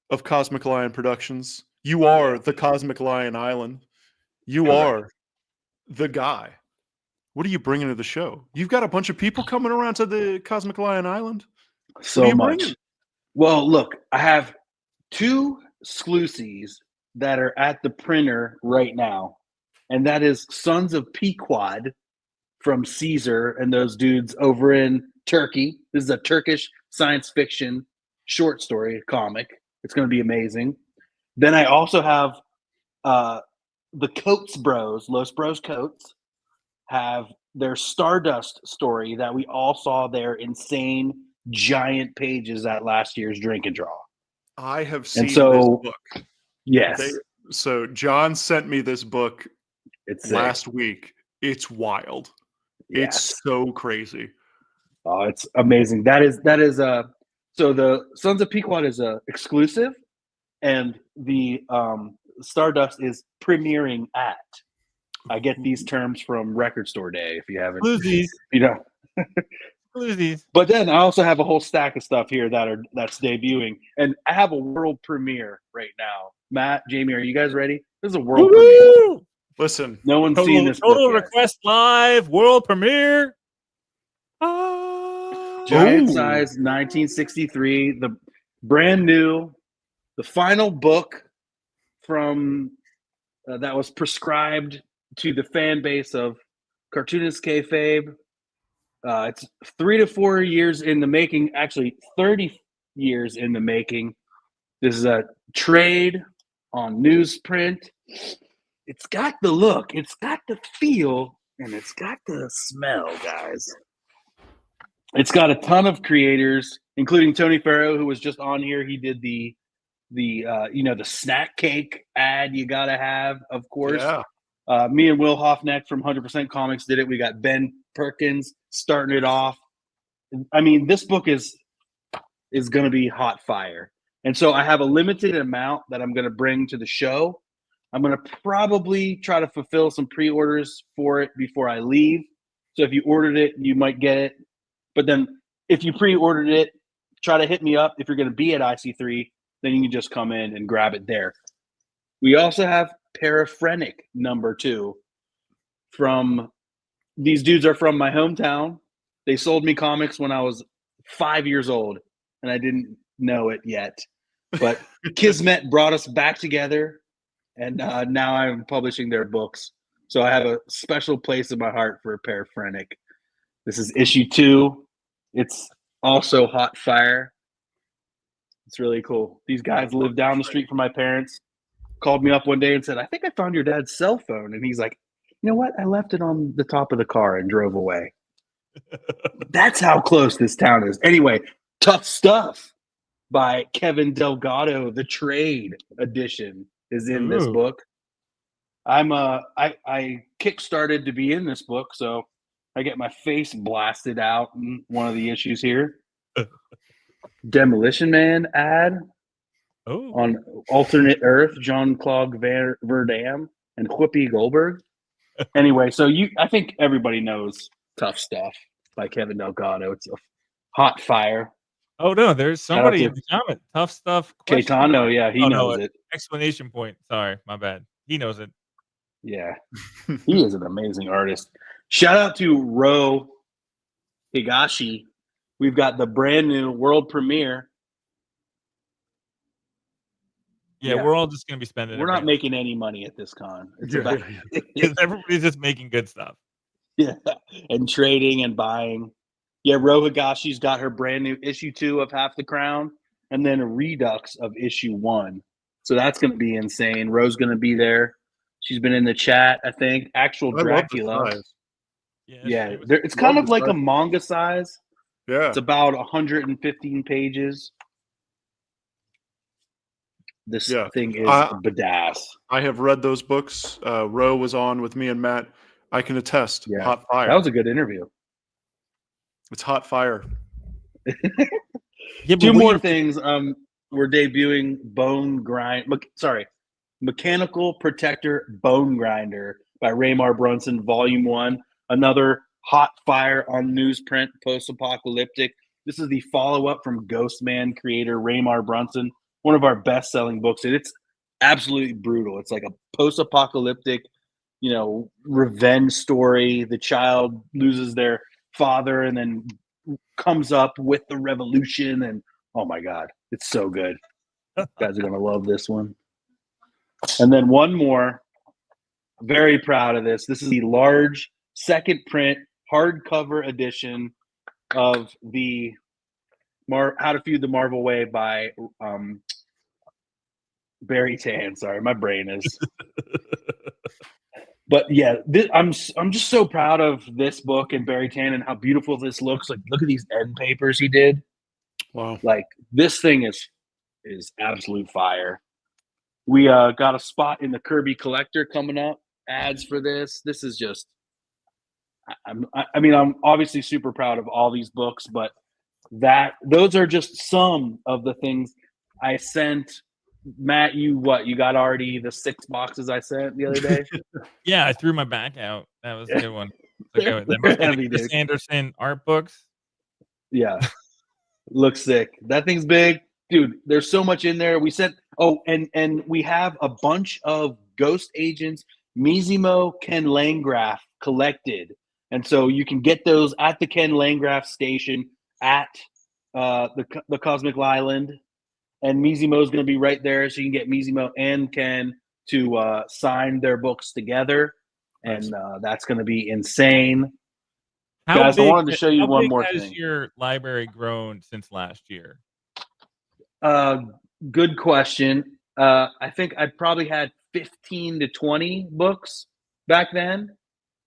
of Cosmic Lion Productions. You are the Cosmic Lion Island. You are the guy. What are you bringing to the show? You've got a bunch of people coming around to the Cosmic Lion Island. So much. Well, look, I have 2 exclusives that are at the printer right now, and that is Sons of Pequod from Caesar and those dudes over in Turkey. This is a Turkish science fiction short story comic. It's going to be amazing. Then I also have the Coates Bros, Los Bros Coates, have their Stardust story that we all saw their insane giant pages at last year's Drink and Draw. I have seen And so, this book. yes. So John sent me this book It's last week. It's wild. Yes. It's so crazy. Oh, it's amazing. That is so the Sons of Pequod is a exclusive, and the Stardust is premiering at. I get these terms from Record Store Day. If you haven't, Bluesies. you know. Bluesies. But then I also have a whole stack of stuff here that's debuting, and I have a world premiere right now. Matt, Jamie, are you guys ready? This is a world premiere. Listen, no one's seen this book Total yet. Request Live world premiere. Giant size, 1963. The brand new, the final book from that was prescribed to the fan base of cartoonist kayfabe. It's 3 to 4 years in the making. Actually, 30 years in the making. This is a trade on newsprint. It's got the look, it's got the feel, and it's got the smell, guys. It's got a ton of creators, including Tony Farrow, who was just on here. He did the snack cake ad you gotta have, of course. Yeah. Me and Will Hoffneck from 100% Comics did it. We got Ben Perkins starting it off. I mean, this book is going to be hot fire. And so I have a limited amount that I'm going to bring to the show. I'm going to probably try to fulfill some pre-orders for it before I leave. So if you ordered it, you might get it. But then if you pre-ordered it, try to hit me up. If you're going to be at IC3, then you can just come in and grab it there. We also have Paraphrenic #2 from these dudes are from my hometown. They sold me comics when I was 5 years old, and I didn't know it yet. But Kismet brought us back together, and now I'm publishing their books. So I have a special place in my heart for Paraphrenic. This is issue 2. It's also hot fire. It's really cool. These guys live down the street from my parents. Called me up one day and said, I think I found your dad's cell phone. And he's like, you know what? I left it on the top of the car and drove away. That's how close this town is. Anyway, Tough Stuff by Kevin Delgado, the trade edition, is in this book. I kickstarted to be in this book, so I get my face blasted out in one of the issues here. Demolition Man ad on Alternate Earth, Jean-Claude Van Damme and Whoopi Goldberg. Anyway, so I think everybody knows Tough Stuff by Kevin Delgado. It's a hot fire. Oh no, there's somebody in the comment. Tough Stuff. Cayetano, yeah, he knows it. Explanation point. Sorry, my bad. He knows it. Yeah, he is an amazing artist. Shout out to Ro Higashi. We've got the brand new world premiere. Yeah, we're all just gonna be spending. We're not making any money at this con. It's about because everybody's just making good stuff. Yeah, and trading and buying. Yeah, Ro Higashi's got her brand new issue 2 of Half the Crown, and then a redux of issue 1. So that's going to be insane. Ro's going to be there. She's been in the chat, I think. Actual I love the Dracula. size. Yeah, it's kind of like a manga size. Yeah, it's about 115 pages. This thing is badass. I have read those books. Ro was on with me and Matt. I can attest. Yeah, hot fire. That was a good interview. It's hot fire. Two more things. We're debuting Mechanical Protector Bone Grinder by Raymar Brunson, Volume 1. Another hot fire on newsprint, post-apocalyptic. This is the follow-up from Ghostman creator Raymar Brunson, one of our best-selling books, and it's absolutely brutal. It's like a post-apocalyptic, revenge story. The child loses their father and then comes up with the revolution, and oh my god, it's so good. You guys are gonna love this one. And then one more. Very proud of this. This is the large second print hardcover edition of the How to Feud the Marvel Way by Barry Tan. Sorry, my brain is. But yeah, I'm just so proud of this book and Barry Tan and how beautiful this looks. Like, look at these end papers he did. Wow. Like, this thing is absolute fire. We got a spot in the Kirby Collector coming up. Ads for this. This is just. I mean, I'm obviously super proud of all these books, but those are just some of the things I sent. Matt, you got already the 6 boxes I sent the other day? Yeah, I threw my back out. That was a good one. That must be the Chris Anderson art books. Yeah. Looks sick. That thing's big. Dude, there's so much in there. We sent and we have a bunch of Ghost Agents Mizimo Ken Landgraf collected. And so you can get those at the Ken Landgraf station at the Cosmic Island. And Mizimo's going to be right there, so you can get Mizimo and Ken to sign their books together. And that's going to be insane. Guys, I wanted to show you one more thing. How big has your library grown since last year? Good question. I think I probably had 15 to 20 books back then.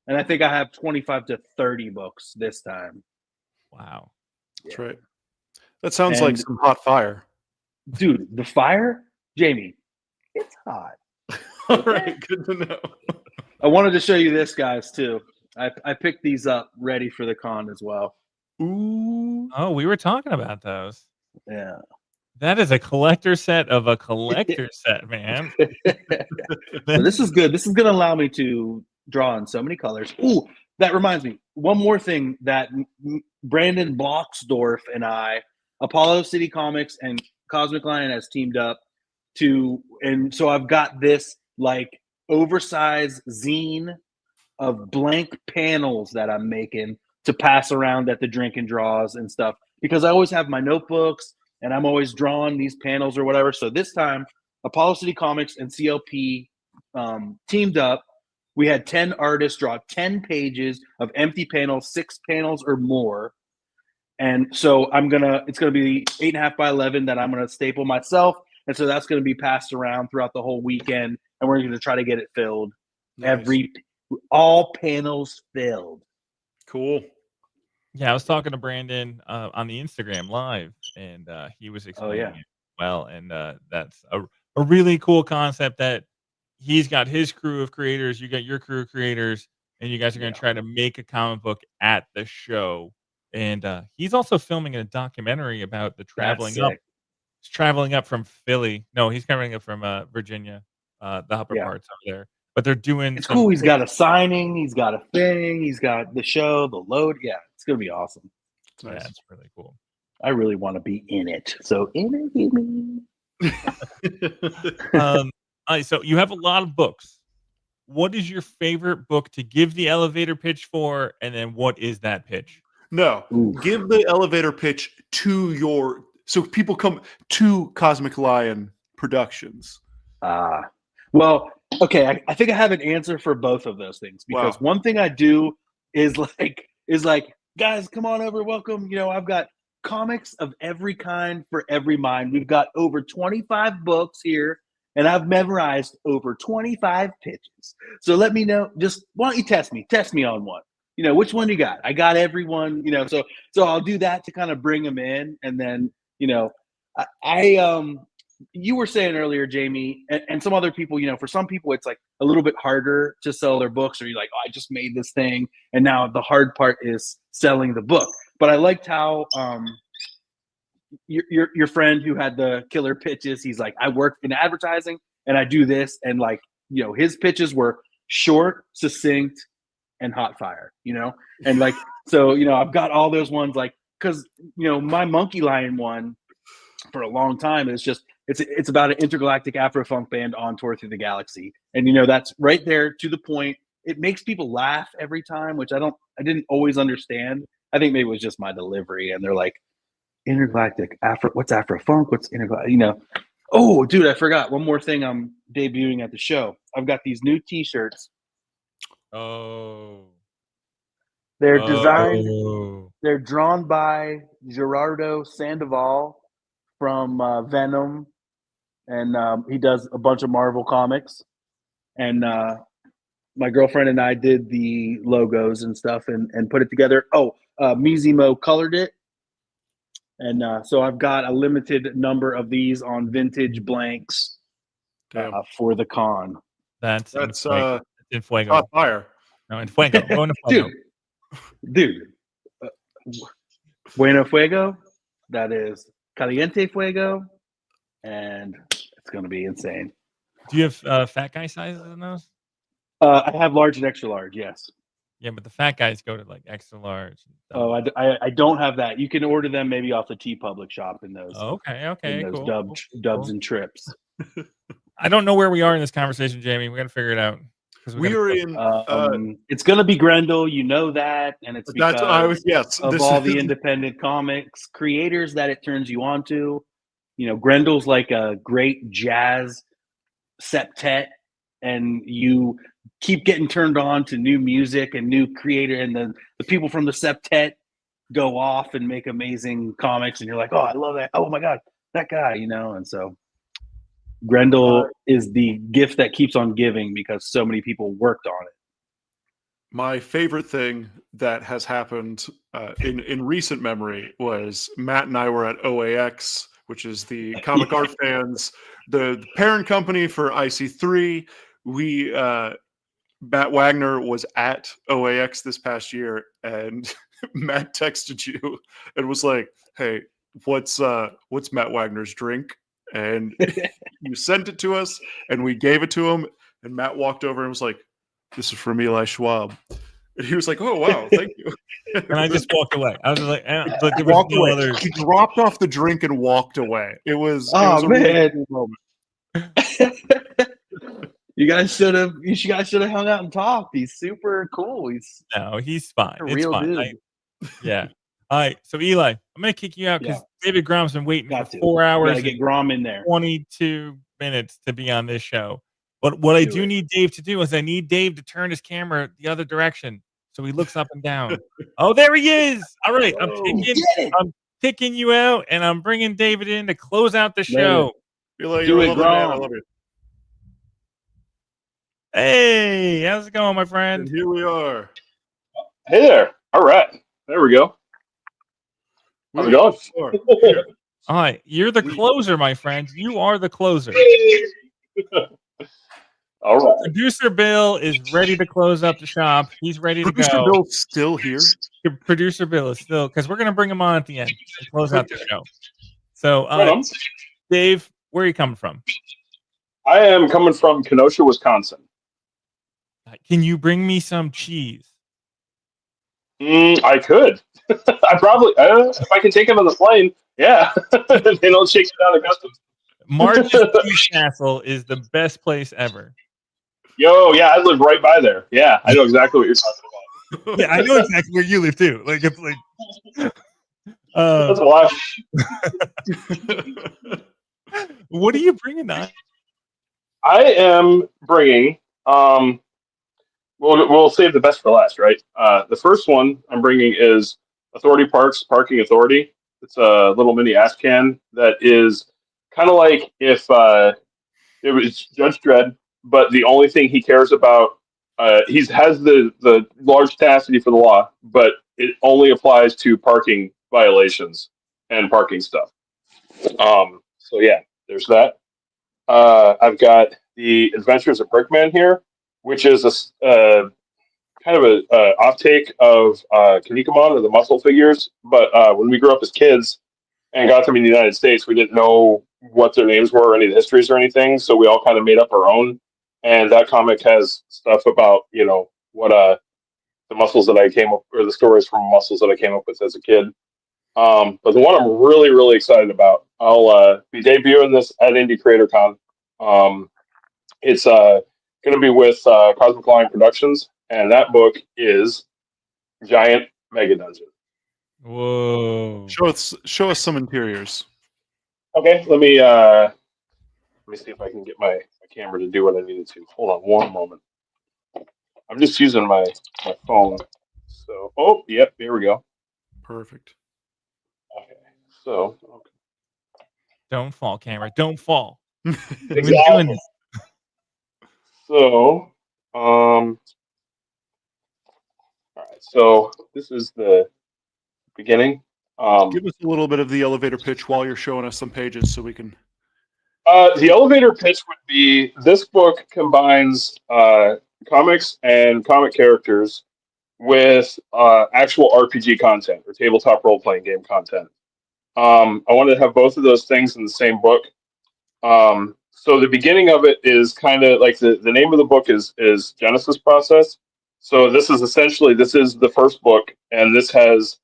And I think I have 25 to 30 books this time. Wow. That's right. That sounds like some hot fire. Dude, the fire? Jamie, it's hot. All right, good to know. I wanted to show you this, guys, too. I picked these up ready for the con as well. Ooh. Oh, we were talking about those. Yeah. That is a collector set of a collector set, man. Well, this is good. This is going to allow me to draw in so many colors. Ooh, that reminds me. One more thing that Brandon Blocksdorf and I, Apollo City Comics and Cosmic Lion has teamed up to, and so I've got this like oversized zine of blank panels that I'm making to pass around at the drink and draws and stuff, because I always have my notebooks and I'm always drawing these panels or whatever. So this time, Apollo City Comics and CLP teamed up. We had 10 artists draw 10 pages of empty panels, 6 panels or more. And so it's gonna be 8.5 by 11 that I'm gonna staple myself. And so that's gonna be passed around throughout the whole weekend. And we're gonna try to get it filled. Nice. All panels filled. Cool. Yeah, I was talking to Brandon on the Instagram live, and he was explaining it well. And that's a really cool concept that he's got his crew of creators, you got your crew of creators, and you guys are going to try to make a comic book at the show. And he's also filming a documentary about the traveling up. He's traveling up from Philly. No, he's coming up from Virginia, the upper parts over there. But they're doing. It's cool. He's got a signing. He's got a thing. He's got the show, the load. Yeah, it's gonna be awesome. It's nice. Yeah, it's really cool. I really want to be in it. So interview me. So you have a lot of books. What is your favorite book to give the elevator pitch for? And then what is that pitch? No, give the elevator pitch to so people come to Cosmic Lion Productions. Well, okay. I think I have an answer for both of those things, because one thing I do is like, guys, come on over, welcome. You know, I've got comics of every kind for every mind. We've got over 25 books here, and I've memorized over 25 pitches. So let me know. Just why don't you test me? Test me on one. You know, which one you got? I got everyone. You know, so I'll do that to kind of bring them in, and then you were saying earlier, Jamie, and some other people, you know, for some people, it's like a little bit harder to sell their books, or you're like, oh, I just made this thing, and now the hard part is selling the book. But I liked how your friend who had the killer pitches, he's like, I work in advertising and I do this, and like, you know, his pitches were short, succinct, and hot fire, you know, and like, so, you know, I've got all those ones, like, because, you know, my Monkey Lion one for a long time is just, it's about an intergalactic Afro-funk band on tour through the galaxy. And, you know, that's right there to the point. It makes people laugh every time, which I didn't always understand. I think maybe it was just my delivery. And they're like, intergalactic Afro, what's Afro-funk? What's intergalactic? You know, Oh, dude, I forgot one more thing. I'm debuting at the show. I've got these new T-shirts. Oh. They're designed. Oh. They're drawn by Gerardo Sandoval from Venom, and he does a bunch of Marvel comics. And my girlfriend and I did the logos and stuff and put it together. Oh, Mizimo colored it. And so I've got a limited number of these on vintage blanks for the con. That's in Fuego. hot fire. No, in Fuego. Going to Fuego. Dude. Bueno Fuego. That is Caliente Fuego. And it's going to be insane. Do you have fat guy sizes in those? I have large and extra large, yes. Yeah, but the fat guys go to like extra large. Oh, I don't have that. You can order them maybe off the TeePublic shop in those. Oh, okay, in those cool. dubs and trips. I don't know where we are in this conversation, Jamie. We got to figure it out. We are in. It's going to be Grendel, you know that, and it's because That's what I was. Yes, of all the independent comics creators that it turns you on to. You know, Grendel's like a great jazz septet, and you keep getting turned on to new music and new creator, and the people from the septet go off and make amazing comics, and you're like, oh, I love that. Oh my god, that guy, you know. And so Grendel is the gift that keeps on giving because so many people worked on it. My favorite thing that has happened in recent memory was Matt and I were at OAX, which is the Comic Art Fans, the parent company for IC3. We Matt Wagner was at OAX this past year, and Matt texted you and was like, "Hey, what's Matt Wagner's drink?" And you sent it to us, and we gave it to him. And Matt walked over and was like, "This is from Eli Schwab." And he was like, "Oh wow, thank you." And I just walked away. I was like, but there was Walked no away. other. He dropped off the drink and walked away. It was Oh, a really man. cool moment. You guys should have hung out and talked. He's super cool. He's fine. a It's real fine. dude. Yeah. All right. So Eli, I'm gonna kick you out because David Grom's been waiting for 4 hours. Gotta get Grom in there. 22 minutes to be on this show. But what I do need Dave to do is I need Dave to turn his camera the other direction so he looks up and down. Oh, there he is. All right. I'm picking you out, and I'm bringing David in to close out the show. Eli, Do you're a it, lovely man. I Grom. love you. Hey, how's it going, my friend? And here we are. Hey there. All right. There we go. How's it going? All right. You're the closer, my friend. You are the closer. All right. Producer Bill is ready to close up the shop. He's ready to Producer go. Bill's still here. Producer Bill is still, because we're going to bring him on at the end and close out the show. So, Right on. Dave, where are you coming from? I am coming from Kenosha, Wisconsin. Can you bring me some cheese? I could. I probably, if I can take it on the plane, yeah. They don't shake it down to customs. March's Cheese Castle is the best place ever. Yo, yeah, I live right by there. Yeah, I know exactly what you're talking about. Yeah, I know exactly where you live too. Like, it's like, That's a lot. what are you bringing on? I am bringing. We'll save the best for last, right? The first one I'm bringing is Authority Parks Parking Authority. It's a little mini ash can that is kind of like if it was Judge Dredd, but the only thing he cares about, he has the large capacity for the law, but it only applies to parking violations and parking stuff. So yeah, there's that. I've got the Adventures of Brickman here, which is a kind of a off-take of Kinnikuman or the muscle figures. But when we grew up as kids and got them in the United States, we didn't know what their names were or any of the histories or anything, so we all kind of made up our own. And that comic has stuff about, you know, what the muscles that I came up, or the stories from muscles that I came up with as a kid. But the one I'm really, really excited about, I'll be debuting this at Indie Creator Con. It's going to be with Cosmic Line Productions, and that book is Giant Mega Dungeon. Whoa! Show us some interiors. Okay, let me me see if I can get my camera to do what I needed to. Hold on one moment. I'm just using my phone. So, oh, yep, here we go. Perfect. Okay, so Don't fall, camera. Don't fall. We've been exactly. doing this. So, all right. So this is the beginning. Give us a little bit of the elevator pitch while you're showing us some pages, so we can. The elevator pitch would be: this book combines comics and comic characters with actual RPG content or tabletop role-playing game content. I wanted to have both of those things in the same book. So the beginning of it is kind of like the name of the book is Genesis Process. So this is the first book, and this has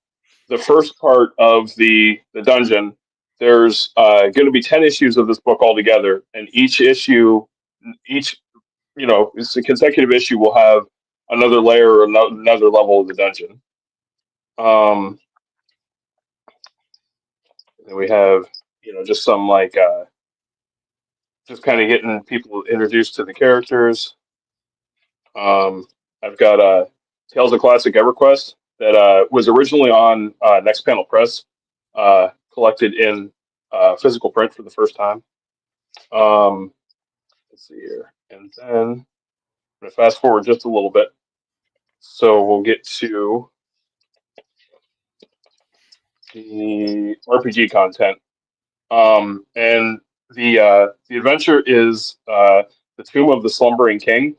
the first part of the dungeon. There's going to be 10 issues of this book altogether, and each it's a consecutive issue will have another layer or another level of the dungeon. Then we have just some just kind of getting people introduced to the characters. I've got Tales of Classic EverQuest that was originally on Next Panel Press, collected in physical print for the first time. Let's see here. And then I'm going to fast forward just a little bit. So we'll get to the RPG content. And the adventure is the Tomb of the Slumbering King.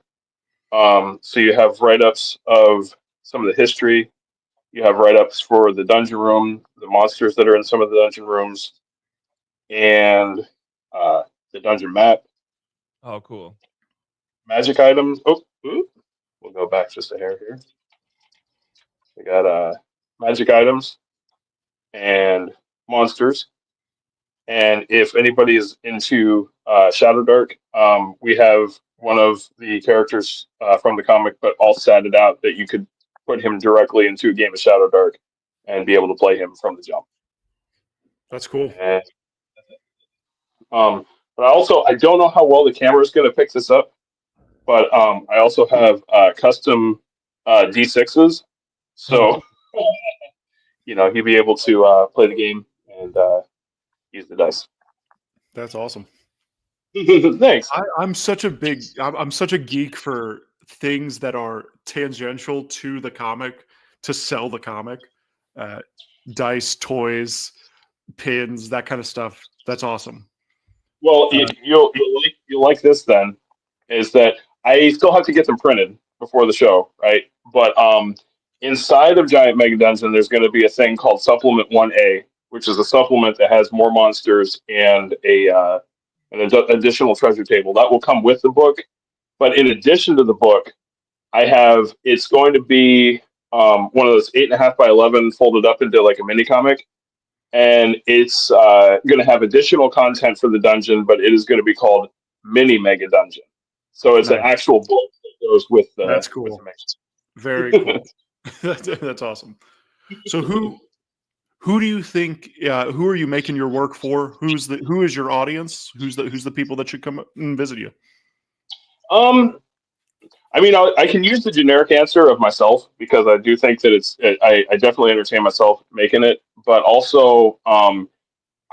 So you have write-ups of some of the history. You have write-ups for the dungeon room, the monsters that are in some of the dungeon rooms, and the dungeon map. Oh, cool. Magic items. Oh, we'll go back just a hair here. We got magic items and monsters. And if anybody is into Shadow Dark, we have one of the characters from the comic, but all statted out that you could put him directly into a game of Shadow Dark and be able to play him from the jump. That's cool. And, but I don't know how well the camera is going to pick this up, but I also have custom D6s, so he'll be able to play the game and use the dice. That's awesome. Thanks. I'm such a geek for things that are tangential to the comic to sell the comic. Dice, toys, pins, that kind of stuff. That's awesome. Well, you'll like this then, is that I still have to get them printed before the show, right? But inside of Giant Mega Dungeon, there's going to be a thing called Supplement 1A, which is a supplement that has more monsters and an additional treasure table that will come with the book. But in addition to the book, it's going to be one of those 8.5 by 11 folded up into like a mini comic. And it's going to have additional content for the dungeon, but it is going to be called Mini Mega Dungeon. So it's an actual book that goes with the. That's cool. With the Very cool. That's awesome. So who do you think? Who are you making your work for? Who is your audience? Who's the people that should come and visit you? I mean, I can use the generic answer of myself because I do think that I definitely entertain myself making it, but also I'm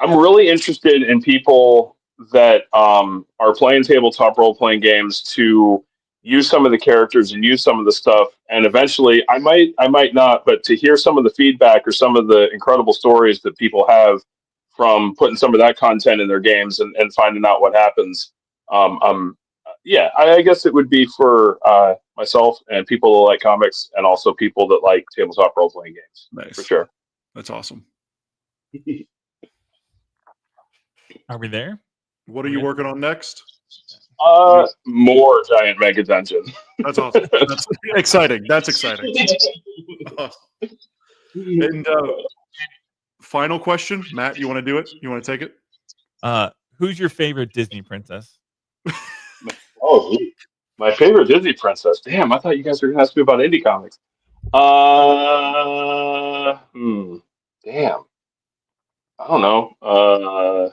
really interested in people that are playing tabletop role-playing games to use some of the characters and use some of the stuff, and eventually I might not, but to hear some of the feedback or some of the incredible stories that people have from putting some of that content in their games and finding out what happens. I guess it would be for myself and people that like comics and also people that like tabletop role-playing games. Nice. For sure. That's awesome. Are we there? What are you working on next? More Giant Mega Dungeon. That's awesome. That's exciting. That's exciting. Awesome. And final question, Matt, you want to do it? You want to take it? Who's your favorite Disney princess? Oh, my favorite Disney princess. Damn, I thought you guys were going to ask me about indie comics. Damn. I don't know.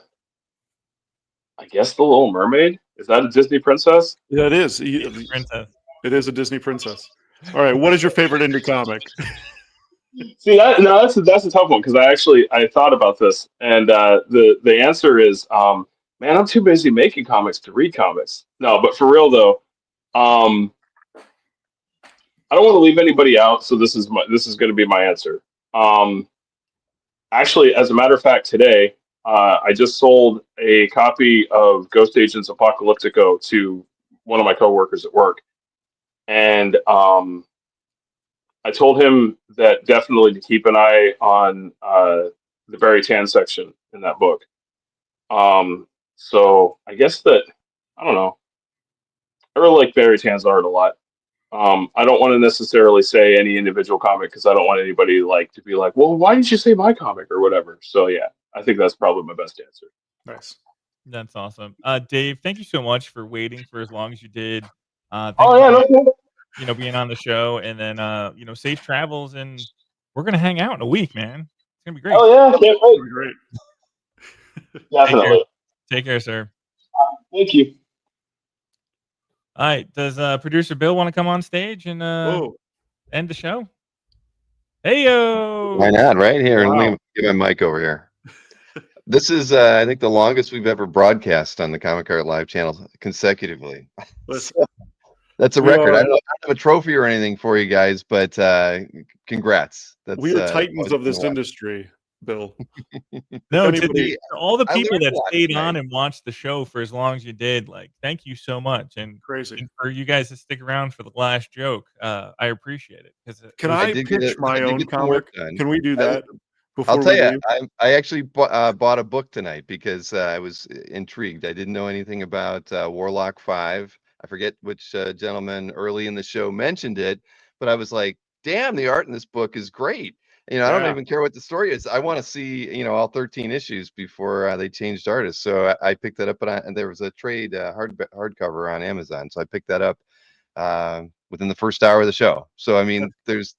I guess the Little Mermaid. Is that a Disney princess? Yeah, it is. Princess. It is a Disney princess. All right, what is your favorite indie comic? See that? No, that's a tough one because I thought about this, and the answer is man, I'm too busy making comics to read comics. No, but for real though, I don't want to leave anybody out, so this is going to be my answer. Actually, as a matter of fact, today I just sold a copy of Ghost Agents Apocalyptico to one of my coworkers at work, and I told him that definitely to keep an eye on the Barry Tan section in that book. So I guess that I don't know. I really like Barry Tan's art a lot. I don't want to necessarily say any individual comic because I don't want anybody to be like, well, why didn't you say my comic or whatever? So yeah, I think that's probably my best answer. Nice. That's awesome. Dave, thank you so much for waiting for as long as you did. Thank Oh you yeah, for, no problem. being on the show, and then safe travels, and we're gonna hang out in a week, man. It's gonna be great. Oh yeah, can't wait. Great. Definitely. Take care, sir. Thank you. All right. Does producer Bill want to come on stage and Whoa. end the show? Hey yo! Why not? Right here. Wow. Let me get my mic over here. This is, I think, the longest we've ever broadcast on the Comic Art Live channel consecutively. Listen, So, that's a we record. are- I don't have a trophy or anything for you guys, but congrats. That's we are titans always of been this watching. industry, Bill. No, If to anybody- all the I people learned that a lot stayed tonight. on and watched the show for as long as you did, thank you so much, and Crazy. for you guys to stick around for the last joke, I appreciate it. Can I did get pitch my I did own get some work comic? done. Can we do that I'll before tell we you, leave? I actually bought a book tonight because I was intrigued. I didn't know anything about Warlock 5. I forget which gentleman early in the show mentioned it, but I was like, damn, the art in this book is great. I don't Yeah. even care what the story is. I want to see, all 13 issues before they changed artists. So I picked that up, and there was a trade hardcover on Amazon. So I picked that up within the first hour of the show. So, I mean, there's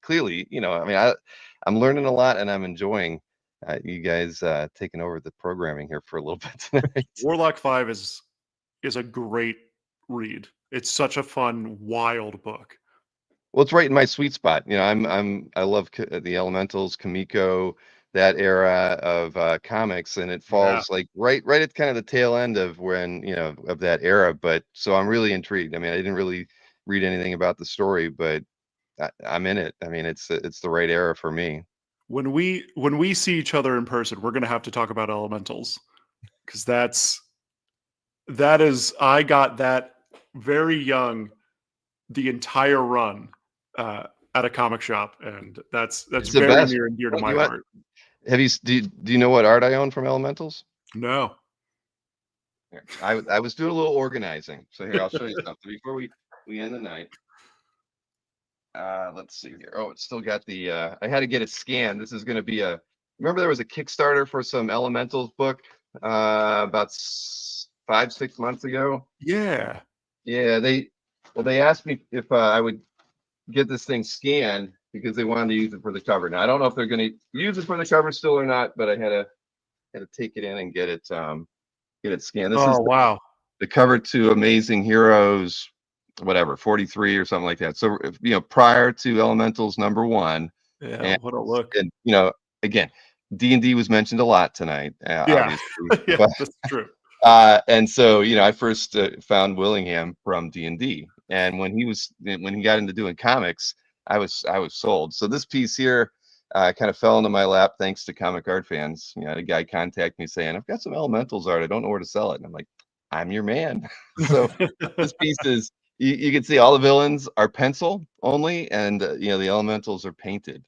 clearly, I'm learning a lot, and I'm enjoying you guys taking over the programming here for a little bit tonight. Warlock 5 is a great read. It's such a fun, wild book. Well, it's right in my sweet spot. I love the Elementals, Kamiko, that era of comics, and it falls right at kind of the tail end of when of that era. But so I'm really intrigued. I mean, I didn't really read anything about the story, but I'm in it. I mean, it's the right era for me. When we see each other in person, we're gonna have to talk about Elementals, because that is I got that very young, the entire run at a comic shop, and that's It's the very best. near and dear to What- my you want- heart. Do you know what art I own from Elementals? No. Here, I was doing a little organizing. So here, I'll show you something before we end the night. Let's see here. Oh, it's still got the I had to get it scanned. This is going to be remember there was a Kickstarter for some Elementals book about 5-6 months ago. Yeah. They asked me if I would get this thing scanned because they wanted to use it for the cover. Now I don't know if they're going to use it for the cover still or not, but I had to take it in and get it scanned. This is wow. the cover to Amazing Heroes, whatever, 43 or something like that. So prior to Elementals #1. Yeah. And, What a look. and again, D&D was mentioned a lot tonight. Yeah. Obviously, Yeah, but, that's true. and so I first found Willingham from D&D, and when he got into doing comics, I was sold. So this piece here kind of fell into my lap thanks to Comic Art Fans. A guy contacted me saying, I've got some Elementals art, I don't know where to sell it, and I'm like, I'm your man. So this piece is you can see all the villains are pencil only, and the Elementals are painted,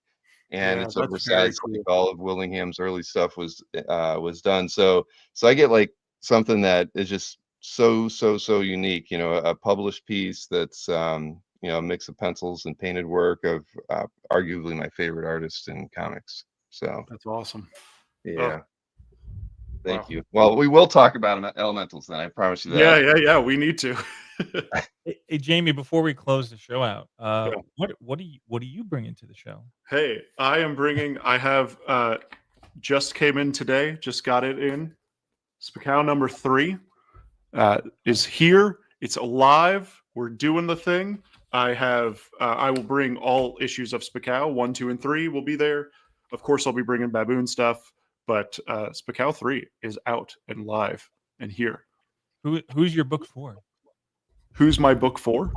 and Yeah, it's that's very oversized. cool. Like all of Willingham's early stuff was done. So I get like something that is just so unique. A published piece that's a mix of pencils and painted work of arguably my favorite artist in comics. So That's awesome. yeah. Oh. Thank Wow. you. Well, we will talk about Elementals then. I promise you that. Yeah. We need to. Hey, Jamie, before we close the show out, what do you bring into the show? Hey, I have just came in today, just got it in. Spacao number 3 is here. It's alive. We're doing the thing. I will bring all issues of Spacao 1, 2, and 3 will be there. Of course, I'll be bringing Baboon stuff, but Spacao 3 is out and live and here. Who's your book for? Who's my book for?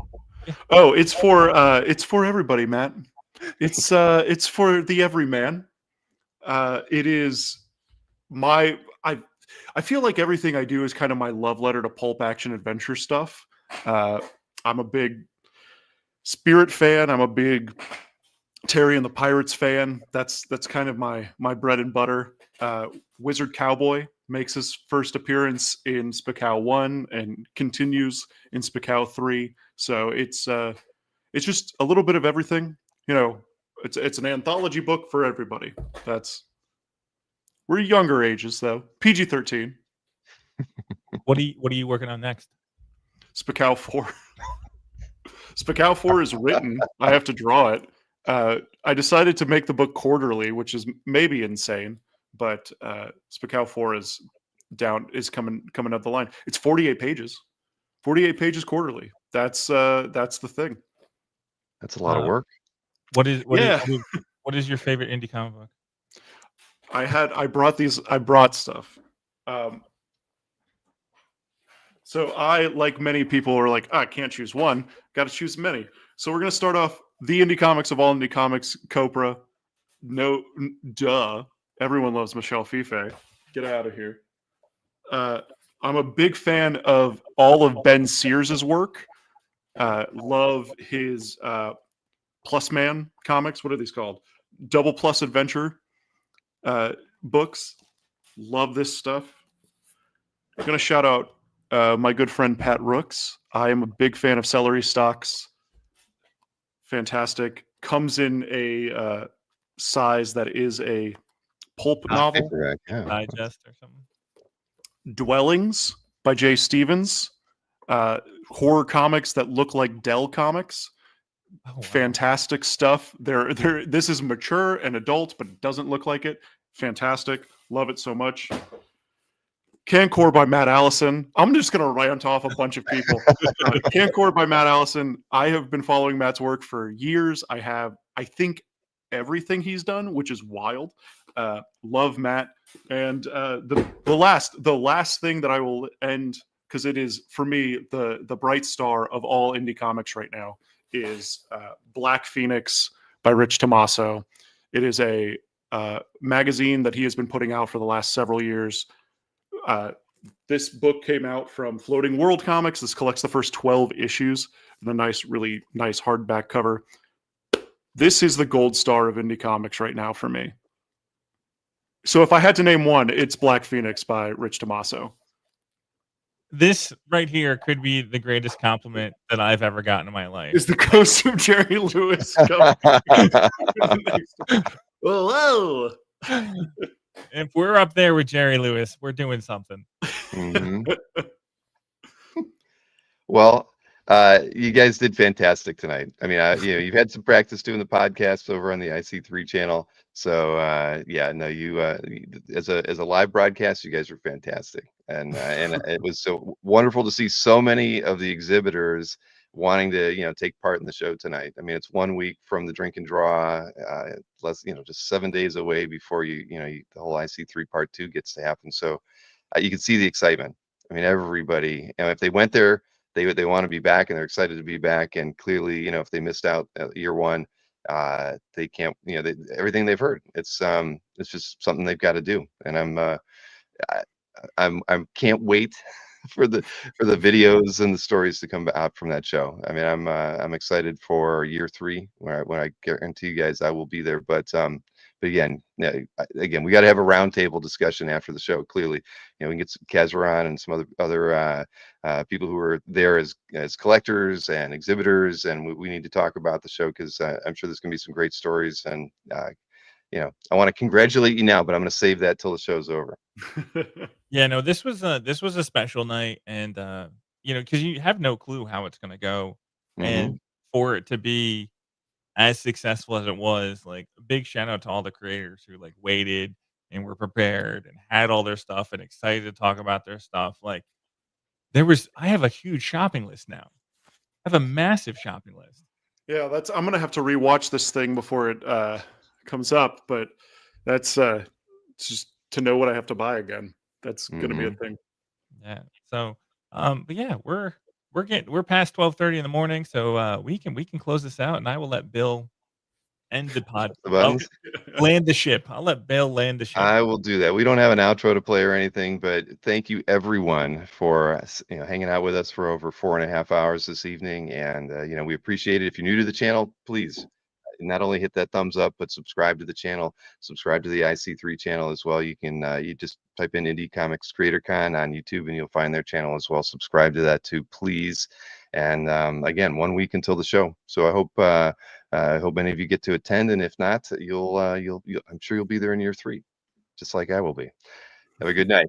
Oh, it's for everybody, Matt. It's for the everyman. It is I feel like everything I do is kind of my love letter to pulp action adventure stuff. I'm a big Spirit fan. I'm a big Terry and the Pirates fan. That's kind of my bread and butter. Wizard Cowboy makes his first appearance in Spacao 1 and continues in Spacao 3. So it's just a little bit of everything. You know, it's an anthology book for everybody. We're younger ages though. PG-13. What are you working on next? Spacao 4. Spacao 4 is written. I have to draw it. I decided to make the book quarterly, which is maybe insane, but Spacao 4 is coming up the line. It's 48 pages. 48 pages quarterly. That's the thing. That's a lot of work. What is your favorite indie comic book? I brought stuff. So I, like many people, are like, I can't choose one. Got to choose many. So we're going to start off the indie comics of all indie comics, Copra. No, duh. Everyone loves Michelle Fife. Get out of here. I'm a big fan of all of Ben Sears' work. Love his Plus Man comics. What are these called? Double Plus Adventure books. Love this stuff. I'm going to shout out my good friend Pat Rooks. I am a big fan of Celery Stalks. Fantastic. Comes in a size that is a pulp novel. Digest or something. Dwellings by Jay Stevens. Horror comics that look like Dell comics. Oh, wow. Fantastic stuff. This is mature and adult, but it doesn't look like it. Fantastic. Love it so much. Cancor by Matt Allison. I'm just going to rant off a bunch of people. Cancor by Matt Allison. I have been following Matt's work for years. I think, everything he's done, which is wild. Love Matt. And the last thing that I will end, because it is, for me, the bright star of all indie comics right now, is Black Phoenix by Rich Tommaso. It is a magazine that he has been putting out for the last several years. This book came out from Floating World Comics. This collects the first 12 issues and a really nice hardback cover. This is the gold star of indie comics right now for me. So if I had to name one, it's Black Phoenix by Rich Tommaso. This right here could be the greatest compliment that I've ever gotten in my life. Is the ghost of Jerry Lewis coming? Whoa. If we're up there with Jerry Lewis, we're doing something. Mm-hmm. Well, you guys did fantastic tonight. I mean, you've had some practice doing the podcast over on the IC3 channel. So you as a live broadcast, you guys were fantastic, and it was so wonderful to see so many of the exhibitors wanting to take part in the show tonight. I mean, it's 1 week from the drink and draw, just 7 days away before the whole IC3 Part 2 gets to happen. So you can see the excitement. I mean, everybody, if they went there, they want to be back and they're excited to be back. And clearly, if they missed out year one, they can't. Everything they've heard. It's just something they've got to do. And I can't wait for the videos and the stories to come out from that show. I mean, I'm excited for year 3 when I guarantee you guys I will be there. But again, we got to have a roundtable discussion after the show. Clearly, we can get some Kazaran and some other people who are there as collectors and exhibitors, and we need to talk about the show because I'm sure there's going to be some great stories. And I want to congratulate you now, but I'm going to save that till the show's over. Yeah, no, this was a special night, and because you have no clue how it's going to go, and for it to be as successful as it was, like, a big shout out to all the creators who waited and were prepared and had all their stuff and excited to talk about their stuff. Like I have a huge shopping list now. I have a massive shopping list. Yeah, I'm gonna have to rewatch this thing before it comes up, but that's just to know what I have to buy again. That's gonna be a thing. Yeah. So, but yeah, we're past 12:30 in the morning, so we can close this out, and I will let Bill end the pod. The buttons. Land the ship. I'll let Bill land the ship. I will do that. We don't have an outro to play or anything, but thank you everyone for hanging out with us for over 4.5 hours this evening, and we appreciate it. If you're new to the channel, please not only hit that thumbs up, but subscribe to the channel. Subscribe to the IC3 channel as well. You can you just type in Indie Comics Creator Con on YouTube, and you'll find their channel as well. Subscribe to that too, please. And again, 1 week until the show, so I hope many of you get to attend, and if not, you'll I'm sure you'll be there in year 3, just like I will be. Have a good night.